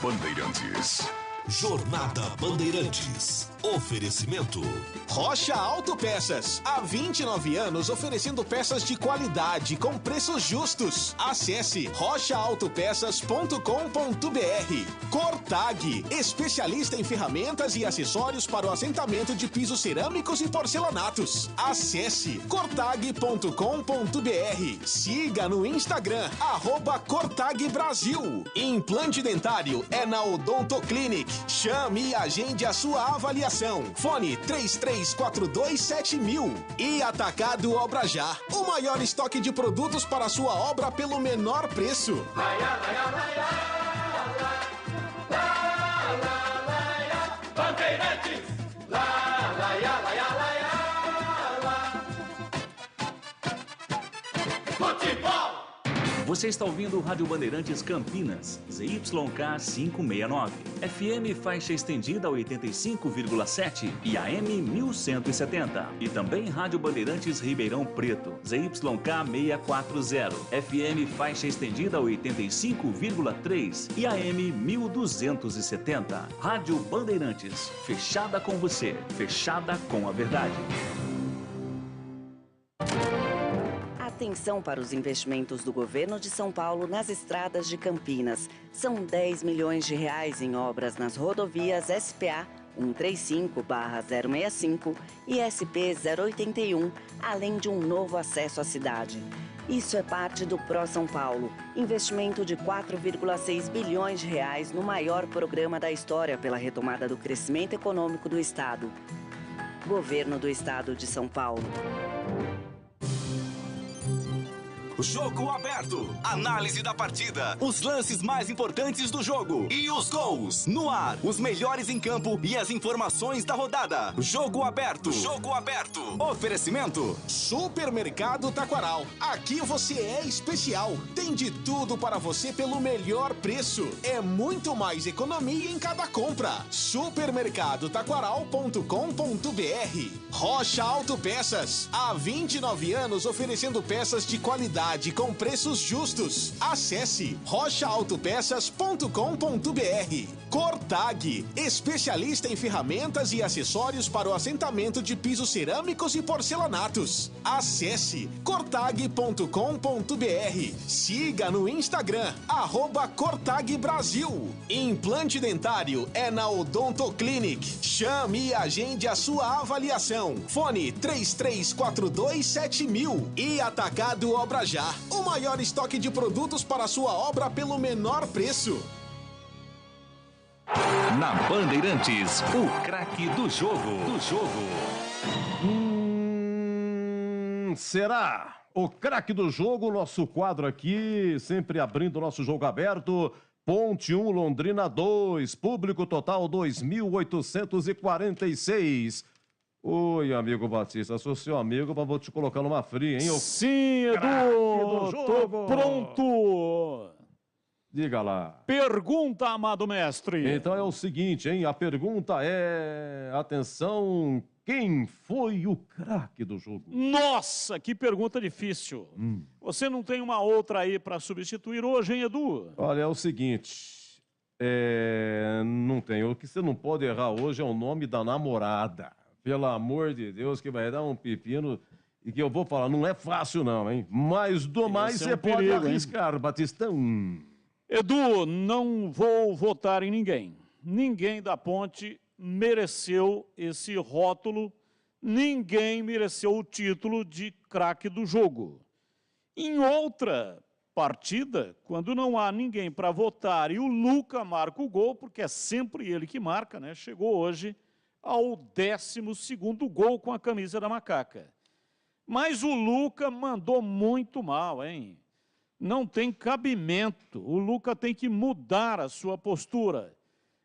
Bandeirantes. Jornada Bandeirantes. Oferecimento Rocha Autopeças. Há 29 anos oferecendo peças de qualidade com preços justos. Acesse rochaautopeças.com.br. Cortag, especialista em ferramentas e acessórios para o assentamento de pisos cerâmicos e porcelanatos. Acesse cortag.com.br. Siga no Instagram, @CortagBrasil. Implante dentário é na Odontoclinic. Chame e agende a sua avaliação. Fone 33427000. E Atacado Obra Já. O maior estoque de produtos para a sua obra pelo menor preço. Bandeirantes, lá, lá, lá, lá, lá, lá, lá. Futebol! Você está ouvindo o Rádio Bandeirantes Campinas, ZYK 569, FM faixa estendida 85,7 e AM 1170. E também Rádio Bandeirantes Ribeirão Preto, ZYK 640, FM faixa estendida 85,3 e AM 1270. Rádio Bandeirantes, fechada com você, fechada com a verdade. Atenção para os investimentos do governo de São Paulo nas estradas de Campinas. São 10 milhões de reais em obras nas rodovias SPA 135/065 e SP 081, além de um novo acesso à cidade. Isso é parte do Pro São Paulo, investimento de 4,6 bilhões de reais no maior programa da história pela retomada do crescimento econômico do Estado. Governo do Estado de São Paulo. Jogo aberto. Análise da partida. Os lances mais importantes do jogo. E os gols. No ar. Os melhores em campo e as informações da rodada. Jogo aberto. Jogo aberto. Oferecimento. Supermercado Taquaral. Aqui você é especial. Tem de tudo para você pelo melhor preço. É muito mais economia em cada compra. Supermercadotaquaral.com.br. Rocha Autopeças. Há 29 anos oferecendo peças de qualidade com preços justos. Acesse rochaautopeças.com.br. Cortag, especialista em ferramentas e acessórios para o assentamento de pisos cerâmicos e porcelanatos. Acesse cortag.com.br. Siga no Instagram, @CortagBrasil. Implante dentário é na Odontoclinic. Chame e agende a sua avaliação. Fone 33427000. E Atacado Obra Já. O maior estoque de produtos para a sua obra pelo menor preço. Na Bandeirantes, o craque do jogo. Será? O craque do jogo, nosso quadro aqui, sempre abrindo o nosso jogo aberto. Ponte 1, Londrina 2, público total 2.846. Oi, amigo Batista, sou seu amigo, mas vou te colocar numa fria, hein? Sim, Edu, tô pronto. Diga lá. Pergunta, amado mestre. Então é o seguinte, hein? A pergunta é... Atenção, quem foi o craque do jogo? Nossa, que pergunta difícil. Você não tem uma outra aí para substituir hoje, hein, Edu? Olha, é o seguinte... Não tem. O que você não pode errar hoje é o nome da namorada. Pelo amor de Deus, que vai dar um pepino e que eu vou falar, não é fácil não, hein? Mas do mais você pode arriscar, Batistão. Edu, não vou votar em ninguém. Ninguém da Ponte mereceu esse rótulo, ninguém mereceu o título de craque do jogo. Em outra partida, quando não há ninguém para votar e o Luca marca o gol, porque é sempre ele que marca, né? Chegou hoje ao 12º gol com a camisa da Macaca. Mas o Luca mandou muito mal, hein? Não tem cabimento. O Luca tem que mudar a sua postura.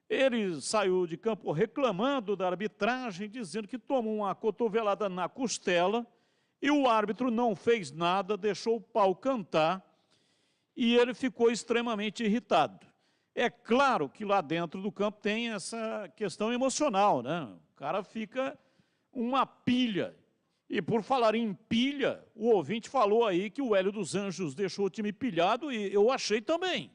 Ele saiu de campo reclamando da arbitragem, dizendo que tomou uma cotovelada na costela e o árbitro não fez nada, deixou o pau cantar e ele ficou extremamente irritado. É claro que lá dentro do campo tem essa questão emocional, né? O cara fica uma pilha. E por falar em pilha, o ouvinte falou aí que o Hélio dos Anjos deixou o time pilhado e eu achei também.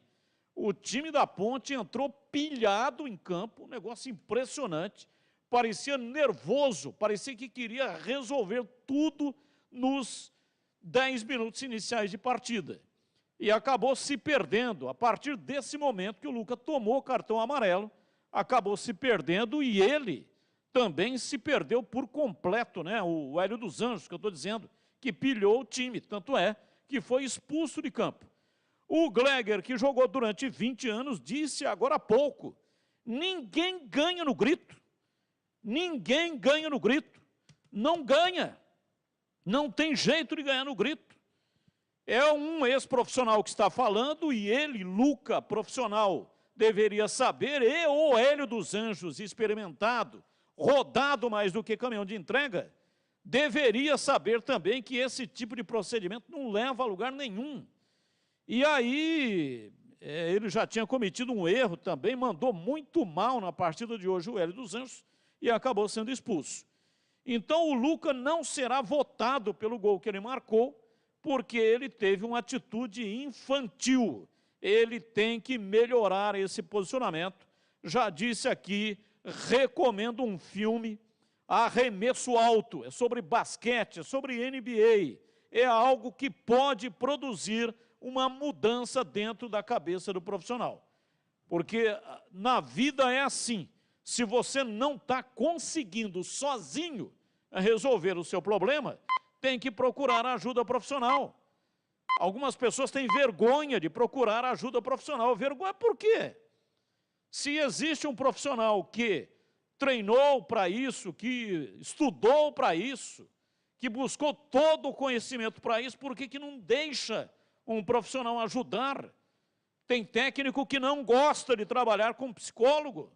O time da Ponte entrou pilhado em campo, um negócio impressionante. parecia nervoso, parecia que queria resolver tudo nos 10 minutos iniciais de partida. E acabou se perdendo. A partir desse momento que o Luca tomou o cartão amarelo, acabou se perdendo e ele também se perdeu por completo, né? O Hélio dos Anjos, que eu estou dizendo, que pilhou o time, tanto é que foi expulso de campo. O Gleger, que jogou durante 20 anos, disse agora há pouco, ninguém ganha no grito. Ninguém ganha no grito. Não ganha. Não tem jeito de ganhar no grito. É um ex-profissional que está falando e ele, Luca, profissional, deveria saber, e o Hélio dos Anjos, experimentado, rodado mais do que caminhão de entrega, deveria saber também que esse tipo de procedimento não leva a lugar nenhum. E aí, ele já tinha cometido um erro também, mandou muito mal na partida de hoje o Hélio dos Anjos e acabou sendo expulso. Então o Luca não será votado pelo gol que ele marcou, porque ele teve uma atitude infantil. Ele tem que melhorar esse posicionamento. Já disse aqui, recomendo um filme, Arremesso Alto, é sobre basquete, é sobre NBA, é algo que pode produzir uma mudança dentro da cabeça do profissional. Porque na vida é assim, se você não está conseguindo sozinho resolver o seu problema, tem que procurar ajuda profissional. Algumas pessoas têm vergonha de procurar ajuda profissional. Vergonha por quê? Se existe um profissional que treinou para isso, que estudou para isso, que buscou todo o conhecimento para isso, por que não deixa um profissional ajudar? Tem técnico que não gosta de trabalhar com psicólogo.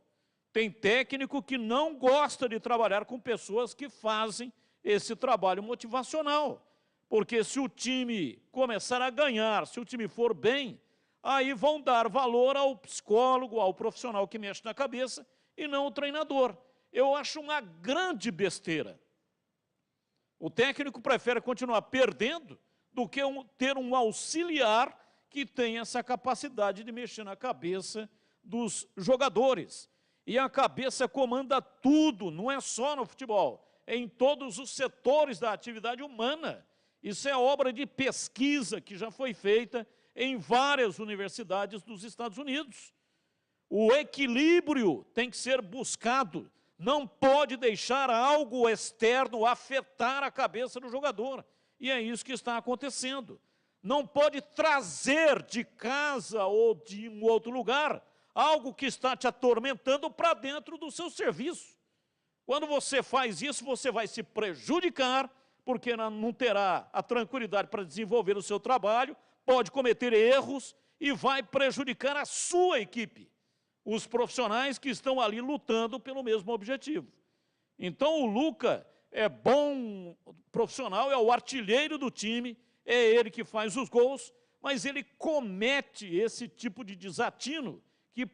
Tem técnico que não gosta de trabalhar com pessoas que fazem esse trabalho motivacional. Porque se o time começar a ganhar, se o time for bem, aí vão dar valor ao psicólogo, ao profissional que mexe na cabeça e não o treinador. Eu acho uma grande besteira. O técnico prefere continuar perdendo do que ter um auxiliar que tenha essa capacidade de mexer na cabeça dos jogadores. E a cabeça comanda tudo, não é só no futebol, é em todos os setores da atividade humana. Isso é obra de pesquisa que já foi feita em várias universidades dos Estados Unidos. O equilíbrio tem que ser buscado, não pode deixar algo externo afetar a cabeça do jogador. E é isso que está acontecendo. Não pode trazer de casa ou de um outro lugar algo que está te atormentando para dentro do seu serviço. Quando você faz isso, você vai se prejudicar, porque não terá a tranquilidade para desenvolver o seu trabalho, pode cometer erros e vai prejudicar a sua equipe, os profissionais que estão ali lutando pelo mesmo objetivo. Então o Luca é bom profissional, é o artilheiro do time, é ele que faz os gols, mas ele comete esse tipo de desatino que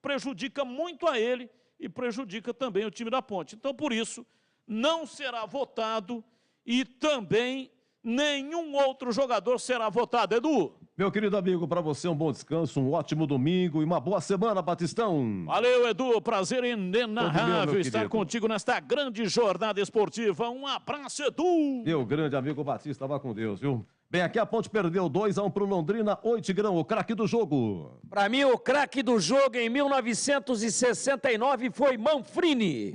prejudica muito a ele e prejudica também o time da Ponte. Então, por isso, não será votado e também nenhum outro jogador será votado. Edu? Meu querido amigo, para você um bom descanso, um ótimo domingo e uma boa semana, Batistão. Valeu, Edu. Prazer inenarrável estar contigo nesta grande jornada esportiva. Um abraço, Edu. Meu grande amigo Batista, vá com Deus, viu? Bem, aqui a Ponte perdeu 2-1 para o Londrina, 8 Tigrão, o craque do jogo. Para mim, o craque do jogo em 1969 foi Manfrini.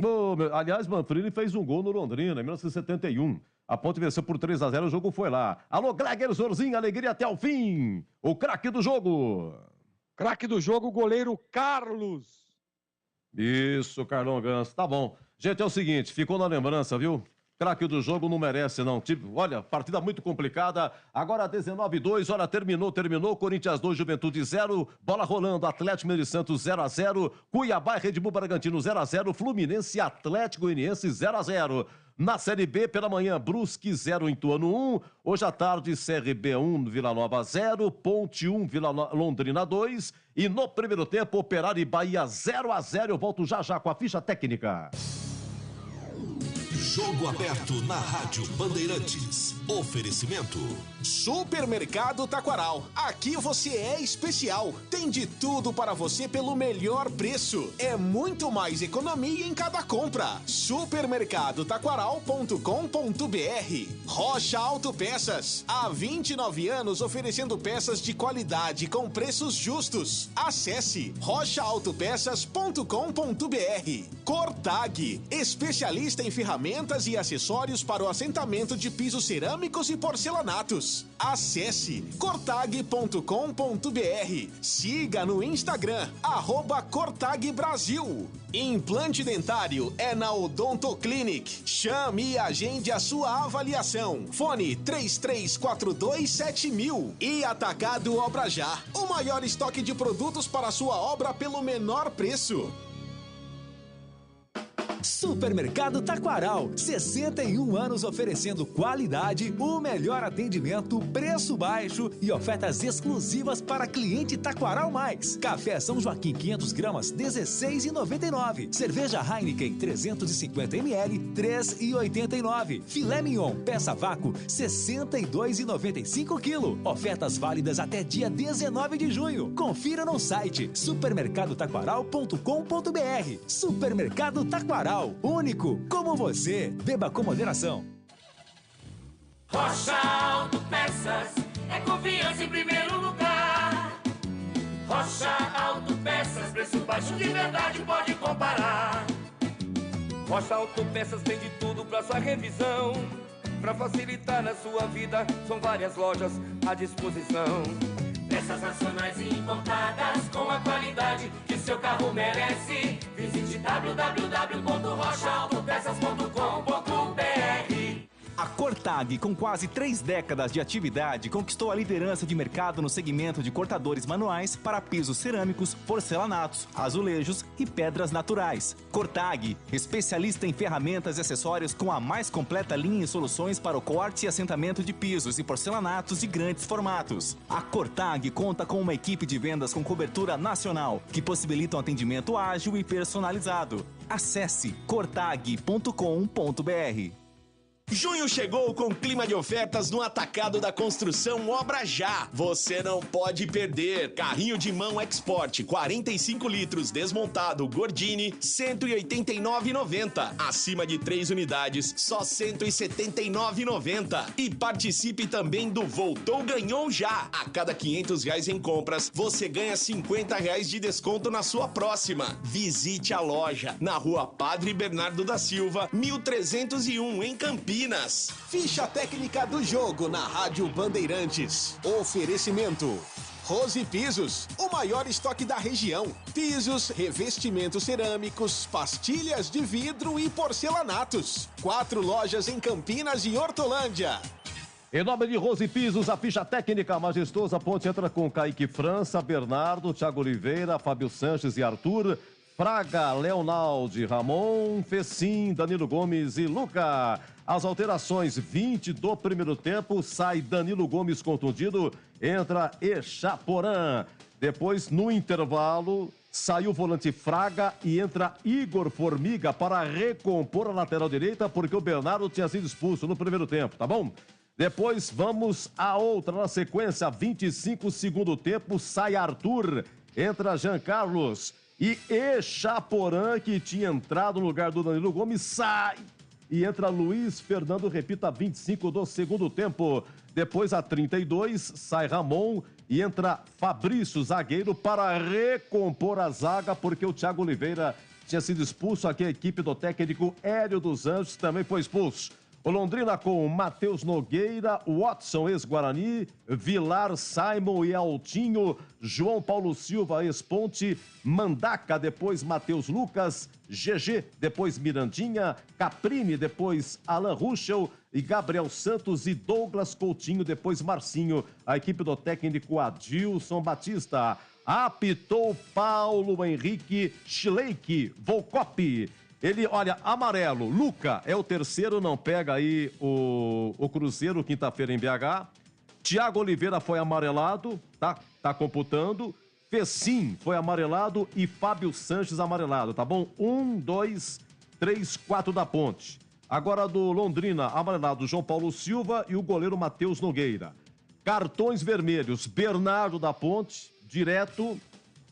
Aliás, Manfrini fez um gol no Londrina em 1971. A Ponte venceu por 3-0, o jogo foi lá. Alô, Gleger Zorzinho, alegria até o fim. O craque do jogo. Craque do jogo, o goleiro Carlos. Isso, Carlão Ganso, tá bom. Gente, é o seguinte, ficou na lembrança, viu? Craque do jogo não merece, não. Olha, partida muito complicada. Agora 19-2, olha, terminou. Corinthians 2, Juventude 0. Bola rolando, Atlético Mineiro de Santos 0-0. Cuiabá e Red Bull Bragantino 0-0. Fluminense e Atlético Goianiense 0-0. Na Série B, pela manhã, Brusque 0, Ituano 1. Hoje à tarde, CRB 1, Vila Nova 0. Ponte 1, Londrina 2. E no primeiro tempo, Operário e Bahia 0-0. Eu volto já com a ficha técnica. Jogo aberto na Rádio Bandeirantes. Oferecimento Supermercado Taquaral. Aqui você é especial. Tem de tudo para você pelo melhor preço. É muito mais economia em cada compra. Supermercadotaquaral.com.br. Rocha Autopeças. Há 29 anos oferecendo peças de qualidade com preços justos. Acesse rochaautopeças.com.br. Cortag, especialista em ferramentas e acessórios para o assentamento de pisos cerâmicos e porcelanatos. Acesse cortag.com.br. Siga no Instagram, @CortagBrasil. Implante dentário é na Odontoclinic. Chame e agende a sua avaliação. Fone 33427000. E Atacado Obra Já, o maior estoque de produtos para a sua obra pelo menor preço. Supermercado Taquaral, 61 anos oferecendo qualidade, o melhor atendimento, preço baixo e ofertas exclusivas para cliente Taquaral Mais. Café São Joaquim 500 gramas, R$16,99. Cerveja Heineken 350 ml, R$3,89. Filé Mignon, peça vácuo, R$62,95 kg. Ofertas válidas até dia 19 de junho. Confira no site supermercadotaquaral.com.br. Supermercado Taquaral, único como você. Beba com moderação. Rocha Autopeças é confiança em primeiro lugar. Rocha Autopeças, preço baixo de verdade, pode comparar. Rocha Autopeças tem de tudo pra sua revisão. Pra facilitar na sua vida, são várias lojas à disposição. Peças nacionais e importadas com a qualidade que seu carro merece. Visite www.rochaautopeças.com.br. A Cortag, com quase 3 décadas de atividade, conquistou a liderança de mercado no segmento de cortadores manuais para pisos cerâmicos, porcelanatos, azulejos e pedras naturais. Cortag, especialista em ferramentas e acessórios com a mais completa linha e soluções para o corte e assentamento de pisos e porcelanatos de grandes formatos. A Cortag conta com uma equipe de vendas com cobertura nacional, que possibilita um atendimento ágil e personalizado. Acesse cortag.com.br. Junho chegou com clima de ofertas no Atacado da Construção Obra Já. Você não pode perder. Carrinho de mão Export, 45 litros, desmontado, Gordini, R$ 189,90. Acima de 3 unidades, só R$ 179,90. E participe também do Voltou Ganhou Já. A cada R$ 500 em compras, você ganha R$ 50 de desconto na sua próxima. Visite a loja na Rua Padre Bernardo da Silva, 1301, em Campinas. Ficha técnica do jogo na Rádio Bandeirantes. Oferecimento Rose Pisos, o maior estoque da região. Pisos, revestimentos cerâmicos, pastilhas de vidro e porcelanatos. 4 lojas em Campinas e Hortolândia. Em nome de Rose Pisos, a ficha técnica majestosa. Ponte entra com Kaique França, Bernardo, Thiago Oliveira, Fábio Sanches e Arthur. Fraga, Leonaldi, Ramon, Fecim, Danilo Gomes e Luca. As alterações, 20 do primeiro tempo, sai Danilo Gomes contundido, entra Echaporã. Depois, no intervalo, sai o volante Fraga e entra Igor Formiga para recompor a lateral direita, porque o Bernardo tinha sido expulso no primeiro tempo, tá bom? Depois, vamos a outra na sequência, 25 segundo tempo, sai Arthur, entra Jean Carlos. E Echaporã, que tinha entrado no lugar do Danilo Gomes, sai e entra Luiz Fernando, repita, 25 do segundo tempo. Depois, a 32, sai Ramon e entra Fabrício, zagueiro, para recompor a zaga, porque o Thiago Oliveira tinha sido expulso. Aqui a equipe do técnico Hélio dos Anjos também foi expulso. O Londrina com Matheus Nogueira, Watson, ex-Guarani, Vilar, Simon e Altinho, João Paulo Silva, ex-Ponte, Mandaca, depois Matheus Lucas, GG, depois Mirandinha, Caprini, depois Alan Ruschel e Gabriel Santos e Douglas Coutinho, depois Marcinho. A equipe do técnico Adilson Batista. Apitou Paulo Henrique Schleike Volcop. Ele, olha, amarelo, Luca é o terceiro, não pega aí o Cruzeiro, quinta-feira em BH. Thiago Oliveira foi amarelado, tá computando. Fecim foi amarelado e Fábio Sanches amarelado, tá bom? 1, 2, 3, 4 da Ponte. Agora do Londrina, amarelado João Paulo Silva e o goleiro Matheus Nogueira. Cartões vermelhos, Bernardo da Ponte, direto.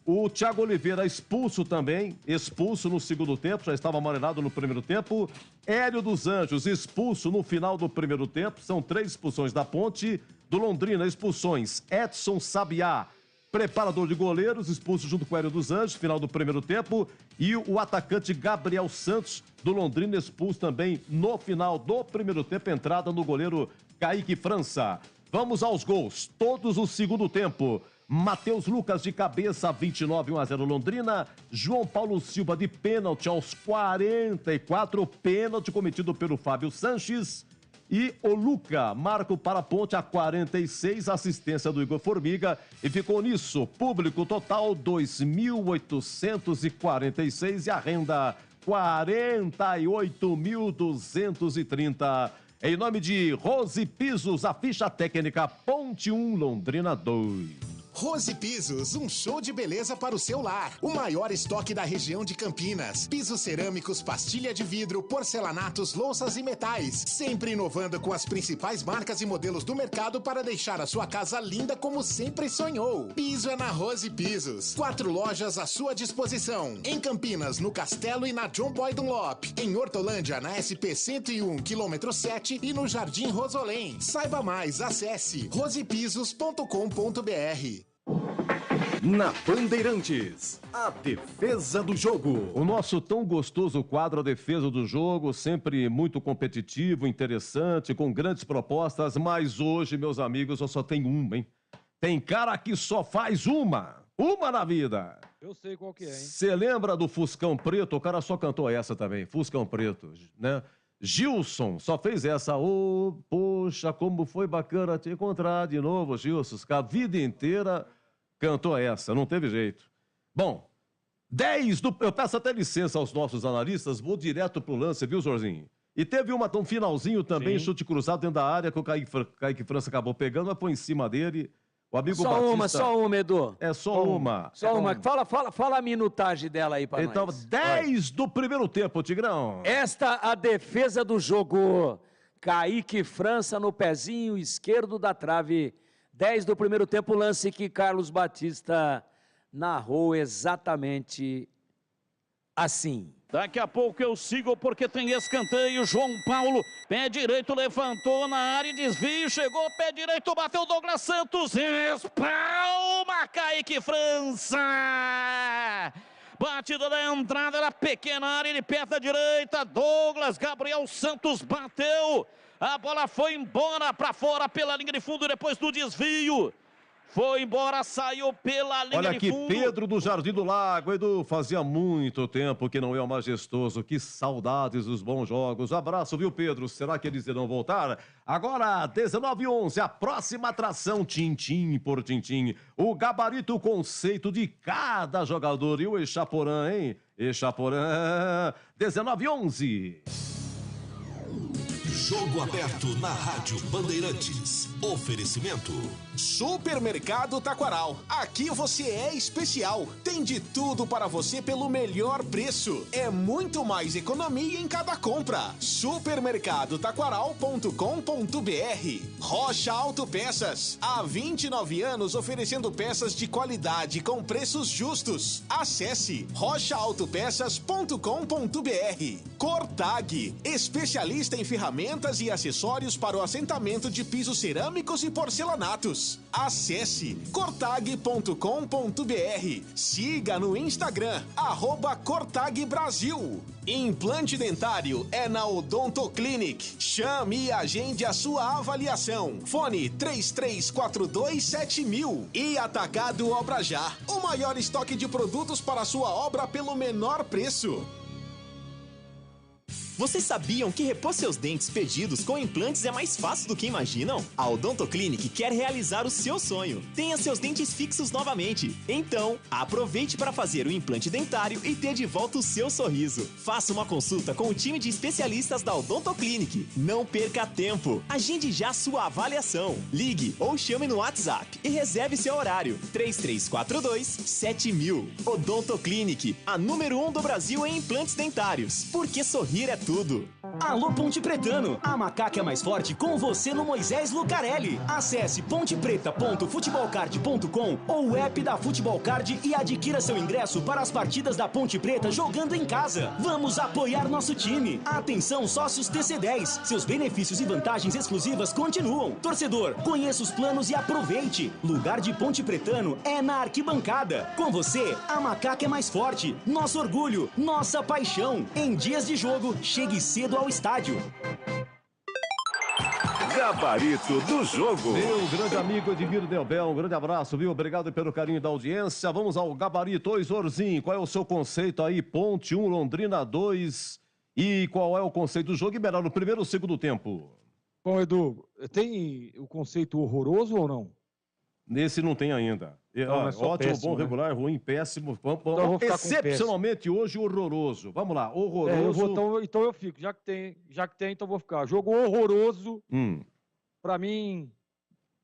O Thiago Oliveira expulso também, expulso no segundo tempo, já estava amarelado no primeiro tempo. Hélio dos Anjos expulso no final do primeiro tempo, são 3 expulsões da Ponte. Do Londrina, expulsões, Edson Sabiá, preparador de goleiros, expulso junto com o Hélio dos Anjos, final do primeiro tempo. E o atacante Gabriel Santos, do Londrina, expulso também no final do primeiro tempo, entrada no goleiro Kaique França. Vamos aos gols, todos o segundo tempo. Matheus Lucas de cabeça, 29, 1-0 Londrina. João Paulo Silva de pênalti aos 44, pênalti cometido pelo Fábio Sanches. E o Luca marca para a Ponte a 46, assistência do Igor Formiga. E ficou nisso, público total 2.846 e a renda 48.230. Em nome de Rose Pisos, a ficha técnica Ponte 1, Londrina 2. Rose Pisos, um show de beleza para o seu lar. O maior estoque da região de Campinas. Pisos cerâmicos, pastilha de vidro, porcelanatos, louças e metais. Sempre inovando com as principais marcas e modelos do mercado para deixar a sua casa linda como sempre sonhou. Piso é na Rose Pisos. 4 lojas à sua disposição. Em Campinas, no Castelo e na John Boy Dunlop. Em Hortolândia, na SP 101, quilômetro 7 e no Jardim Rosolém. Saiba mais, acesse rosepisos.com.br. Na Bandeirantes, a defesa do jogo. O nosso tão gostoso quadro A Defesa do Jogo, sempre muito competitivo, interessante, com grandes propostas, mas hoje, meus amigos, eu só tenho uma, hein? Tem cara que só faz uma na vida. Eu sei qual que é, hein? Você lembra do Fuscão Preto? O cara só cantou essa também, Fuscão Preto, né? Gilson só fez essa. Oh, poxa, como foi bacana te encontrar de novo, Gilson. A vida inteira cantou essa, não teve jeito. Bom, 10 do... Eu peço até licença aos nossos analistas, vou direto pro lance, viu, Jorginho? E teve um finalzinho também, Sim. chute cruzado dentro da área, que o Kaique França acabou pegando, mas foi em cima dele. O amigo Batista... Só uma, Edu. É só uma. Só uma. Fala a minutagem dela aí pra então, nós. 10 do primeiro tempo, Tigrão. Esta a defesa do jogo. Kaique França no pezinho esquerdo da trave. 10 do primeiro tempo, lance que Carlos Batista narrou exatamente assim. Daqui a pouco eu sigo porque tem escanteio. João Paulo, pé direito, levantou na área e desvio. Chegou, pé direito, bateu Douglas Santos. Espalma Kaique França. Batida da entrada, era pequena área, ele perto da direita. Douglas, Gabriel Santos bateu. A bola foi embora para fora pela linha de fundo depois do desvio. Foi embora, saiu pela linha Olha de aqui, fundo. Pedro do Jardim do Lago. Edu, fazia muito tempo que não é o majestoso. Que saudades dos bons jogos. Abraço, viu, Pedro? Será que eles irão voltar? Agora, 19h11, a próxima atração, tintim por tintim. O gabarito, o conceito de cada jogador. E o Echaporã, hein? Echaporã, 19h11. Jogo aberto na Rádio Bandeirantes. Oferecimento. Supermercado Taquaral. Aqui você é especial. Tem de tudo para você pelo melhor preço. É muito mais economia em cada compra. Supermercadotaquaral.com.br. Rocha Autopeças. Há 29 anos oferecendo peças de qualidade com preços justos. Acesse rochaautopeças.com.br. Cortag. Especialista em ferramentas e acessórios para o assentamento de pisos cerâmicos e porcelanatos. Acesse cortag.com.br. Siga no Instagram, @Cortag Brasil. Implante dentário é na Odonto Clinic. Chame e agende a sua avaliação. Fone 33427000. E Atacado Obra Já. O maior estoque de produtos para a sua obra pelo menor preço. Vocês sabiam que repor seus dentes perdidos com implantes é mais fácil do que imaginam? A Odonto Clinic quer realizar o seu sonho. Tenha seus dentes fixos novamente. Então, aproveite para fazer o implante dentário e ter de volta o seu sorriso. Faça uma consulta com o time de especialistas da Odonto Clinic. Não perca tempo. Agende já sua avaliação. Ligue ou chame no WhatsApp e reserve seu horário. 3342-7000. Odonto Clinic, a número 1 do Brasil em implantes dentários. Porque sorrir é tudo. Alô Ponte Pretano, a macaca é mais forte com você no Moisés Lucarelli. Acesse pontepreta.futebolcard.com ou o app da Futebol Card e adquira seu ingresso para as partidas da Ponte Preta jogando em casa. Vamos apoiar nosso time. Atenção, sócios TC10. Seus benefícios e vantagens exclusivas continuam. Torcedor, conheça os planos e aproveite. Lugar de Ponte Pretano é na arquibancada. Com você, a macaca é mais forte. Nosso orgulho, nossa paixão. Em dias de jogo, chegue cedo ao estádio. Gabarito do jogo. Meu grande amigo Edmir Delbel, um grande abraço, viu? Obrigado pelo carinho da audiência. Vamos ao gabarito. Oi, Zorzinho, qual é o seu conceito aí? Ponte 1, Londrina 2. E qual é o conceito do jogo? E melhor, no primeiro ou segundo tempo? Bom, Edu, tem o conceito horroroso ou não? Nesse não tem ainda. Não, é só ótimo, péssimo, bom, né? regular, ruim, péssimo. Então eu vou ficar com Excepcionalmente hoje, horroroso. Vamos lá, horroroso. Então eu fico, já que tem, então eu vou ficar. Jogo horroroso. Pra mim,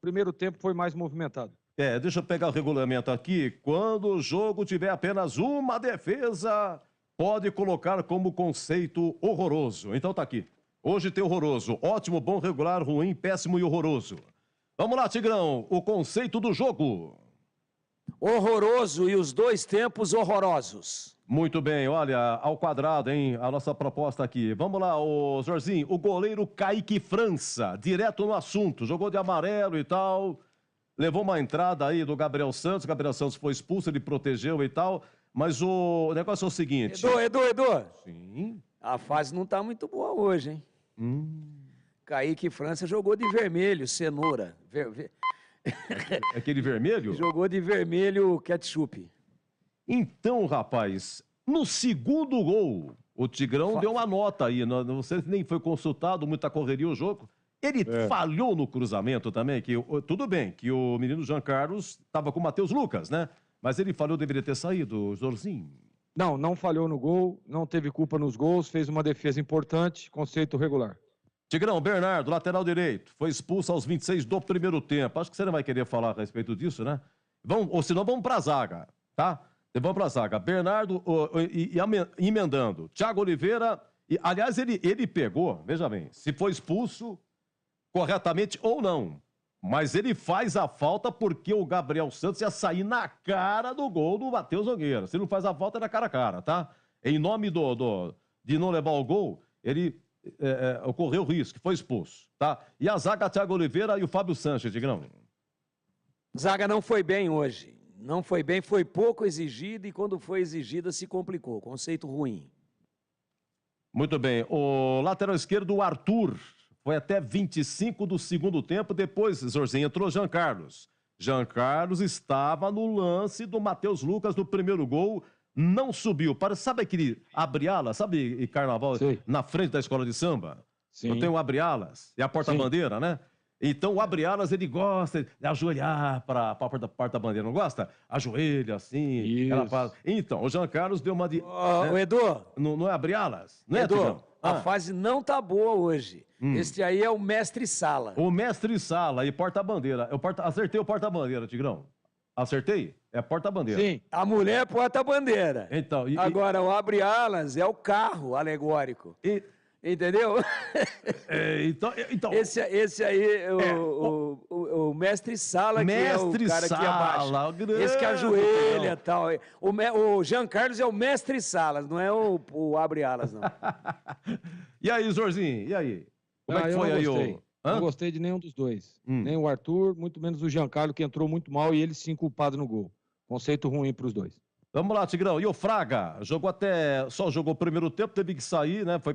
primeiro tempo foi mais movimentado. Deixa eu pegar o regulamento aqui. Quando o jogo tiver apenas uma defesa, pode colocar como conceito horroroso. Então tá aqui. Hoje tem horroroso, ótimo, bom, regular, ruim, péssimo e horroroso. Vamos lá, Tigrão, o conceito do jogo. Horroroso e os dois tempos horrorosos. Muito bem, olha, ao quadrado, hein, a nossa proposta aqui. Vamos lá, ô Jorginho, o goleiro Kaique França, direto no assunto, jogou de amarelo e tal, levou uma entrada aí do Gabriel Santos foi expulso, ele protegeu e tal, mas o negócio é o seguinte... Edu. Sim? A fase não tá muito boa hoje, hein? Kaique França jogou de vermelho, cenoura. Aquele vermelho? Jogou de vermelho ketchup. Então, rapaz, no segundo gol, o Tigrão deu uma nota aí. Não sei se nem foi consultado, muita correria o jogo. Ele falhou no cruzamento também, tudo bem, que o menino Jean Carlos estava com o Matheus Lucas, né? Mas ele falhou, deveria ter saído, Zorzinho. Não falhou no gol, não teve culpa nos gols, fez uma defesa importante, conceito regular. Tigrão, Bernardo, lateral direito, foi expulso aos 26 do primeiro tempo. Acho que você não vai querer falar a respeito disso, né? Ou senão vamos pra zaga, tá? Vamos pra zaga. Bernardo emendando. Thiago Oliveira, aliás, ele pegou, veja bem, se foi expulso corretamente ou não. Mas ele faz a falta porque o Gabriel Santos ia sair na cara do gol do Matheus Nogueira. Se não faz a falta, é na cara a cara, tá? Em nome de não levar o gol, ele ocorreu risco, foi expulso, tá? E a zaga, Thiago Oliveira e o Fábio Sanches, Tigrão. Zaga não foi bem hoje. Não foi bem, foi pouco exigida e quando foi exigida se complicou. Conceito ruim. Muito bem. O lateral esquerdo, o Arthur, foi até 25 do segundo tempo. Depois, Zorzinho, entrou Jean Carlos. Jean Carlos estava no lance do Matheus Lucas no primeiro gol. Não subiu. Sabe aquele abre-alas? Sabe carnaval? Sim. Na frente da escola de samba? Sim. Eu tenho o abre-alas. É a porta-bandeira, né? Então, o abre-alas, ele gosta de ajoelhar para a porta-bandeira. Não gosta? Ajoelha assim. Então, o Jean Carlos deu uma de... Edu. Não é abre-alas? Não Edu, é, a fase não tá boa hoje. Este aí é o mestre-sala. O mestre-sala e porta-bandeira. Acertei o porta-bandeira, Tigrão. Acertei? É porta-bandeira. Sim, a mulher é porta-bandeira. Então, agora, o abre-alas é o carro alegórico. Entendeu? Então, esse aí, o mestre-sala, que é o cara que abaixa. Esse que ajoelha e tal. O Jean Carlos é o mestre-salas, não é o abre-alas, não. E aí, Zorzinho? E aí? Como é que foi aí? Não gostei de nenhum dos dois. Nem o Arthur, muito menos o Jean Carlos, que entrou muito mal e ele sim culpado no gol. Conceito ruim para os dois. Vamos lá, Tigrão. E o Fraga? Só jogou o primeiro tempo, teve que sair, né? Foi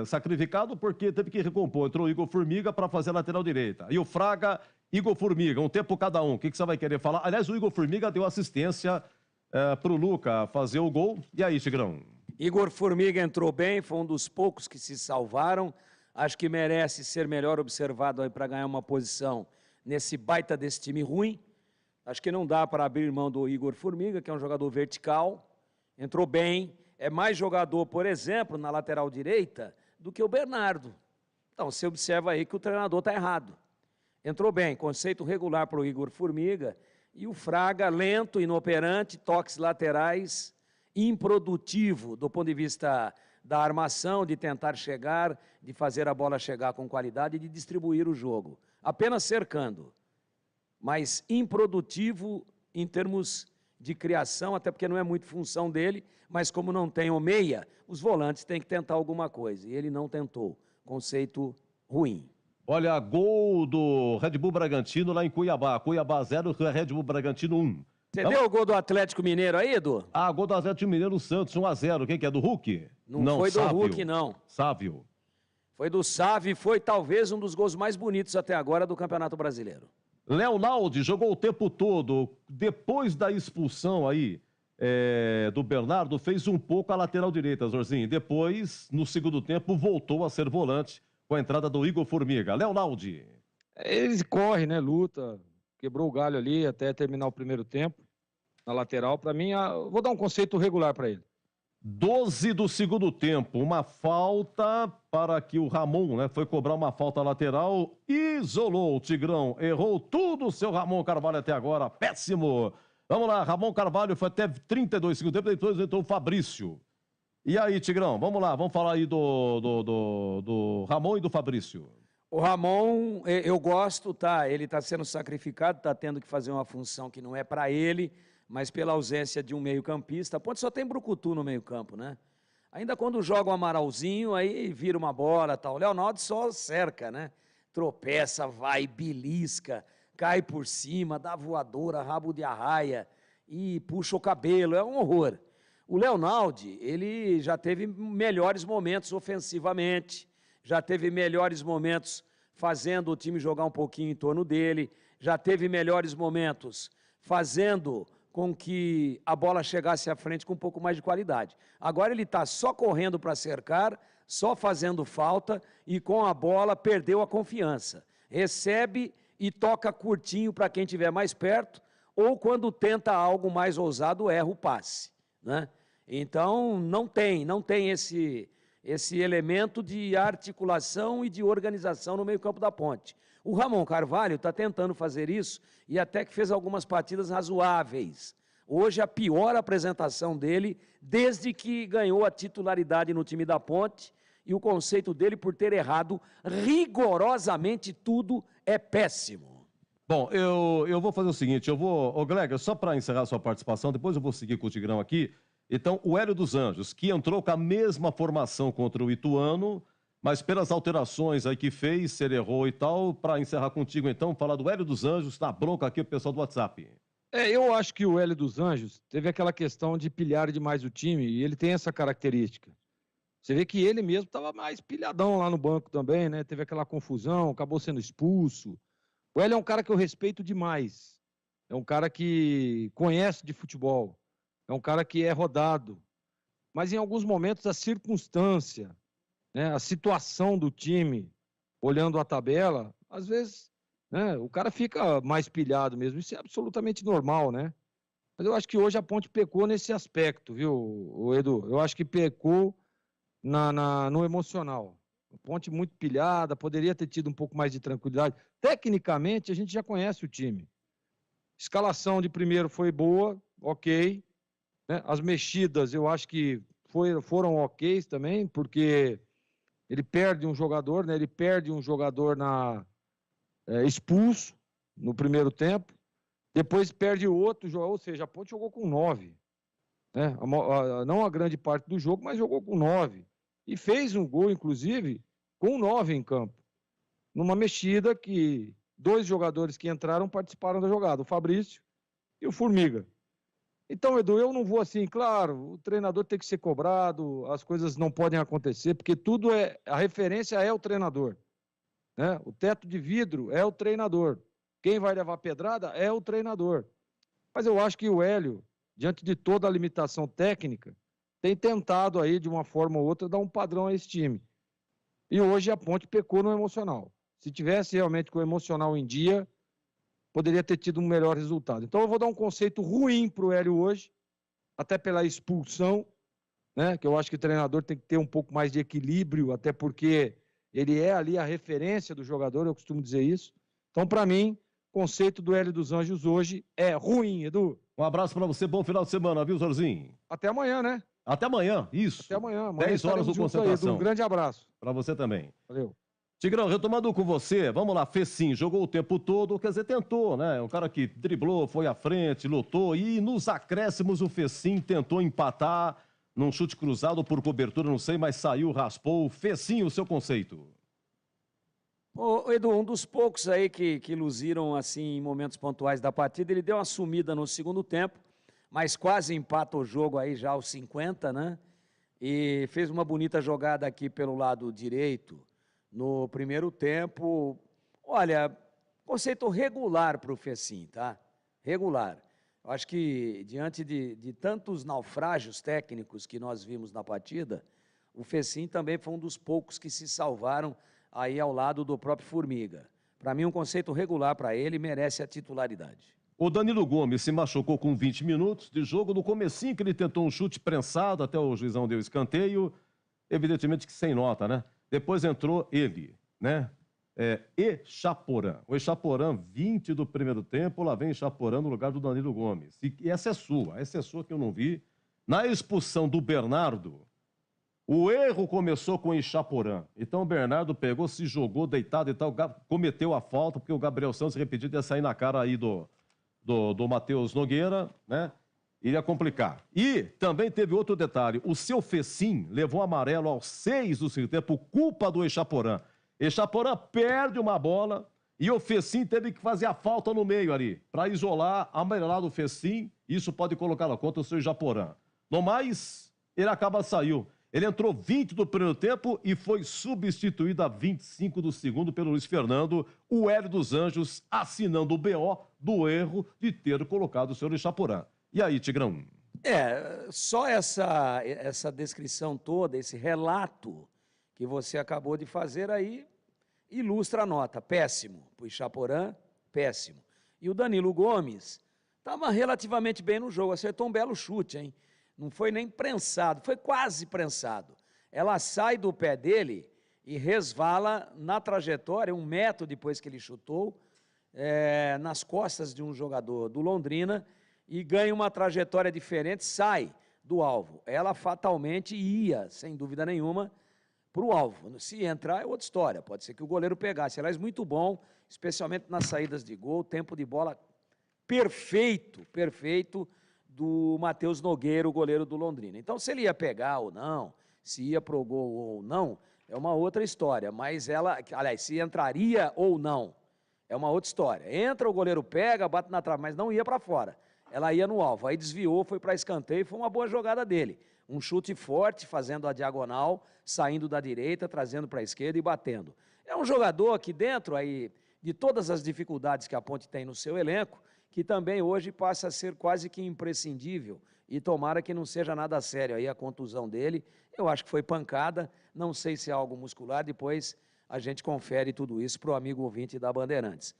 sacrificado porque teve que recompor. Entrou o Igor Formiga para fazer a lateral direita. E o Fraga, Igor Formiga, um tempo cada um. O que você vai querer falar? Aliás, o Igor Formiga deu assistência para o Luca fazer o gol. E aí, Tigrão? Igor Formiga entrou bem, foi um dos poucos que se salvaram. Acho que merece ser melhor observado aí para ganhar uma posição nesse baita desse time ruim. Acho que não dá para abrir mão do Igor Formiga, que é um jogador vertical. Entrou bem. É mais jogador, por exemplo, na lateral direita, do que o Bernardo. Então, você observa aí que o treinador está errado. Entrou bem, conceito regular para o Igor Formiga. E o Fraga, lento, inoperante, toques laterais, improdutivo do ponto de vista da armação, de tentar chegar, de fazer a bola chegar com qualidade e de distribuir o jogo. Apenas cercando, mas improdutivo em termos de criação, até porque não é muito função dele, mas como não tem o meia, os volantes têm que tentar alguma coisa, e ele não tentou. Conceito ruim. Olha, gol do Red Bull Bragantino lá em Cuiabá. Cuiabá 0, Red Bull Bragantino 1. Você deu o gol do Atlético Mineiro aí, Edu? Ah, gol do Atlético Mineiro Santos, 1-0. Quem que é? Do Hulk? Não foi do Sávio. Hulk, não. Sávio. Foi do Sávio e foi talvez um dos gols mais bonitos até agora do Campeonato Brasileiro. Leonaldi jogou o tempo todo. Depois da expulsão aí do Bernardo, fez um pouco a lateral direita, Zorzinho. Depois, no segundo tempo, voltou a ser volante com a entrada do Igor Formiga. Leonaldi. Ele corre, né? Luta. Quebrou o galho ali até terminar o primeiro tempo. Na lateral, para mim, vou dar um conceito regular para ele. 12 do segundo tempo, uma falta para que o Ramon, né, foi cobrar uma falta lateral, isolou o Tigrão, errou tudo o seu Ramon Carvalho até agora, péssimo. Vamos lá, Ramon Carvalho foi até 32 segundos tempo, depois entrou o Fabrício. E aí, Tigrão, vamos lá, vamos falar aí do Ramon e do Fabrício. O Ramon, eu gosto, tá? Ele está sendo sacrificado, está tendo que fazer uma função que não é para ele, mas pela ausência de um meio-campista. A Ponte só tem brucutu no meio-campo, né? Ainda quando joga o Amaralzinho, aí vira uma bola, tal. O Leonardo só cerca, né? Tropeça, vai, belisca, cai por cima, dá voadora, rabo de arraia e puxa o cabelo, é um horror. O Leonardo, ele já teve melhores momentos ofensivamente, já teve melhores momentos fazendo o time jogar um pouquinho em torno dele, já teve melhores momentos fazendo com que a bola chegasse à frente com um pouco mais de qualidade. Agora ele está só correndo para cercar, só fazendo falta e com a bola perdeu a confiança. Recebe e toca curtinho para quem estiver mais perto, ou quando tenta algo mais ousado, erra o passe, né? Então não tem esse elemento de articulação e de organização no meio-campo da Ponte. O Ramon Carvalho está tentando fazer isso e até que fez algumas partidas razoáveis. Hoje a pior apresentação dele desde que ganhou a titularidade no time da Ponte, e o conceito dele por ter errado rigorosamente tudo é péssimo. Bom, eu vou fazer o seguinte, Gleger, só para encerrar a sua participação, depois eu vou seguir com o Tigrão aqui. Então, o Hélio dos Anjos, que entrou com a mesma formação contra o Ituano, mas pelas alterações aí que fez, ele errou e tal, para encerrar contigo então, falar do Hélio dos Anjos, tá bronca aqui o pessoal do WhatsApp. Eu acho que o Hélio dos Anjos teve aquela questão de pilhar demais o time, e ele tem essa característica. Você vê que ele mesmo estava mais pilhadão lá no banco também, né? Teve aquela confusão, acabou sendo expulso. O Hélio é um cara que eu respeito demais. É um cara que conhece de futebol. É um cara que é rodado. Mas em alguns momentos a circunstância, né, a situação do time, olhando a tabela, às vezes, né, o cara fica mais pilhado mesmo. Isso é absolutamente normal, né? Mas eu acho que hoje a Ponte pecou nesse aspecto, viu, Edu? Eu acho que pecou no emocional. A Ponte muito pilhada, poderia ter tido um pouco mais de tranquilidade. Tecnicamente, a gente já conhece o time. Escalação de primeiro foi boa, ok. Né? As mexidas, eu acho que foram ok também, porque ele perde um jogador, né? Ele perde um jogador expulso no primeiro tempo, depois perde outro jogador, ou seja, a Ponte jogou com 9. Né? Não a grande parte do jogo, mas jogou com 9. E fez um gol, inclusive, com 9 em campo. Numa mexida que 2 jogadores que entraram participaram da jogada, o Fabrício e o Formiga. Então, Edu, eu não vou assim, claro, o treinador tem que ser cobrado, as coisas não podem acontecer, porque tudo a referência é o treinador. Né? O teto de vidro é o treinador. Quem vai levar pedrada é o treinador. Mas eu acho que o Hélio, diante de toda a limitação técnica, tem tentado aí, de uma forma ou outra, dar um padrão a esse time. E hoje a Ponte pecou no emocional. Se tivesse realmente com o emocional em dia, poderia ter tido um melhor resultado. Então eu vou dar um conceito ruim para o Hélio hoje, até pela expulsão, né? Que eu acho que o treinador tem que ter um pouco mais de equilíbrio, até porque ele é ali a referência do jogador, eu costumo dizer isso. Então, para mim, o conceito do Hélio dos Anjos hoje é ruim, Edu. Um abraço para você, bom final de semana, viu, Zorzinho? Até amanhã, né? Até amanhã, isso. Até amanhã. 10 horas do Concentração. Um grande abraço. Para você também. Valeu. Tigrão, retomando com você, vamos lá, Fecim, jogou o tempo todo, quer dizer, tentou, né? Um cara que driblou, foi à frente, lutou, e nos acréscimos o Fecim tentou empatar num chute cruzado por cobertura, não sei, mas saiu, raspou. Fecim, o seu conceito. Ô, Edu, um dos poucos aí que luziram assim em momentos pontuais da partida, ele deu uma sumida no segundo tempo, mas quase empata o jogo aí já aos 50, né? E fez uma bonita jogada aqui pelo lado direito no primeiro tempo. Olha, conceito regular para o Fecim, tá? Regular. Eu acho que diante de tantos naufrágios técnicos que nós vimos na partida, o Fecim também foi um dos poucos que se salvaram aí ao lado do próprio Formiga. Para mim, um conceito regular para ele, merece a titularidade. O Danilo Gomes se machucou com 20 minutos de jogo. No comecinho que ele tentou um chute prensado, até o juizão deu escanteio. Evidentemente que sem nota, né? Depois entrou ele, né? Echaporã. O Echaporã, 20 do primeiro tempo, lá vem Echaporã no lugar do Danilo Gomes. E essa é sua que eu não vi. Na expulsão do Bernardo, o erro começou com o Echaporã. Então o Bernardo pegou, se jogou deitado e tal, cometeu a falta, porque o Gabriel Santos repetiu ia sair na cara aí do Matheus Nogueira, né? Iria complicar. E também teve outro detalhe. O seu Fecim levou amarelo aos 6 do segundo tempo, culpa do Echaporã. Echaporã perde uma bola e o Fecim teve que fazer a falta no meio ali, para isolar, amarelar do Fecim. Isso pode colocar na conta o seu Echaporã. No mais, ele saiu. Ele entrou 20 do primeiro tempo e foi substituído a 25 do segundo pelo Luiz Fernando, o Hélio dos Anjos assinando o BO do erro de ter colocado o senhor Echaporã. E aí, Tigrão? Só essa descrição toda, esse relato que você acabou de fazer aí, ilustra a nota. Péssimo. O Echaporã, péssimo. E o Danilo Gomes estava relativamente bem no jogo, acertou um belo chute, hein? Não foi nem prensado, foi quase prensado. Ela sai do pé dele e resvala na trajetória, 1 metro depois que ele chutou, nas costas de um jogador do Londrina, e ganha uma trajetória diferente, sai do alvo. Ela fatalmente ia, sem dúvida nenhuma, para o alvo. Se entrar é outra história, pode ser que o goleiro pegasse. Aliás, muito bom, especialmente nas saídas de gol, tempo de bola perfeito do Matheus Nogueira, o goleiro do Londrina. Então, se ele ia pegar ou não, se ia pro gol ou não, é uma outra história. Mas se entraria ou não, é uma outra história. Entra, o goleiro pega, bate na trave, mas não ia para fora. Ela ia no alvo, aí desviou, foi para escanteio, foi uma boa jogada dele. Um chute forte, fazendo a diagonal, saindo da direita, trazendo para a esquerda e batendo. É um jogador aqui dentro, aí, de todas as dificuldades que a Ponte tem no seu elenco, que também hoje passa a ser quase que imprescindível. E tomara que não seja nada sério aí a contusão dele. Eu acho que foi pancada, não sei se é algo muscular, depois a gente confere tudo isso para o amigo ouvinte da Bandeirantes.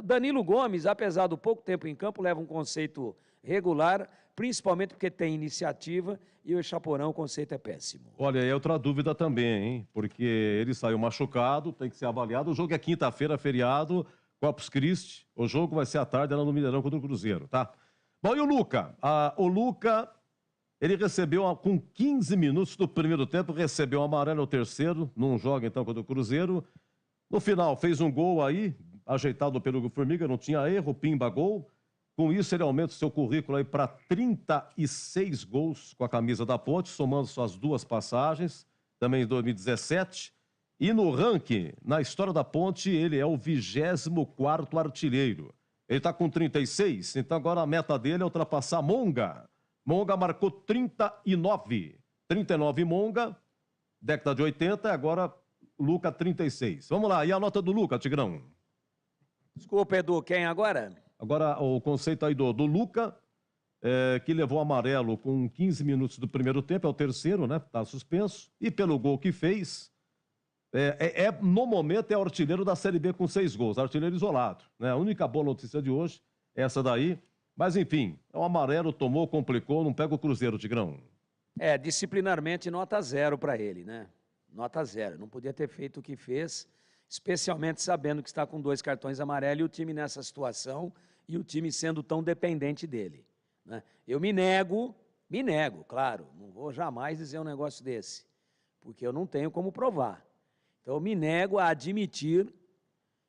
Danilo Gomes, apesar do pouco tempo em campo, leva um conceito regular, principalmente porque tem iniciativa, e o Echaporã, o conceito é péssimo. Olha, é outra dúvida também, hein? Porque ele saiu machucado, tem que ser avaliado. O jogo é quinta-feira, feriado, Corpus Christi. O jogo vai ser à tarde lá no Mineirão contra o Cruzeiro, tá? Bom, e o Luca? O Luca, ele recebeu, com 15 minutos do primeiro tempo, recebeu um amarelo ao terceiro, não joga então contra o Cruzeiro. No final, fez um gol aí, ajeitado pelo Formiga, não tinha erro, pimba, gol. Com isso, ele aumenta o seu currículo aí para 36 gols com a camisa da Ponte, somando suas 2 passagens, também em 2017. E no ranking, na história da Ponte, ele é o 24º artilheiro. Ele está com 36, então agora a meta dele é ultrapassar Monga. Monga marcou 39. 39 Monga, década de 80, e agora Luca 36. Vamos lá, e a nota do Luca, Tigrão? Desculpa, Edu, quem agora? Agora o conceito aí do Luca, que levou amarelo com 15 minutos do primeiro tempo, é o terceiro, né? Está suspenso. E pelo gol que fez, no momento é o artilheiro da Série B com 6 gols, artilheiro isolado, né? A única boa notícia de hoje é essa daí. Mas enfim, o amarelo tomou, complicou, não pega o Cruzeiro, Tigrão. Disciplinarmente nota 0 para ele, né? Nota 0. Não podia ter feito o que fez, especialmente sabendo que está com 2 cartões amarelos e o time nessa situação e o time sendo tão dependente dele, né? Eu me nego Me nego, claro, não vou jamais dizer um negócio desse, porque eu não tenho como provar. Então, eu me nego a admitir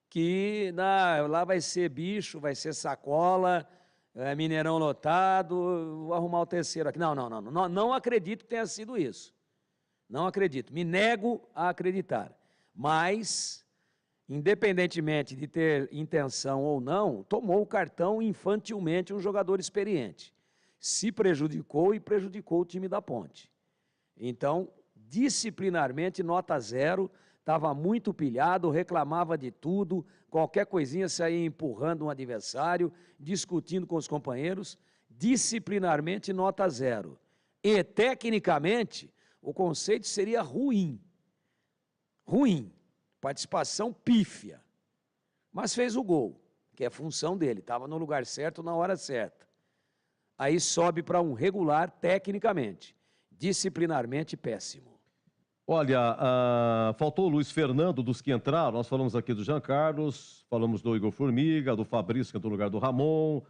que lá vai ser bicho, vai ser sacola, Mineirão lotado, vou arrumar o terceiro aqui. Não acredito que tenha sido isso. Não acredito, me nego a acreditar. Mas, independentemente de ter intenção ou não, tomou o cartão infantilmente um jogador experiente. Se prejudicou e prejudicou o time da Ponte. Então, disciplinarmente, nota 0, estava muito pilhado, reclamava de tudo, qualquer coisinha saía empurrando um adversário, discutindo com os companheiros, disciplinarmente, nota 0. E, tecnicamente, o conceito seria ruim. Ruim. Participação pífia. Mas fez o gol, que é função dele, estava no lugar certo, na hora certa. Aí sobe para um regular tecnicamente, disciplinarmente péssimo. Olha, faltou o Luiz Fernando dos que entraram, nós falamos aqui do Jean Carlos, falamos do Igor Formiga, do Fabrício, que entrou no lugar do Ramon,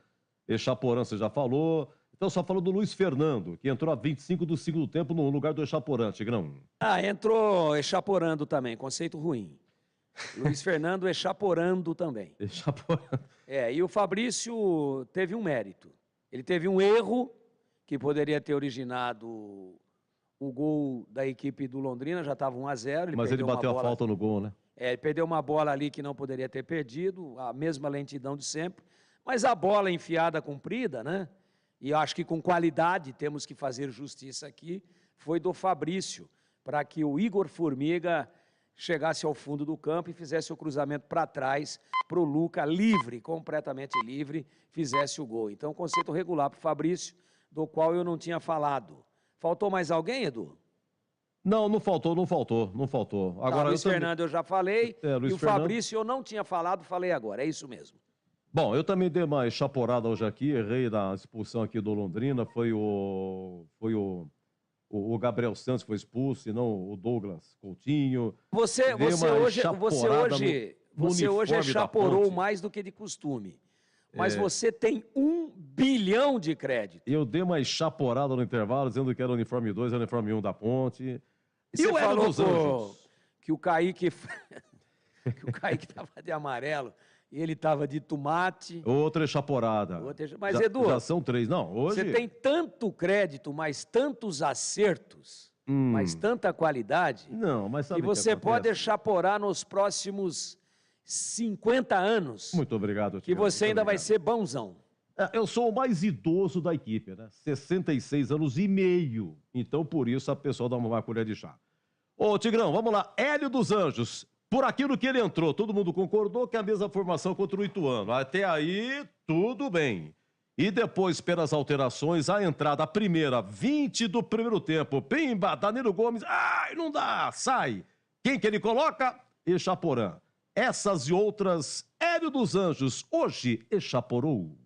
Echaporã você já falou, então só falou do Luiz Fernando, que entrou a 25 do segundo tempo no lugar do Echaporã, Tigrão. Entrou Echaporando também, conceito ruim. Luiz Fernando Echaporando também. Echaporando. E o Fabrício teve um mérito. Ele teve um erro que poderia ter originado o gol da equipe do Londrina, já estava 1-0. Mas ele bateu a falta no gol, né? Ele perdeu uma bola ali que não poderia ter perdido, a mesma lentidão de sempre. Mas a bola enfiada comprida, né? E acho que com qualidade, temos que fazer justiça aqui, foi do Fabrício, para que o Igor Formiga chegasse ao fundo do campo e fizesse o cruzamento para trás, para o Luca, livre, completamente livre, fizesse o gol. Então, conceito regular para o Fabrício, do qual eu não tinha falado. Faltou mais alguém, Edu? Não faltou. Agora, Luiz Fernando eu já falei, Luiz e o Fernando... Fabrício eu não tinha falado, falei agora, é isso mesmo. Bom, eu também dei uma chaporada hoje aqui, errei na expulsão aqui do Londrina, foi o Gabriel Santos que foi expulso, e não o Douglas Coutinho. Você hoje chaporou mais do que de costume. Mas você tem 1 bilhão de crédito. Eu dei uma chaporada no intervalo, dizendo que era o uniforme 2, era o uniforme 1 da Ponte. E o Hélio dos Anjos? Que o Kaique estava de amarelo e ele estava de tomate. Outra chaporada. Mas, Edu, já são 3, não. Hoje... Você tem tanto crédito, mas tantos acertos, mas tanta qualidade, que você pode chaporar nos próximos 50 anos. Muito obrigado, que você ainda vai ser bonzão. Eu sou o mais idoso da equipe, né? 66 anos e meio. Então, por isso, a pessoa dá uma colher de chá. Ô, Tigrão, vamos lá. Hélio dos Anjos. Por aquilo que ele entrou, todo mundo concordou que é a mesma formação contra o Ituano. Até aí, tudo bem. E depois, pelas alterações, a entrada, a primeira, 20 do primeiro tempo. Pimba, Danilo Gomes. Ai, não dá, sai. Quem que ele coloca? Echaporã. Essas e outras, Hélio dos Anjos, hoje echaporou.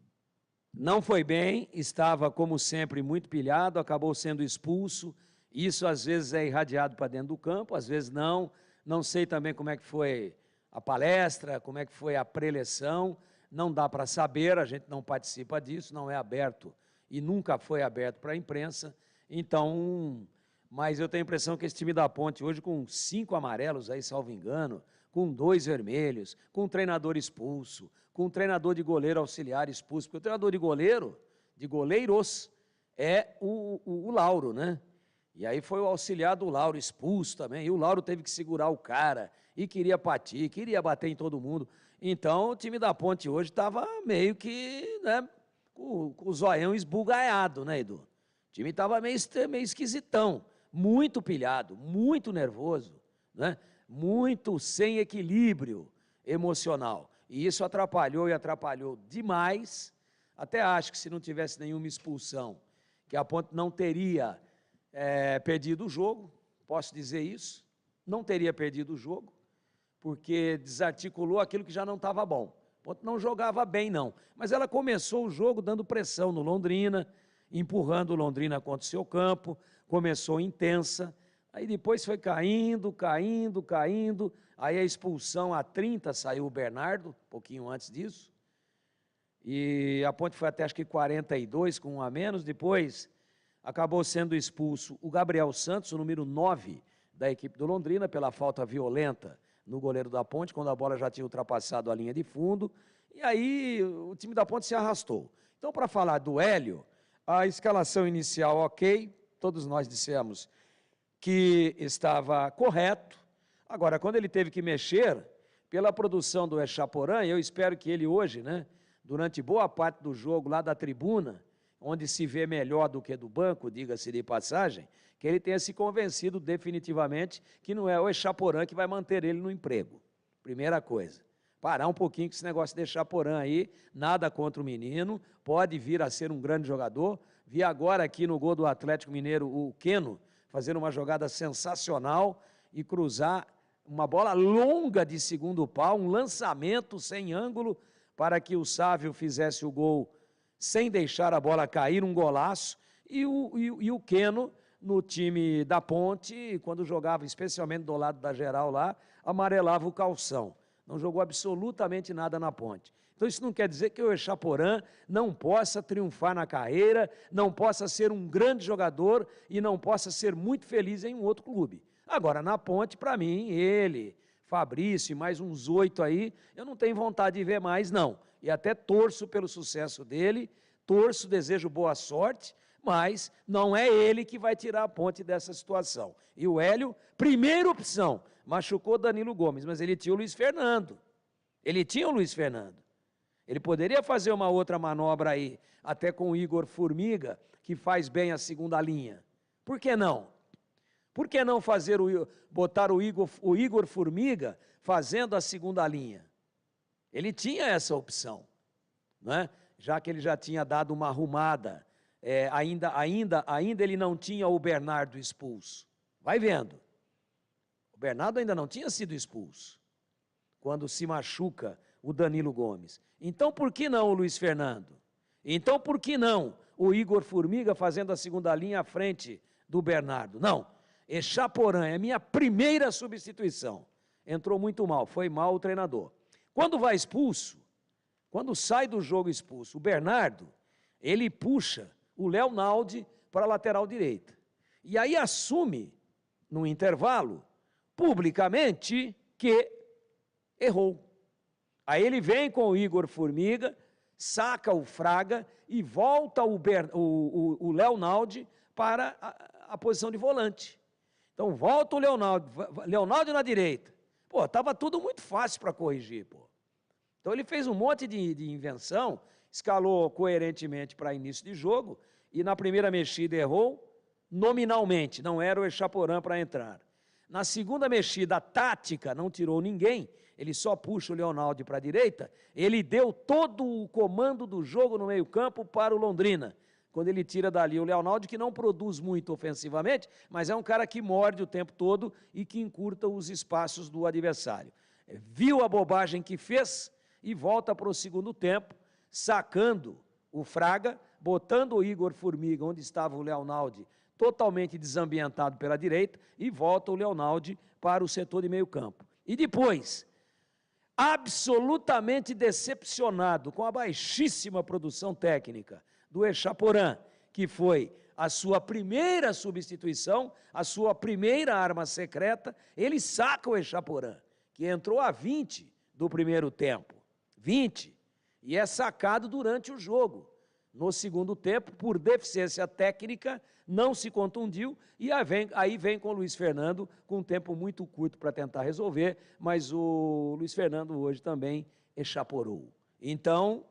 Não foi bem, estava, como sempre, muito pilhado, acabou sendo expulso. Isso, às vezes, é irradiado para dentro do campo, às vezes não. Não sei também como é que foi a palestra, como é que foi a preleção. Não dá para saber, a gente não participa disso, não é aberto e nunca foi aberto para a imprensa. Então, mas eu tenho a impressão que esse time da Ponte hoje, com 5 amarelos, aí, salvo engano, com 2 vermelhos, com um treinador expulso, com um treinador de goleiro auxiliar expulso, porque o treinador de goleiros, é o Lauro, né? E aí foi o auxiliar do Lauro expulso também, e o Lauro teve que segurar o cara, e queria partir, queria bater em todo mundo. Então, o time da Ponte hoje estava meio que, né, com o zoião esbugalhado, né, Edu? O time estava meio esquisitão, muito pilhado, muito nervoso, né? Muito sem equilíbrio emocional. E isso atrapalhou demais. Até acho que se não tivesse nenhuma expulsão, que a Ponte não teria perdido o jogo, posso dizer isso, não teria perdido o jogo, porque desarticulou aquilo que já não estava bom. A Ponte não jogava bem, não. Mas ela começou o jogo dando pressão no Londrina, empurrando o Londrina contra o seu campo, começou intensa, aí depois foi caindo, aí a expulsão a 30 saiu o Bernardo, um pouquinho antes disso, e a Ponte foi até acho que 42 com 1 a menos, depois acabou sendo expulso o Gabriel Santos, o número 9 da equipe do Londrina, pela falta violenta no goleiro da Ponte, quando a bola já tinha ultrapassado a linha de fundo, e aí o time da Ponte se arrastou. Então, para falar do Hélio, a escalação inicial ok, todos nós dissemos que estava correto. Agora, quando ele teve que mexer, pela produção do Echaporã, eu espero que ele hoje, né, durante boa parte do jogo lá da tribuna, onde se vê melhor do que do banco, diga-se de passagem, que ele tenha se convencido definitivamente que não é o Echaporã que vai manter ele no emprego. Primeira coisa. Parar um pouquinho com esse negócio de Echaporã aí, nada contra o menino, pode vir a ser um grande jogador. Vi agora aqui no gol do Atlético Mineiro o Queno fazer uma jogada sensacional e cruzar uma bola longa de segundo pau, um lançamento sem ângulo para que o Sávio fizesse o gol sem deixar a bola cair, um golaço. E o Queno, no time da Ponte, quando jogava especialmente do lado da geral lá, amarelava o calção. Não jogou absolutamente nada na Ponte. Então isso não quer dizer que o Echaporã não possa triunfar na carreira, não possa ser um grande jogador e não possa ser muito feliz em um outro clube. Agora, na Ponte, para mim, ele, Fabrício e mais uns 8 aí, eu não tenho vontade de ver mais, não. E até torço pelo sucesso dele, desejo boa sorte, mas não é ele que vai tirar a Ponte dessa situação. E o Hélio, primeira opção, machucou Danilo Gomes, mas ele tinha o Luiz Fernando. Ele poderia fazer uma outra manobra aí, até com o Igor Formiga, que faz bem a segunda linha. Por que não? Por que não botar o Igor Formiga fazendo a segunda linha? Ele tinha essa opção, né? Já que ele já tinha dado uma arrumada. Ainda ele não tinha o Bernardo expulso. Vai vendo. O Bernardo ainda não tinha sido expulso quando se machuca o Danilo Gomes. Então, por que não o Luiz Fernando? Então, por que não o Igor Formiga fazendo a segunda linha à frente do Bernardo? Não. Echaporã é minha primeira substituição. Entrou muito mal, foi mal o treinador. Quando vai expulso, quando sai do jogo expulso, o Bernardo, ele puxa o Léo Naldi para a lateral direita. E aí assume, no intervalo, publicamente, que errou. Aí ele vem com o Igor Formiga, saca o Fraga e volta o Léo Naldi para a posição de volante. Então volta o Leonaldo na direita. Pô, estava tudo muito fácil para corrigir, pô. Então ele fez um monte de invenção, escalou coerentemente para início de jogo e na primeira mexida errou nominalmente, não era o Echaporã para entrar. Na segunda mexida, tática, não tirou ninguém, ele só puxa o Leonaldo para a direita, ele deu todo o comando do jogo no meio-campo para o Londrina. Quando ele tira dali o Leonaldo, que não produz muito ofensivamente, mas é um cara que morde o tempo todo e que encurta os espaços do adversário. Viu a bobagem que fez e volta para o segundo tempo, sacando o Fraga, botando o Igor Formiga, onde estava o Leonaldo, totalmente desambientado pela direita, e volta o Leonaldo para o setor de meio campo. E depois, absolutamente decepcionado com a baixíssima produção técnica do Echaporã, que foi a sua primeira substituição, a sua primeira arma secreta, ele saca o Echaporã, que entrou a 20 do primeiro tempo. 20. E é sacado durante o jogo. No segundo tempo, por deficiência técnica, não se contundiu e aí vem com o Luiz Fernando com um tempo muito curto para tentar resolver, mas o Luiz Fernando hoje também echaporou. Então,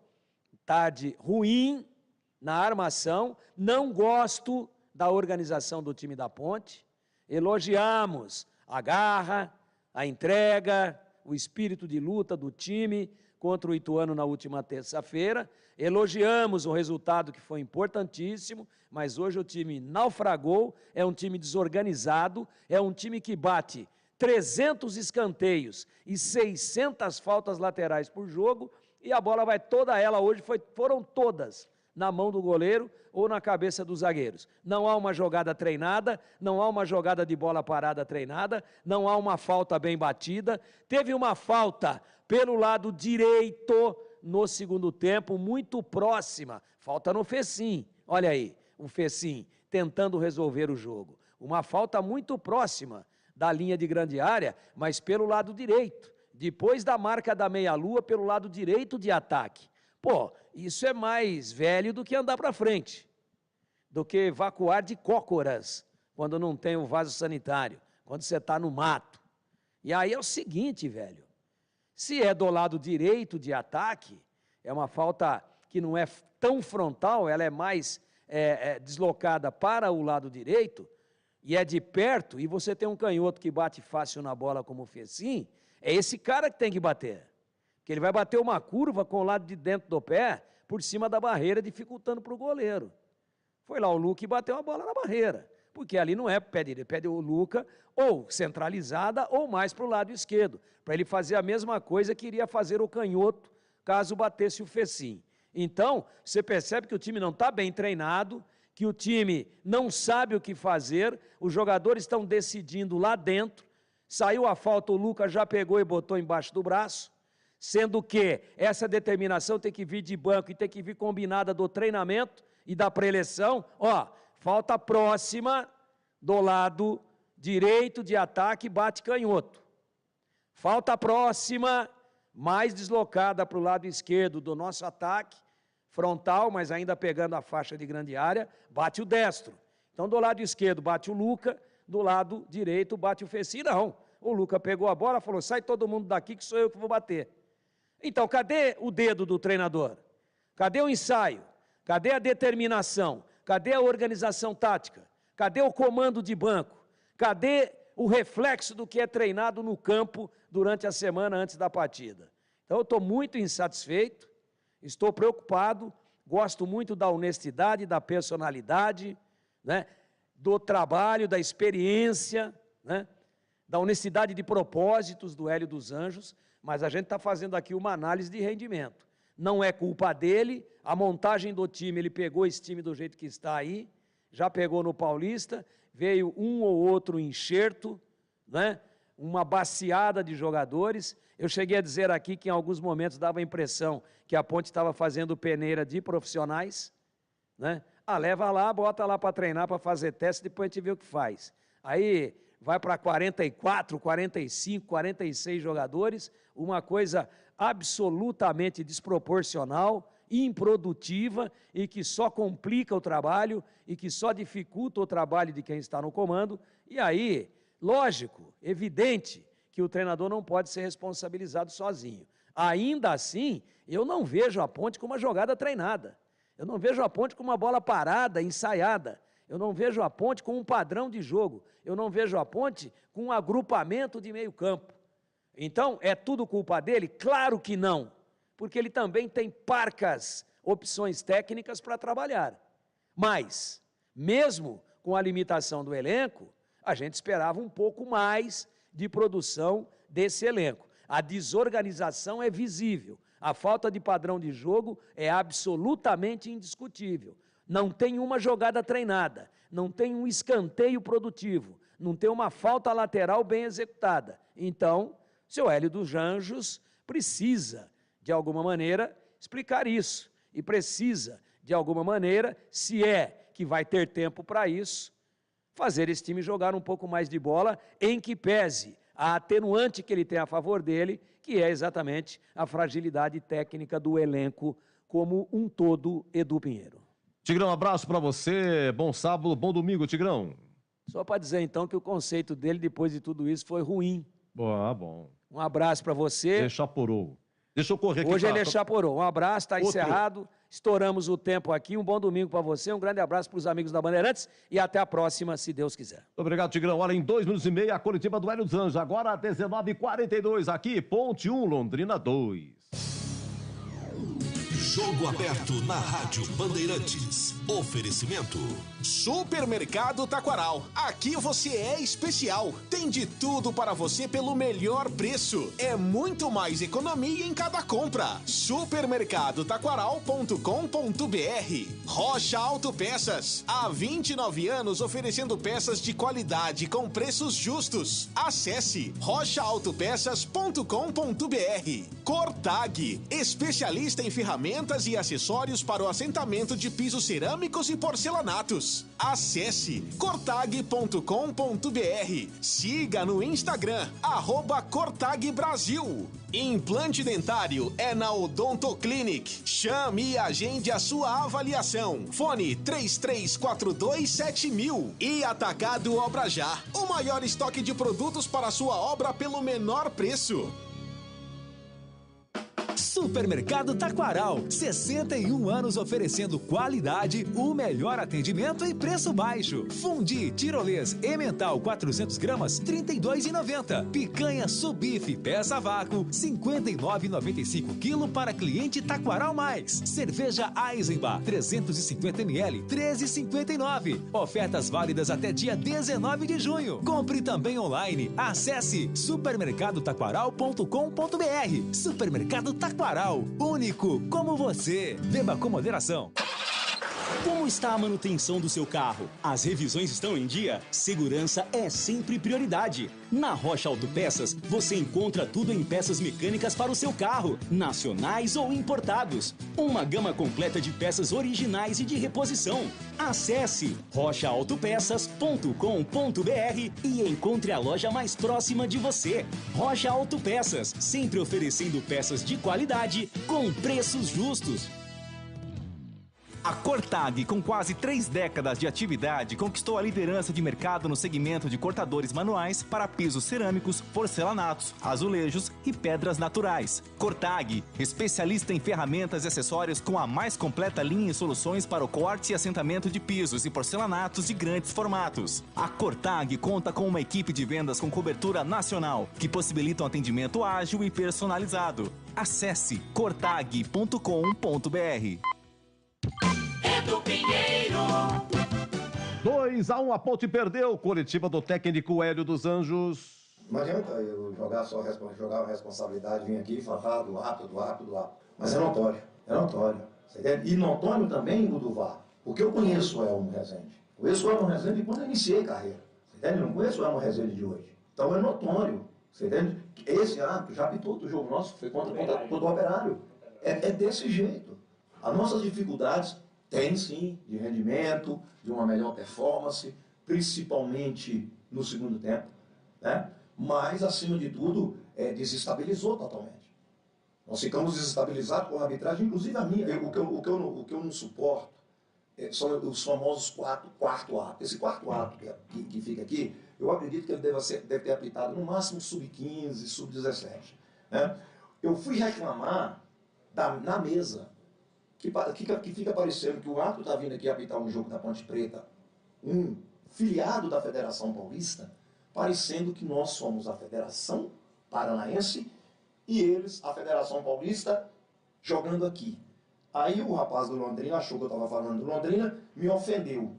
tarde ruim na armação, não gosto da organização do time da Ponte, elogiamos a garra, a entrega, o espírito de luta do time contra o Ituano na última terça-feira, elogiamos o resultado que foi importantíssimo, mas hoje o time naufragou, é um time desorganizado, é um time que bate 300 escanteios e 600 faltas laterais por jogo, e a bola vai toda ela hoje, foram todas na mão do goleiro ou na cabeça dos zagueiros. Não há uma jogada treinada, não há uma jogada de bola parada treinada, não há uma falta bem batida. Teve uma falta pelo lado direito no segundo tempo, muito próxima. Falta no Fecim, olha aí, o Fecim. tentando resolver o jogo. Uma falta muito próxima da linha de grande área, mas pelo lado direito. Depois da marca da meia-lua, pelo lado direito de ataque. Pô, isso é mais velho do que andar para frente, do que evacuar de cócoras, quando não tem o vaso sanitário, quando você está no mato. E aí é o seguinte, velho, se é do lado direito de ataque, é uma falta que não é tão frontal, ela é mais deslocada para o lado direito, e é de perto, e você tem um canhoto que bate fácil na bola como o Fecim, é esse cara que tem que bater. Porque ele vai bater uma curva com o lado de dentro do pé, por cima da barreira, dificultando para o goleiro. Foi lá o Luca e bateu a bola na barreira, porque ali não é pé direito, pé o Luca, ou centralizada, ou mais para o lado esquerdo, para ele fazer a mesma coisa que iria fazer o canhoto, caso batesse o Fecim. Então, você percebe que o time não está bem treinado, que o time não sabe o que fazer, os jogadores estão decidindo lá dentro, saiu a falta, o Lucas já pegou e botou embaixo do braço, sendo que essa determinação tem que vir de banco e tem que vir combinada do treinamento e da preleção. Ó, falta próxima do lado direito de ataque, bate canhoto. Falta próxima, mais deslocada para o lado esquerdo do nosso ataque, frontal, mas ainda pegando a faixa de grande área, bate o destro. Então, do lado esquerdo bate o Luca, do lado direito bate o Fecim. Não, o Luca pegou a bola, falou, sai todo mundo daqui que sou eu que vou bater. Então, cadê o dedo do treinador? Cadê o ensaio? Cadê a determinação? Cadê a organização tática? Cadê o comando de banco? Cadê o reflexo do que é treinado no campo durante a semana antes da partida? Então, eu estou muito insatisfeito, estou preocupado, gosto muito da honestidade, da personalidade, né, do trabalho, da experiência, né, da honestidade de propósitos do Hélio dos Anjos, mas a gente está fazendo aqui uma análise de rendimento. Não é culpa dele, a montagem do time, ele pegou esse time do jeito que está aí, já pegou no Paulista, veio um ou outro enxerto, né, uma baciada de jogadores. Eu cheguei a dizer aqui que em alguns momentos dava a impressão que a Ponte estava fazendo peneira de profissionais, né? Ah, leva lá, bota lá para treinar, para fazer teste, depois a gente vê o que faz. Aí vai para 44, 45, 46 jogadores, uma coisa absolutamente desproporcional, improdutiva e que só complica o trabalho e que só dificulta o trabalho de quem está no comando. E aí, lógico, evidente que o treinador não pode ser responsabilizado sozinho. Ainda assim, eu não vejo a Ponte com uma jogada treinada. Eu não vejo a Ponte com uma bola parada, ensaiada. Eu não vejo a Ponte com um padrão de jogo. Eu não vejo a Ponte com um agrupamento de meio campo. Então, é tudo culpa dele? Claro que não, porque ele também tem parcas opções técnicas para trabalhar. Mas, mesmo com a limitação do elenco, a gente esperava um pouco mais de produção desse elenco. A desorganização é visível, a falta de padrão de jogo é absolutamente indiscutível. Não tem uma jogada treinada, não tem um escanteio produtivo, não tem uma falta lateral bem executada. Então, seu Hélio dos Anjos precisa, de alguma maneira, explicar isso. E precisa, de alguma maneira, se é que vai ter tempo para isso, fazer esse time jogar um pouco mais de bola, em que pese a atenuante que ele tem a favor dele, que é exatamente a fragilidade técnica do elenco como um todo, Edu Pinheiro. Tigrão, um abraço para você, bom sábado, bom domingo, Tigrão. Só para dizer então que o conceito dele, depois de tudo isso, foi ruim. Bom. Um abraço para você. Ele chaporou. Deixa eu correr aqui. Hoje ele chaporou. Um abraço, está encerrado. Estouramos o tempo aqui. Um bom domingo para você. Um grande abraço para os amigos da Bandeirantes e até a próxima, se Deus quiser. Muito obrigado, Tigrão. Olha, em 2 minutos e meio, a coletiva do Hélio dos Anjos. Agora, 19h42, aqui, Ponte 1, Londrina 2. Jogo aberto na Rádio Bandeirantes. Oferecimento. Supermercado Taquaral. Aqui você é especial. Tem de tudo para você pelo melhor preço. É muito mais economia em cada compra. Supermercadotaquaral.com.br. Rocha Autopeças. Há 29 anos oferecendo peças de qualidade com preços justos. Acesse rochaautopeças.com.br. Cortag. Especialista em ferramentas ferramentas e acessórios para o assentamento de pisos cerâmicos e porcelanatos. Acesse cortag.com.br. Siga no Instagram, @cortagbrasil. Implante dentário é na Odontoclinic. Chame e agende a sua avaliação. Fone 33427000. E Atacado Obra Já, o maior estoque de produtos para a sua obra pelo menor preço. Supermercado Taquaral, 61 anos oferecendo qualidade, o melhor atendimento e preço baixo. Fundi, tirolês, emmental 400 gramas, R$ 32,90. Picanha subife, peça vácuo, R$ 59,95 quilo para cliente Taquaral Mais. Cerveja Eisenbach, 350 ml, R$ 13,59. Ofertas válidas até dia 19 de junho. Compre também online. Acesse supermercadotaquaral.com.br. Supermercado Taquaral, único como você. Beba com moderação. Como está a manutenção do seu carro? As revisões estão em dia? Segurança é sempre prioridade. Na Rocha Autopeças, você encontra tudo em peças mecânicas para o seu carro, nacionais ou importados. Uma gama completa de peças originais e de reposição. Acesse rochaautopeças.com.br e encontre a loja mais próxima de você. Rocha Autopeças, sempre oferecendo peças de qualidade com preços justos. A Cortag, com quase 3 décadas de atividade, conquistou a liderança de mercado no segmento de cortadores manuais para pisos cerâmicos, porcelanatos, azulejos e pedras naturais. Cortag, especialista em ferramentas e acessórios com a mais completa linha e soluções para o corte e assentamento de pisos e porcelanatos de grandes formatos. A Cortag conta com uma equipe de vendas com cobertura nacional, que possibilita um atendimento ágil e personalizado. Acesse cortag.com.br. Edu Pinheiro. 2-1, a Ponte perdeu. Coletiva do técnico Hélio dos Anjos. Não adianta eu jogar a responsabilidade, vir aqui e falar do árbitro. Mas é notório. Você entende? E notório também o do VAR. Porque eu conheço o Elmo Rezende. Conheço o Elmo Rezende quando eu iniciei a carreira. Você entende? Eu não conheço o Elmo Rezende de hoje. Então é notório. Você entende? Esse árbitro já apitou do jogo nosso, foi contra o Operário. É desse jeito. As nossas dificuldades tem sim, de rendimento, de uma melhor performance, principalmente no segundo tempo, né? Mas, acima de tudo, desestabilizou totalmente. Nós ficamos desestabilizados com a arbitragem, inclusive a minha. O que eu não suporto são os famosos quarto ato. Esse quarto ato que fica aqui, eu acredito que ele deve ter apitado no máximo sub-15, sub-17. Né? Eu fui reclamar na mesa, que fica parecendo que o árbitro está vindo aqui apitar um jogo da Ponte Preta, um filiado da Federação Paulista, parecendo que nós somos a Federação Paranaense e eles, a Federação Paulista, jogando aqui. Aí o rapaz do Londrina achou que eu estava falando do Londrina, me ofendeu.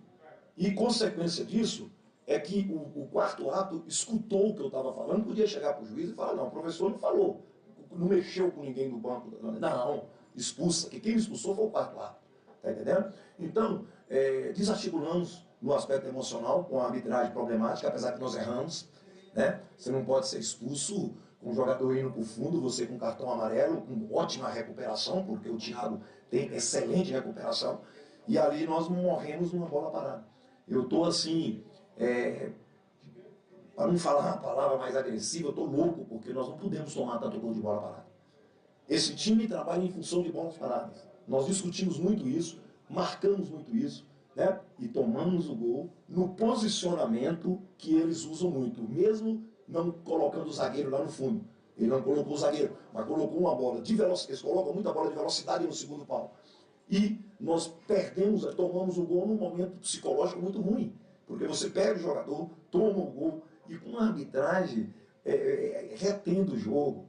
E consequência disso é que o quarto ato escutou o que eu estava falando, podia chegar para o juiz e falar, não, o professor não falou, não mexeu com ninguém do banco. Não. Expulsa, que quem me expulsou foi o quarto ato, tá entendendo? Então, desarticulamos no aspecto emocional, com a arbitragem problemática, apesar que nós erramos, né? Você não pode ser expulso com o jogador indo para o fundo, você com cartão amarelo, com ótima recuperação, porque o Thiago tem excelente recuperação, e ali nós morremos numa bola parada. Eu estou assim, para não falar uma palavra mais agressiva, eu estou louco, porque nós não podemos tomar tanto gol de bola parada. Esse time trabalha em função de bolas paradas. Nós discutimos muito isso, marcamos muito isso, né? E tomamos o gol no posicionamento que eles usam muito, mesmo não colocando o zagueiro lá no fundo. Ele não colocou o zagueiro, mas colocou uma bola de velocidade. Eles colocam muita bola de velocidade no segundo pau. E nós tomamos o gol num momento psicológico muito ruim, porque você pega o jogador, toma o gol, e com a arbitragem retendo o jogo.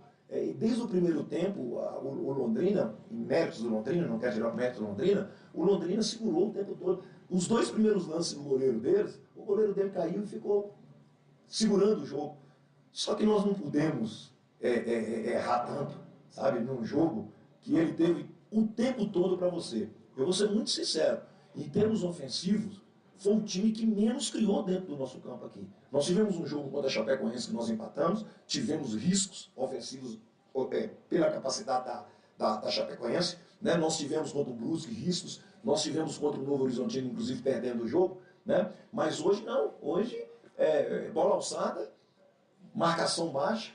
Desde o primeiro tempo, o Londrina, em méritos do Londrina, não quero tirar o mérito do Londrina, o Londrina segurou o tempo todo. Os 2 primeiros lances do goleiro deles, o goleiro dele caiu e ficou segurando o jogo. Só que nós não podemos errar tanto, sabe, num jogo que ele teve o tempo todo para você. Eu vou ser muito sincero, em termos ofensivos, foi o time que menos criou dentro do nosso campo aqui. Nós tivemos um jogo contra a Chapecoense que nós empatamos, tivemos riscos ofensivos pela capacidade da Chapecoense, né? Nós tivemos contra o Brusque riscos, nós tivemos contra o Novo Horizontino, inclusive perdendo o jogo, né? Mas hoje não, hoje bola alçada, marcação baixa.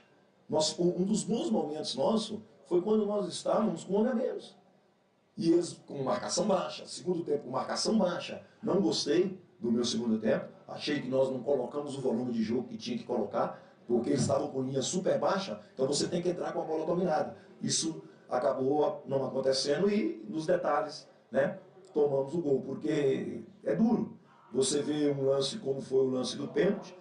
Um dos bons momentos nosso foi quando nós estávamos com um homem a menos. E eles com marcação baixa, segundo tempo com marcação baixa. Não gostei do meu segundo tempo, achei que nós não colocamos o volume de jogo que tinha que colocar, porque eles estavam com linha super baixa, então você tem que entrar com a bola dominada. Isso acabou não acontecendo e nos detalhes, né, tomamos o gol, porque é duro. Você vê um lance como foi o lance do pênalti,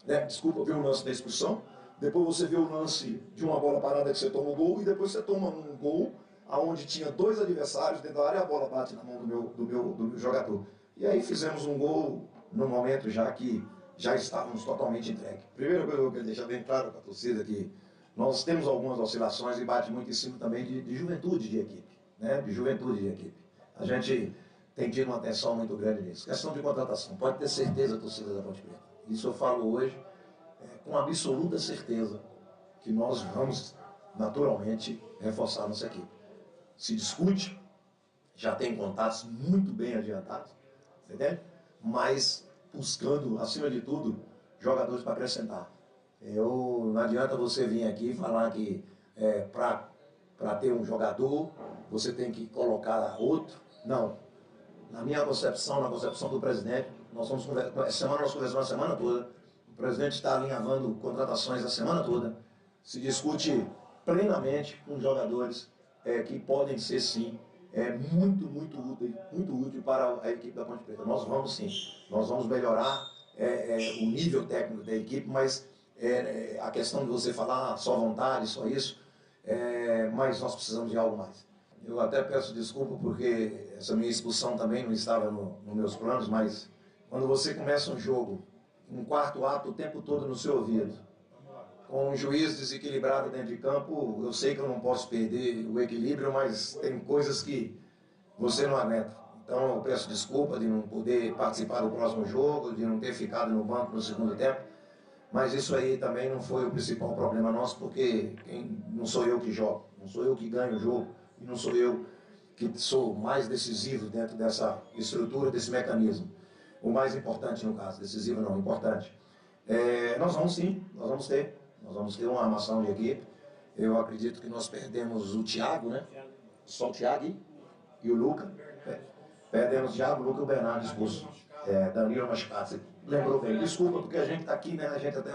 né, desculpa, vê o lance da expulsão, depois você vê o lance de uma bola parada que você toma o gol, e depois você toma um gol onde tinha 2 adversários dentro da área e a bola bate na mão do meu jogador. E aí fizemos um gol no momento já que já estávamos totalmente entregues. Primeira coisa que eu quero deixar bem claro para a torcida que nós temos algumas oscilações e bate muito em cima também de juventude de equipe, né? De juventude de equipe. A gente tem tido uma atenção muito grande nisso. Questão de contratação, pode ter certeza, torcida da Ponte Preta. Isso eu falo hoje com absoluta certeza que nós vamos naturalmente reforçar nossa equipe. Se discute, já tem contatos muito bem adiantados, entendeu? Mas buscando, acima de tudo, jogadores para acrescentar. Não adianta você vir aqui e falar que para ter um jogador, você tem que colocar outro. Não. Na minha concepção, na concepção do presidente, nós conversamos a semana toda, o presidente está alinhavando contratações a semana toda, se discute plenamente com jogadores que podem ser, sim, muito útil para a equipe da Ponte Preta. Nós vamos, sim, nós vamos melhorar o nível técnico da equipe, mas a questão de você falar só vontade, só isso, mas nós precisamos de algo mais. Eu até peço desculpa porque essa minha expulsão também não estava nos meus planos, mas quando você começa um jogo, um quarto ato o tempo todo no seu ouvido, com um juiz desequilibrado dentro de campo, eu sei que eu não posso perder o equilíbrio, mas tem coisas que você não aguenta. Então eu peço desculpa de não poder participar do próximo jogo, de não ter ficado no banco no segundo tempo, mas isso aí também não foi o principal problema nosso, porque não sou eu que jogo, não sou eu que ganho o jogo, e não sou eu que sou mais decisivo dentro dessa estrutura, desse mecanismo. O mais importante no caso, decisivo não, importante. Nós vamos sim, nós vamos ter uma armação de equipe. Eu acredito que nós perdemos o Thiago, né? Só o Thiago e o Luca. Perdemos o Thiago, o Luca e o Bernardo expulso. Danilo machucado. Você lembrou bem. Desculpa, porque a gente está aqui, né? A gente até...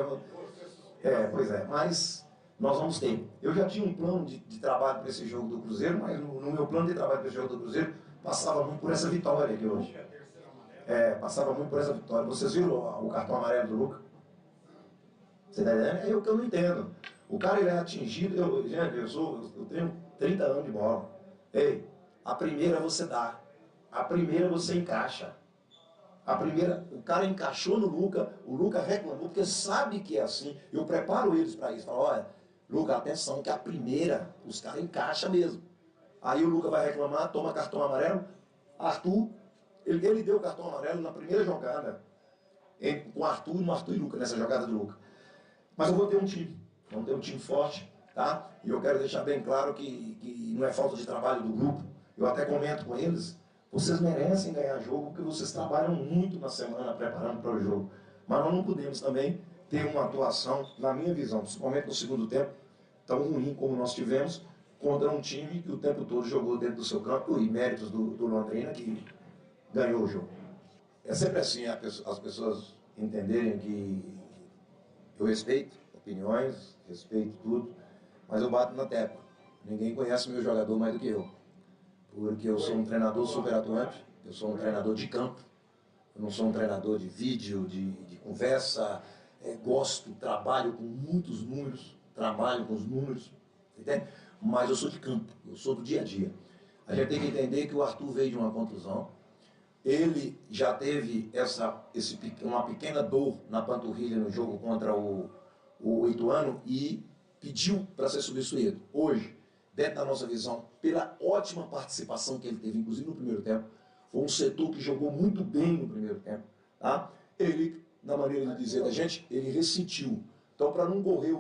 pois é, mas nós vamos ter. Eu já tinha um plano de trabalho para esse jogo do Cruzeiro, mas no meu plano de trabalho para esse jogo do Cruzeiro, passava muito por essa vitória aqui hoje. Passava muito por essa vitória. Vocês viram o cartão amarelo do Luca? Você está entendendo? É o que eu não entendo. O cara, ele é atingido... Gente, eu tenho 30 anos de bola. Ei, a primeira você dá. A primeira você encaixa. A primeira, o cara encaixou no Luca, o Luca reclamou, porque sabe que é assim. Eu preparo eles para isso. Falo, olha, Luca, atenção, que a primeira, os caras encaixam mesmo. Aí o Luca vai reclamar, toma cartão amarelo. Arthur, ele deu o cartão amarelo na primeira jogada. Com Arthur e Luca, nessa jogada do Luca. Mas eu vou ter um time forte, tá? E eu quero deixar bem claro que não é falta de trabalho do grupo. Eu até comento com eles, vocês merecem ganhar jogo, porque vocês trabalham muito na semana preparando para o jogo. Mas nós não podemos também ter uma atuação, na minha visão, principalmente no segundo tempo, tão ruim como nós tivemos, contra um time que o tempo todo jogou dentro do seu campo, e méritos do Londrina, que ganhou o jogo. É sempre assim, as pessoas entenderem que eu respeito opiniões, respeito tudo, mas eu bato na tecla. Ninguém conhece meu jogador mais do que eu. Porque eu sou um treinador super atuante, eu sou um treinador de campo, eu não sou um treinador de vídeo, de conversa, trabalho com muitos números, trabalho com os números, entende? Mas eu sou de campo, eu sou do dia a dia. A gente tem que entender que o Arthur veio de uma contusão, ele já teve uma pequena dor na panturrilha no jogo contra o Ituano e pediu para ser substituído. Hoje, dentro da nossa visão, pela ótima participação que ele teve, inclusive no primeiro tempo, foi um setor que jogou muito bem no primeiro tempo. Tá? Ele, na maneira de dizer da gente, ele ressentiu. Então, para não correr,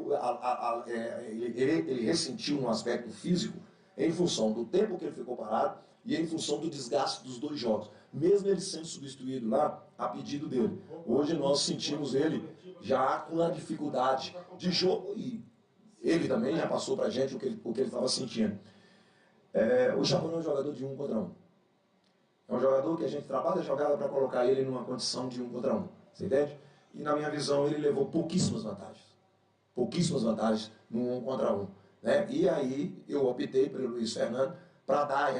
ele ressentiu no aspecto físico, em função do tempo que ele ficou parado e em função do desgaste dos 2 jogos. Mesmo ele sendo substituído lá, a pedido dele. Hoje nós sentimos ele já com a dificuldade de jogo e ele também já passou pra gente o que ele estava sentindo. O Chapéu é um jogador de 1 contra 1. É um jogador que a gente trabalha a jogada para colocar ele numa condição de 1 contra 1. Você entende? E na minha visão ele levou pouquíssimas vantagens. Pouquíssimas vantagens no 1 contra 1. Né? E aí eu optei pelo Luiz Fernando para dar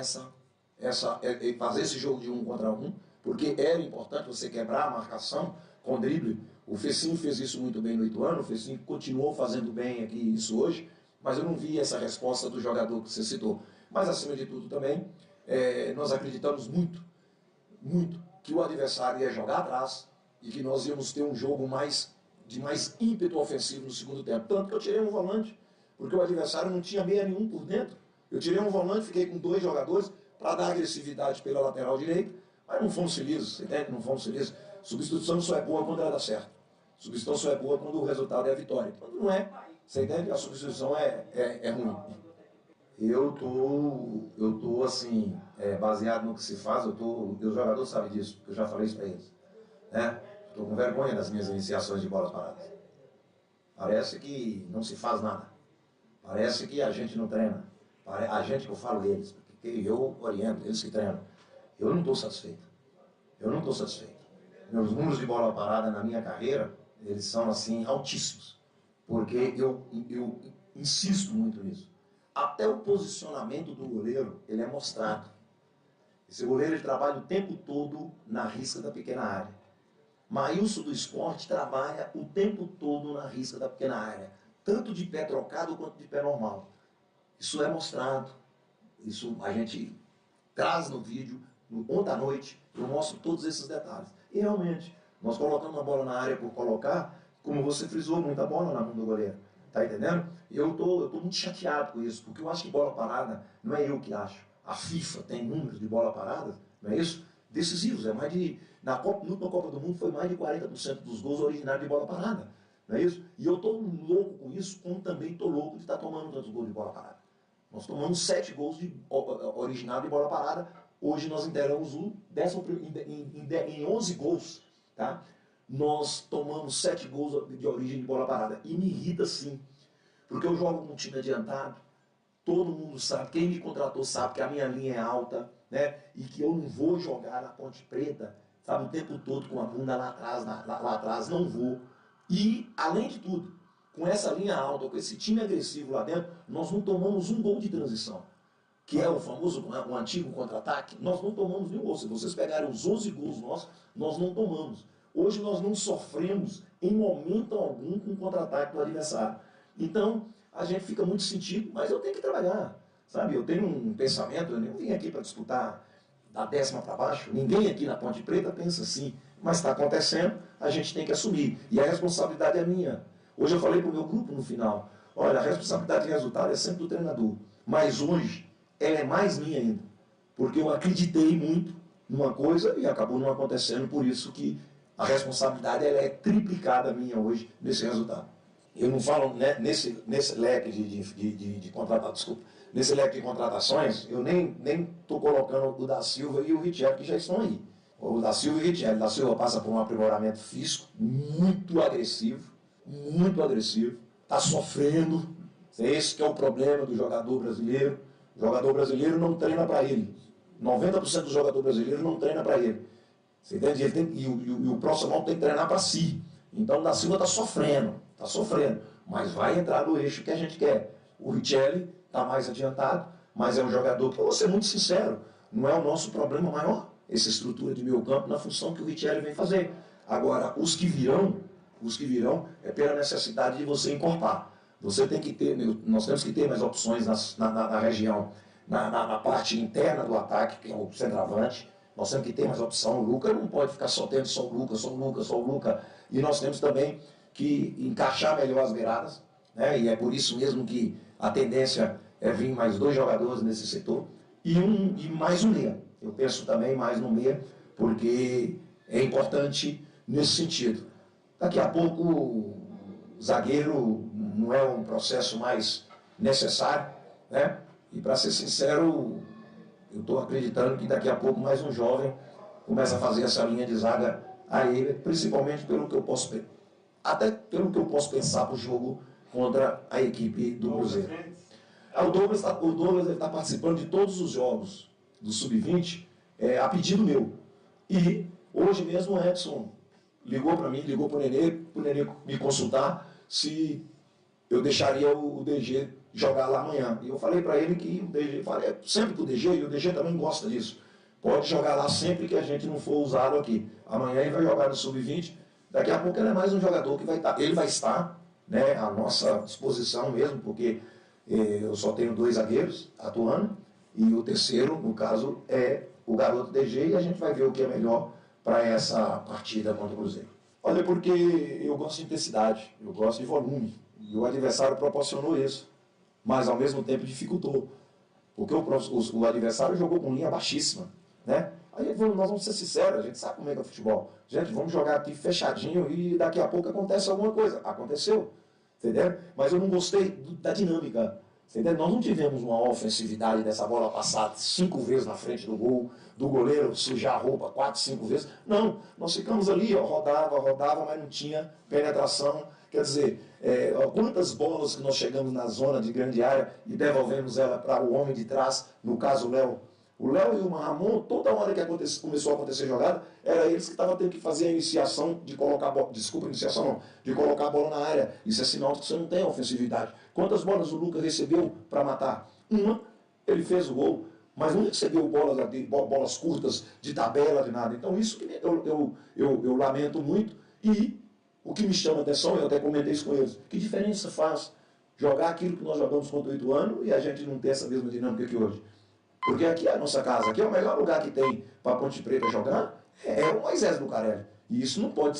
fazer esse jogo de 1 contra 1, porque era importante você quebrar a marcação com drible. O Fecinho fez isso muito bem no Ituano, o Fecinho continuou fazendo bem aqui isso hoje, mas eu não vi essa resposta do jogador que você citou. Mas acima de tudo também, nós acreditamos muito que o adversário ia jogar atrás e que nós íamos ter um jogo de mais ímpeto ofensivo no segundo tempo. Tanto que eu tirei um volante, porque o adversário não tinha meia nenhum por dentro. Eu tirei um volante, fiquei com 2 jogadores para dar agressividade pela lateral direita, mas não fomos felizes, você entende? Não fomos felizes. Substituição só é boa quando ela dá certo. Substituição só é boa quando o resultado é a vitória. Quando não é, você entende? A substituição é ruim. Eu tô assim, baseado no que se faz, os jogadores sabem disso, porque eu já falei isso para eles. Né? Estou com vergonha das minhas iniciações de bolas paradas. Parece que não se faz nada. Parece que a gente não treina. A gente que eu falo deles, porque eu oriento, eles que treinam. Eu não estou satisfeito. Eu não estou satisfeito. Meus números de bola parada na minha carreira, eles são assim altíssimos. Porque eu insisto muito nisso. Até o posicionamento do goleiro, ele é mostrado. Esse goleiro ele trabalha o tempo todo na risca da pequena área. Maílson do Esporte trabalha o tempo todo na risca da pequena área. Tanto de pé trocado quanto de pé normal. Isso é mostrado. Isso a gente traz no vídeo. Ontem à noite eu mostro todos esses detalhes. E realmente, nós colocamos a bola na área por colocar, como você frisou, muita bola na mão do goleiro. Tá entendendo? E eu tô muito chateado com isso, porque eu acho que bola parada não é eu que acho. A FIFA tem números de bola parada, não é isso? Decisivos, mais de... Na última Copa do Mundo foi mais de 40% dos gols originários de bola parada, não é isso? E eu tô louco com isso, como também tô louco de estar tomando tantos gols de bola parada. Nós tomamos 7 gols originários de bola parada, hoje nós integramos em 11 gols, tá? Nós tomamos 7 gols de origem de bola parada. E me irrita sim, porque eu jogo com um time adiantado, todo mundo sabe, quem me contratou sabe que a minha linha é alta, né? E que eu não vou jogar na Ponte Preta, sabe, o tempo todo com a bunda lá atrás, não vou. E, além de tudo, com essa linha alta, com esse time agressivo lá dentro, nós não tomamos um gol de transição, que é o famoso, o antigo contra-ataque. Nós não tomamos nenhum gol. Se vocês pegarem os 11 gols nossos, nós não tomamos. Hoje nós não sofremos em momento algum com o contra-ataque do adversário. Então, a gente fica muito sentido, mas eu tenho que trabalhar. Sabe, eu tenho um pensamento, eu nem vim aqui para disputar da 10ª para baixo, ninguém aqui na Ponte Preta pensa assim, mas está acontecendo, a gente tem que assumir. E a responsabilidade é minha. Hoje eu falei para o meu grupo no final, olha, a responsabilidade de resultado é sempre do treinador, mas hoje ela é mais minha ainda, porque eu acreditei muito numa coisa e acabou não acontecendo, por isso que a responsabilidade ela é triplicada minha hoje nesse resultado. Eu não falo, né, nesse leque de nesse leque de contratações, eu nem estou colocando o da Silva e o Richelli, que já estão aí. O da Silva e o Richelli. O da Silva passa por um aprimoramento físico muito agressivo, está sofrendo. Esse que é o problema do jogador brasileiro. O jogador brasileiro não treina para ele. 90% do jogador brasileiro não treina para ele. Você entende? E o profissional tem que treinar para si. Então o da Silva está sofrendo, mas vai entrar no eixo que a gente quer. O Richelli está mais adiantado, mas é um jogador que, eu vou ser muito sincero, não é o nosso problema maior, essa estrutura de meio campo na função que o Richelli vem fazer. Agora, os que virão é pela necessidade de você encorpar. Você tem que ter, nós temos que ter mais opções na região, na parte interna do ataque, que é o centroavante. Nós temos que ter mais opção. O Luca não pode ficar só tendo só o Luca. E nós temos também que encaixar melhor as beiradas, né? E é por isso mesmo que a tendência é vir mais 2 jogadores nesse setor e mais um meia. Eu penso também mais no meia, porque é importante nesse sentido. Daqui a pouco o zagueiro não é um processo mais necessário, né? E para ser sincero, eu estou acreditando que daqui a pouco mais um jovem começa a fazer essa linha de zaga aí, principalmente pelo que eu posso, até pelo que eu posso pensar para o jogo contra a equipe do Cruzeiro. O Douglas está participando de todos os jogos do Sub-20 a pedido meu. E hoje mesmo o Edson ligou para mim, ligou para o Nenê me consultar se eu deixaria o DG jogar lá amanhã. E eu falei para ele que o DG, falei sempre para o DG, e o DG também gosta disso. Pode jogar lá sempre que a gente não for usado aqui. Amanhã ele vai jogar no Sub-20. Daqui a pouco ele é mais um jogador que vai estar. Ele vai estar, né, à nossa disposição mesmo, porque eu só tenho 2 zagueiros atuando. E o terceiro, no caso, é o garoto DG. E a gente vai ver o que é melhor para essa partida contra o Cruzeiro. Olha, porque eu gosto de intensidade, eu gosto de volume. E o adversário proporcionou isso. Mas ao mesmo tempo dificultou. Porque o adversário jogou com linha baixíssima, né? Aí nós vamos ser sinceros, a gente sabe como é que é o futebol. Gente, vamos jogar aqui fechadinho e daqui a pouco acontece alguma coisa. Aconteceu, entendeu? Mas eu não gostei da dinâmica, entendeu? Nós não tivemos uma ofensividade dessa bola passar 5 vezes na frente do gol, do goleiro sujar a roupa 4, 5 vezes. Não, nós ficamos ali, ó, rodava, mas não tinha penetração. Quer dizer, quantas bolas que nós chegamos na zona de grande área e devolvemos ela para o homem de trás, no caso o Léo. O Léo e o Ramon, toda hora que começou a acontecer jogada, era eles que estavam tendo que fazer a iniciação de colocar a bola. Desculpa, iniciação não, de colocar a bola na área. Isso é sinal de que você não tem ofensividade. Quantas bolas o Lucas recebeu para matar? Uma, ele fez o gol, mas não recebeu bolas curtas, de tabela, de nada. Então isso que eu lamento muito. E o que me chama a atenção, eu até comentei isso com eles, que diferença faz jogar aquilo que nós jogamos contra o Ituano e a gente não ter essa mesma dinâmica que hoje? Porque aqui é a nossa casa, aqui é o melhor lugar que tem para a Ponte Preta jogar, é o Moisés do Carelli. E isso não pode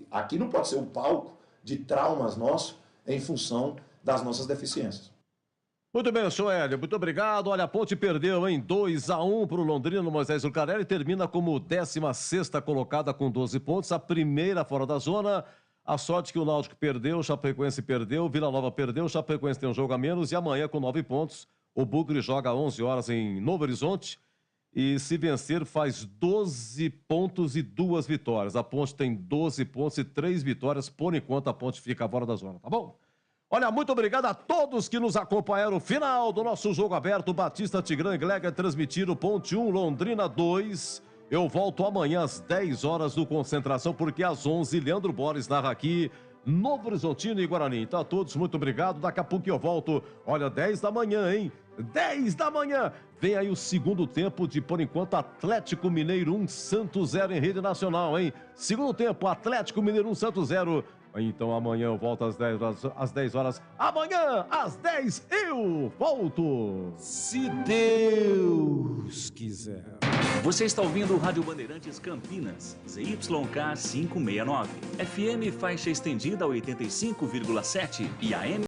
aqui não pode ser um palco de traumas nossos em função das nossas deficiências. Muito bem, senhor Hélio, muito obrigado. Olha, a Ponte perdeu, hein? 2-1 para o Londrina no Moisés Lucarelli, termina como 16ª colocada com 12 pontos, a primeira fora da zona. A sorte que o Náutico perdeu, o Chapecoense perdeu, o Vila Nova perdeu, o Chapecoense tem um jogo a menos e amanhã com 9 pontos. O Bugre joga às 11 horas em Novo Horizonte e se vencer faz 12 pontos e 2 vitórias. A Ponte tem 12 pontos e 3 vitórias, por enquanto a Ponte fica fora da zona, tá bom? Olha, muito obrigado a todos que nos acompanharam. Final do nosso jogo aberto, Batista, Tigrão e Glega transmitiram Ponte 1, Londrina 2. Eu volto amanhã às 10 horas do Concentração, porque às 11, Leandro Borges narra aqui Novo Horizontino e Guarani. Então a todos, muito obrigado. Daqui a pouco eu volto. Olha, 10 da manhã, hein? 10 da manhã. Vem aí o segundo tempo de, por enquanto, Atlético Mineiro 1, Santos 0 em rede nacional, hein? Segundo tempo, Atlético Mineiro 1, Santos 0. Então amanhã eu volto às 10 horas. Amanhã, às 10, eu volto. Se Deus quiser. Você está ouvindo o Rádio Bandeirantes Campinas, ZYK 569. FM faixa estendida 85,7 e AM